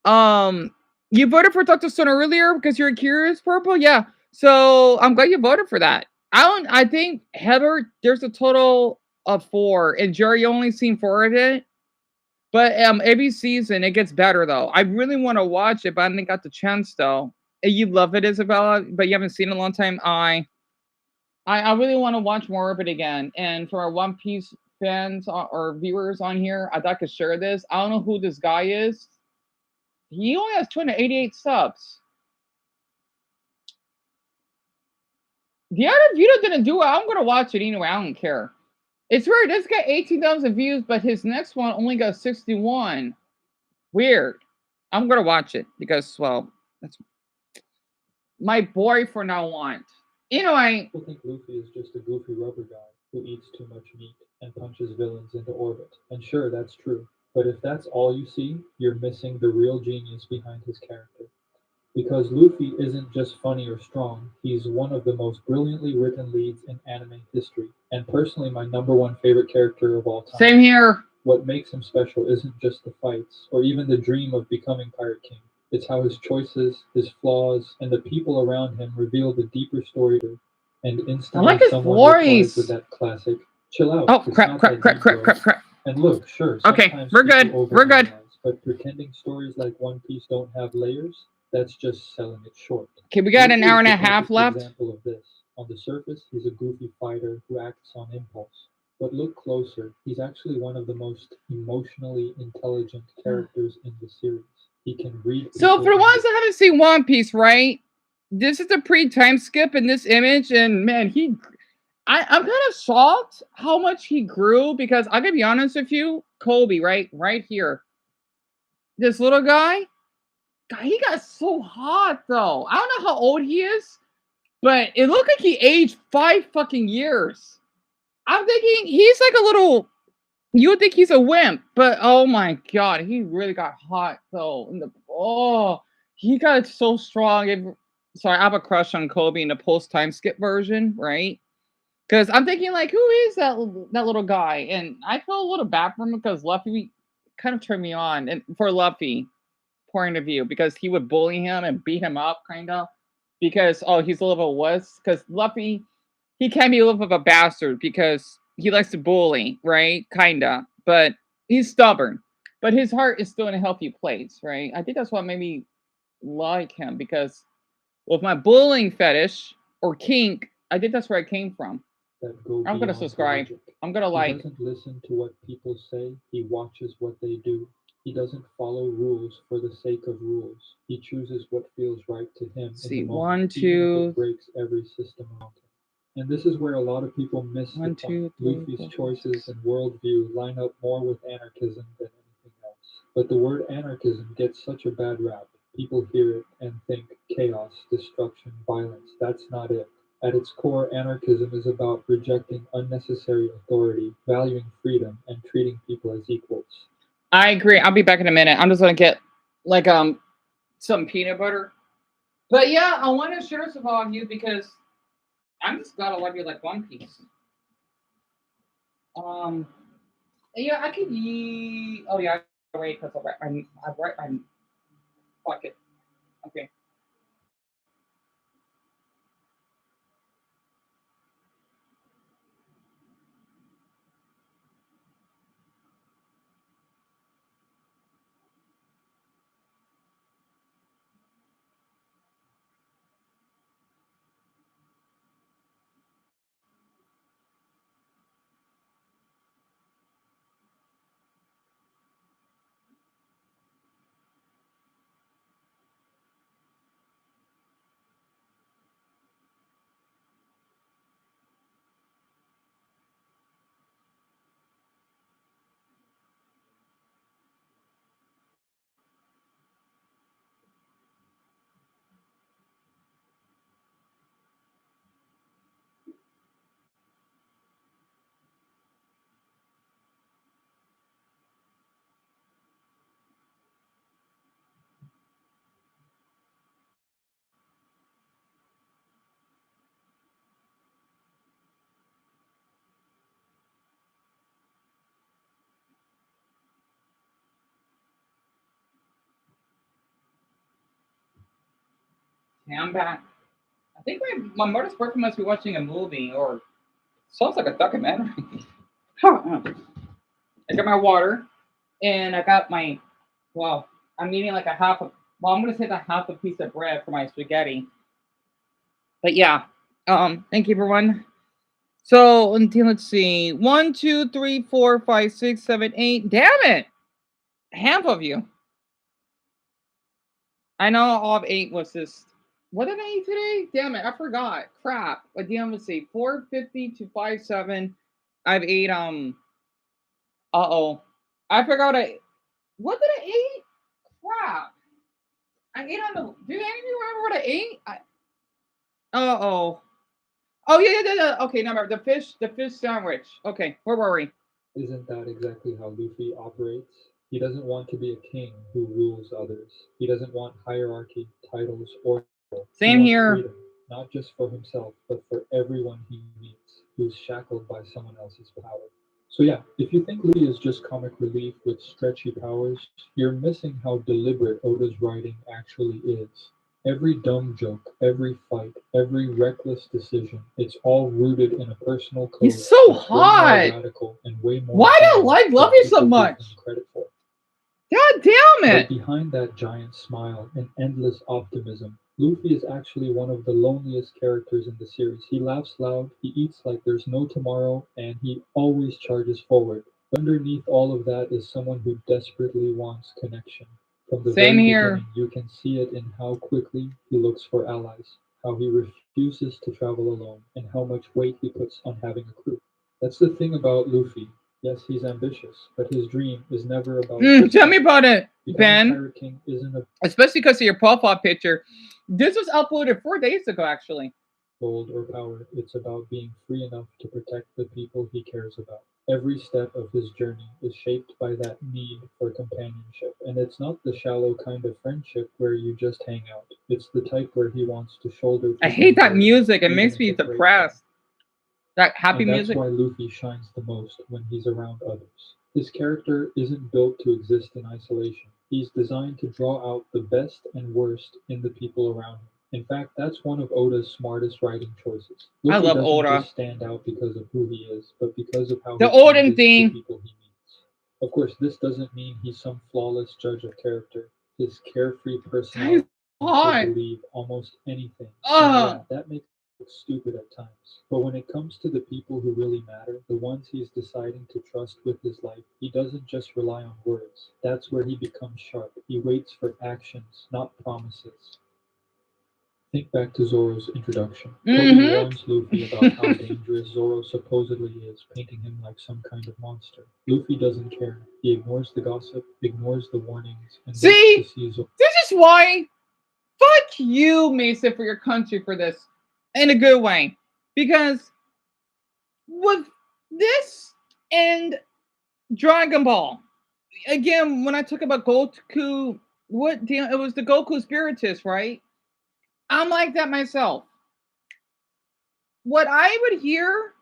Um, you voted for Dr. Stone earlier because you're curious, Purple. Yeah. So I'm glad you voted for that. I don't. I think Heather. There's a total of 4, and Jerry only seen 4 of it. But every season it gets better though. I really want to watch it, but I didn't got the chance though. You love it, Isabella, but you haven't seen it in a long time. I really want to watch more of it again. And for our One Piece fans or viewers on here, I'd like to share this. I don't know who this guy is. He only has 288 subs. The other video didn't do it. I'm gonna watch it anyway. I don't care. It's weird. This got 18,000 views, but his next one only got 61. Weird. I'm gonna watch it because, well, that's my boy for now on. Anyway, People think Luffy is just a goofy rubber guy who eats too much meat and punches villains into orbit. And sure, that's true. But if that's all you see, you're missing the real genius behind his character. Because Luffy isn't just funny or strong, he's one of the most brilliantly written leads in anime history, and personally my number one favorite character of all time. Same here. What makes him special isn't just the fights, or even the dream of becoming Pirate King. It's how his choices, his flaws, and the people around him reveal the deeper story, and I instantly like his someone replies with voice. that classic, chill out, Oh it's crap! not Crap! that Crap! deep, Crap! bro. Crap! Crap! And look, sure, Okay, sometimes we're people good. We're good. overanalyze, but pretending stories like One Piece don't have layers, that's just selling it short. Okay, we got an Luffy hour is and the a half perfect left. example of this. On the surface, he's a goofy fighter who acts on impulse. But look closer, he's actually one of the most emotionally intelligent characters in the series. He can read So people for the and ones that haven't seen One Piece, right? This is a pre-time skip in this image, and man, I'm kind of shocked how much he grew because I gotta be honest with you, Kobe, right here, this little guy, God, he got so hot though. I don't know how old he is, but it looked like he aged 5 fucking years. I'm thinking he's like a little. You would think he's a wimp, but oh my god, he really got hot though. He got so strong. Sorry, I have a crush on Kobe in the post time skip version, right? Because I'm thinking like, who is that little guy? And I feel a little bad for him because Luffy kind of turned me on, and for Luffy point of view, because he would bully him and beat him up, kind of. Because he's a little wuss. Because Luffy, he can be a little bit of a bastard because he likes to bully, right? Kinda, but he's stubborn. But his heart is still in a healthy place, right? I think that's what made me like him because with my bullying fetish or kink, I think that's where I came from. that go I'm gonna beyond subscribe. logic. I'm gonna He like. doesn't listen to what people say, he watches what they do. He doesn't follow rules for the sake of rules. He chooses what feels right to him in the See, moment, even if it breaks every system around him. And this is where a lot of people miss the point. Luffy's choices and worldview line up more with anarchism than anything else. But the word anarchism gets such a bad rap. People hear it and think chaos, destruction, violence. That's not it. At its core, anarchism is about rejecting unnecessary authority, valuing freedom, and treating people as equals. I agree. I'll be back in a minute. I'm just gonna get like some peanut butter. But yeah, I want to share some of you because I'm just glad I love you like One Piece. Um, yeah, I could eat. Oh yeah, wait, because I write my. Fuck it. Okay. Okay, I'm back. I think my mother's boyfriend must be watching a movie or sounds like a documentary. Huh. I got my water and I got my well, I'm eating like a half of well, I'm gonna say the half a piece of bread for my spaghetti. But yeah. Thank you everyone. So until let's see. 1, 2, 3, 4, 5, 6, 7, 8. Damn it! Half of you. I know all of 8 was this. What did I eat today? Damn it, I forgot. Crap. But damn, let's see. 450 to 57. I've ate uh-oh. I forgot what did I eat? Crap. I ate on the do any of you remember what I ate? Uh-oh. Oh yeah. Okay, no, the fish sandwich. Okay, where were we? Isn't that exactly how Luffy operates? He doesn't want to be a king who rules others. He doesn't want hierarchy, titles, or control. He Same wants here. freedom, not just for himself, but for everyone he meets who's shackled by someone else's power. So yeah, if you think Luffy is just comic relief with stretchy powers, you're missing how deliberate Oda's writing actually is. Every dumb joke, every fight, every reckless decision, it's all rooted in a personal code He's so that's way more hot. radical and way more Why do I human like than Luffy so people give much? him credit for. God damn But it! behind that giant smile and endless optimism, Luffy is actually one of the loneliest characters in the series. He laughs loud, he eats like there's no tomorrow, and he always charges forward. Underneath all of that is someone who desperately wants connection. From the Same very here. beginning, you can see it in how quickly he looks for allies, how he refuses to travel alone, and how much weight he puts on having a crew. That's the thing about Luffy. Yes, he's ambitious, but his dream is never about Tell me about it, Ben. Pirate King isn't a Especially because of your profile picture. This was uploaded 4 days ago, actually. gold or power. It's about being free enough to protect the people he cares about. Every step of his journey is shaped by that need for companionship. And it's not the shallow kind of friendship where you just hang out. It's the type where he wants to shoulder I hate that people's music. It even makes if me it breaks them. depressed. That happy And that's music. why Luffy shines the most when he's around others. His character isn't built to exist in isolation. He's designed to draw out the best and worst in the people around him. In fact, that's one of Oda's smartest writing choices. I Luffy love doesn't Oda. just stand out because of who he is, but because of how The he Odin changes the thing. people he meets. Of course, this doesn't mean he's some flawless judge of character. His carefree personality hot. to believe almost anything. Ugh. And yeah, that makes him look stupid at times. But when it comes to the people who really matter, the ones he's deciding to trust with his life, he doesn't just rely on words. That's where he becomes sharp. He waits for actions, not promises. Think back to Zoro's introduction. Kobe warns Luffy about how dangerous Zoro supposedly is, painting him like some kind of monster. Luffy doesn't care. He ignores the gossip, ignores the warnings, and waits to see Zoro. This is why. Fuck you, Mason, for your country for this. In a good way. Because with this and Dragon Ball, again, when I talk about Goku, it was the Goku Spiritus, right? I'm like that myself. What I would hear,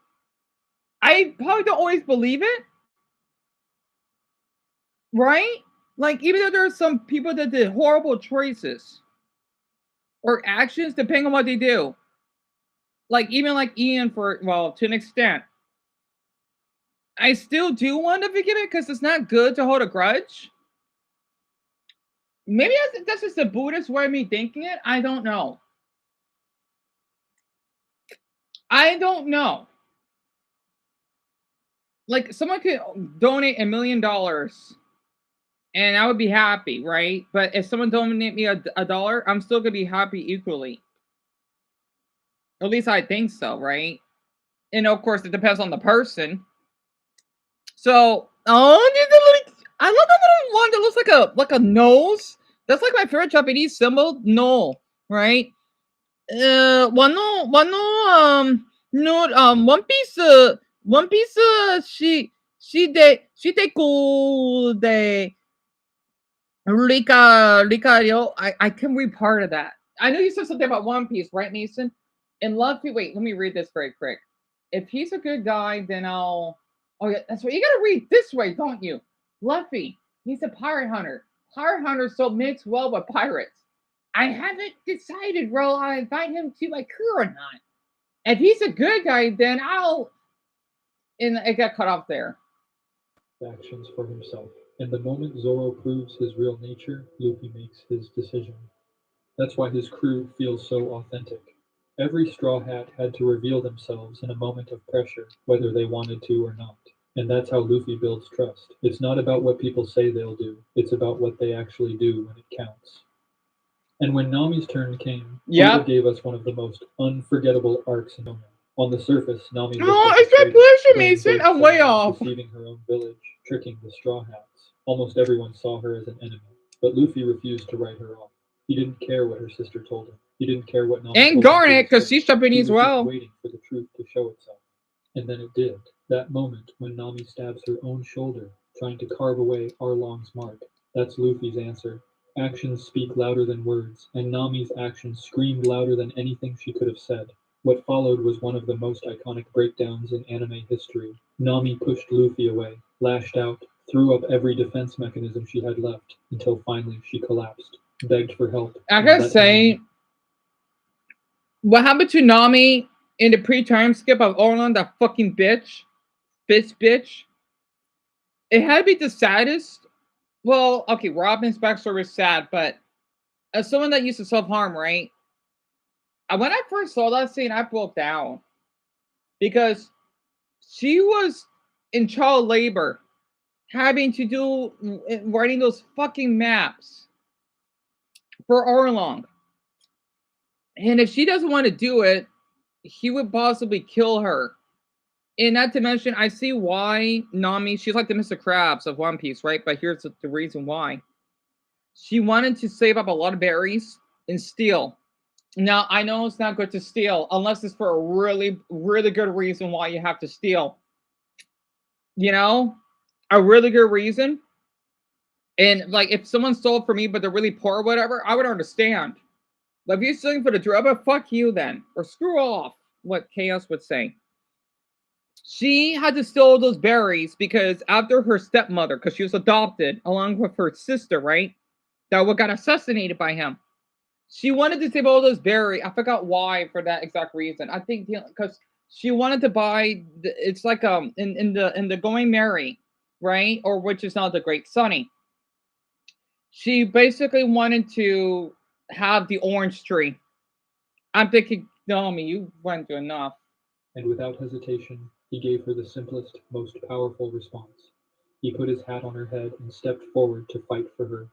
I probably don't always believe it, right? Like, even though there are some people that did horrible choices or actions, depending on what they do. Like, even like Ian, to an extent. I still do want to forgive it because it's not good to hold a grudge. Maybe that's just the Buddhist way of me thinking it. I don't know. Like, someone could donate $1 million and I would be happy, right? But if someone donate me a dollar, I'm still gonna be happy equally. At least I think so, right? And of course, it depends on the person. So, I love that little one that looks like a nose. That's like my favorite Japanese symbol. No, right? One Piece, she de cool de Rika, yo. I can read part of that. I know you said something about One Piece, right, Mason? And Luffy, wait, let me read this very quick. If he's a good guy, then I'll. Oh yeah, that's right. You gotta read this way, don't you? Luffy, he's a pirate hunter. Pirate hunters don't mix well with pirates. I haven't decided, bro. I'll invite him to my crew or not. If he's a good guy, then I'll. And it got cut off there. Actions for himself. And the moment Zoro proves his real nature, Luffy makes his decision. That's why his crew feels so authentic. Every Straw Hat had to reveal themselves in a moment of pressure, whether they wanted to or not. And that's how Luffy builds trust. It's not about what people say they'll do, it's about what they actually do when it counts. And when Nami's turn came, Oda gave us one of the most unforgettable arcs in Shonen. On the surface, Nami looked like it's my pleasure, Mason. I'm way off. Deceiving her own village, tricking the Straw Hats. Almost everyone saw her as an enemy, but Luffy refused to write her off. He didn't care what her sister told him. He didn't care what Nami and told Garnet, because she's He Japanese was well. just waiting for the truth to show itself. And then it did. That moment when Nami stabs her own shoulder, trying to carve away Arlong's mark. That's Luffy's answer. Actions speak louder than words, and Nami's actions screamed louder than anything she could have said. What followed was one of the most iconic breakdowns in anime history. Nami pushed Luffy away, lashed out, threw up every defense mechanism she had left, until finally she collapsed, begged for help. I gotta say, what happened to Nami in the pre-time skip of Orlon, that fucking bitch? Bitch. It had to be the saddest. Well, okay, Robin's backstory was sad, but as someone that used to self-harm, right? When I first saw that scene, I broke down. Because she was in child labor, having to do writing those fucking maps for Arlong. And if she doesn't want to do it, he would possibly kill her. And not to mention, I see why Nami, she's like the Mr. Krabs of One Piece, right? But here's the reason why. She wanted to save up a lot of berries and steal. Now, I know it's not good to steal unless it's for a really, really good reason why you have to steal. You know? A really good reason. And like, if someone stole from me, but they're really poor or whatever, I would understand. But if you're stealing for the drug, fuck you then. Or screw off, what Chaos would say. She had to steal those berries because after her stepmother, because she was adopted, along with her sister, right? That got assassinated by him. She wanted to save all those berries. I forgot why for that exact reason. I think because she wanted to buy. It's like in the Going Merry, right? Or which is now the Great Sunny. She basically wanted to have the orange tree. I'm thinking, Naomi, you went through enough. And without hesitation, he gave her the simplest, most powerful response. He put his hat on her head and stepped forward to fight for her.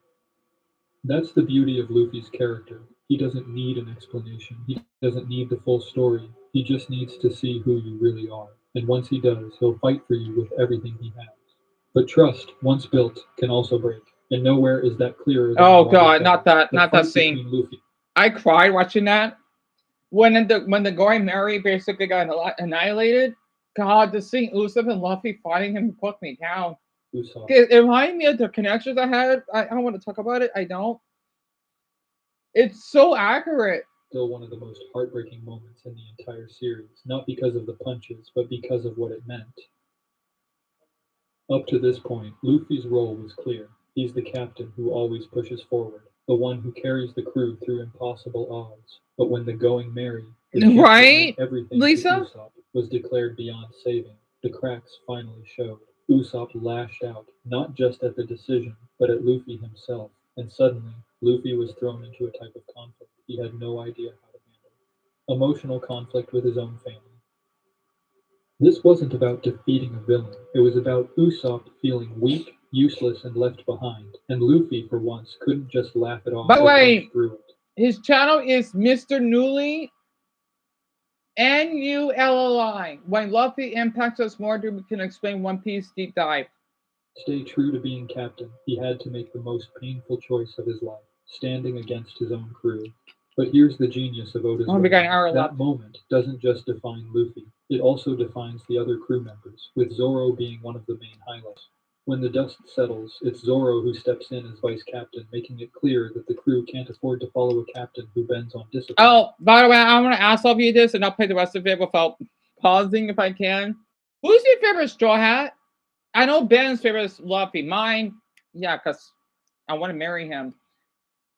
That's the beauty of Luffy's character. He doesn't need an explanation. He doesn't need the full story. He just needs to see who you really are. And once he does, he'll fight for you with everything he has. But trust, once built, can also break. And nowhere is that clearer than oh god, not that scene. Luffy. I cried watching that. When the Going Merry basically got annihilated, God, the scene Usopp and Luffy fighting him put me down. It reminded me of the connections I had. I don't want to talk about it. I don't. It's so accurate. Still one of the most heartbreaking moments in the entire series, not because of the punches, but because of what it meant. Up to this point, Luffy's role was clear. He's the captain who always pushes forward, the one who carries the crew through impossible odds. But when the Going Merry, right, everything Lisa, Usopp was declared beyond saving, the cracks finally showed. Usopp lashed out, not just at the decision, but at Luffy himself, and suddenly, Luffy was thrown into a type of conflict he had no idea how to handle. Emotional conflict with his own family. This wasn't about defeating a villain, it was about Usopp feeling weak, useless, and left behind, and Luffy, for once, couldn't just laugh it off. By the way, through it. His channel is Mr. Newly NULLI. When Luffy impacts us more, we can explain One Piece deep dive. Stay true to being captain, he had to make the most painful choice of his life, standing against his own crew. But here's the genius of Oda's that moment doesn't just define Luffy, it also defines the other crew members, with Zoro being one of the main highlights. When the dust settles, it's Zoro who steps in as vice captain, making it clear that the crew can't afford to follow a captain who bends on discipline. Oh, by the way, I want to ask all of you this, and I'll play the rest of it without pausing if I can. Who's your favorite Straw Hat? I know Ben's favorite is Luffy. Mine, yeah, because I want to marry him.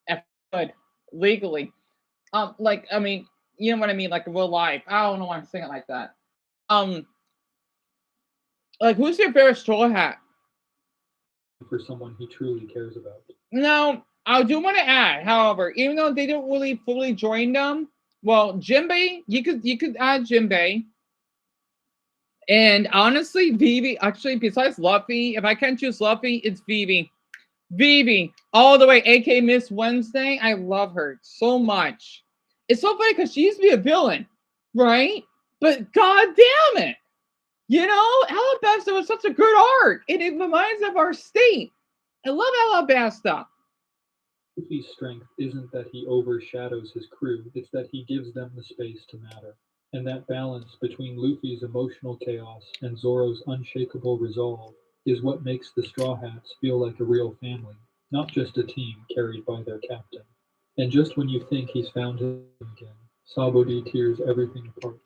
If I could. legally. Like I mean, you know what I mean, like in real life. I don't know why I'm saying it like that. Um, like who's your favorite straw hat? For someone he truly cares about. No, I do want to add, however, even though they don't really fully join them, well, Jinbei, you could add Jinbei. And honestly, Vivi, actually, besides Luffy, if I can't choose Luffy, it's Vivi. Vivi, all the way, aka Miss Wednesday. I love her so much. It's so funny because she used to be a villain, right? But god damn it. You know, Alabasta was such a good arc, and it reminds of our state. I love Alabasta. Luffy's strength isn't that he overshadows his crew, it's that he gives them the space to matter. And that balance between Luffy's emotional chaos and Zoro's unshakable resolve is what makes the Straw Hats feel like a real family, not just a team carried by their captain. And just when you think he's found him again, Sabodi tears everything apart.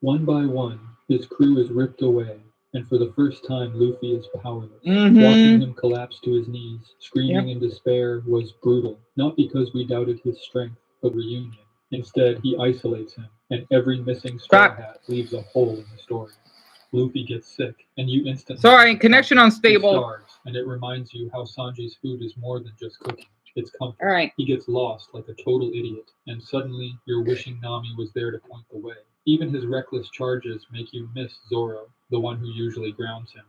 One by one, his crew is ripped away, and for the first time, Luffy is powerless. Watching him collapse to his knees, screaming in despair, was brutal, not because we doubted his strength, but reunion. Instead, he isolates him, and every missing Straw Hat leaves a hole in the story. Luffy gets sick, and you instantly... Sorry, connection he unstable. starves, and it reminds you how Sanji's food is more than just cooking. It's comfort. All right. He gets lost like a total idiot, and suddenly you're wishing Nami was there to point the way. Even his reckless charges make you miss Zoro, the one who usually grounds him.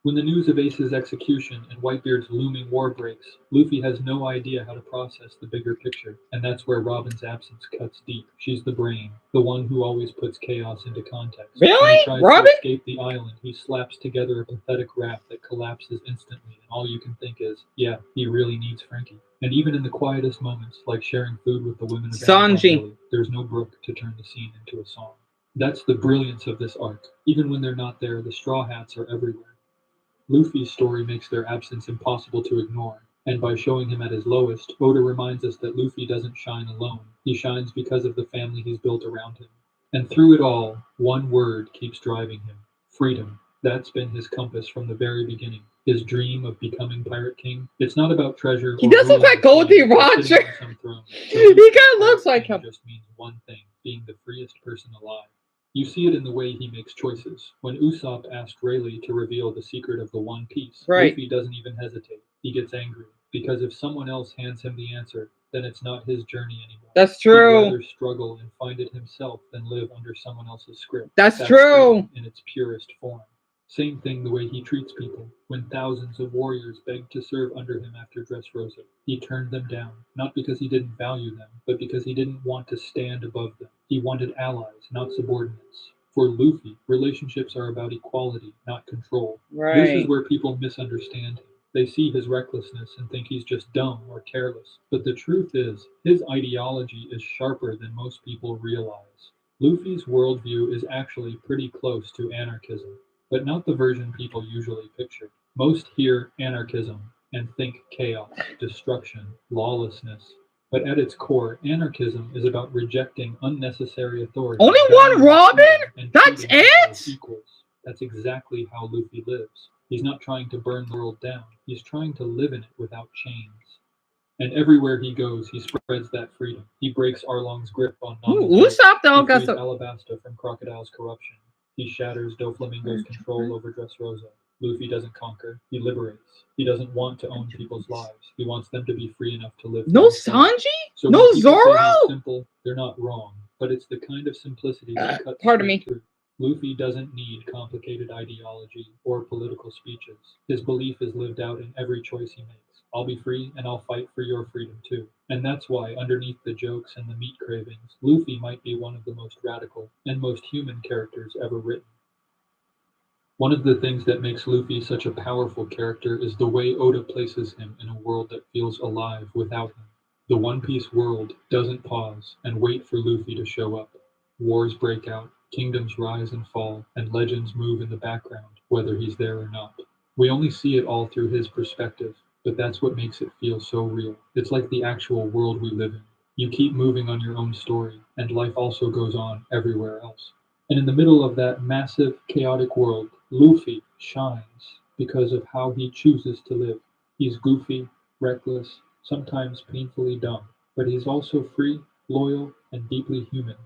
When the news of Ace's execution and Whitebeard's looming war breaks, Luffy has no idea how to process the bigger picture, and that's where Robin's absence cuts deep. She's the brain, the one who always puts chaos into context. When Really? he tries Robin? to escape the island, he slaps together a pathetic raft that collapses instantly, and all you can think is, yeah, he really needs Frankie. And even in the quietest moments, like sharing food with the women of Sanji. there's no brook to turn the scene into a song. That's the brilliance of this arc. Even when they're not there, the Straw Hats are everywhere. Luffy's story makes their absence impossible to ignore, and by showing him at his lowest, Oda reminds us that Luffy doesn't shine alone. He shines because of the family he's built around him. And through it all, one word keeps driving him: freedom. That's been his compass from the very beginning. His dream of becoming Pirate King. It's not about treasure. He or does look ruling like the Goldie seas or Roger. sitting on some throne. He kind of looks like him. Just means one thing: being the freest person alive. You see it in the way he makes choices. When Usopp asked Rayleigh to reveal the secret of the One Piece, Right. Luffy doesn't even hesitate. He gets angry, because if someone else hands him the answer, then it's not his journey anymore. That's He'd true. rather struggle and find it himself than live under someone else's script. That's true. freedom in its purest form. Same thing the way he treats people. When thousands of warriors begged to serve under him after Dressrosa, he turned them down, not because he didn't value them, but because he didn't want to stand above them. He wanted allies, not subordinates. For Luffy, relationships are about equality, not control. This is Right. where people misunderstand him. They see his recklessness and think he's just dumb or careless. But the truth is, his ideology is sharper than most people realize. Luffy's worldview is actually pretty close to anarchism, but not the version people usually picture. Most hear anarchism and think chaos, destruction, lawlessness. But at its core, anarchism is about rejecting unnecessary authority. Only one Robin? That's it? Equals. That's exactly how Luffy lives. He's not trying to burn the world down. He's trying to live in it without chains. And everywhere he goes, he spreads that freedom. He breaks Arlong's grip on Nami's boat. Usopp though He got frees some. Alabasta from Crocodile's corruption. He shatters Doflamingo's control over Dressrosa. Luffy doesn't conquer. He liberates. He doesn't want to own people's lives. He wants them to be free enough to live. No for themselves. Sanji? So No when people say Zoro? he's simple, they're not wrong. But it's the kind of simplicity that cuts pardon straight me. through. Luffy doesn't need complicated ideology or political speeches. His belief is lived out in every choice he makes. I'll be free and I'll fight for your freedom too. And that's why, underneath the jokes and the meat cravings, Luffy might be one of the most radical and most human characters ever written. One of the things that makes Luffy such a powerful character is the way Oda places him in a world that feels alive without him. The One Piece world doesn't pause and wait for Luffy to show up. Wars break out, kingdoms rise and fall, and legends move in the background, whether he's there or not. We only see it all through his perspective, but that's what makes it feel so real. It's like the actual world we live in. You keep moving on your own story, and life also goes on everywhere else. And in the middle of that massive, chaotic world, Luffy shines because of how he chooses to live. He's goofy, reckless, sometimes painfully dumb, but he's also free, loyal, and deeply human.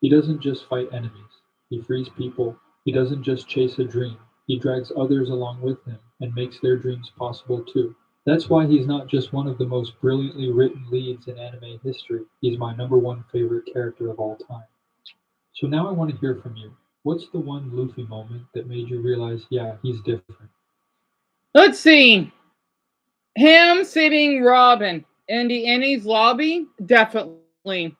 He doesn't just fight enemies, he frees people. He doesn't just chase a dream, he drags others along with him and makes their dreams possible too. That's why he's not just one of the most brilliantly written leads in anime history, he's my number one favorite character of all time. So now I want to hear from you. What's the one Luffy moment that made you realize, yeah, he's different? Let's see. Him saving Robin in the Annie's lobby, definitely.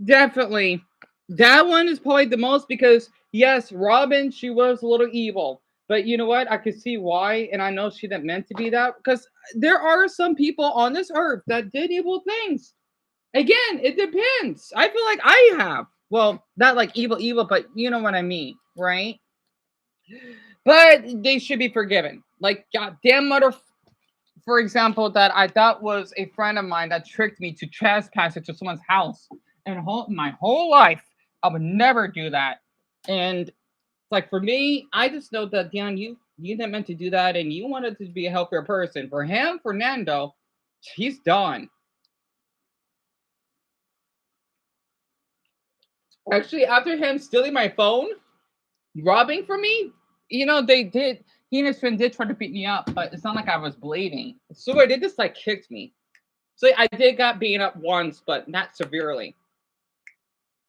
Definitely. That one is probably the most because, yes, Robin, she was a little evil. But you know what? I could see why. And I know she didn't meant to be that. Because there are some people on this earth that did evil things. Again, it depends. I feel like I have. Well, not like evil, evil, but you know what I mean, right? But they should be forgiven. Like, goddamn mother, for example, that I thought was a friend of mine that tricked me to trespass into someone's house. And my whole life, I would never do that. And like for me, I just know that Deon, you didn't meant to do that, and you wanted to be a healthier person. For him, Fernando, he's done. Actually, after him stealing my phone, robbing from me, they did. He and his friend did try to beat me up, but it's not like I was bleeding. So they did just like kicked me. So I did got beaten up once, but not severely.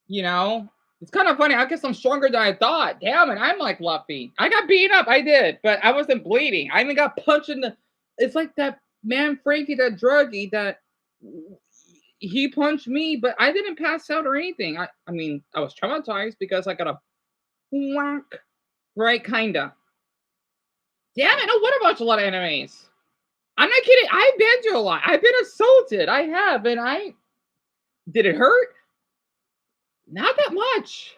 You know, it's kind of funny. I guess I'm stronger than I thought. Damn it, I'm like Luffy. I got beaten up. I did, but I wasn't bleeding. I even got punched in the. It's like that man Frankie, that druggie, that he punched me, but I didn't pass out or anything. I mean, I was traumatized because I got a whack, right? Kinda. Damn it! No, what about a lot of animes? I'm not kidding. I've been through a lot. I've been assaulted. I have, and I did it hurt? Not that much,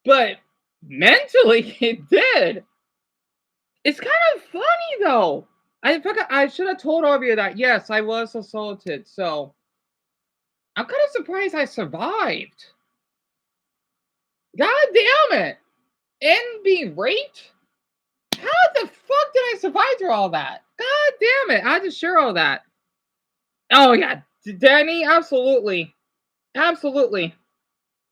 but mentally it did. It's kind of funny though. I should have told all of you that yes, I was assaulted. So I'm kind of surprised I survived. God damn it! And being raped? How the fuck did I survive through all that? God damn it! I had to share all that. Oh yeah, Danny, absolutely, absolutely.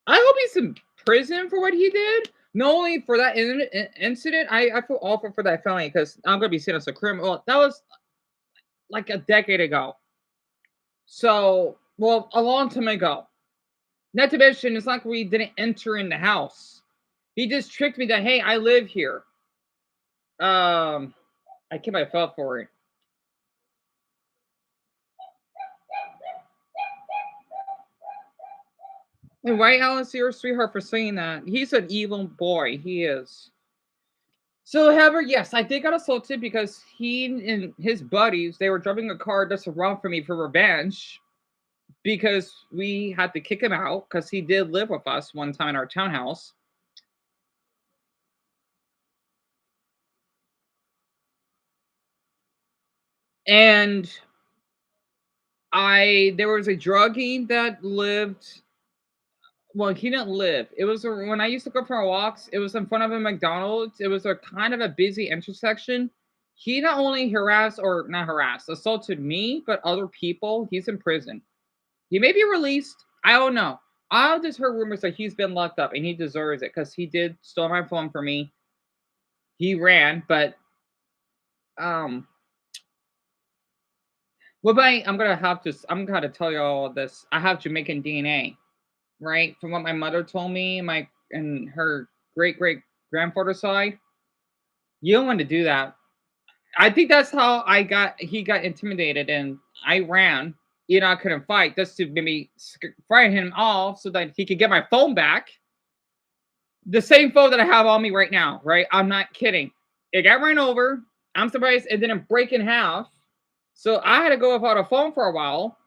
I hope he's in prison for what he did. Not only for that incident, I feel awful for that family because I'm gonna be seen as a criminal. Well, that was like a decade ago. So, well, a long time ago. Not to mention, it's like we didn't enter in the house. He just tricked me that hey, I live here. I keep my felt for it. And why Alan your sweetheart for saying that? He's an evil boy. He is. So, however, yes, I did got assaulted because he and his buddies they were driving a car just around for me for revenge because we had to kick him out because he did live with us one time in our townhouse. And there was a druggie that lived. Well, he didn't live. It was when I used to go for walks. It was in front of a McDonald's. It was a kind of a busy intersection. He not only harassed or not harassed, assaulted me, but other people. He's in prison. He may be released. I don't know. I just heard rumors that he's been locked up and he deserves it because he did steal my phone from me. He ran, but um, well, but I'm gonna have to. I'm gonna tell you all this. I have Jamaican DNA, right? From what my mother told me, my and her great grandfather's side. You don't want to do that. I think that's how he got intimidated and I ran. I couldn't fight just to maybe frighten him off so that he could get my phone back. The same phone that I have on me right now, right? I'm not kidding. It got ran over. I'm surprised it didn't break in half. So I had to go without a phone for a while.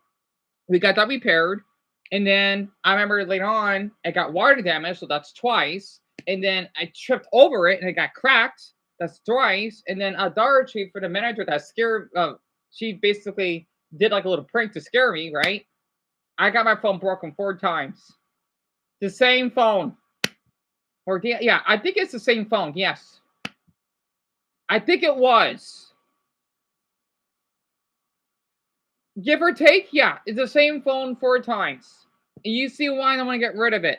We got that repaired. And then I remember later on, it got water damage. So that's twice. And then I tripped over it and it got cracked. That's twice. And then a Dollar Tree for the manager that scared, she basically did like a little prank to scare me, right? I got my phone broken 4 times. The same phone. Or yeah, I think it's the same phone. Yes. I think it was. Give or take, yeah, it's the same phone 4 times. You see why I want to get rid of it.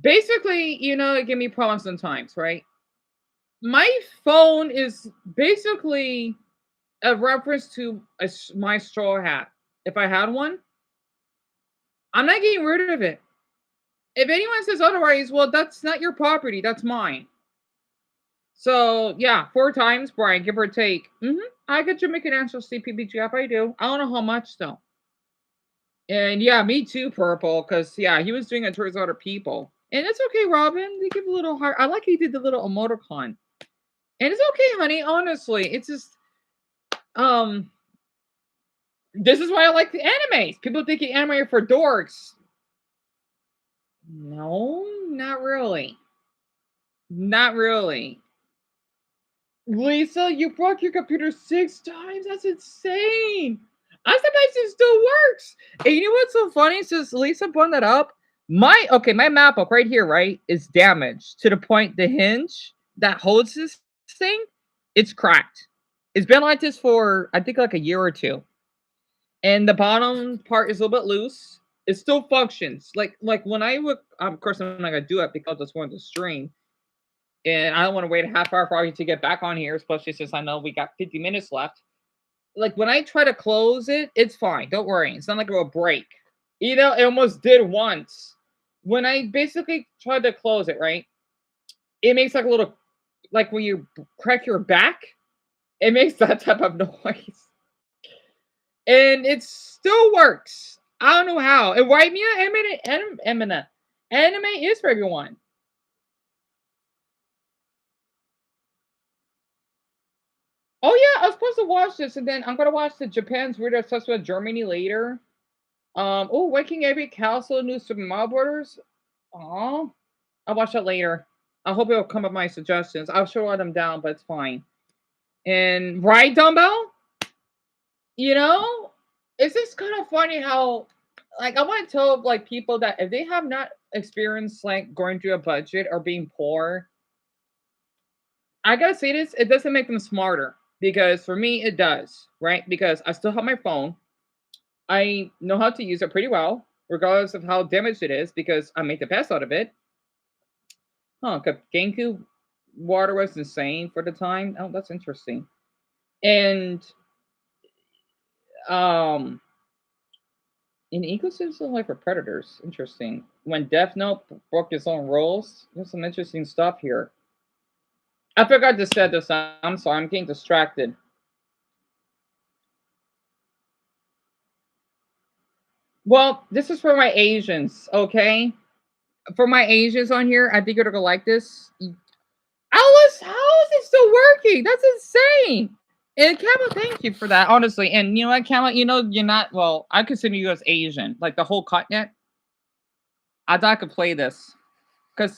Basically, it give me problems sometimes, right? My phone is basically a reference to my straw hat. If I had one, I'm not getting rid of it. If anyone says otherwise, well, that's not your property. That's mine. So, yeah, 4 times, Brian, give or take. I get Jamaican National CPBGF. I do. I don't know how much, though. And, yeah, me too, Purple, because, yeah, he was doing it towards other people. And it's okay, Robin. They give a little heart. I like he did the little emoticon. And it's okay, honey. Honestly, it's just, this is why I like the animes. People think the anime are for dorks. No, not really. Not really. Lisa, you broke your computer 6 times? That's insane. I'm surprised it still works. And you know what's so funny? Since Lisa brought that up, my MacBook right here, right, is damaged to the point the hinge that holds this thing, it's cracked. It's been like this for I think like a year or two. And the bottom part is a little bit loose. It still functions. Like when I would, of course I'm not gonna do it because it's going to stream. And I don't want to wait a half hour for you to get back on here, especially since I know we got 50 minutes left. Like when I try to close it, it's fine. Don't worry. It's not like it will break. It almost did once. When I basically tried to close it, right? It makes like a little, like when you crack your back, it makes that type of noise. And it still works. I don't know how. And why me anime is for everyone. Oh yeah, I was supposed to watch this, and then I'm gonna watch the Japan's Weird Obsessed with Germany later. Waking Every Castle, New Super Mario Brothers. Oh, I'll watch that later. I hope it'll come up with my suggestions. I'll show them down, but it's fine. And right, Dumbbell. You know, it's just kind of funny how, like, I want to tell like people that if they have not experienced like going through a budget or being poor, I gotta say this, it doesn't make them smarter because for me it does, right? Because I still have my phone. I know how to use it pretty well, regardless of how damaged it is, because I made the best out of it. Huh, Genku water was insane for the time. Oh, that's interesting. And um in ecosystem like for predators, interesting. When Death Note broke its own rules, there's some interesting stuff here. I forgot to set this up. I'm sorry, I'm getting distracted. Well, this is for my Asians, okay? For my Asians on here, I think you're gonna like this. Alice, how is it still working? That's insane. And Camel, thank you for that, honestly. And you know what, Camel, you're not, well, I consider you as Asian, like the whole continent. I thought I could play this. Because,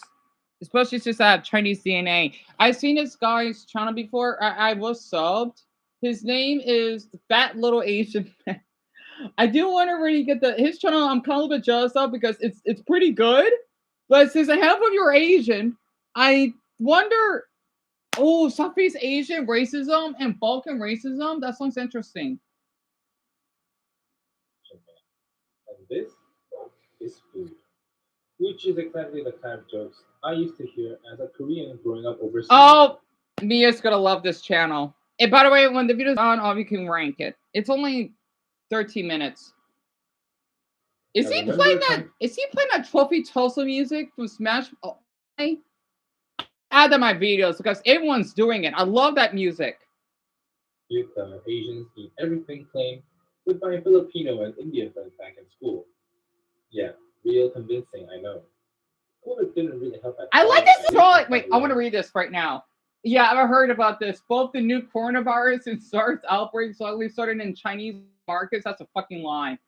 especially since I have Chinese DNA. I've seen this guy's channel before. I was subbed. His name is the Fat Little Asian Man. I do want to really get his channel. I'm kind of a little bit jealous of because it's pretty good. But since I have of your Asian, I wonder. Oh, Southeast Asian racism and Balkan racism. That sounds interesting. And this is food, which is exactly the kind of jokes I used to hear as a Korean growing up overseas. Oh, Mia's gonna love this channel. And by the way, when the video's on, you can rank it. It's only 13 minutes. Is he playing that? Is he playing that Trophy Tulsa music from Smash? Oh, add to my videos because everyone's doing it. I love that music. With Asians eat everything claimed with my Filipino and Indian friends back in school. Yeah, real convincing, I know. COVID didn't really help at I all. like this drawing. Wait, I want to read this right now. Yeah, I've heard about this. Both the new coronavirus and SARS outbreaks suddenly started in Chinese markets. That's a fucking lie.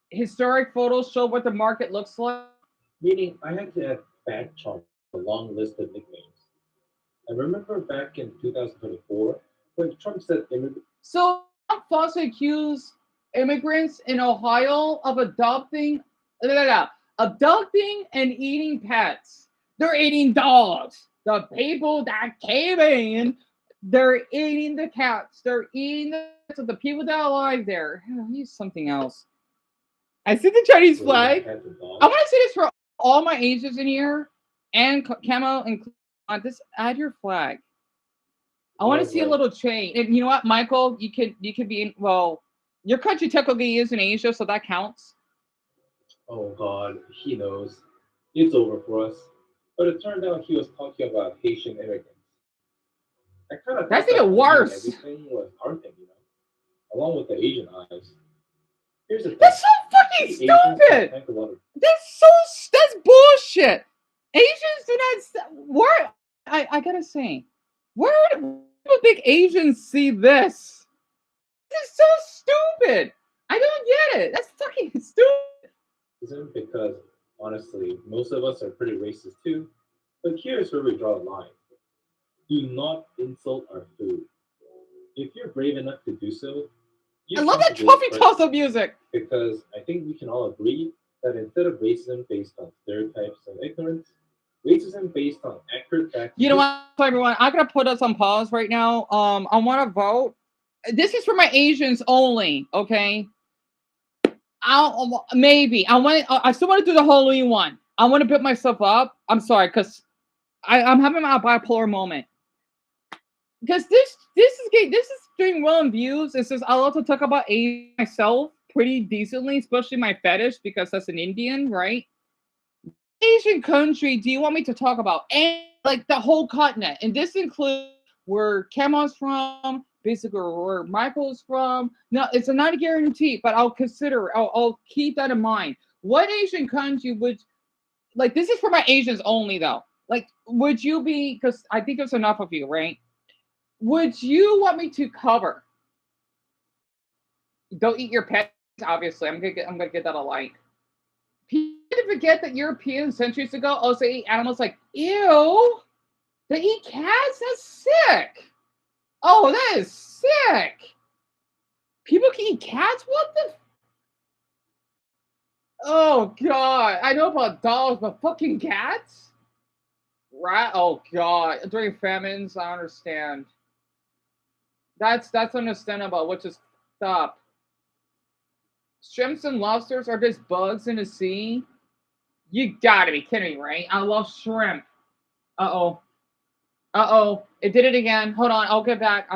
Historic photos show what the market looks like. Meaning, I had to add Fat Chomp a long list of nicknames. I remember back in 2024 when Trump said So Trump falsely accused immigrants in Ohio of abducting and eating pets. They're eating dogs. The people that came in They're eating the cats. They're eating the people that are alive there. Use something else. I see the Chinese flag. I want to say this for all my Asians in here and Camo and just add your flag. I want to see a little change. And you know what, Michael? You could be in, well, your country technically is in Asia, so that counts. Oh God, he knows. It's over for us. But it turned out he was talking about Haitian immigrants. I kind of That's even worse. Everything was our thing, along with the Asian eyes. Here's the thing. That's so fucking stupid. That's bullshit. Asians do not. Where I gotta say, where do think Asians see this? This is so stupid. I don't get it. That's fucking stupid. Isn't because honestly, most of us are pretty racist too. But here's where we draw the line. Do not insult our food. If you're brave enough to do so, I love that Trophy Toss music. Because I think we can all agree that instead of racism based on stereotypes and ignorance, racism based on accurate facts. You know what, everyone? I'm gonna put us on pause right now. I want to vote. This is for my Asians only. Okay. I still want to do the Halloween one. I want to build myself up. I'm sorry, because I'm having my bipolar moment. Because this is doing well in views. It's just I love to talk about Asian myself pretty decently, especially my fetish because that's an Indian, right? Asian country do you want me to talk about? And like the whole continent, and this includes where Camo's from, basically where Michael's from. No, it's not a guarantee, but I'll consider. I'll keep that in mind. What Asian country would like? This is for my Asians only, though. Like, would you be? Because I think there's enough of you, right? Would you want me to cover? Don't eat your pets. Obviously, I'm gonna get that a like. People forget that Europeans centuries ago also ate animals like ew. They eat cats. That's sick. Oh, that is sick. People can eat cats. What the? Oh god, I know about dogs, but fucking cats. Right? Oh god, during famines, I understand. That's understandable. Which is stop. Shrimps and lobsters are just bugs in the sea. You gotta be kidding me, right? I love shrimp. Uh oh. It did it again. Hold on. I'll get back.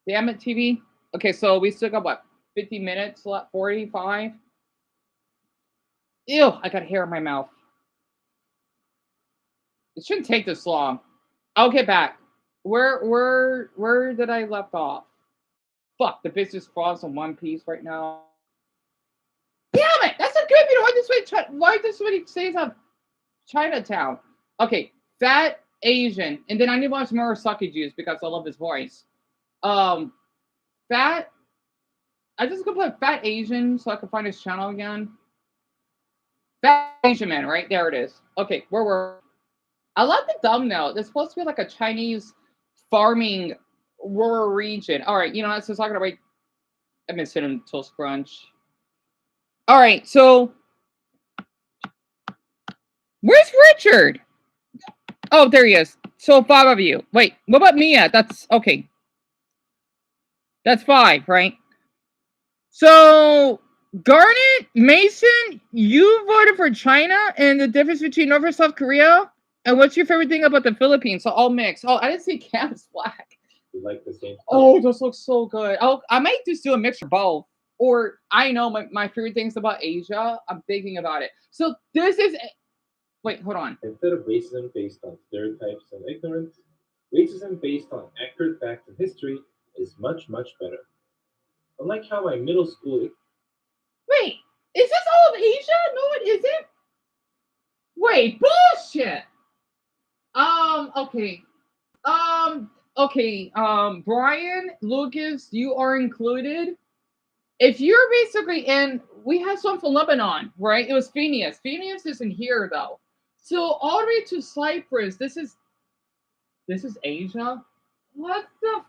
Damn it, TV. Okay, so we still got what? 50 minutes left? 45? Ew, I got hair in my mouth. It shouldn't take this long. I'll get back. Where did I left off? Fuck, the business falls in one piece right now. Damn it! That's a good video. Why this way stays on Chinatown? Okay, fat Asian, and then I need to watch Murasaki Juice because I love his voice. Fat. I just go put fat Asian so I can find his channel again. Fat Asian man, right there it is. Okay, where were? I love the thumbnail. It's supposed to be like a Chinese farming rural region. All right, you know, so talking about. I miss it in Toast Crunch. All right, so where's Richard? Oh, there he is. So 5 of you. Wait, what about Mia? That's okay. That's 5, right? So Garnet, Mason, you voted for China and the difference between North and South Korea. And what's your favorite thing about the Philippines? So all mixed. Oh, I didn't see Cam's black. You like the same. Oh, those look so good. Oh, I might just do a mixture of both. Or I know my favorite things about Asia. I'm thinking about it. So this is. Wait, hold on. Instead of racism based on stereotypes and ignorance, racism based on accurate facts and history is much, much better. Unlike how my middle school. Wait, is this all of Asia? No, it isn't. Wait, bullshit. Okay. Okay. Brian, Lucas, you are included. If you're basically in, we have some from Lebanon, right? It was Phineas. Phineas isn't here though. So all the way to Cyprus. This is Asia. What the?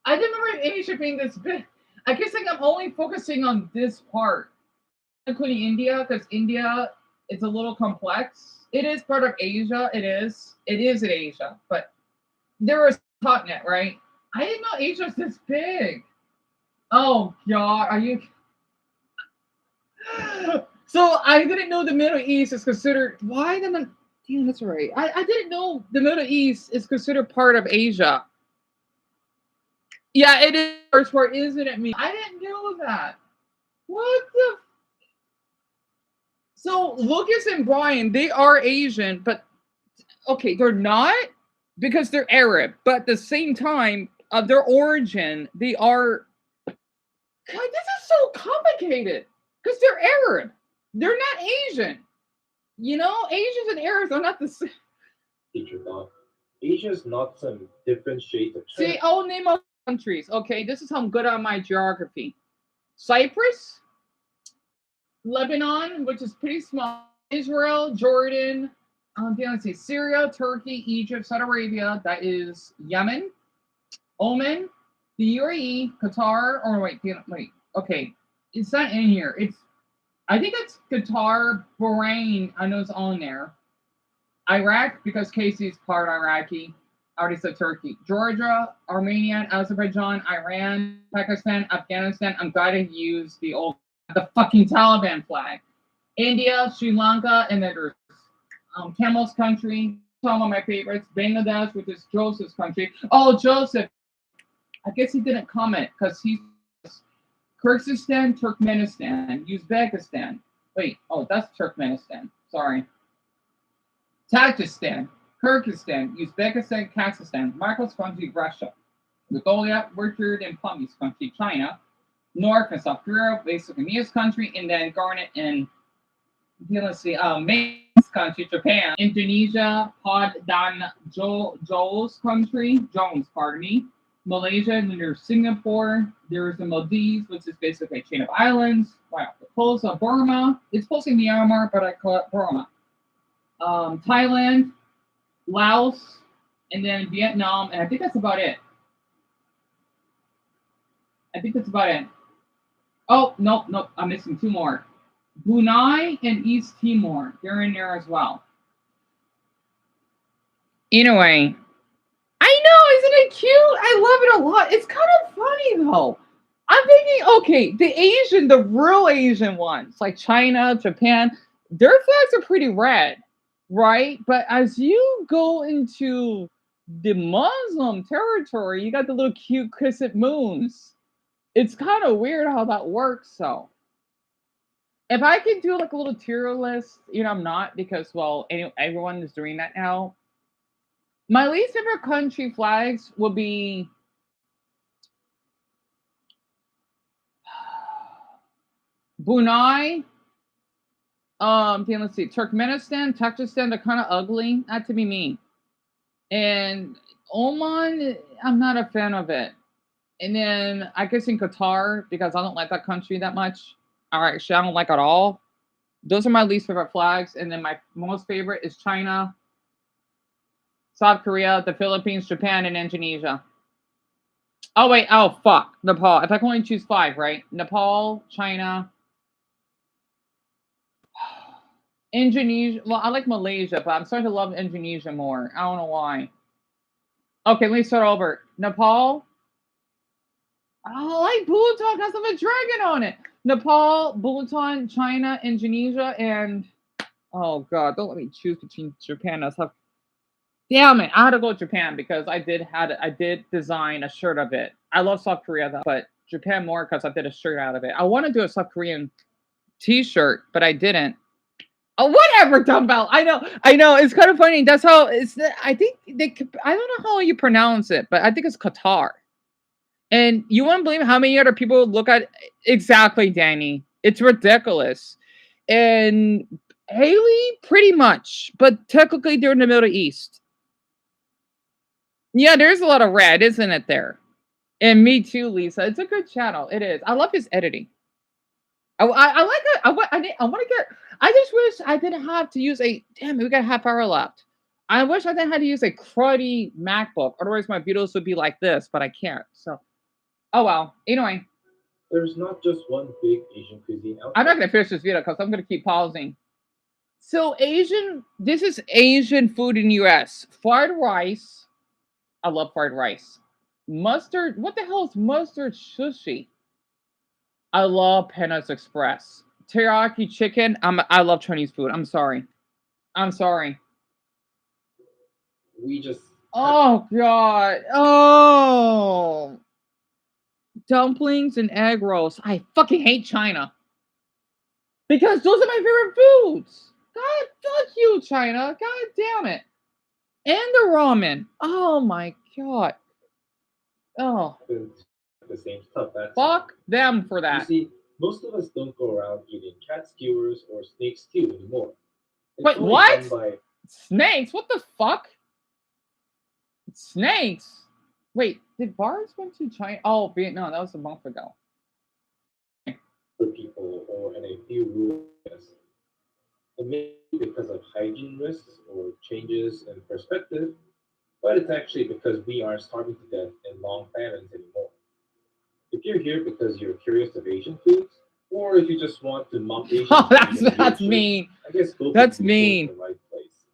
I didn't remember Asia being this big. I guess like I'm only focusing on this part, including India, because India It's a little complex. It is part of Asia. It is. It is in Asia, but there is a continent, right? I didn't know Asia's this big. Oh God, are you? So I didn't know the Middle East is considered. Why the? Damn, that's right. I didn't know the Middle East is considered part of Asia. Yeah, it is first part, isn't it? Me, I didn't know that. What the? So Lucas and Brian, they are Asian, but okay, they're not because they're Arab. But at the same time, of their origin, they are. God, this is so complicated because they're Arab. They're not Asian. You know, Asians and Arabs are not the same. Teacher thought. Asia is not some different shades of China. See, I'll name off countries. Okay, this is how I'm good on my geography. Cyprus, Lebanon, which is pretty small. Israel, Jordan, let's see, Syria, Turkey, Egypt, Saudi Arabia. That is Yemen, Oman, the UAE, Qatar. Or wait. Okay, it's not in here. I think it's Qatar, Bahrain. I know it's on there. Iraq, because Casey's part Iraqi. I already said Turkey. Georgia, Armenia, Azerbaijan, Iran, Pakistan, Afghanistan. I'm glad I used the fucking Taliban flag. India, Sri Lanka, and then there's Camel's country. Some of my favorites. Bangladesh, which is Joseph's country. Oh, Joseph. I guess he didn't comment because he's Kyrgyzstan, Turkmenistan, Uzbekistan. Wait, oh, that's Turkmenistan. Sorry. Tajikistan, Kyrgyzstan, Uzbekistan, Kazakhstan, Michael's country, Russia, Mongolia, Richard and Plummy's country, China, North and South Korea, basically Mia's country, and then Garnet and let's see, May's country, Japan, Indonesia, Pod Dan Joel's country, Jones, pardon me, Malaysia, and then there's Singapore, there's the Maldives, which is basically a chain of islands, wow, Burma, it's supposed to be Myanmar, but I call it Burma. Thailand, Laos, and then Vietnam, and I think that's about it. Oh, nope, I'm missing two more. Brunei and East Timor, they're in there as well. Anyway, I know, isn't it cute? I love it a lot. It's kind of funny though. I'm thinking, okay, the real Asian ones, like China, Japan, their flags are pretty red, right? But as you go into the Muslim territory, you got the little cute crescent moons. It's kind of weird how that works. So, if I could do like a little tier list, I'm not because everyone is doing that now. My least favorite country flags will be Brunei. Let's see, Turkmenistan, Tajikistan, they're kind of ugly. Not to be mean. And Oman, I'm not a fan of it. And then I guess in Qatar because I don't like that country that much. All right, actually, I don't like it at all. Those are my least favorite flags. And then my most favorite is China, South Korea, the Philippines, Japan, and Indonesia. Oh wait, oh fuck, Nepal. If I can only choose 5, right? Nepal, China, Indonesia. Well, I like Malaysia, but I'm starting to love Indonesia more. I don't know why. Okay, let me start over. Nepal. I like Bhutan because of a dragon on it. Nepal, Bhutan, China, Indonesia, and oh god, don't let me choose between Japan and South. Damn it, I had to go with Japan because I did design a shirt of it. I love South Korea though, but Japan more because I did a shirt out of it. I want to do a South Korean T-shirt, but I didn't. Oh, whatever, dumbbell. I know. It's kind of funny. That's how it's. I think I don't know how you pronounce it, but I think it's Qatar. And you won't believe how many other people look at exactly, Danny. It's ridiculous. And Haley, pretty much, but technically they're in the Middle East. Yeah, there's a lot of red, isn't it? There, and me too, Lisa. It's a good channel. It is. I love his editing. I like it. I want to get. I just wish I didn't have to use a. Damn it, we got a half hour left. I wish I didn't have to use a cruddy MacBook. Otherwise, my videos would be like this, but I can't. So, oh well. Anyway, there's not just one big Asian cuisine out there. I'm not gonna finish this video because I'm gonna keep pausing. So this is Asian food in US. Fried rice. I love fried rice. Mustard. What the hell is mustard sushi? I love Pana's Express. Teriyaki chicken. I love Chinese food. I'm sorry. I'm sorry. We just Oh god. Oh. Dumplings and egg rolls. I fucking hate China. Because those are my favorite foods. God fuck you, China. God damn it. And the ramen. Oh my god. Oh. the same stuff. That's Fuck them for You that. see, most of us don't go around eating cat skewers or snake stew anymore. It's Wait, only what? done by Snakes? What the fuck? Snakes? Wait, did bars went to China? Oh, Vietnam. That was a month ago. people or in a few rural areas. It may be because of hygiene risks or changes in perspective, but it's actually because we aren't starving to death in long famines anymore. If you're here because you're curious of Asian foods, or if you just want to mock Asian Oh, food in a weird that's shape, mean. I guess both That's of you came mean. to the right place.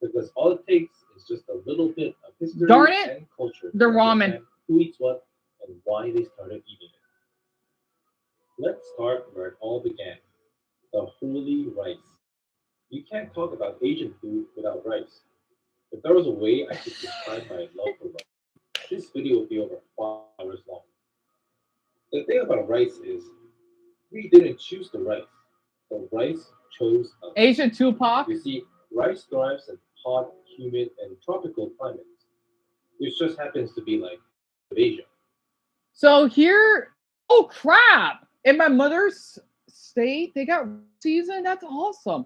Because all it takes is just a little bit of history Darn it. and culture The to ramen. understand who eats what and why they started eating it. Let's start where it all began, the holy rice. You can't talk about Asian food without rice. If there was a way I could describe my love for rice, this video would be over 5 hours long. The thing about rice is, we didn't choose the rice. The rice chose us. Asian Tupac. You see, rice thrives in hot, humid, and tropical climates, which just happens to be like Asia. So here, oh crap! In my mother's state, they got season. That's awesome.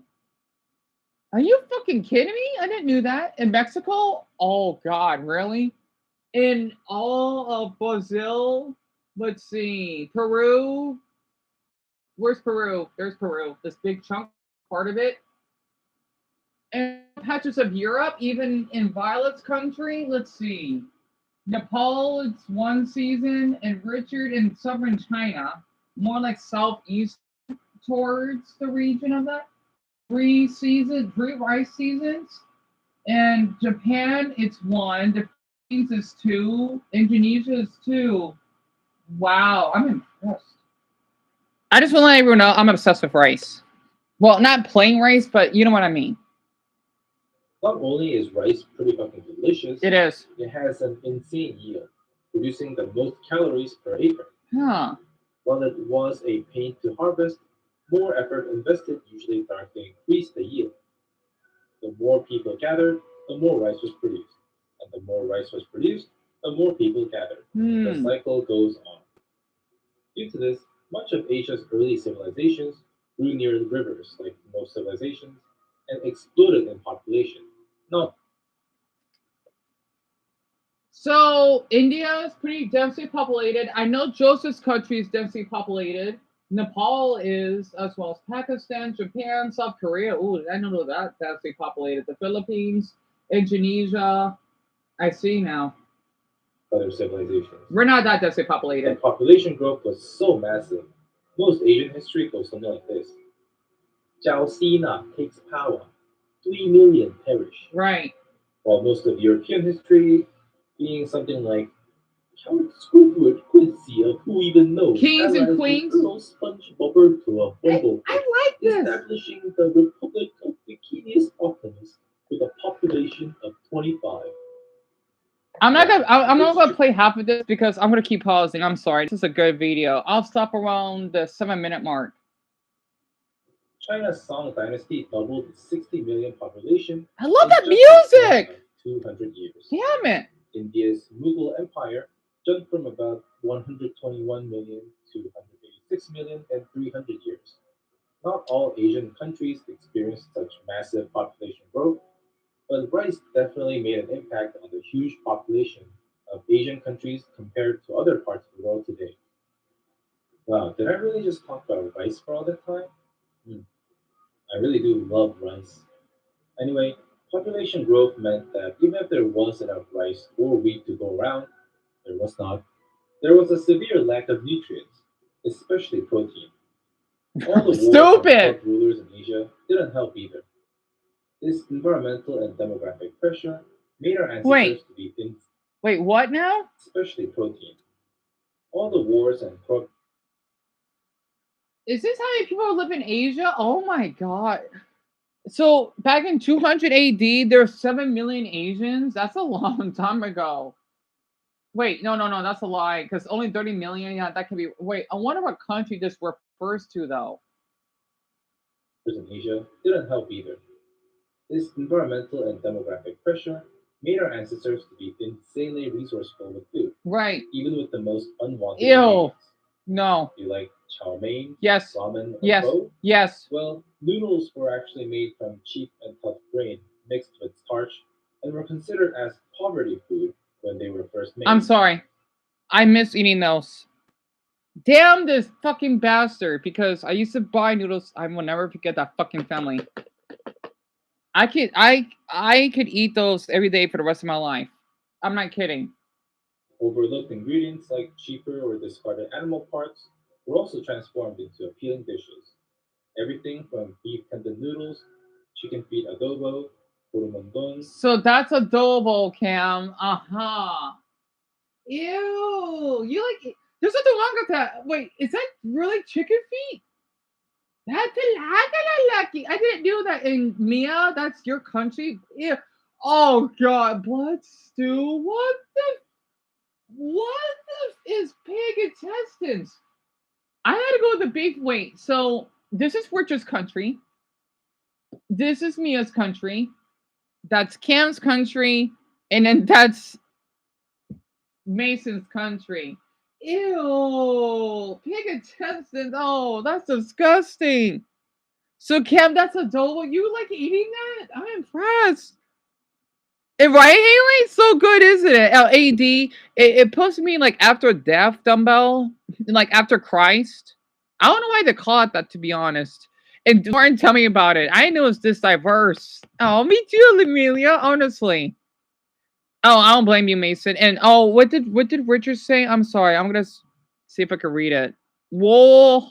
Are you fucking kidding me? I didn't know that. In Mexico, oh god, really? In all of Brazil, let's see, Peru. Where's Peru? There's Peru. This big chunk part of it. And patches of Europe, even in Violet's country. Let's see. Nepal, it's one season, and Richard in southern China, more like southeast towards the region of that. 3 rice seasons. And Japan, it's one. The Philippines is 2. Indonesia is 2. Wow, I'm impressed. I just want to let everyone know I'm obsessed with rice. Well, not plain rice, but you know what I mean. Not only is rice pretty fucking delicious, It is. it has an insane yield, producing the most calories per acre. Huh. While it was a pain to harvest, more effort invested usually starts to increase the yield. The more people gathered, the more rice was produced. And the more rice was produced, the more people gathered. The cycle goes on. Due to this, much of Asia's early civilizations grew near rivers, like most civilizations, and exploded in population. Not So India is pretty densely populated. I know Joseph's country is densely populated. Nepal is, as well as Pakistan, Japan, South Korea. Ooh, I know that densely populated. The Philippines, Indonesia. I see now. other civilizations. We're not that densely The populated. population growth was so massive. Most Asian history goes something like this. Zhao Sina takes power. 3 million perish. Right. While most of European history being something like Count Squidward Quincy of Who Even Knows Kings and allies queens. with Colonel Spongebobber to a Wimble, I like this. establishing the Republic of Bikinius Optimus with a population of 25. I'm not gonna play half of this because I'm gonna keep pausing. I'm sorry. This is a good video. I'll stop around the 7-minute mark. China's Song Dynasty doubled its 60 million population. I love in that just the span music. of 200 years. Damn it. India's Mughal Empire jumped from about 121 million to 186 million in 300 years. Not all Asian countries experienced such massive population growth, but rice definitely made an impact on the huge population of Asian countries compared to other parts of the world today. Wow, did I really just talk about rice for all that time? I really do love rice. Anyway, population growth meant that even if there was enough rice or wheat to go around, there was not. There was a severe lack of nutrients, especially protein. All the wars and Stupid. corrupt rulers in Asia didn't help either. This environmental and demographic pressure made our ancestors Wait. to be thin, Wait, what now? especially protein. All the wars and Is this how many people live in Asia? Oh my god. So back in 200 AD, there's 7 million Asians. That's a long time ago. Wait, no, that's a lie. Because only 30 million. Yeah, that could be. Wait, I wonder what country this refers to though. in Asia didn't help either. This environmental and demographic pressure made our ancestors to be insanely resourceful with food, Right. even with the most unwanted Ew. ingredients. No. You like chow mein, Yes. ramen, or Yes. pho? Yes. Well, noodles were actually made from cheap and tough grain mixed with starch and were considered as poverty food when they were first made. I'm sorry. I miss eating those. Damn this fucking bastard! Because I used to buy noodles. I will never forget that fucking family. I could eat those every day for the rest of my life. I'm not kidding. Overlooked ingredients like cheaper or discarded animal parts were also transformed into appealing dishes. Everything from beef tendon noodles, chicken feet adobo, purumondon. So that's adobo, Cam. Uh-huh. Ew. You like there's nothing wrong with that. Wait, is that really chicken feet? That's lucky. I didn't do that in Mia. That's your country. Ew. Oh god, blood stew. What the is pig intestines? I had to go with the beef. Wait, so this is Richard's country. This is Mia's country. That's Cam's country. And then that's Mason's country. Ew. Pig intestines. Oh, that's disgusting. So Cam, that's adobo. You like eating that? I'm impressed. Right, Haley? So good, isn't it? AD. It puts me like after death, dumbbell, like after Christ. I don't know why they call it that, to be honest. And Martin, tell me about it. I didn't know it was this diverse. Oh, me too, Amelia. Honestly. Oh, I don't blame you, Mason. And oh, what did Richard say? I'm sorry. I'm gonna see if I can read it. Whoa,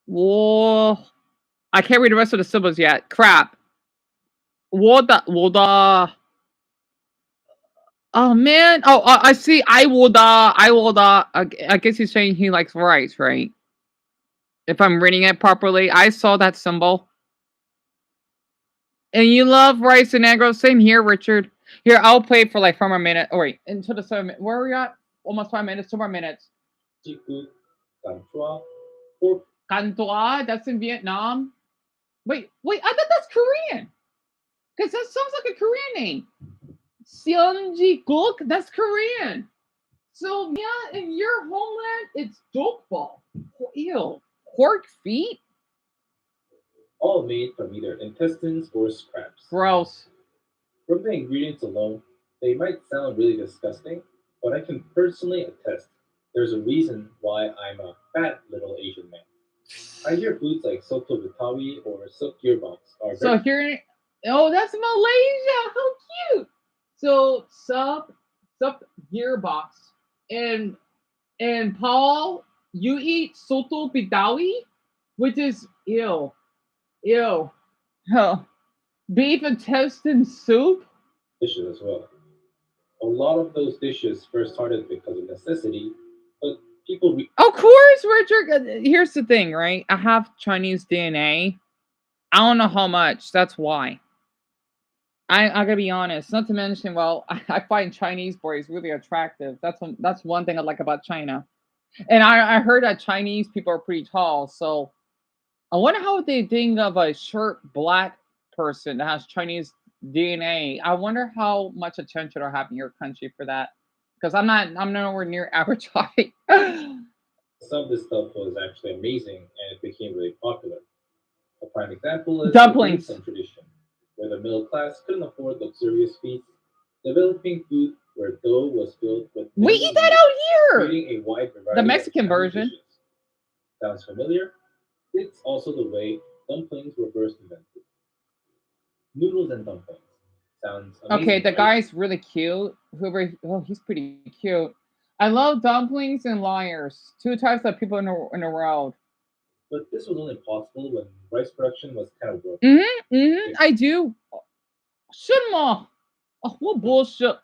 whoa. I can't read the rest of the symbols yet. Crap. Woda. Oh man. Oh, I see. I woulda. I guess he's saying he likes rice, right? If I'm reading it properly, I saw that symbol. And you love rice and aggro. Same here, Richard. Here, I'll play for like 4 more minutes. Oh wait, until the 7 minutes. Where are we at? Almost 5 minutes. 2 more minutes. Cantois. That's in Vietnam. Wait. I thought that's Korean. Because that sounds like a Korean name. Seonji Guk. That's Korean. So yeah, in your homeland, it's dokbal. Ew. Pork feet. All made from either intestines or scraps. Gross. From the ingredients alone, they might sound really disgusting, but I can personally attest there's a reason why I'm a fat little Asian man. I hear foods like soto betawi or silk gearbox are So here, oh, that's Malaysia. How cute. So sub gearbox and Paul, you eat soto betawi, which is ew. Huh. Beef intestine soup. dishes as well. A lot of those dishes first started because of necessity, but people Of course, Richard. Here's the thing, right? I have Chinese DNA. I don't know how much. That's why. I gotta be honest. Not to mention, well, I find Chinese boys really attractive. That's one thing I like about China. And I heard that Chinese people are pretty tall. So I wonder how they think of a short black person that has Chinese DNA. I wonder how much attention are having your country for that. Because I'm nowhere near average height. some of this stuff was actually amazing and it became really popular. A prime example is Dumplings. the dim sum tradition, where the middle class couldn't afford luxurious feasts, developing food where dough was filled with We eat that out here. creating a wide variety The of Mexican Italian version. dishes. Sounds familiar? It's also the way dumplings were first invented. Noodles and dumplings. Sounds amazing. Okay, the right? guy's really cute. He's pretty cute. I love dumplings and liars. Two types of people in the world. But this was only possible when rice production was kind of broken. I do. 什么? Oh, what bullshit?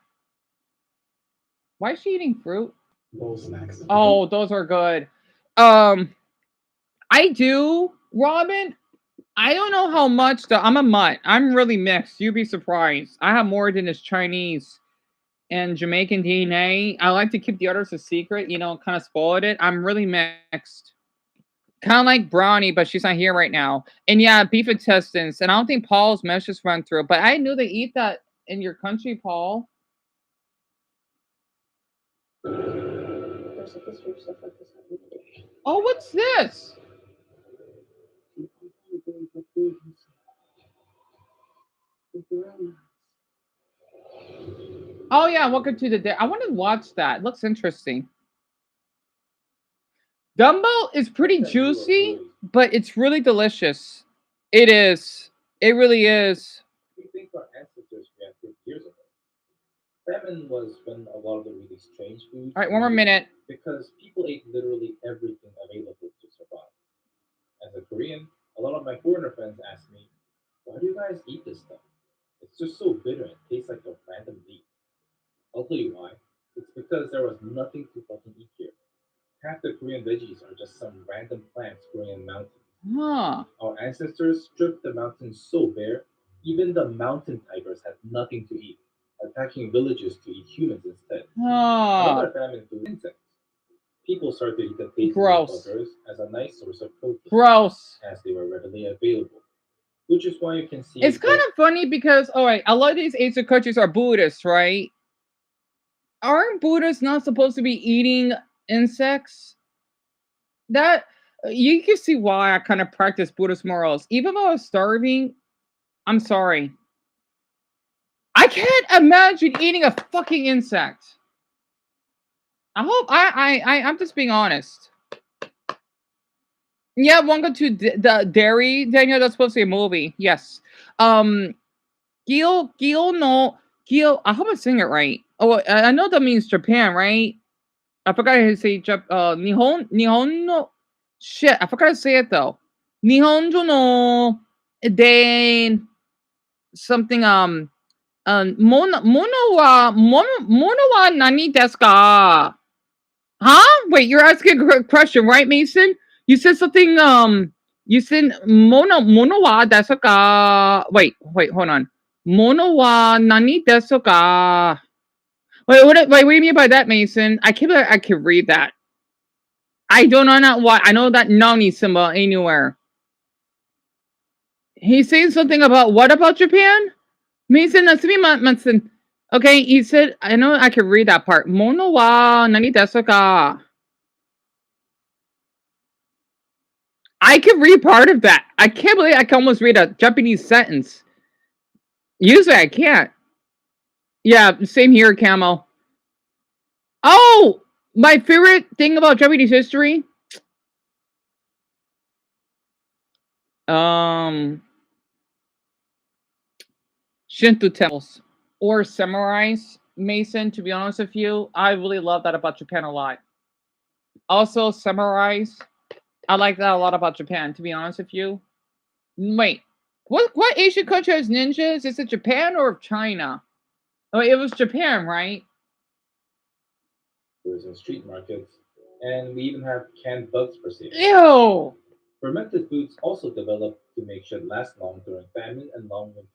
Why is she eating fruit? Bowl snacks. Oh, those are good. I do, Robin. I don't know how much though. I'm a mutt. I'm really mixed. You'd be surprised. I have more than this Chinese and Jamaican DNA. I like to keep the others a secret, kind of spoiled it. I'm really mixed. Kind of like Brownie, but she's not here right now. And yeah, beef intestines. And I don't think Paul's meshes run through, but I knew they eat that in your country, Paul. There's a history of stuff like this happening. Oh, what's this? Oh yeah, welcome to the day. I want to watch that. It looks interesting. Gumbo is pretty juicy, but it's really delicious. It is. It really is. We think our ancestors reacted years ago. Famine was when a lot of them really strange food. All right, one more minute. Because people ate literally everything available to survive. As a Korean, a lot of my foreigner friends ask me, "Why do you guys eat this stuff? It's just so bitter and tastes like a random leaf." I'll tell you why. It's because there was nothing to fucking eat here. Half the Korean veggies are just some random plants growing in mountains. Huh. Our ancestors stripped the mountains so bare, even the mountain tigers had nothing to eat, attacking villages to eat humans instead. Another famine food insects. People started to eat the tasty Gross. buggers as a nice source of protein. Gross. As they were readily available. Which is why you can see It's kind of funny because, all right, a lot of these Asian countries are Buddhists, right? Aren't Buddhists not supposed to be eating insects? That you can see why I kind of practice Buddhist morals. Even though I was starving, I'm sorry. I can't imagine eating a fucking insect. I hope I'm just being honest. Yeah, Wonka to the Dairy, Daniel, that's supposed to be a movie. Yes. Gil no Gil, I hope I sing it right. Oh, I know that means Japan, right? I forgot how to say Nihon no shit, I forgot to say it though. Nihonjo no then something mono wa nani desu ka? Huh? Wait, you're asking a question, right, Mason? You said something. You said mono wa desu ka? Wait, hold on. Mono wa nani desu ka? Wait, what do you mean by that, Mason? I can't believe I can read that. I don't know what. I know that nani symbol anywhere. He's saying something about what about Japan? Mason, that's me, Mason. Okay, he said. I know I can read that part. Mono wa nani desu ka? I can read part of that. I can't believe I can almost read a Japanese sentence. Usually I can't. Yeah, same here, Camo. Oh, my favorite thing about Japanese history. Shinto temples or samurais. Mason, to be honest with you, I really love that about Japan a lot. Also, samurais. I like that a lot about Japan, to be honest with you. Wait, what Asian country has ninjas? Is it Japan or China? Oh, it was Japan, right? In street markets, and we even have canned bugs for sale. Ew! Fermented foods also developed to make shit last long during famine and long winters.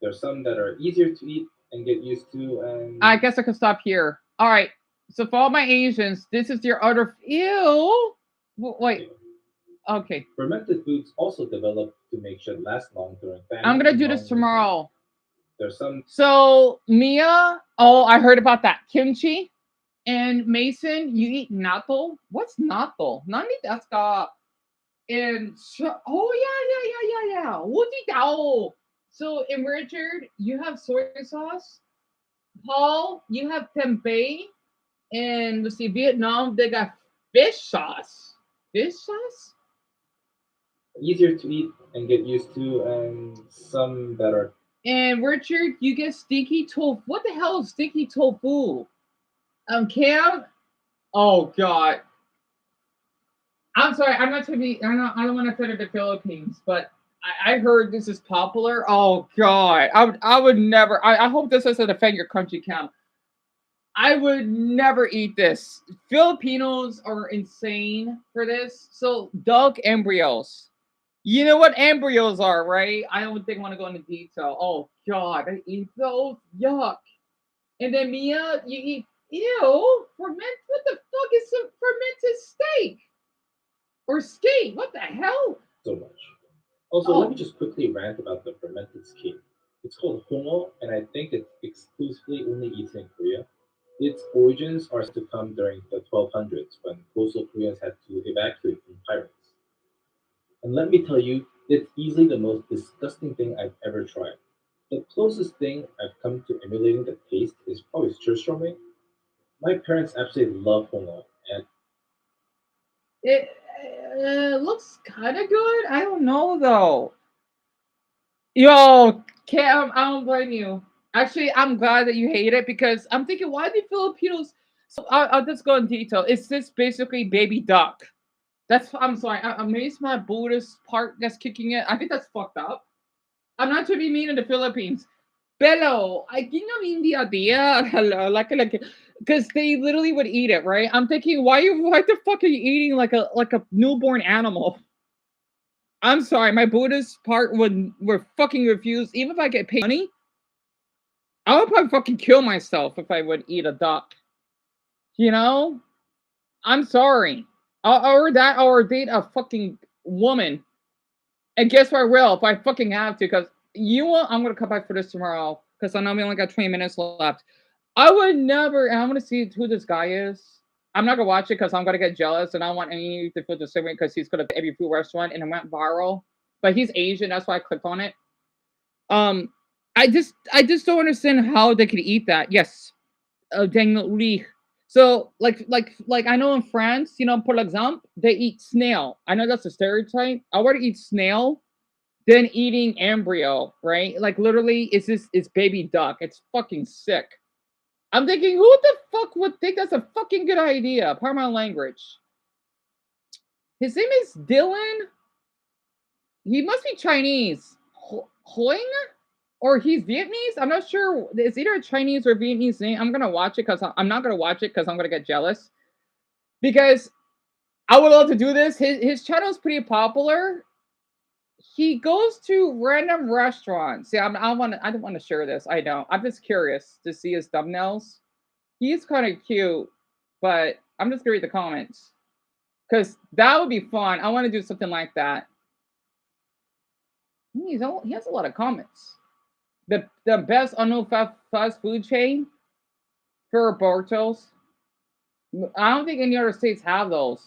There's some that are easier to eat and get used to, and I guess I could stop here. All right. So for all my Asians, this is your utter ew. Wait. Okay. Fermented foods also developed to make shit last long during famine. I'm gonna do this tomorrow. There's some. So Mia, oh, I heard about that kimchi. And Mason, you eat natto. What's natto? Nani desu ka? And yeah. Dao. So in Richard, you have soy sauce. Paul, you have tempeh. And let's see, Vietnam, they got fish sauce. Fish sauce? Easier to eat and get used to, and some that are. And Richard, you get stinky tofu. What the hell is stinky tofu? Cam? Oh, God. I'm sorry. I'm not trying to be. I don't want to offend the Philippines, but I heard this is popular. Oh God, I would never. I hope this doesn't offend your country count. I would never eat this. Filipinos are insane for this. So dog embryos. You know what embryos are, right? I don't think I want to go into detail. Oh God, I eat those. Yuck. And then Mia, you eat. Ew, what the fuck is some fermented steak or skate? What the hell? So much. Also, let Oh, me just quickly rant about the fermented skin. It's called hongo, and I think it's exclusively only eaten in Korea. Its origins are said to come during the 1200s when coastal Koreans had to evacuate from pirates. And let me tell you, it's easily the most disgusting thing I've ever tried. The closest thing I've come to emulating the taste is probably surströmming. My parents absolutely love hongo, and it looks kind of good. I don't know though. Yo, Cam, I don't blame you. Actually, I'm glad that you hate it because I'm thinking, why do Filipinos? So I'll just go in detail. It's this basically baby duck. I'm sorry. Maybe it's my Buddhist part that's kicking it. I think that's fucked up. I'm not trying to be mean in the Philippines. Pero, I think I'm in the idea, like, because they literally would eat it, right? I'm thinking, why the fuck are you eating like a newborn animal? I'm sorry, my Buddhist part would fucking refuse. Even if I get paid money, I would probably fucking kill myself if I would eat a duck. You know? I'm sorry. Or date a fucking woman. And guess what I will if I fucking have to, because I'm gonna come back for this tomorrow because I know we only got 20 minutes left. I would never, and I'm gonna see who this guy is. I'm not gonna watch it because I'm gonna get jealous, and I don't want any to feel the same way because he's gonna every food restaurant and it went viral. But he's Asian, that's why I clicked on it. Um, I just don't understand how they could eat that. Yes, Daniel Lee. So like I know in France, for example, they eat snail. I know that's a stereotype. I want to eat snail than eating embryo, right? Like literally, it's baby duck. It's fucking sick. I'm thinking, who the fuck would think that's a fucking good idea? Pardon my language. His name is Dylan. He must be Chinese. Hoing? Or he's Vietnamese? I'm not sure. It's either a Chinese or Vietnamese name. I'm gonna watch it because I'm not gonna watch it because I'm gonna get jealous. Because I would love to do this. His channel is pretty popular. He goes to random restaurants. See, I don't want to share this. I don't. I'm just curious to see his thumbnails. He's kind of cute, but I'm just gonna read the comments because that would be fun. I want to do something like that. He has a lot of comments. The best unknown fast food chain for burritos. I don't think any other states have those.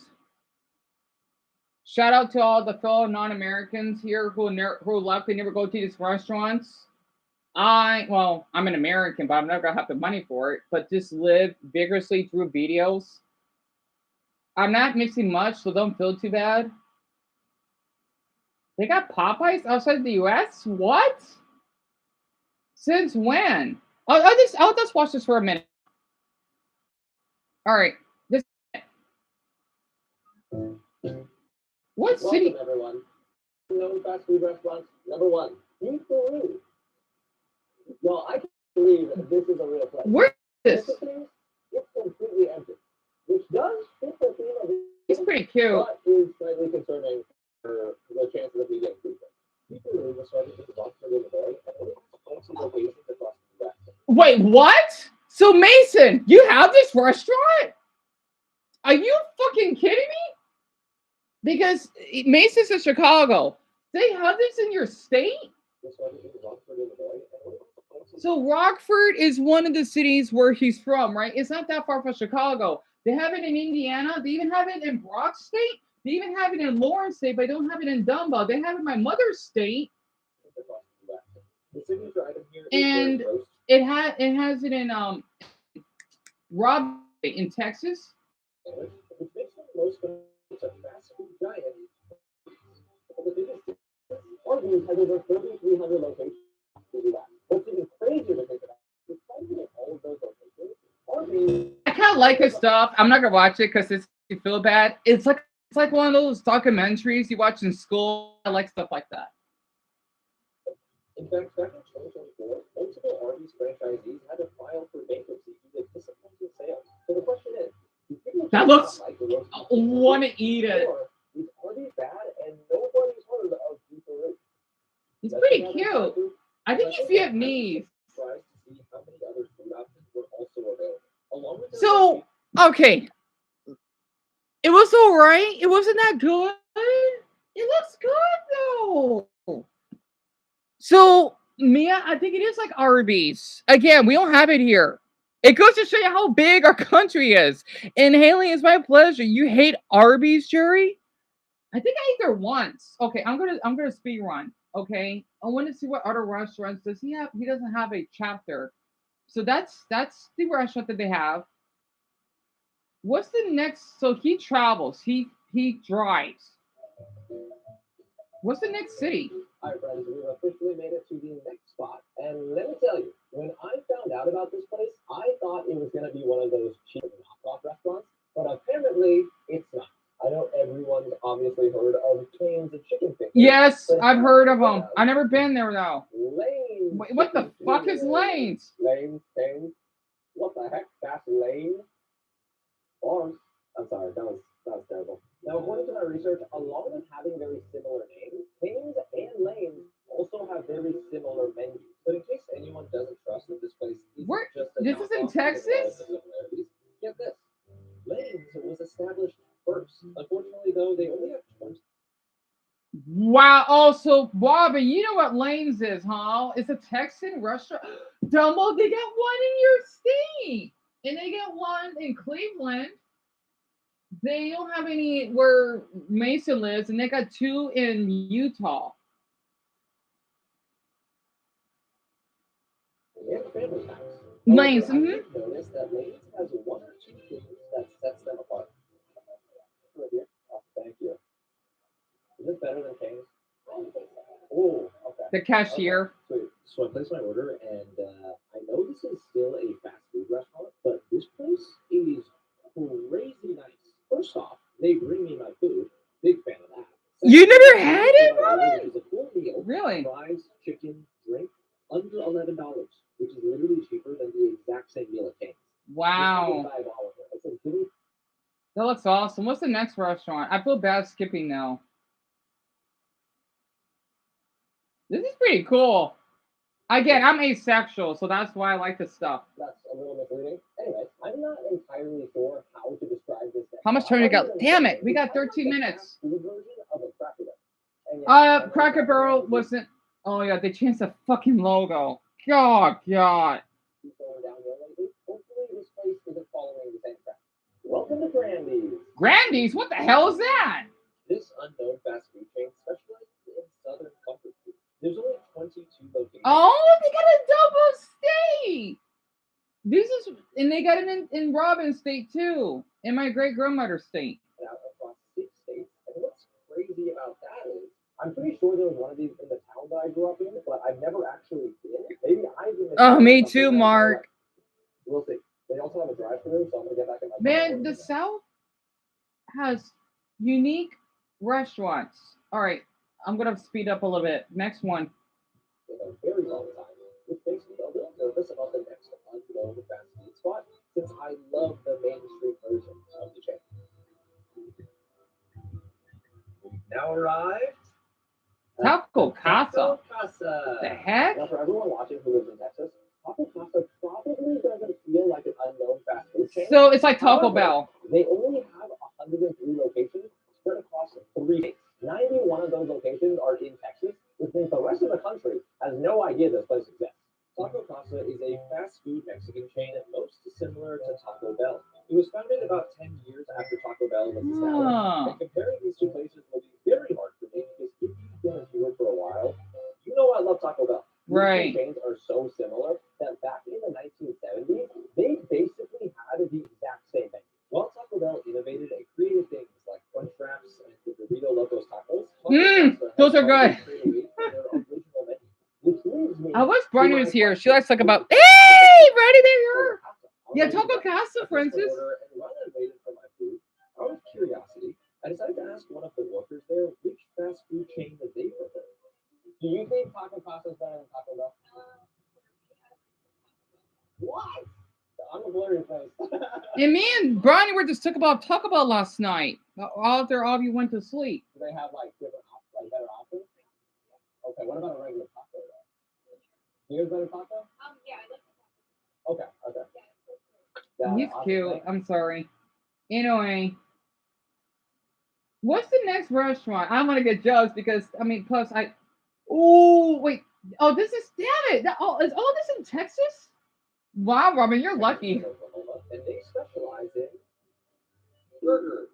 Shout out to all the fellow non-Americans here who left and never go to these restaurants. I'm an American, but I'm never gonna have the money for it. But just live vigorously through videos. I'm not missing much, so don't feel too bad. They got Popeyes outside the U.S. What? Since when? I'll just watch this for a minute. All right. What city? Welcome, everyone. Known fast food restaurants, number one, in Peru. No, I can't believe that this is a real place. Where is this? It's completely empty, which does fit the theme of He's pretty cute. but is slightly concerning for the chances of me getting food. Peru was started with the Rockford, Illinois, and also locations across the U.S. Wait, what? So Mason, you have this restaurant? Are you fucking kidding me? Because Mason's in Chicago. They have this in your state? So Rockford is one of the cities where he's from, right? It's not that far from Chicago. They have it in Indiana. They even have it in Brock State. They even have it in Lawrence State, but they don't have it in Dumbo. They have it in my mother's state. And it has it in Rob in Texas. Arby's has over 3,300 locations in the U.S. What's even crazier to think about is despite all of those locations, Arby's. I kind of like his stuff. I'm not gonna watch it because it's you feel bad. It's like It's like one of those documentaries you watch in school. I like stuff like that. In fact, back in 2024, multiple Arby's franchisees had to file for bankruptcy due to disappointing sales. So the question is, do people That just looks. not like the roast I beef beef, want to eat it. or is Arby's bad and nobody's heard of beefaroo? He's Let's pretty check out cute. his food. I think he's Vietnamese. Surprised to see how many other food options were also available. Along with their roast So, beef, okay. It was alright. It wasn't that good. It looks good though. So, Mia, I think it is like Arby's. Again, we don't have it here. It goes to show you how big our country is. And Haley, it's my pleasure. You hate Arby's, Jerry? I think I ate there once. Okay, I'm gonna speed run. Okay, I want to see what other restaurants does he have. He doesn't have a chapter, so that's the restaurant that they have. What's the next? So he travels. He drives. What's the next city? all right, friends, we've officially made it to the next spot. And let me tell you, when I found out about this place, I thought it was going to be one of those cheap knockoff restaurants, but apparently it's not. I know everyone's obviously heard of Cane's Chicken Fingers. Yes, but I've have heard you of them. I never been there though. Lane's Wait, what the Chicken fuck is Fingers. Lane's? Lane's, Cane's. What the heck? That's Lane? Bars. I'm sorry, that was terrible. Now, according to my research, along with having very similar names, Cane's and Lane's also have very similar menus. But in case anyone doesn't trust that this place isn't Where? just a This is in knockoff because of all of Texas? the similarities, get this. Lane's was established first. Unfortunately, though, they only have 20. Wow. Also, Bobby, you know what Lane's is, huh? It's a Texan restaurant. Dumbo, they got one in your state, and they got one in Cleveland. They don't have any where Mason lives, and they got two in Utah. And family packs. Lane's. However, I did notice that Lane's has one or two things that sets them apart. Right here. Oh, thank you. Is this better than Cane's? Oh, okay. The cashier. Okay. So I placed my order, and I know this is still a fast food restaurant, but this place is crazy nice. First off, they bring me my food. Big fan of that. You never had Second, it, my order, Bobby? which is a full meal. Really? Fries, chicken, drink, under $11, which is literally cheaper than the exact same meal at Cane's. Wow. It's a good. That looks awesome. What's the next restaurant? I feel bad skipping now. This is pretty cool. Again, I'm asexual, so that's why I like this stuff. That's a little misleading. Anyway, I'm not entirely sure how to describe this. How much time we got? Damn it, we got 13 minutes. Food version of a Cracker Barrel. And yes, Cracker Barrel wasn't. Oh yeah, they changed the fucking logo. God. keep going downhill lately. Hopefully, this place isn't following the same track. Welcome to Grandy's. Grandy's? What the hell is that? This unknown fast food chain specializes in Southern comfort food. There's only 22 locations. Oh, they got a double state. This is, and they got it in Robin State too, in my great grandmother's state. Out across 6 states. And what's crazy about that is, I'm pretty sure there was one of these in the town that I grew up in, but I've never actually been. Maybe I've been. Oh, me too, Mark. We'll see. They also have a drive-through, so I'm gonna get back in my car. Man, the South has unique restaurants. All right, I'm gonna speed up a little bit. Next one. In a very long time, which makes me a little nervous about the next unknown fast food spot, since I love the Main Street version of the chain. We've now arrived. Taco Casa. Taco Casa. The heck? Now, for everyone watching who lives in Texas, Taco Casa probably doesn't feel like an unknown fast food chain. So it's like Taco However, Bell. They only have 103 locations spread across 3 states. 91 of those locations are in Texas, which means the rest of the country has no idea this place exists. Taco Casa is a fast food Mexican chain most similar to Taco Bell. It was founded about 10 years after Taco Bell was established, and comparing these two places will be very hard for me because if you've been a viewer for a while, you know I love Taco Bell. These Right. two chains are so similar that back in the 1970s, they basically had the exact same menu. While Taco Bell innovated and created things like Crunch Wraps and the Burrito Locos tacos, Those are good. I wish Brenda was here. She likes to talk about. Hey, Brenda, there you are. Yeah, Taco Casa, Francis. And while I waited for my food, out of curiosity, I decided to ask one of the workers there which fast food chain that they prefer. Do you think Taco Casa is better than Taco Bell? What? I'm a blurry face. And me and Bronny were just talking about Taco Bell last night. After all of you went to sleep. Do they have like different, like better options? Okay, what about a regular taco though? Here's better taco? Yeah, I like Okay, okay. Got He's it. Awesome. cute. Thanks. I'm sorry. Anyway, what's the next restaurant? I'm gonna get jealous because plus I. Oh wait. Oh, this is damn it. Is all this in Texas? Wow, Robin, you're lucky. And they specialize in burgers.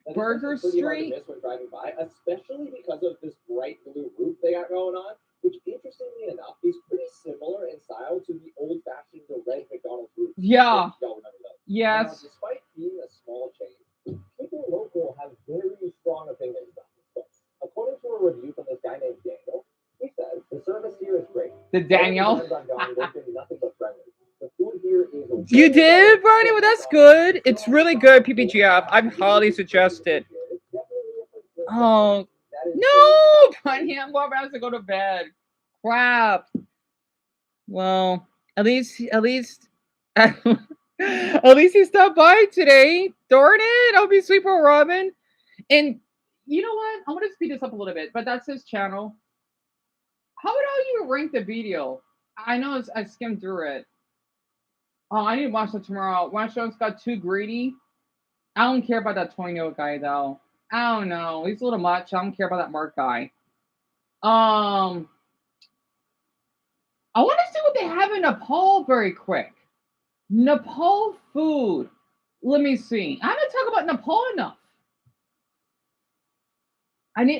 Now, Burger this is pretty hard to Street? miss when driving by, especially because of this bright blue roof they got going on, which interestingly enough is pretty similar in style to the old-fashioned red McDonald's roof. Yeah. Y'all remember those? Yes. Now, despite being a small chain, people local have very strong opinions about this place. According to a review from this guy named Daniel, he says the service here is great. The Daniel. All the times I've gone, they've been nothing but friendly. The food here is You did, Bronny? Well, that's good. It's really good, PPGF. I'd highly suggest it. Oh, no, Bronny, I'm going to go to bed. Crap. Well, at least, at least he stopped by today. Darn it. I'll be Sweeper Robin. And you know what? I'm going to speed this up a little bit, but that's his channel. How would you rank the video? I know I skimmed through it. Oh, I need to watch that tomorrow. Restaurant's got too greedy. I don't care about that 20-year-old guy though. I don't know. He's a little much. I don't care about that Mark guy. I want to see what they have in Nepal very quick. Nepal food. Let me see. I haven't talked about Nepal enough. And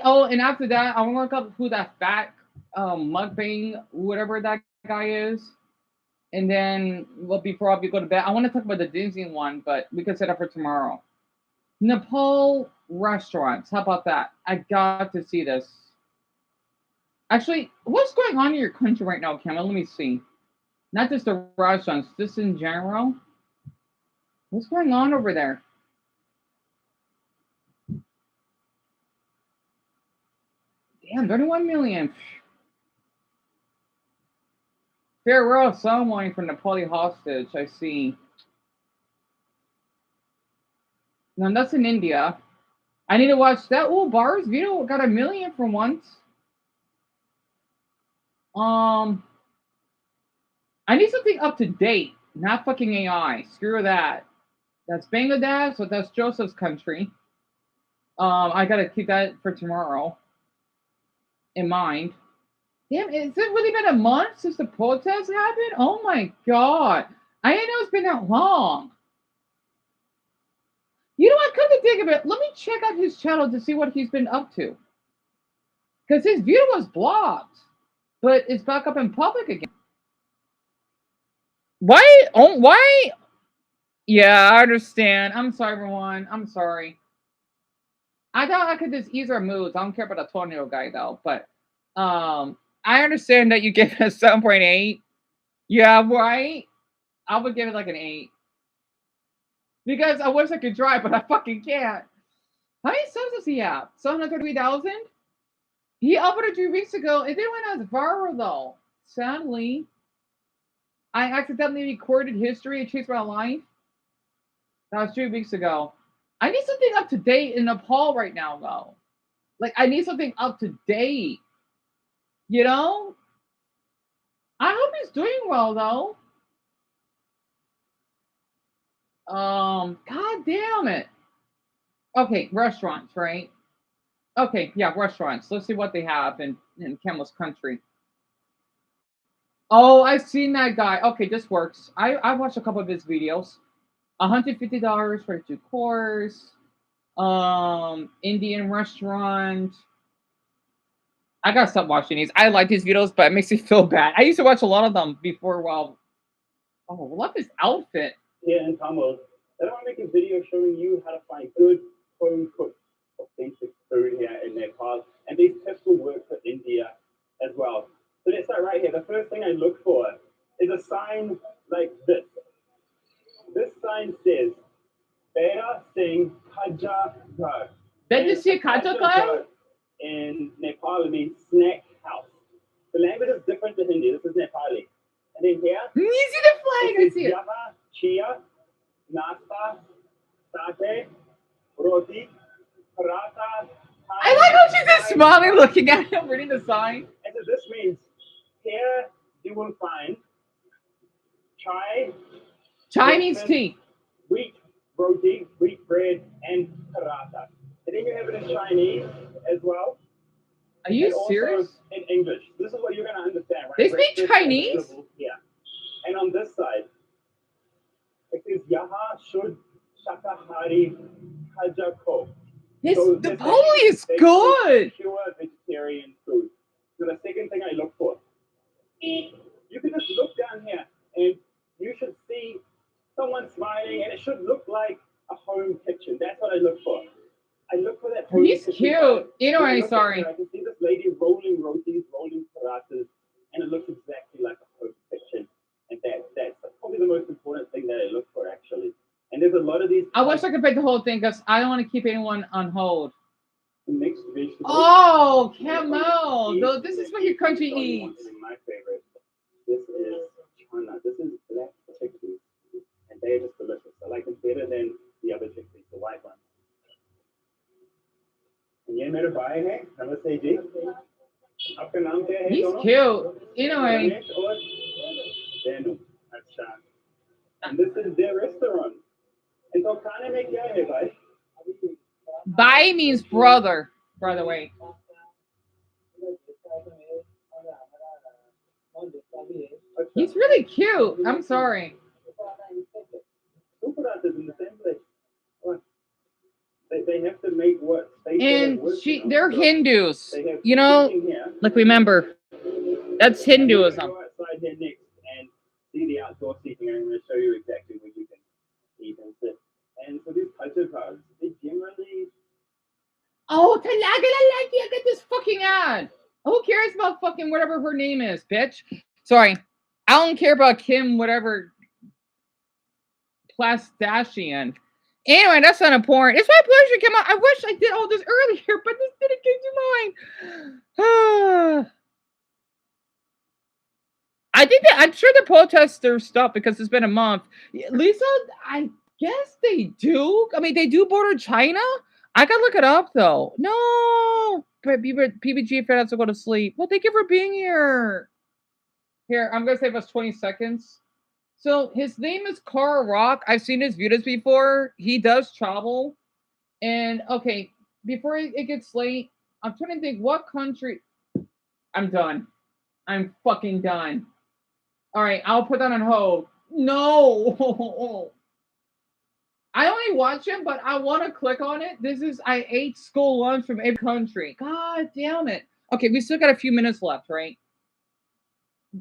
after that, I want to look up who that fat mukbang, whatever that guy is. And then, before I go to bed, I want to talk about the Disney one, but we can set up for tomorrow. Nepal restaurants. How about that? I got to see this. Actually, what's going on in your country right now, Cameron? Let me see. Not just the restaurants, just in general. What's going on over there? Damn, 31 million. Farewell ceremony for Nepali hostage. I see. No, that's in India. I need to watch that. Oh, Bar's video got 1 million for once. I need something up to date, not fucking AI. Screw that. That's Bangladesh, so that's Joseph's country. I gotta keep that for tomorrow in mind. Damn, has it really been a month since the protest happened? Oh my god. I didn't know it's been that long. You know what? Come to think of it, let me check out his channel to see what he's been up to. Because his video was blocked, but it's back up in public again. Why? Oh, why? Yeah, I understand. I'm sorry, everyone. I'm sorry. I thought I could just ease our moods. I don't care about the 20-year-old guy, though. But I understand that you gave it a 7.8. Yeah, right? I would give it like an 8. Because I wish I could drive, but I fucking can't. How many subs does he have? 733,000? He uploaded 3 weeks ago. It didn't went as viral, though. Sadly. I accidentally recorded history and changed my life. That was 3 weeks ago. I need something up to date in Nepal right now, though. Like, I need something up to date. You know? I hope he's doing well, though. God damn it. Okay, restaurants, right? Okay, yeah, restaurants. Let's see what they have in Camel's country. Oh, I've seen that guy. Okay, this works. I watched a couple of his videos. $150 for 2 course. Indian restaurant. I gotta stop watching these. I like these videos, but it makes me feel bad. I used to watch a lot of them before. Well, oh, I love his outfit. Here in Tamil, then I'm making a video showing you how to find good home cooked authentic food here in Nepal, and these tips will work for India as well. So let's start right here. The first thing I look for is a sign like this. This sign says Bera Singh Khaja Ghar. Then you see Kacha Kacha in Nepal it means snack house. The language is different to Hindi. This is Nepali. And then here, you see the flag. I see it. Yaha, chia, nasta, satay, roti, paratha. I like how she's just smiling, looking at him, reading the sign. And so this means here you will find chai. Chai means tea. Wheat roti, wheat bread, and paratha. And then you have it in Chinese as well. Are you and also serious? in English. This is what you're going to understand, right? They speak Breakfast, Chinese? vegetables, yeah. And on this side, it says Yaha Shud Shakahari Hajako. The Polish is good. Pure vegetarian food. So the second thing I look for. You can just look down here and you should see someone smiling and it should look like a home kitchen. That's what I look for. I look for that home He's kitchen. cute. You know, I'm Look sorry. I can see this lady rolling rotis, rolling parathas, and it looks exactly like a home kitchen. And that's probably the most important thing that I look for, actually. And there's a lot of these. I wish I could pick the whole thing because I don't want to keep anyone on hold. Mixed vegetables. Oh, camel. This is what your country eats. My favorite. This is chana. This is black chickpeas. And they're just delicious. I like them better than the other chickpeas, the white ones. ये मेरे भाई हैं नमस्ते जी आपका नाम क्या है He's दोनों? cute. Anyway. रमेश और रेनू अच्छा and this is their restaurant and तो खाने में क्या है भाई Bai means brother, by the way. He's really cute. I'm sorry. Who put out this in the same place? What? They have to make what? And they're Hindus. You know, like remember, that's Hinduism. Go outside here next and see the outdoor seating. I'm going to show you exactly where you can eat and sit. And so these culture cards, they generally. Oh, I get this fucking ad. Who cares about fucking whatever her name is, bitch? Sorry. I don't care about Kim, whatever. Plastashian. Anyway, that's not important. It's my pleasure to come out. I wish I did all this earlier, but this didn't come to mind. I think that I'm sure the protesters stopped because it's been a month. Lisa, I guess they do. I mean, they do border China. I gotta look it up though. No, but PBG fan has to go to sleep. Well, thank you for being here. Here, I'm gonna save us 20 seconds. So his name is Carl Rock. I've seen his videos before. He does travel. And okay, before it gets late, I'm trying to think what country. I'm done. I'm fucking done. All right, I'll put that on hold. No. I only watch him, but I want to click on it. I ate school lunch from every country. God damn it. Okay, we still got a few minutes left, right?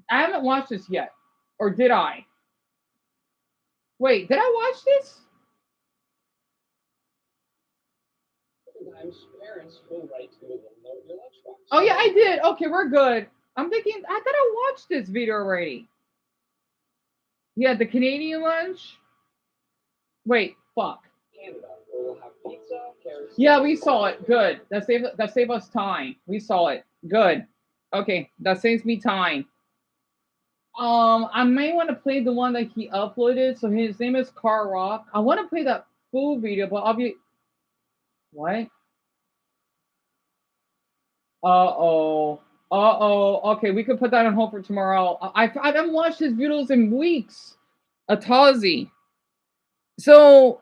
I haven't watched this yet. Or did I? Wait, did I watch this? Sometimes parents will write to a note in your lunchbox. Oh yeah, I did. Okay, we're good. I'm thinking I thought I watched this video already. Yeah, the Canadian lunch. Wait, fuck. Canada, where we'll have pizza, carrots. Yeah, we saw it. Good. That saved us time. We saw it. Good. Okay, that saves me time. I may want to play the one that he uploaded. So his name is Carl Rock. I want to play that full video, but I'll be. What? Uh-oh. Okay, we could put that on hold for tomorrow. I haven't watched his videos in weeks. Atazi. So,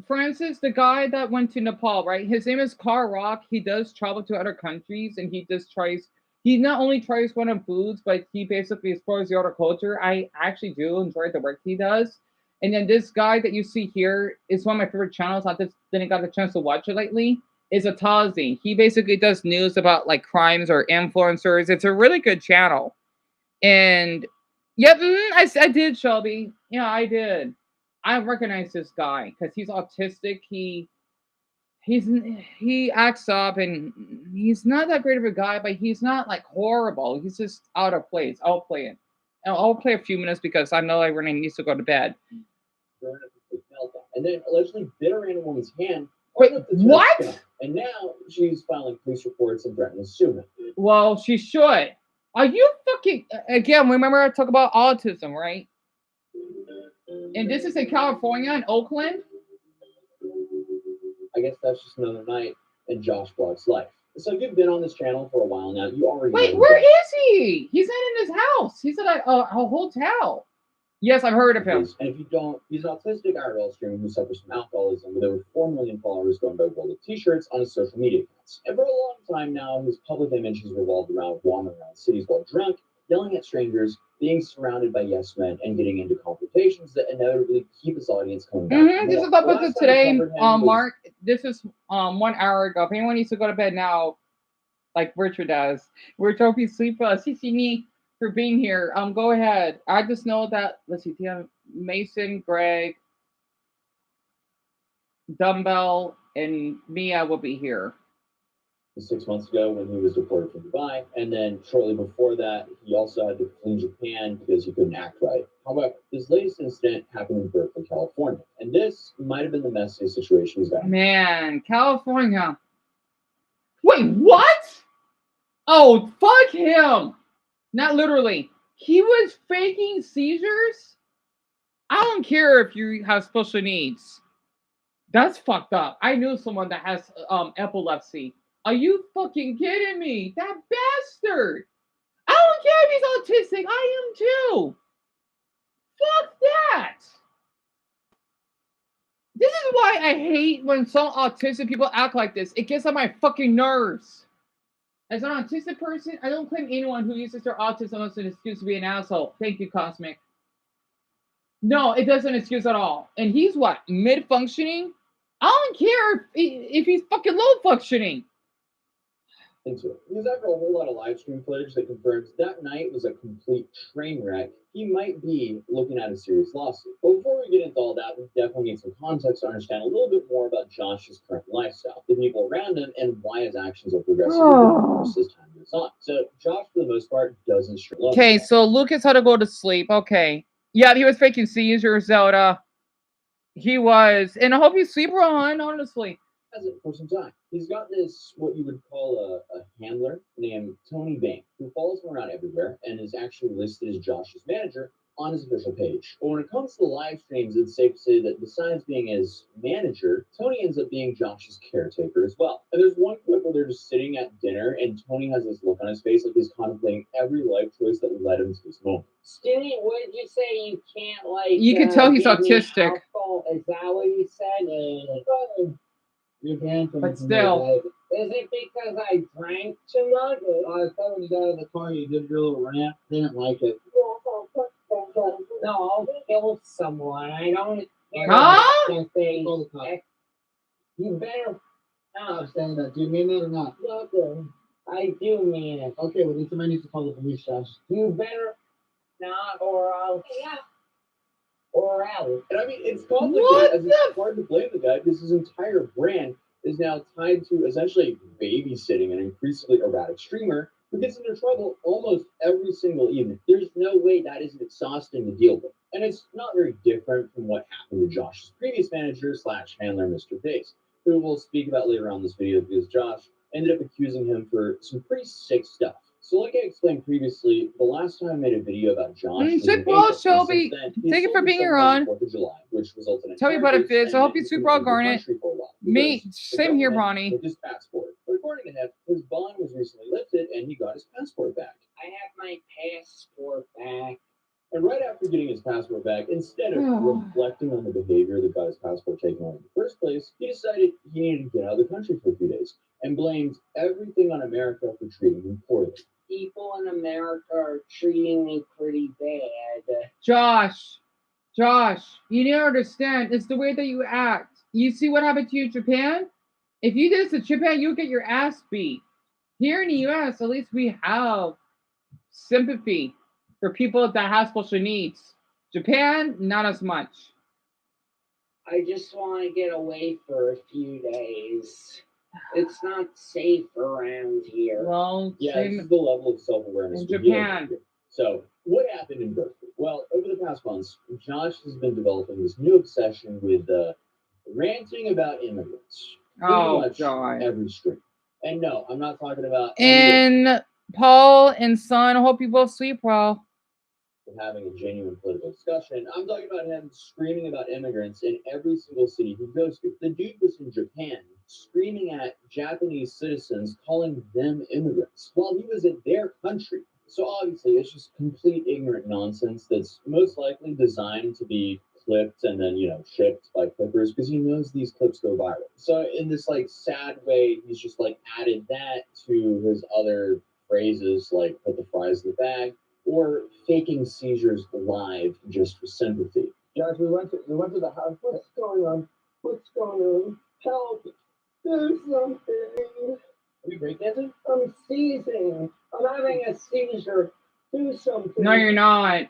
Francis, the guy that went to Nepal, right? His name is Carl Rock. He does travel to other countries, and he not only tries foreign foods, but he basically explores the other culture. I actually do enjoy the work he does. And then this guy that you see here is one of my favorite channels. I just didn't got the chance to watch it lately. Is Atazi. He basically does news about like crimes or influencers. It's a really good channel. And yep, I did, Shelby. Yeah, I did. I recognize this guy because he's autistic. He acts up and he's not that great of a guy, but he's not like horrible. He's just out of place. I'll play it. And I'll play a few minutes because I know everyone needs to go to bed. And then allegedly bit around a woman's hand Wait, Up the what? stuff. And now she's filing police reports and threatening to sue him. Well, she should. Are you fucking again? Remember I talk about autism, right? And this is in California, in Oakland. I guess that's just another night in Josh Block's life. So if you've been on this channel for a while now, you already Wait, know where is he? He's not in his house. He's at a hotel. Yes, I've heard of him. And if you don't, he's an autistic IRL streamer who suffers from alcoholism with over 4 million followers going by gold t-shirts on his social media accounts. And for a long time now, his public image has revolved around wandering around cities while drunk, yelling at strangers, being surrounded by yes men, and getting into confrontations that inevitably keep his audience coming back. for This more. is up The with last it time we today, covered him was- Mark. This is 1 hour ago. If anyone needs to go to bed now, like Richard does, we're trophy sleep CC me for being here. Go ahead. I just know that let's see, Mason, Greg, Dumbbell, and Mia will be here. 6 months ago when he was deported from Dubai, and then shortly before that, he also had to flee Japan because he couldn't act right. However, this latest incident happened in Berkeley, California, and this might have been the messiest situation he's got. Man, California. Wait, what? Oh, fuck him. Not literally. He was faking seizures? I don't care if you have special needs. That's fucked up. I knew someone that has epilepsy. Are you fucking kidding me? That bastard. I don't care if he's autistic. I am too. Fuck that. This is why I hate when some autistic people act like this. It gets on my fucking nerves. As an autistic person, I don't claim anyone who uses their autism as an excuse to be an asshole. Thank you, Cosmic. No, it doesn't excuse at all. And he's what? Mid-functioning? I don't care if he's fucking low-functioning. Into it. Because after a whole lot of live stream footage that confirms that night was a complete train wreck, he might be looking at a serious lawsuit. But before we get into all that, we definitely need some context to understand a little bit more about Josh's current lifestyle, the people around him, and why his actions are progressively getting worse as time goes on. So Josh, for the most part, doesn't struggle. Okay, so Lucas had to go to sleep. Okay. Yeah, he was faking seizures, Zelda. He was. And I hope you sleep, Ron, honestly. Has it for some time. He's got this, what you would call a handler named Tony Bain, who follows him around everywhere and is actually listed as Josh's manager on his official page. But when it comes to the live streams, it's safe to say that besides being his manager, Tony ends up being Josh's caretaker as well. And there's one clip where they're just sitting at dinner and Tony has this look on his face like he's contemplating every life choice that led him to this moment. Stewie, what did you say? You can't, like... You can tell he's give me autistic. alcohol? Is that what you said? You're banned from But still. Is it because I drank too much? I thought when you got out of the car, you did your little rant. Didn't like it. No, I'll kill someone. I don't... Huh? You better... I'm saying that. Do you mean that or not? I do mean it. Okay, well, somebody needs to call the police, Josh. You better not, or I'll... Or else. And I mean, it's complicated as it's hard to blame the guy because his entire brand is now tied to essentially babysitting an increasingly erratic streamer who gets into trouble almost every single evening. There's no way that isn't exhausting to deal with. And it's not very different from what happened to Josh's previous manager / handler, Mr. Pace, who we'll speak about later on in this video because Josh ended up accusing him for some pretty sick stuff. So like I explained previously, the last time I made a video about Josh... Sick ball, Shelby. Thank you for being here, on. 4th of July, which resulted in Tell me about it, Fizz. I hope you super well, Garnet. for a while Me, because same here, the government Bronny. took his passport. But according to him, his bond was recently lifted and he got his passport back. I have my passport back. And right after getting his passport back, instead of reflecting on the behavior that got his passport taken away in the first place, he decided he needed to get out of the country for a few days and blamed everything on America for treating him poorly. People in America are treating me pretty bad. Josh, you need to understand. It's the way that you act. You see what happened to you in Japan? If you did this in Japan, you'll get your ass beat. Here in the U.S., at least we have sympathy for people that have special needs. Japan, not as much. I just want to get away for a few days. It's not safe around here. Well, yeah, this is the level of self-awareness in we're dealing Japan. with here. So, what happened in Berkeley? Well, over the past months, Josh has been developing this new obsession with ranting about immigrants, Oh, much God. every stream. And no, I'm not talking about And Paul and Son, I hope you both sleep well. having a genuine political discussion. I'm talking about him screaming about immigrants in every single city he goes to. The dude was in Japan screaming at Japanese citizens, calling them immigrants while he was in their country. So obviously, it's just complete ignorant nonsense that's most likely designed to be clipped and then shipped by clippers because he knows these clips go viral. So in this sad way, he's just added that to his other phrases like "put the fries in the bag" or faking seizures live just for sympathy. Guys, we went to the house. What's going on? What's going on? Help! Do something. Are we breakdancing? I'm seizing. I'm having a seizure. Do something. No, you're not.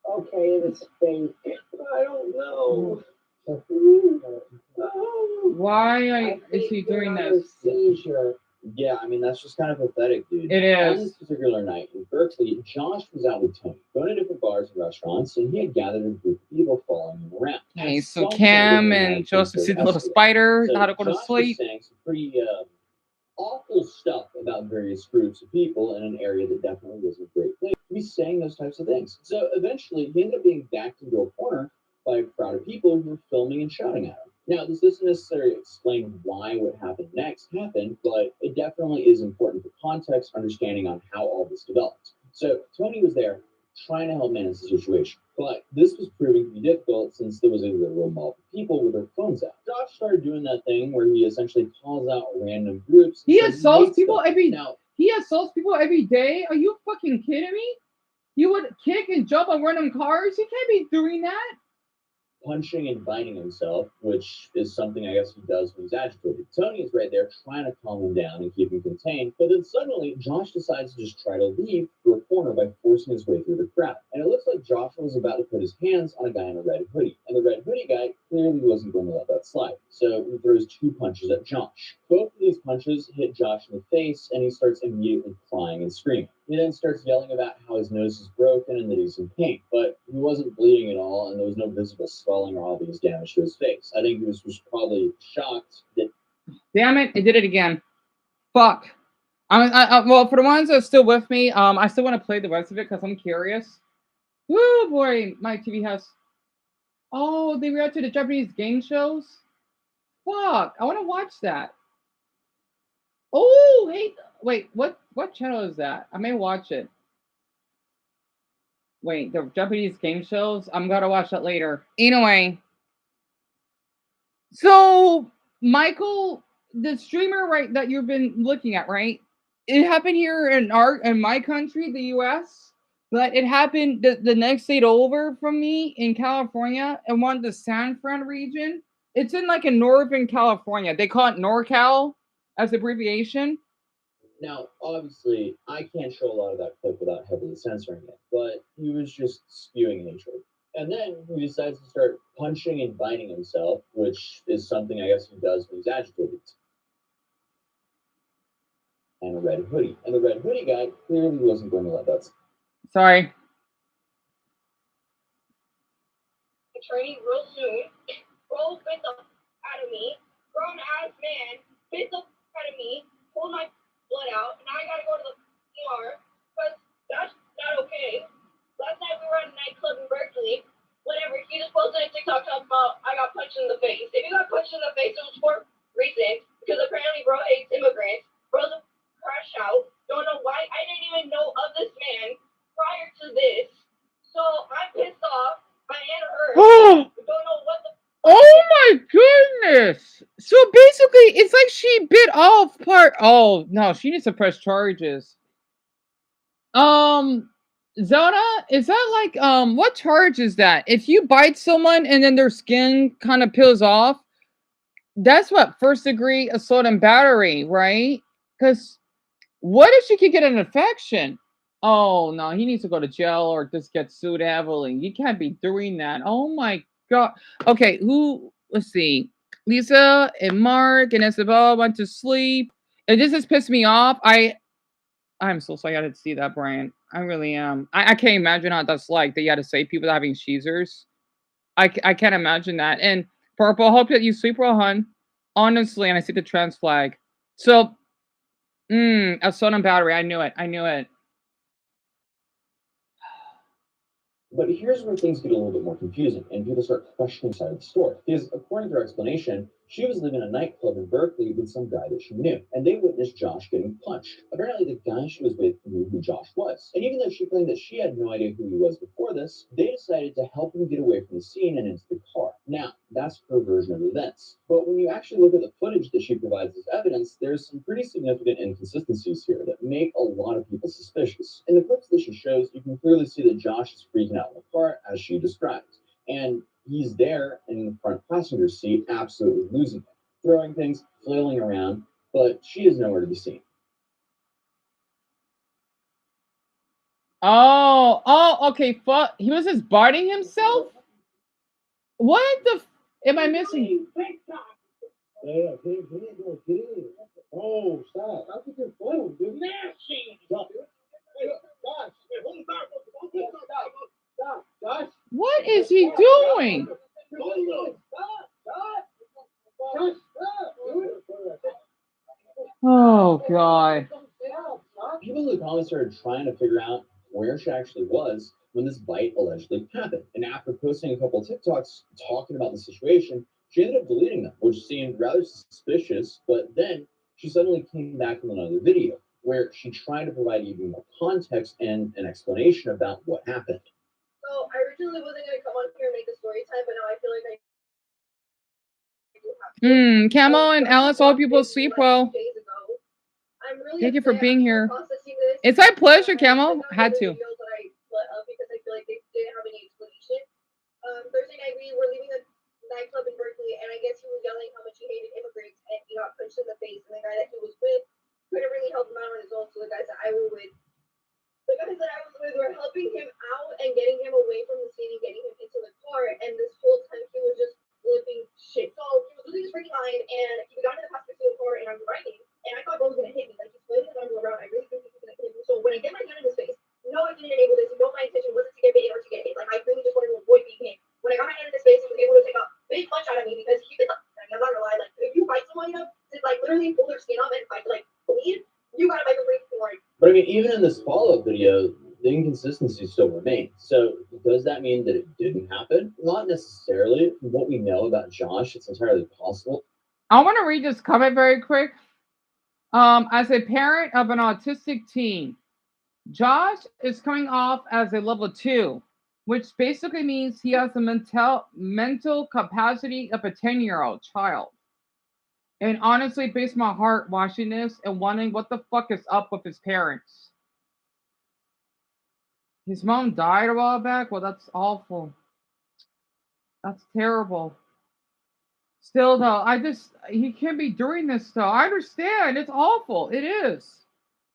Okay, it's fake. I don't know. Why is he doing this? Seizure. Yeah, I mean, that's just kind of pathetic, dude. It is. On this particular night in Berkeley, Josh was out with Tony, going to different bars and restaurants, and he had gathered a group of people following him around. Okay, At so some point Cam in the and night, Joseph things see the started little escalating. spider, So how to go to Josh was sleep. saying some pretty awful stuff about various groups of people in an area that definitely wasn't a great place. He's saying those types of things. So eventually, he ended up being backed into a corner by a crowd of people who were filming and shouting at him. Now, this doesn't necessarily explain why what happened next happened, but it definitely is important for context understanding on how all this developed. So Tony was there trying to help manage the situation, but this was proving to be difficult since there was a literal mob of people with their phones out. Josh started doing that thing where he essentially calls out random groups. He and says assaults hates people them. every. Now, He assaults people every day. Are you fucking kidding me? You would kick and jump on random cars. He can't be doing that. punching and biting himself, which is something I guess he does when he's agitated. Tony is right there trying to calm him down and keep him contained, but then suddenly Josh decides to just try to leave through a corner by forcing his way through the crowd. And it looks like Joshua was about to put his hands on a guy in a red hoodie, and the red hoodie guy clearly wasn't going to let that slide. So he throws two punches at Josh. Both of these punches hit Josh in the face, and he starts immediately crying and screaming. He then starts yelling about how his nose is broken and that he's in pain, but he wasn't bleeding at all, and there was no visible swelling or obvious damage to his face. I think he was probably shocked that. Damn it! I did it again. Fuck. Well, for the ones that are still with me, I still want to play the rest of it because I'm curious. Woo boy, my TV has. Oh, they react to the Japanese game shows. Fuck, I want to watch that. Oh, hey, wait, what channel is that? I may watch it. Wait, the Japanese game shows? I'm gonna watch that later. Anyway, so Michael, the streamer, right, that you've been looking at, right? It happened here in my country, the U.S., but it happened the next state over from me in California, in one of the San Fran region. It's in like in Northern California. They call it NorCal as abbreviation. Now, obviously, I can't show a lot of that clip without heavily censoring it, but he was just spewing hatred. And then he decides to start punching and biting himself, which is something I guess he does when he's agitated. And a red hoodie. And the red hoodie guy clearly wasn't going to let that. Sorry. Attorney real soon. Bro bit the out of me. Grown ass man bit the out of me. Pulled my blood out. Now I gotta go to the ER because that's not okay. Last night we were at a nightclub in Berkeley. Whatever. He just posted a TikTok talking about I got punched in the face. If you got punched in the face, it was for reasons because apparently bro hates immigrants. Bro's a crash out. Don't know why. I didn't even know of this man prior to this. So I'm pissed off. My hand hurts. Don't know what the. Oh my goodness! So basically, it's like she bit off part. Oh no, she needs to press charges. Zona, is that like what charge is that? If you bite someone and then their skin kind of peels off, that's what first degree assault and battery, right? Because what if she could get an infection? Oh no, he needs to go to jail or just get sued heavily. You can't be doing that. Oh my god. Okay, who? Let's see. Lisa and Mark and Isabel went to sleep. And this has pissed me off. I'm so sorry I had to see that, Brian. I really am. I can't imagine how that's like that you had to say people having seizures. I can't imagine that. And Purple, hope that you sleep well, hun. Honestly, and I see the trans flag. So, a sodium battery. I knew it. I knew it. But here's where things get a little bit more confusing and people start questioning the side of the story. Because according to her explanation, she was leaving a nightclub in Berkeley with some guy that she knew, and they witnessed Josh getting punched. Apparently, the guy she was with knew who Josh was. And even though she claimed that she had no idea who he was before this, they decided to help him get away from the scene and into the car. Now, that's her version of events. But when you actually look at the footage that she provides as evidence, there's some pretty significant inconsistencies here that make a lot of people suspicious. In the clips that she shows, you can clearly see that Josh is freaking out in the car, as she described. And he's there in the front passenger seat, absolutely losing it, throwing things, flailing around, but she is nowhere to be seen. Oh, okay. Fuck. He was just biting himself? What the am I missing? Yeah, he ain't doing good. Oh, stop. I'll get your phone, dude. Mashing. Stop. Hey, Josh. Hey, hold it back. Stop. Josh. What is he doing? Oh god. People in the comments started trying to figure out where she actually was when this bite allegedly happened. And after posting a couple of TikToks talking about the situation, she ended up deleting them, which seemed rather suspicious. But then she suddenly came back with another video where she tried to provide even more context and an explanation about what happened. So I originally wasn't going to come on here and make a story time, but now I feel like I Camo and Alice, all people sleep well. I'm really Thank you for upset. being I'm here. processing this. It's my pleasure, Camo. Had to. Videos that I let up because I feel like they didn't have any explanation. Thursday night we were leaving a nightclub in Berkeley, and I guess he was yelling how much he hated immigrants, and he got punched in the face. And the guy that he was with couldn't really help him out on his own. So the guys that I was with were helping him out and getting him away from the scene and getting him into the car. And this whole time he was just flipping shit. So he was losing his freaking mind, and he got in the passenger seat of the car, and I'm driving, and I thought bro was gonna hit me. Like he's flailing his arms around. I really think he's gonna hit me. So when I get my gun in his face, no, I didn't enable this. No, my intention wasn't to get bit or to get hit. Like I really just wanted to avoid being hit. When I got my hand in his face, he was able to take a big punch out of me because he did. I'm not gonna lie. Like if you fight someone, to like literally pull their skin off and fight like bleed, you gotta make a break for it. But I mean, even in this follow-up video, the inconsistencies still remain. So does that mean that it didn't happen? Not necessarily. From what we know about Josh, it's entirely possible. I want to read this comment very quick. As a parent of an autistic teen, Josh is coming off as a level 2, which basically means he has the mental capacity of a 10-year-old child. And honestly, breaks my heart watching this and wondering what the fuck is up with his parents. His mom died a while back? Well, that's awful. That's terrible. Still, though, he can't be doing this, though. I understand. It's awful. It is.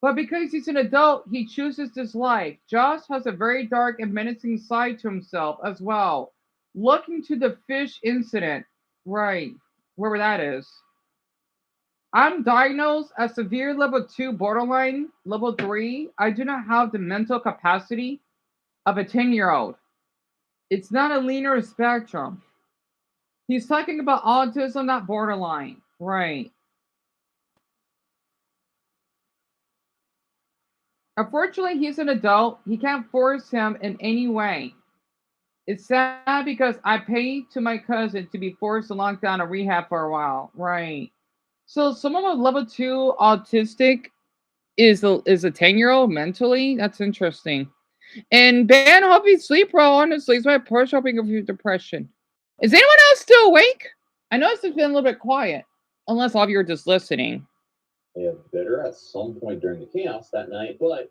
But because he's an adult, he chooses this life. Josh has a very dark and menacing side to himself as well. Look into the fish incident. Right. Wherever that is. I'm diagnosed as severe level 2 borderline, level 3. I do not have the mental capacity of a 10-year-old. It's not a linear spectrum. He's talking about autism, not borderline. Right. Unfortunately, he's an adult. He can't force him in any way. It's sad because I paid to my cousin to be forced to lock down a rehab for a while. Right. So someone with level 2 autistic is a 10-year-old mentally? That's interesting. And Ben, hope you sleep well, honestly. It's my partial helping of your depression. Is anyone else still awake? I know it's been a little bit quiet. Unless all of you are just listening. They have bitter at some point during the chaos that night, but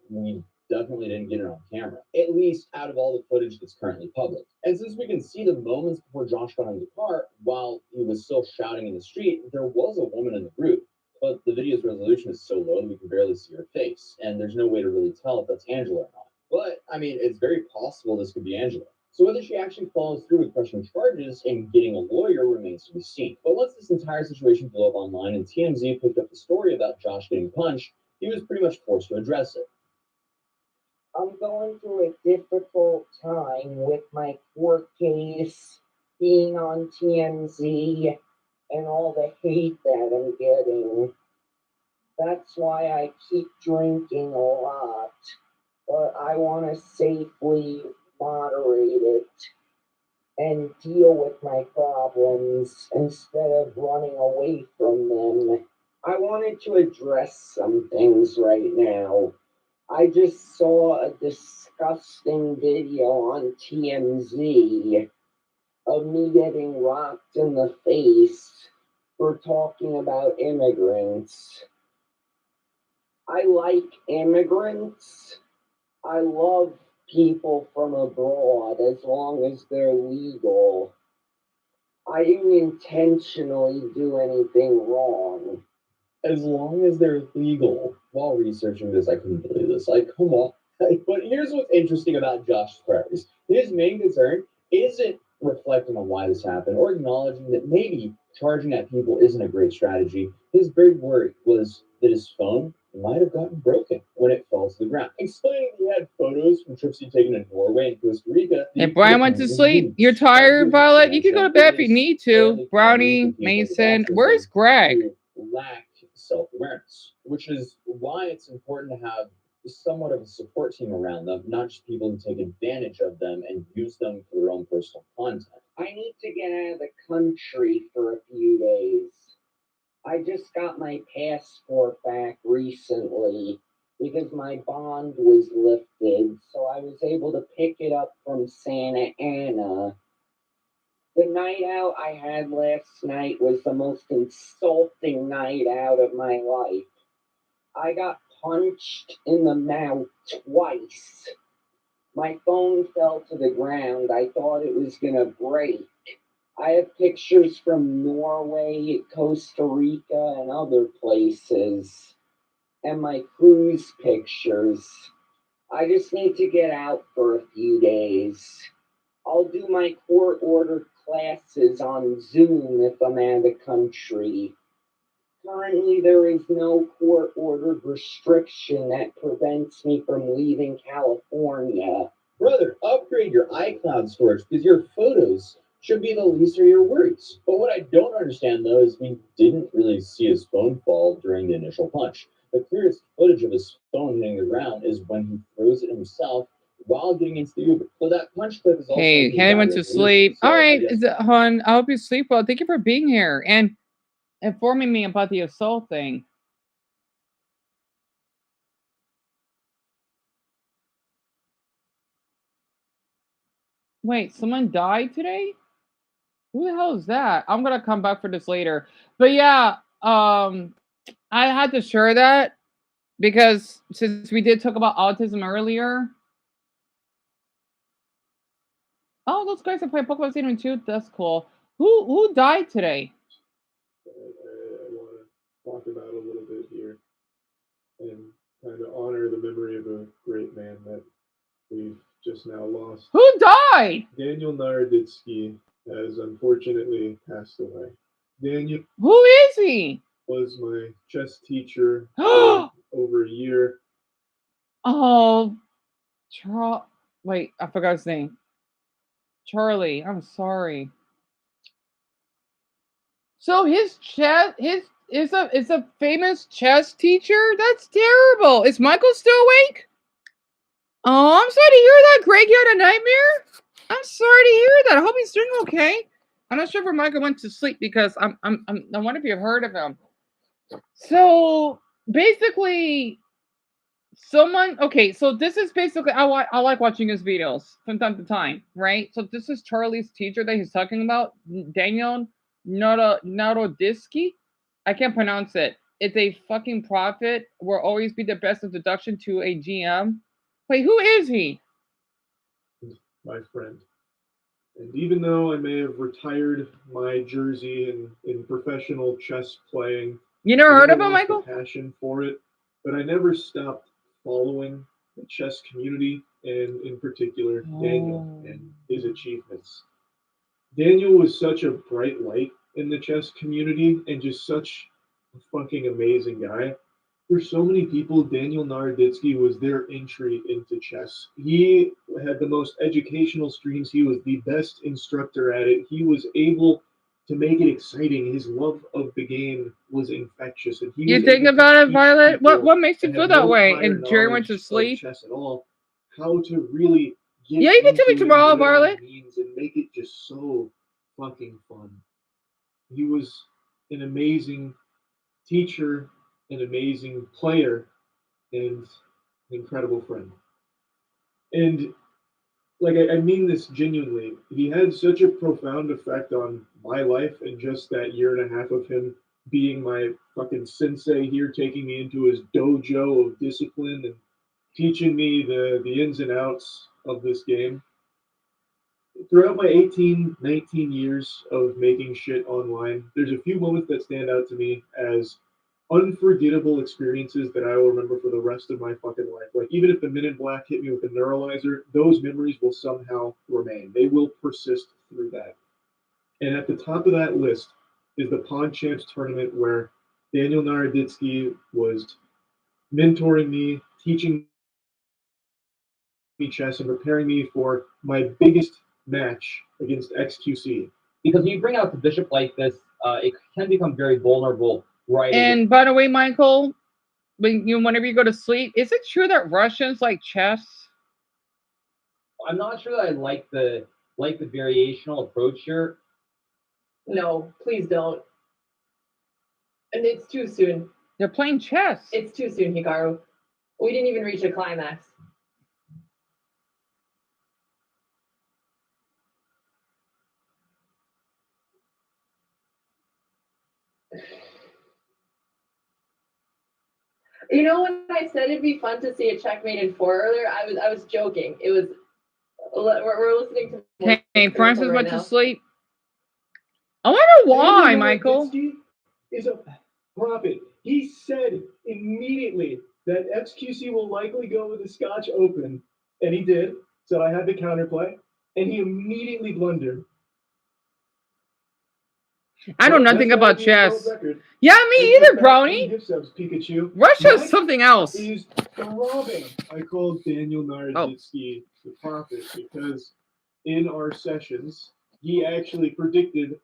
we definitely didn't get it on camera. At least out of all the footage that's currently public. And since we can see the moments before Josh got in the car, while he was still shouting in the street, there was a woman in the group. But the video's resolution is so low that we can barely see her face, and there's no way to really tell if that's Angela or not. But, I mean, it's very possible this could be Angela. So whether she actually follows through with pressing charges and getting a lawyer remains to be seen. But once this entire situation blew up online and TMZ picked up the story about Josh getting punched, he was pretty much forced to address it. I'm going through a difficult time with my court case, being on TMZ, and all the hate that I'm getting. That's why I keep drinking a lot, but I want to safely moderate it and deal with my problems instead of running away from them. I wanted to address some things right now. I just saw a disgusting video on TMZ of me getting rocked in the face for talking about immigrants. I like immigrants. I love people from abroad as long as they're legal. I didn't intentionally do anything wrong. As long as they're legal. While researching this, I couldn't believe this. Like, come on. But here's what's interesting about Josh's priorities. His main concern isn't reflecting on why this happened or acknowledging that maybe charging at people isn't a great strategy. His big worry was that his phone might have gotten broken when it falls to the ground. Explaining he had photos from trips he'd taken to Norway and Costa Rica. If Brian went to sleep, you're tired, Violet. You can go to bed if you need to. Brownie, Mason, where's Greg? Lack self-awareness, which is why it's important to have somewhat of a support team around them, not just people who take advantage of them and use them for their own personal content. I need to get out of the country for a few days. I just got my passport back recently because my bond was lifted, so I was able to pick it up from Santa Ana. The night out I had last night was the most insulting night out of my life. I got punched in the mouth twice. My phone fell to the ground. I thought it was gonna break. I have pictures from Norway, Costa Rica, and other places, and my cruise pictures. I just need to get out for a few days. I'll do my court ordered classes on Zoom if I'm out of the country. Currently, there is no court ordered restriction that prevents me from leaving California. Brother, upgrade your iCloud storage because your photos should be the least of your worries. But what I don't understand though is we didn't really see his phone fall during the initial punch. The clearest footage of his phone hitting the ground is when he throws it himself while getting into the Uber. So that punch clip is also. Hey, Henry went to sleep. All right, hon, I hope you sleep well. Thank you for being here and informing me about the assault thing. Wait, someone died today? Who the hell is that? I'm gonna come back for this later. But yeah, I had to share that because since we did talk about autism earlier. Oh, those guys that play Pokemon Stadium too. That's cool. Who died today? I want to talk about a little bit here and kind of honor the memory of a great man that we've just now lost. Who died? Daniel Naroditsky has unfortunately passed away. Daniel. Who is he? Was my chess teacher for over a year. Oh, wait, I forgot his name. Charlie, I'm sorry. So his chess, is a famous chess teacher. That's terrible. Is Michael still awake? Oh, I'm sorry to hear that. Greg, you had a nightmare. I'm sorry to hear that. I hope he's doing okay. I'm not sure if Michael went to sleep because I wonder if you've heard of him. So basically, so this is basically I like watching his videos from time to time, right? So this is Charlie's teacher that he's talking about, Daniel Naroditsky. I can't pronounce it. It's a fucking prophet. Will always be the best introduction to a GM. Wait, who is he? My friend. And even though I may have retired my jersey in professional chess playing, you never heard of him, Michael? Passion for it, but I never stopped following the chess community and in particular Daniel and his achievements. Daniel was such a bright light in the chess community and just such a fucking amazing guy. For so many people, Daniel Naroditsky was their entry into chess. He had the most educational streams. He was the best instructor at it. He was able to make it exciting. His love of the game was infectious, and he You was think able to about it, teach Violet? people What makes you that feel have that no way? prior And Jerry went to knowledge of sleep. chess at all how to really get Yeah, you can tell me into it and tomorrow, what it all Violet. means and make it just so fucking fun. He was an amazing teacher, an amazing player, and an incredible friend. And like I mean this genuinely. He had such a profound effect on my life in just that year and a half of him being my fucking sensei here, taking me into his dojo of discipline and teaching me the ins and outs of this game. Throughout my 18, 19 years of making shit online, there's a few moments that stand out to me as unforgettable experiences that I will remember for the rest of my fucking life. Like, even if the Men in Black hit me with a neuralizer, those memories will somehow remain. They will persist through that. And at the top of that list is the Pawn Champs tournament where Daniel Naroditsky was mentoring me, teaching me chess, and preparing me for my biggest match against XQC. Because when you bring out the bishop like this, it can become very vulnerable right away. And by the way, Michael, whenever you go to sleep, is it true that Russians like chess? I'm not sure that I like the variational approach here. No, please don't. And it's too soon. They're playing chess. It's too soon, Hikaru. We didn't even reach a climax. You know, when I said it'd be fun to see a checkmate in 4 earlier, I was joking. It was we're listening to. Hey, Francis right went now. to sleep. I wonder why, Michael. Naroditsky is a prophet. He said immediately that XQC will likely go with the Scotch Open, and he did. So I had the counterplay, and he immediately blundered. I know nothing about chess. Yeah, me either, Brownie. Pikachu. Russia's something else. Is throbbing. I called Daniel Naroditsky the prophet because in our sessions, he actually predicted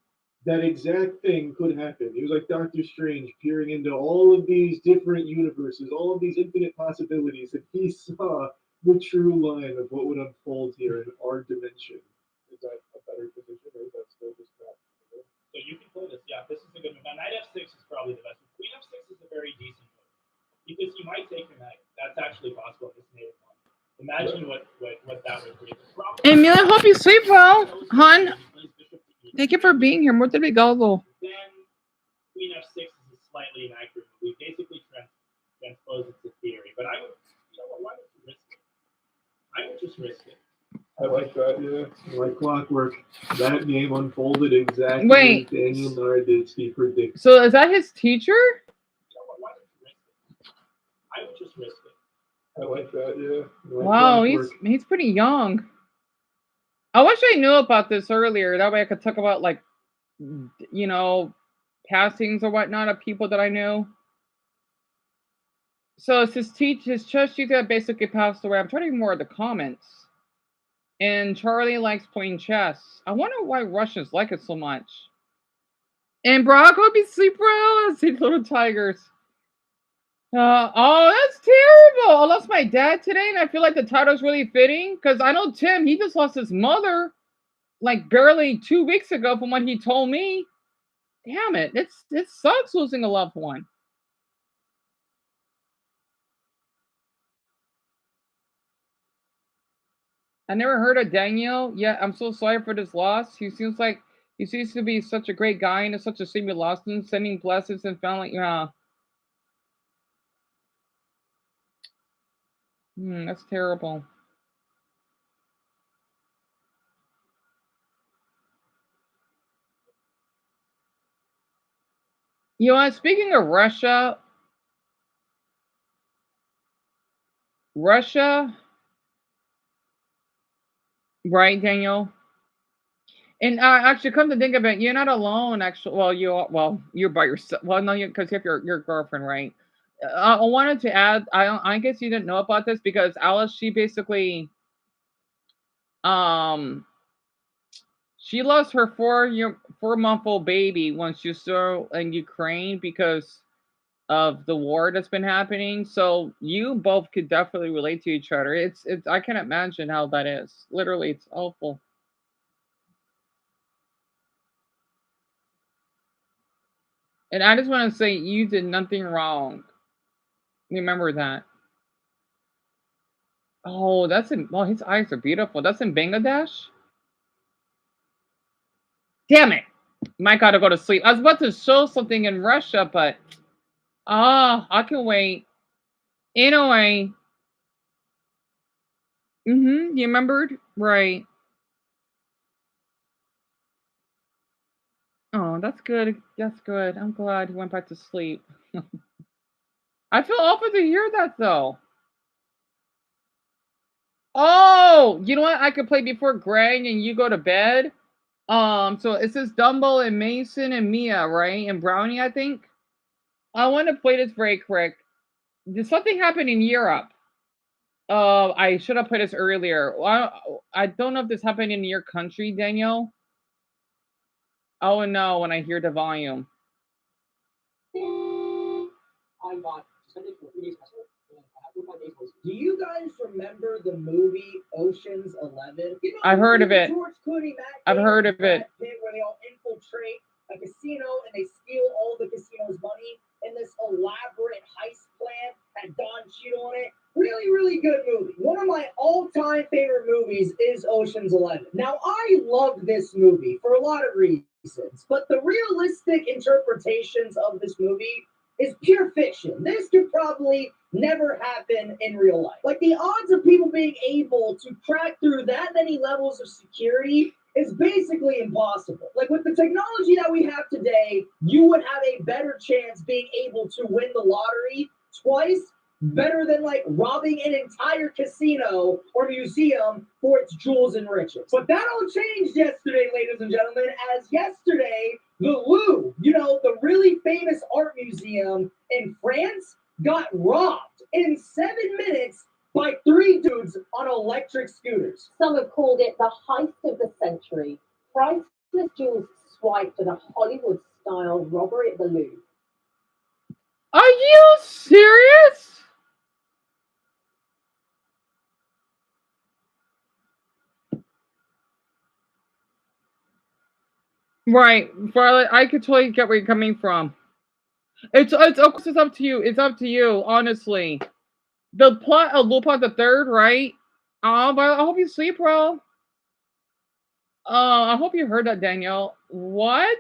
that exact thing could happen. He was like Doctor Strange peering into all of these different universes, all of these infinite possibilities, and he saw the true line of what would unfold here in our dimension. Is that a better position, or is that still just not? So you can play this. Yeah, this is a good move. Now, knight f6 is probably the best. Queen f6 is a very decent move because you might take your knight. That's actually possible in this native one. Imagine what that would be. Emil, I hope you sleep well, hon. Thank you for being here. More than we go. Then queen f6 is a slightly inaccurate move. We basically transpose it to theory. But I would, you know what? Why would you risk it? I would just risk it. I like that, yeah. Like clockwork. That game unfolded exactly Wait. as Daniel Naroditsky predicted. So is that his teacher? Why would you risk it? I would just risk it. I like that, yeah. Like Wow, clockwork. he's pretty young. I wish I knew about this earlier. That way I could talk about, like, you know, passings or whatnot of people that I knew. So it's his chess teacher that basically passed away. I'm trying to read more of the comments. And Charlie likes playing chess. I wonder why Russians like it so much. And Brock, hope you sleep well. See little tigers. Oh, that's terrible. I lost my dad today, and I feel like the title's really fitting because I know Tim, he just lost his mother like barely 2 weeks ago from what he told me. Damn it. It sucks losing a loved one. I never heard of Daniel. Yeah, I'm so sorry for this loss. He seems to be such a great guy and it's such a shame we lost him, sending blessings and family. Yeah. That's terrible. You know what? Speaking of Russia, right, Daniel? And actually, come to think of it, you're not alone. Actually, you're by yourself. Well, no, because you have your girlfriend, right? I wanted to add. I guess you didn't know about this because Alice, she basically, She lost her 4-month-old baby when she was still in Ukraine because of the war that's been happening. So you both could definitely relate to each other. It's I can't imagine how that is. Literally, it's awful. And I just want to say you did nothing wrong. Remember that. Oh, that's in. Well, his eyes are beautiful. That's in Bangladesh. Damn it! Might gotta go to sleep. I was about to show something in Russia, but I can wait. Anyway, you remembered, right? Oh, that's good. That's good. I'm glad he went back to sleep. I feel awful to hear that though. Oh, you know what? I could play before Greg and you go to bed. So it says Dumbo and Mason and Mia, right? And Brownie, I think. I want to play this very quick. Did something happen in Europe? I should have played this earlier. I don't know if this happened in your country, Daniel. Oh no, when I hear the volume. I got suspended for 3 days festival. Do you guys remember the movie Ocean's 11? You know, I've heard of it. George Clooney, Matt I've Damon, heard of it. Brad Pitt, where they all infiltrate a casino and they steal all the casino's money in this elaborate heist plan. Had Don Cheadle on it. Really, really good movie. One of my all-time favorite movies is Ocean's 11. Now, I love this movie for a lot of reasons, but the realistic interpretations of this movie is pure fiction. This could probably never happen in real life. Like, the odds of people being able to crack through that many levels of security is basically impossible. Like, with the technology that we have today, you would have a better chance being able to win the lottery twice better than like robbing an entire casino or museum for its jewels and riches. But that all changed yesterday, ladies and gentlemen, as yesterday, the Louvre, you know, the really famous art museum in France, got robbed in 7 minutes by 3 dudes on electric scooters. Some have called it the heist of the century. Priceless jewels swiped in a Hollywood-style robbery at the Louvre. Are you serious? Right, Violet, I could totally get where you're coming from. It's of course it's up to you. It's up to you, honestly. The plot of Lupin the Third, right? Violet, I hope you sleep, bro. I hope you heard that, Danielle. What?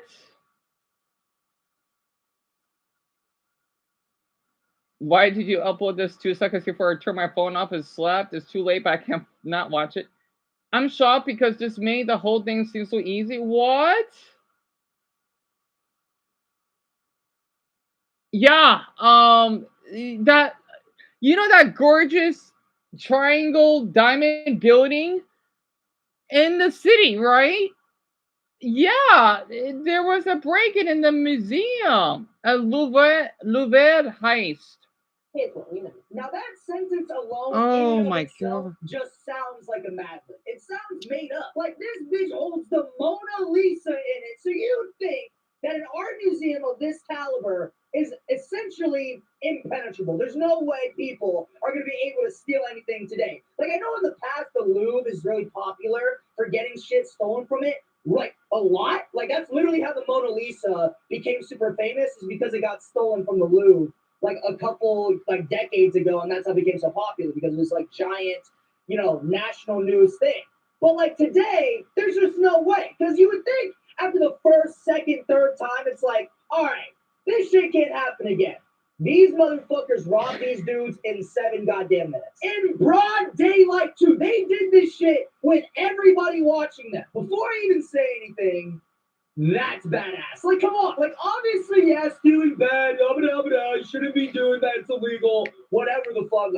Why did you upload this 2 seconds before I turn my phone off and slept? It's too late, but I can't not watch it. I'm shocked because this made the whole thing seem so easy. What? Yeah, that you know that gorgeous triangle diamond building in the city, right? Yeah, there was a break-in in the museum, a Louvre heist. Here's what we know. Now that sentence alone Oh in and of my itself god. just sounds like a mad lib. It sounds made up. Like this bitch holds the Mona Lisa in it. So you would think that an art museum of this caliber is essentially impenetrable. There's no way people are going to be able to steal anything today. Like, I know in the past the Louvre is really popular for getting shit stolen from it. Like a lot. Like that's literally how the Mona Lisa became super famous, is because it got stolen from the Louvre like a couple like decades ago, and that's how it became so popular, because it was like giant, you know, national news thing. But like today, there's just no way, because you would think after the first, second, third time, it's like, all right, this shit can't happen again. These motherfuckers robbed these dudes in 7 goddamn minutes. In broad daylight, too. They did this shit with everybody watching them. Before I even say anything, that's badass. Like, come on. Like, obviously, yes, doing bad. You shouldn't be doing that. It's illegal. Whatever the fuck.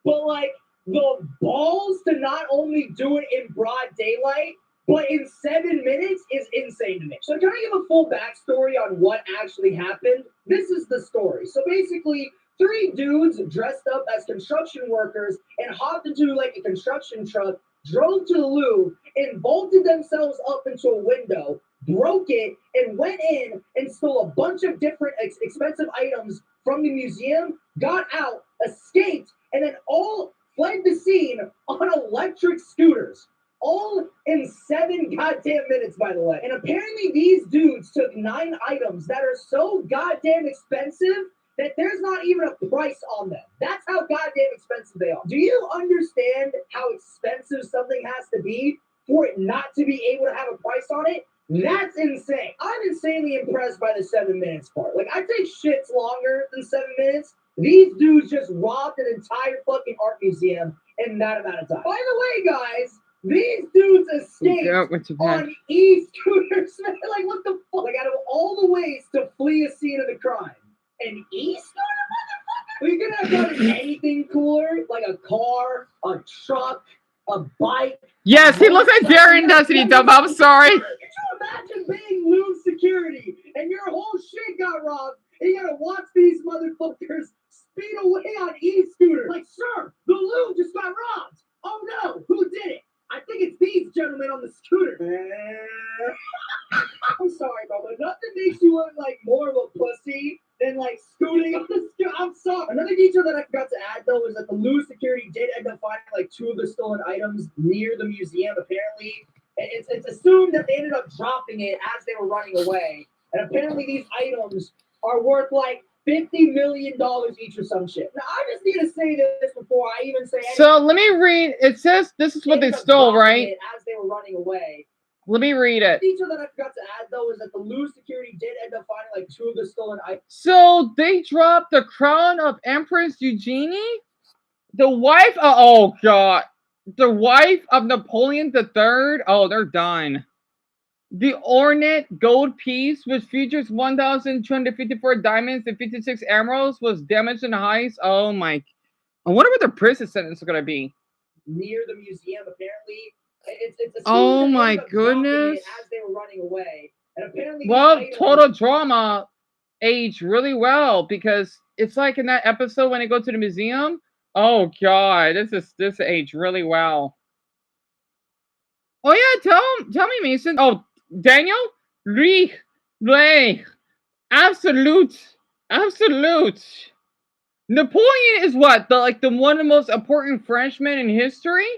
But, like, the balls to not only do it in broad daylight, but in 7 minutes is insane to me. So can I give a full backstory on what actually happened? This is the story. So basically, 3 dudes dressed up as construction workers and hopped into like a construction truck drove to the Louvre and vaulted themselves up into a window, broke it, and went in and stole a bunch of different expensive items from the museum, got out, escaped, and then all fled the scene on electric scooters. All in 7 goddamn minutes, by the way. And apparently these dudes took 9 items that are so goddamn expensive that there's not even a price on them. That's how goddamn expensive they are. Do you understand how expensive something has to be for it not to be able to have a price on it? That's insane. I'm insanely impressed by the 7 minutes part. Like, I take shits longer than 7 minutes. These dudes just robbed an entire fucking art museum in that amount of time. By the way, guys, these dudes escaped on e-scooters. Like, what the fuck? Like, out of all the ways to flee a scene of the crime, an e-scooter, motherfucker? We could have done anything cooler, like a car, a truck, a bike. Yes, he looks like Darren, doesn't he, Dumb? I'm sorry. Could you imagine being Louvre security and your whole shit got robbed and you gotta watch these motherfuckers speed away on e-scooters? Like, sir, the Louvre just got robbed. Oh no, who did it? I think it's these gentlemen on the scooter. I'm sorry, bro, but nothing makes you look like more of a pussy than like scooting on the scooter. I'm sorry. Another detail that I forgot to add though is that the Louvre security did end up finding like 2 of the stolen items near the museum. Apparently, it's assumed that they ended up dropping it as they were running away. And apparently these items are worth like $50 million each or some shit. Now, I just need to say this before I even say anything. So let me read. It says this is what they stole, right? As they were running away. Let me read it. The detail that I forgot to add, though, is that the Louvre security did end up finding like 2 of the stolen items. So they dropped the crown of Empress Eugenie? The wife of, oh god. The wife of Napoleon III? Oh, they're done. The ornate gold piece, which features 1,254 diamonds and 56 emeralds, was damaged in the heist. Oh my. I wonder what the prison sentence is going to be. Near the museum, apparently. It's oh my goodness. As they were running away. And apparently well, Total Drama aged really well because it's like in that episode when they go to the museum. Oh god, this aged really well. Oh yeah, tell me, Mason. Oh, Daniel? Absolute. Napoleon is what? The one of the most important Frenchmen in history?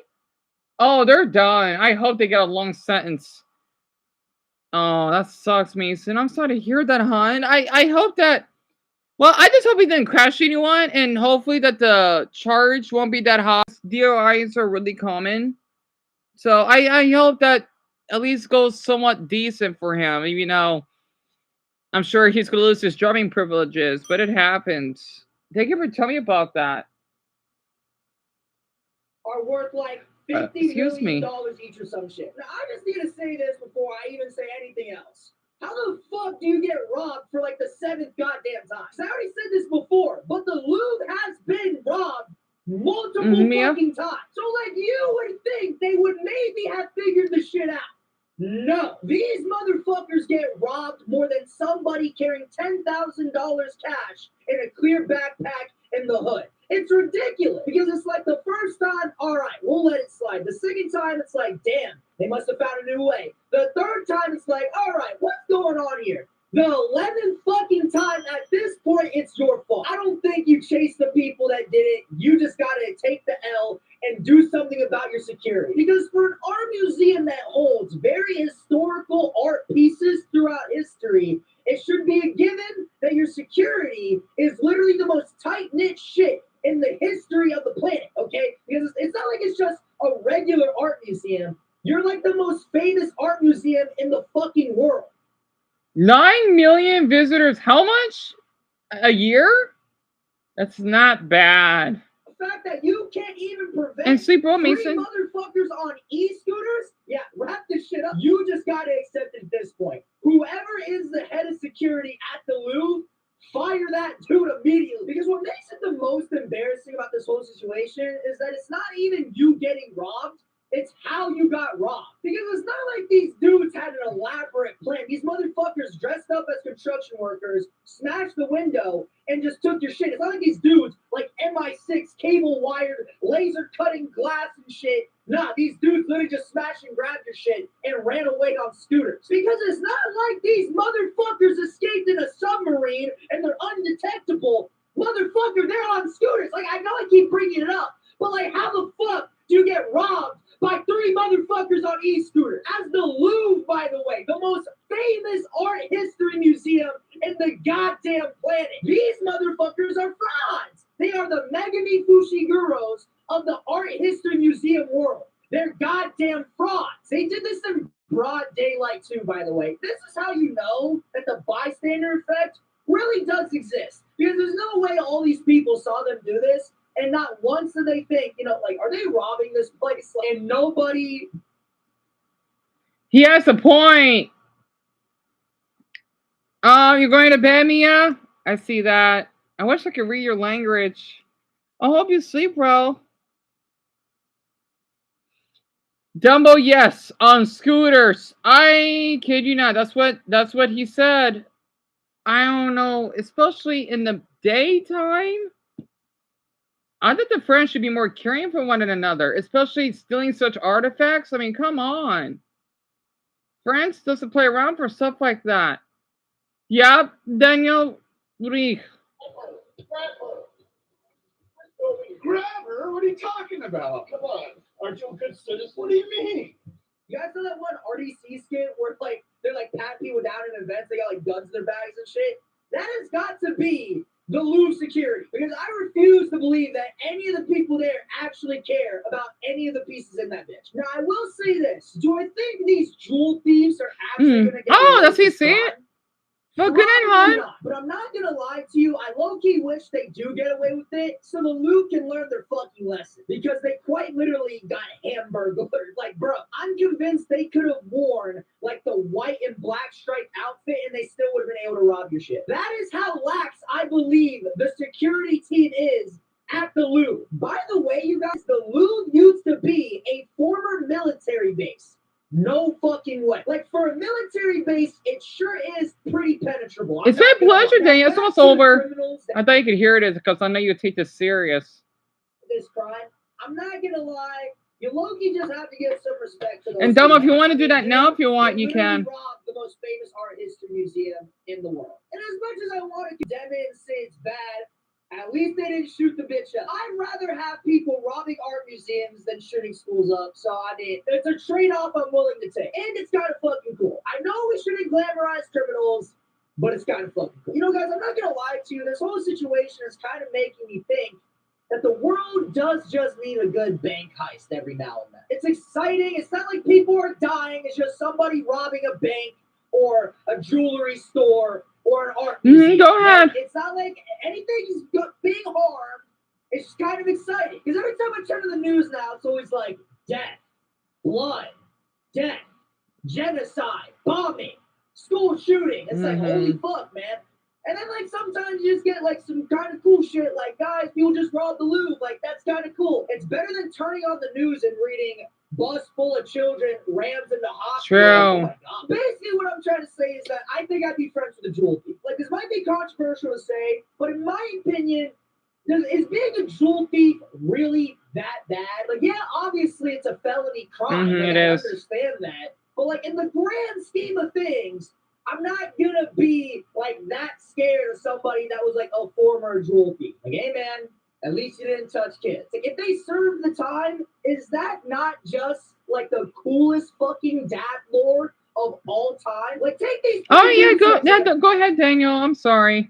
Oh, they're done. I hope they get a long sentence. Oh, that sucks, Mason. I'm sorry to hear that, hon. I hope that... Well, I just hope he didn't crash anyone, and hopefully that the charge won't be that high. DOIs are really common. So I hope that at least goes somewhat decent for him. Even though I'm sure he's going to lose his driving privileges, but it happens. Thank you for telling me about that. Are worth like $50 million each or some shit. Now, I just need to say this before I even say anything else. How the fuck do you get robbed for like the 7th goddamn time? Because I already said this before, but the Louvre has been robbed multiple fucking times. So like you would think they would maybe have figured the shit out. No. These motherfuckers get robbed more than somebody carrying $10,000 cash in a clear backpack in the hood. It's ridiculous because it's like the first time, all right, we'll let it slide. The second time, it's like, damn, they must have found a new way. The third time, it's like, all right, what's going on here? The 11th fucking time, at this point, it's your fault. I don't think you chase the people that did it. You just gotta take the L and do something about your security. Because for an art museum that holds very historical art pieces throughout history, it should be a given that your security is literally the most tight-knit shit in the history of the planet, okay? Because it's not like it's just a regular art museum. You're like the most famous art museum in the fucking world. 9 million visitors. How much a year? That's not bad. The fact that you can't even prevent and sleep well, 3 Mason. motherfuckers on e-scooters? Yeah, wrap this shit up. You just gotta accept it at this point. Whoever is the head of security at the Louvre, fire that dude immediately. Because what makes it the most embarrassing about this whole situation is that it's not even you getting robbed. It's how you got robbed. Because it's not like these dudes had an elaborate plan. These motherfuckers dressed up as construction workers, smashed the window, and just took your shit. It's not like these dudes, like MI6, cable wired, laser cutting glass and shit, Nah, these dudes literally just smashed and grabbed your shit and ran away on scooters. Because it's not like these motherfuckers escaped in a submarine and they're undetectable. Motherfucker, they're on scooters. Like, I know I keep bringing it up, but like, how the fuck do you get robbed by 3 motherfuckers on e-scooters? As the Louvre, by the way, the most famous art history museum in the goddamn planet. These motherfuckers are frauds. They are the Megami Fushiguros of the art history museum world. They're goddamn frauds. They did this in broad daylight too, by the way. This is how you know that the bystander effect really does exist. Because there's no way all these people saw them do this and not once did they think, you know, like, are they robbing this place? And nobody... He has a point. You're going to bed, Mia? I see that. I wish I could read your language. I hope you sleep well. Dumbo, yes, on scooters. I kid you not. That's what he said. I don't know, especially in the daytime. I think the French should be more caring for one another, especially stealing such artifacts. I mean, come on. France doesn't play around for stuff like that. Yep, Daniel Rich. Grab her? What are you talking about? Come on. Aren't you a good citizen? What do you mean? You guys know that one RDC skit where like they're like patting people down in events, they got like guns in their bags and shit? That has got to be the Louvre security. Because I refuse to believe that any of the people there actually care about any of the pieces in that bitch. Now I will say this. Do I think these jewel thieves are actually gonna get Oh, away does he with see crime? it? Well, good night, Probably hon. not, but I'm not gonna lie to you. I low-key wish they do get away with it so the Louvre can learn their fucking lesson. Because they quite literally got hamburgered. Like, bro, I'm convinced they could have worn like the white and black striped outfit and they still would have been able to rob your shit. That is how lax I believe the security team is at the Louvre. By the way, you guys, the Louvre used to be a former military base. No fucking way. Like, for a military base, it sure is pretty penetrable. It's my pleasure, Daniel. It's almost over. I thought you could hear it because I know you take this serious. This crime, I'm not gonna lie, you low-key just have to give some respect to those. And Dumbo, if you people. want to do that now, if you want, They you can. literally robbed the most famous art history museum in the world. And as much as I want to condemn it and say it's bad, at least they didn't shoot the bitch up. I'd rather have people robbing art museums than shooting schools up. So, I mean, it's a trade-off I'm willing to take. And it's kind of fucking cool. I know we shouldn't glamorize criminals, but it's kind of fucking cool. You know, guys, I'm not going to lie to you. This whole situation is kind of making me think that the world does just need a good bank heist every now and then. It's exciting. It's not like people are dying. It's just somebody robbing a bank or a jewelry store or an art museum. Go ahead. It's not like anything's being harmed. It's just kind of exciting. Because every time I turn to the news now, it's always like death, blood, death, genocide, bombing, school shooting. It's like, holy fuck, man. And then, like, sometimes you just get, like, some kind of cool shit. Like, guys, people just robbed the Louvre. Like, that's kind of cool. It's better than turning on the news and reading bus full of children rams into hospital. True. Oh, my God. Basically, what I'm trying to say is that I think I'd be friends with a jewel thief. Like, this might be controversial to say, but in my opinion, is being a jewel thief really that bad? Like, yeah, obviously, it's a felony crime. Like, It I is. understand that. But, like, in the grand scheme of things, I'm not gonna be like that scared of somebody that was like a former jewel thief. Like, hey man, at least you didn't touch kids. Like, if they serve the time, is that not just like the coolest fucking dad lord of all time? Like, take these. Oh yeah, go ahead, Daniel. I'm sorry.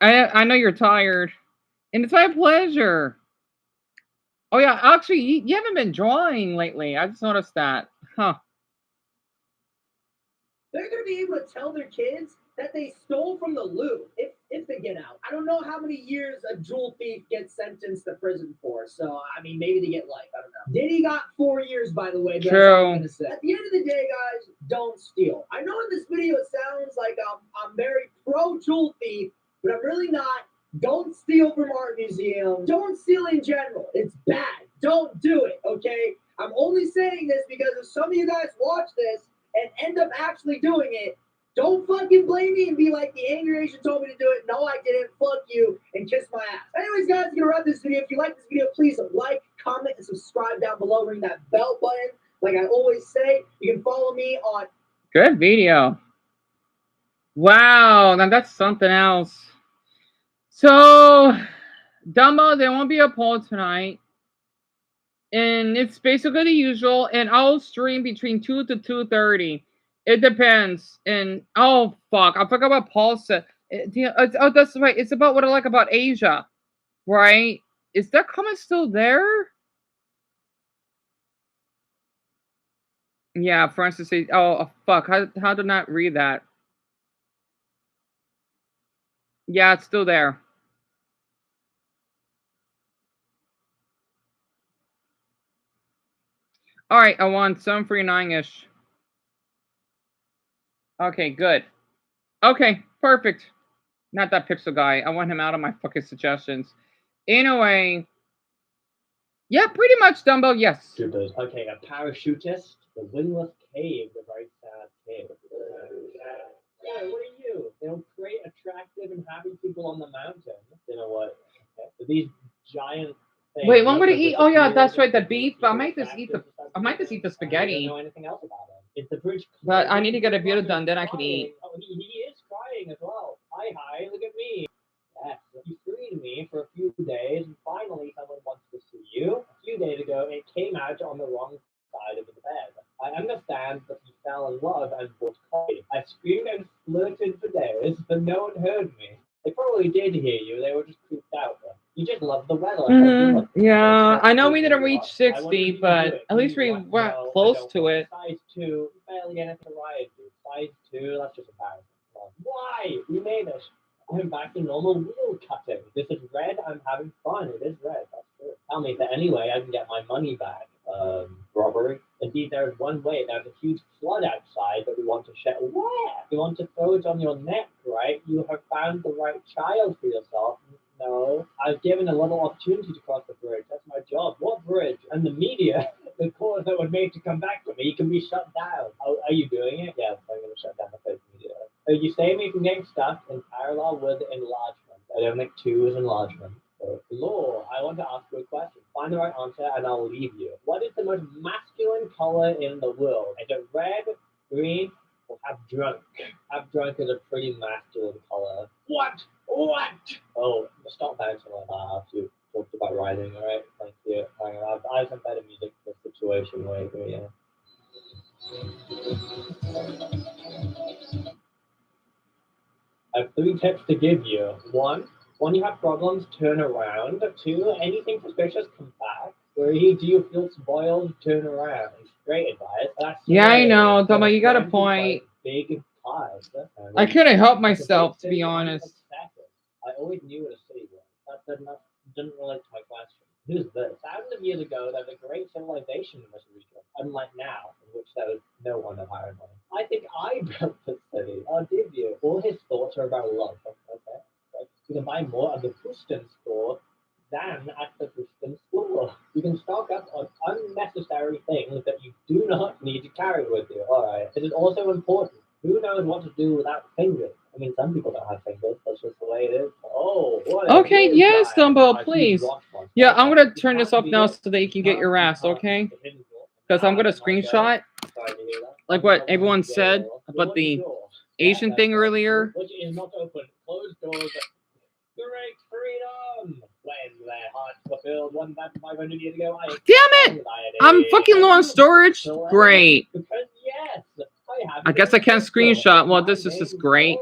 I know you're tired, and it's my pleasure. Oh yeah, actually, you haven't been drawing lately. I just noticed that. Huh. They're going to be able to tell their kids that they stole from the Louvre if they get out. I don't know how many years a jewel thief gets sentenced to prison for. So, I mean, maybe they get life. I don't know. Diddy got 4 years, by the way. But that's all I'm going to say. At the end of the day, guys, don't steal. I know in this video it sounds like I'm very pro-jewel thief, but I'm really not. Don't steal from art museums. Don't steal in general. It's bad. Don't do it, okay? I'm only saying this because if some of you guys watch this and end up actually doing it, don't fucking blame me and be like, the angry Asian told me to do it. No, I didn't. Fuck you and kiss my ass. Anyways, guys, I'm gonna wrap this video. If you like this video, please like, comment, and subscribe down below. Ring that bell button. Like I always say, you can follow me on. Good video. Wow, now that's something else. So, Dumbo, there won't be a poll tonight. And it's basically the usual. And I'll stream between 2 to 2:30. It depends. And, oh, fuck. I forgot what Paul said. Oh, that's right. It's about what I like about Asia. Right? Is that comment still there? Yeah, Francis says, oh, fuck. How did not read that? Yeah, it's still there. All right, I want 749-ish. Okay, good. Okay, perfect. Not that pixel guy. I want him out of my fucking suggestions. Anyway, yeah, pretty much, Dumbo, yes. Okay, a parachutist, the windless cave, the very sad cave. Yeah, what are you? They don't create attractive and happy people on the mountain. You know what? Okay. So these giant things. Wait, what I'm gonna eat? Oh yeah, that's right, the beef. I might just eat the spaghetti. I don't know anything else about him. It's the bridge. But I need to get a video done, then I can eat. Oh, he is crying as well. Hi, look at me. Yes, you freed me for a few days, and finally someone wants to see you. A few days ago, it came out on the wrong side of the bed. I understand that you fell in love and bought coffee. I screamed and flirted for days, but no one heard me. They probably did hear you. They were just creeped out. You just love the weather. Yeah, I know we didn't reach 60, but at least we were close to it. Size 2, barely anything to ride to. Size 2, that's just embarrassing. Why? You made it. I'm back to normal wheel cutting. This is red. I'm having fun. It is red. That's true. Tell me that anyway, I can get my money back. Robbery. Indeed, there is one way. There's a huge flood outside that we want to share. Where? You want to throw it on your neck, right? You have found the right child for yourself. No, I've given a little opportunity to cross the bridge. That's my job. What bridge? And the media, the cause that was made to come back to me, can be shut down. Oh, are you doing it? Yes, I'm going to shut down the fake media. So you save me from getting stuck in parallel with enlargement. I don't think 2 is enlargement. So, Law, I want to ask you a question. Find the right answer and I'll leave you. What is the most masculine color in the world? Is it red, green, or have drunk? Have drunk is a pretty masculine color. What? Oh, stop bouncing like that after you talked about writing, alright? Thank you. I have some better music for the situation right here, yeah. I have 3 tips to give you. 1, when you have problems, turn around. 2, anything suspicious, come back. 3, do you feel spoiled? Turn around. Great advice. That's yeah, I know, Dumbo, you got a point. Big pies. I couldn't help myself, to be honest. I always knew what a city was. That didn't relate to my question. Who's this? Thousands of years ago, there was a great civilization in this region, unlike now, in which there was no one apparently. I think I built the city. Oh, did you? All his thoughts are about love. Okay. You can buy more at the Houston store than at the Houston store. You can stock up on unnecessary things that you do not need to carry with you. Alright. It is also important. Who knows what to do without fingers? I mean, some people don't have fingers. That's just the way it is. Oh, what? Okay, yes, Dumbo, please. Yeah, I'm gonna turn this off now so that you can get your rest, okay? Because I'm gonna screenshot like what everyone said about the Asian thing earlier. Which is not open. Closed doors. Great freedom. When their hearts were filled 1,500 years ago. Damn it! I'm fucking low on storage. Great. Because yes. I guess I can't screenshot. Well, this is just great.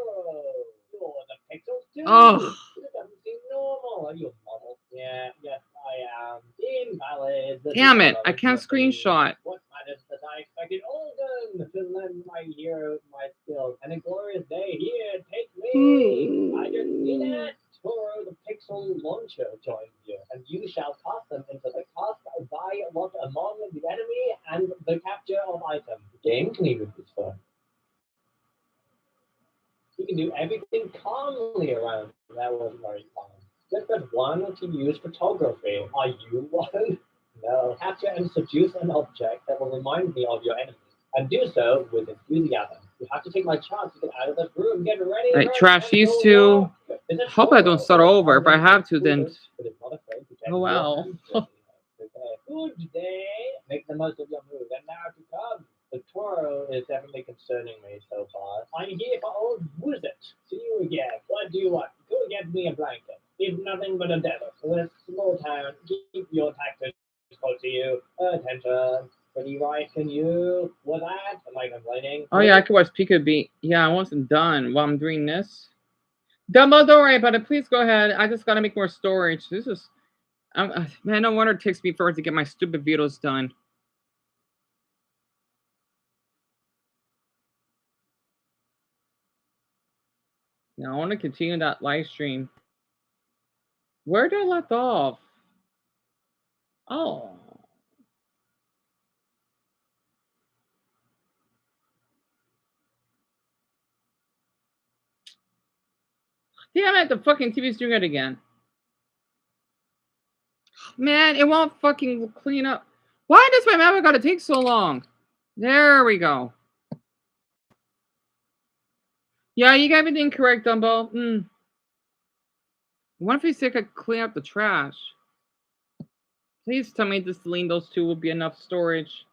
Oh. It doesn't seem normal. Are you a model? Yeah, yes, I am. Invalid. Damn it! I can't screenshot. What matters that I expected Olden to lend my hero my skills. And a glorious day here. Take me. I just did it. Toro the Pixel Launcher joins you, and you shall cast them into the cast by lot among the enemy and the capture of items. The game can even be fun. You can do everything calmly around. That wasn't very calm. Just press 1 to use photography. Are you one? No. Capture and seduce an object that will remind me of your enemy, and do so with enthusiasm. You have to take my chance to get out of this room. Get ready. Alright, trash these two. Hope I don't start over. If I have to, then. Oh well. mood today. Make the most of your mood. And now to come. The twirl is definitely concerning me so far. I'm here for old wizard. See you again. What do you want? Go get me a blanket. If nothing but a devil. This small town. Keep your taxes close to you. Attention. Pretty right, can you? With that? Am I complaining? Oh yeah, I could watch Peekaboo. Yeah, I wasn't done while I'm doing this. Dumbo, don't worry about it. Please go ahead. I just gotta make more storage. This is, man, no wonder it takes me forever to get my stupid videos done. Now I want to continue that live stream. Where did I left off? Oh. Damn it, the fucking TV's doing it again. Man, it won't fucking clean up. Why does my map gotta take so long? There we go. Yeah, you got everything correct, Dumbo. What if we say I could clean up the trash? Please tell me this deleting those two will be enough storage.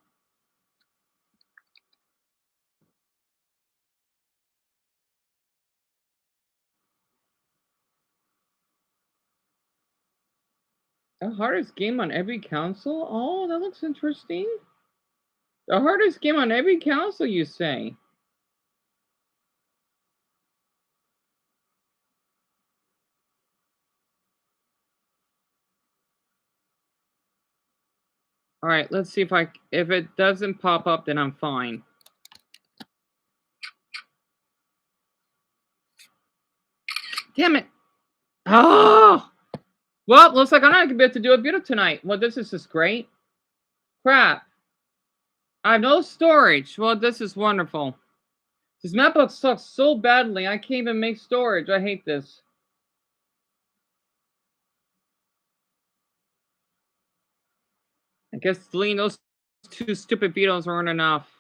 The hardest game on every console? Oh, that looks interesting. The hardest game on every console, you say? All right, let's see if it doesn't pop up, then I'm fine. Damn it! Oh! Well, looks like I'm not gonna be able to do a video tonight. Well, this is just great. Crap. I have no storage. Well, this is wonderful. This MacBook sucks so badly, I can't even make storage. I hate this. I guess deleting those two stupid videos aren't enough.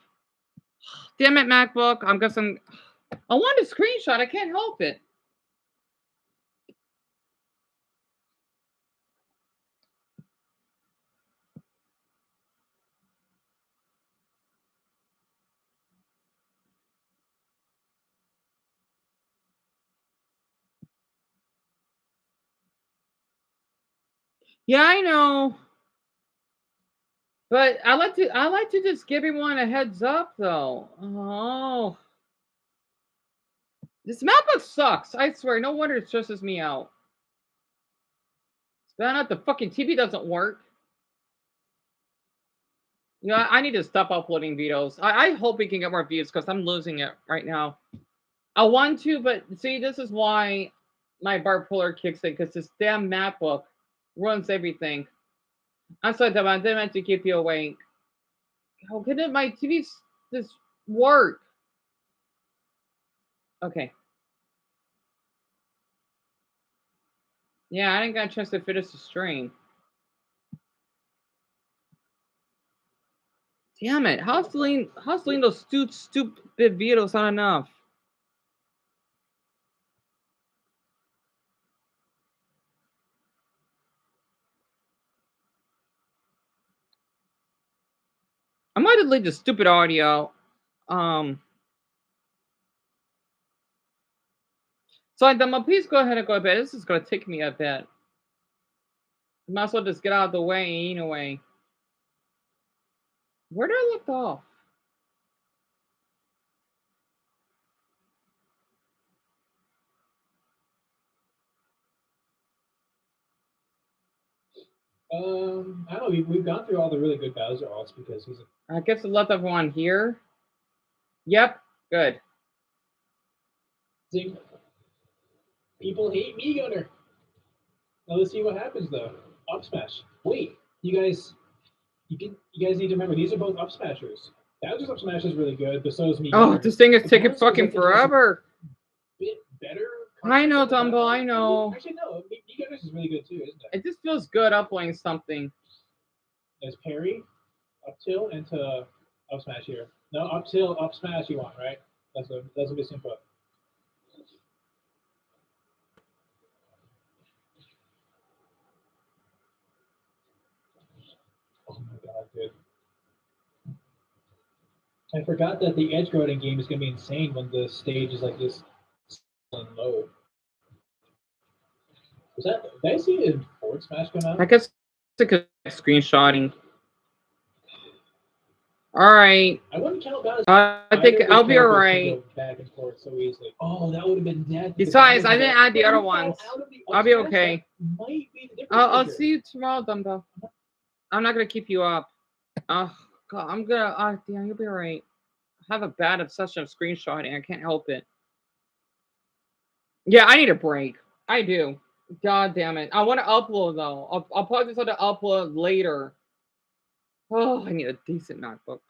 Damn it, MacBook. I'm guessing. I want a screenshot. I can't help it. Yeah, I know. But I like to just give everyone a heads up though. Oh. This MacBook sucks. I swear, no wonder it stresses me out. It's bad enough the fucking TV doesn't work. Yeah, I need to stop uploading videos. I hope we can get more views because I'm losing it right now. I want to, but see, this is why my bipolar kicks in, because this damn MacBook ruins everything. I'm sorry, Devon, I didn't mean to keep you awake. How can my TV just work? Okay. Yeah, I didn't get a chance to finish the stream. Damn it! How's deleting those stupid videos not enough? I might delete the stupid audio. So Demo, please go ahead and go to bed. This is gonna take me a bit. Might as well just get out of the way anyway. Where did I left off? I don't know. We've gone through all the really good Bowser arcs because he's a. I guess I left everyone here. Yep, good. See, people hate me, Gunner. Now let's see what happens though. Up smash. Wait, you guys need to remember these are both up smashers. Bowser's up smash is really good, but so is me. Oh, Gunner. this thing is taking Bowser's fucking up smash is forever. a bit better. I know, Dumbo. I know. Actually, no. Gunner's is really good too, isn't it? It just feels good uploading something. There's parry, up tilt, and to up smash here. No, up tilt, up smash you want, right? That's a missing foot. I forgot that the edge guarding game is gonna be insane when the stage is like this in mode. Was that? Did I see it in Forward Smash come out? I guess it's a screenshotting. All right. I wouldn't count that as I think either of I'll those be all characters can right. go back and forth so easily. Oh, that would have been dead. Besides, I didn't add the other ones. I'll be okay. Might be the difference I'll maker. see you tomorrow, Dumbo. I'm not gonna keep you up. Oh God, I'm gonna. Deon, you'll be all right. I have a bad obsession of screenshotting. I can't help it. Yeah, I need a break. I do. God damn it. I want to upload though. I'll probably just have to upload later. Oh, I need a decent notebook.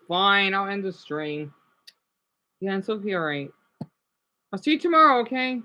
Fine, I'll end the stream. Yeah, it's okay, alright. I'll see you tomorrow, okay?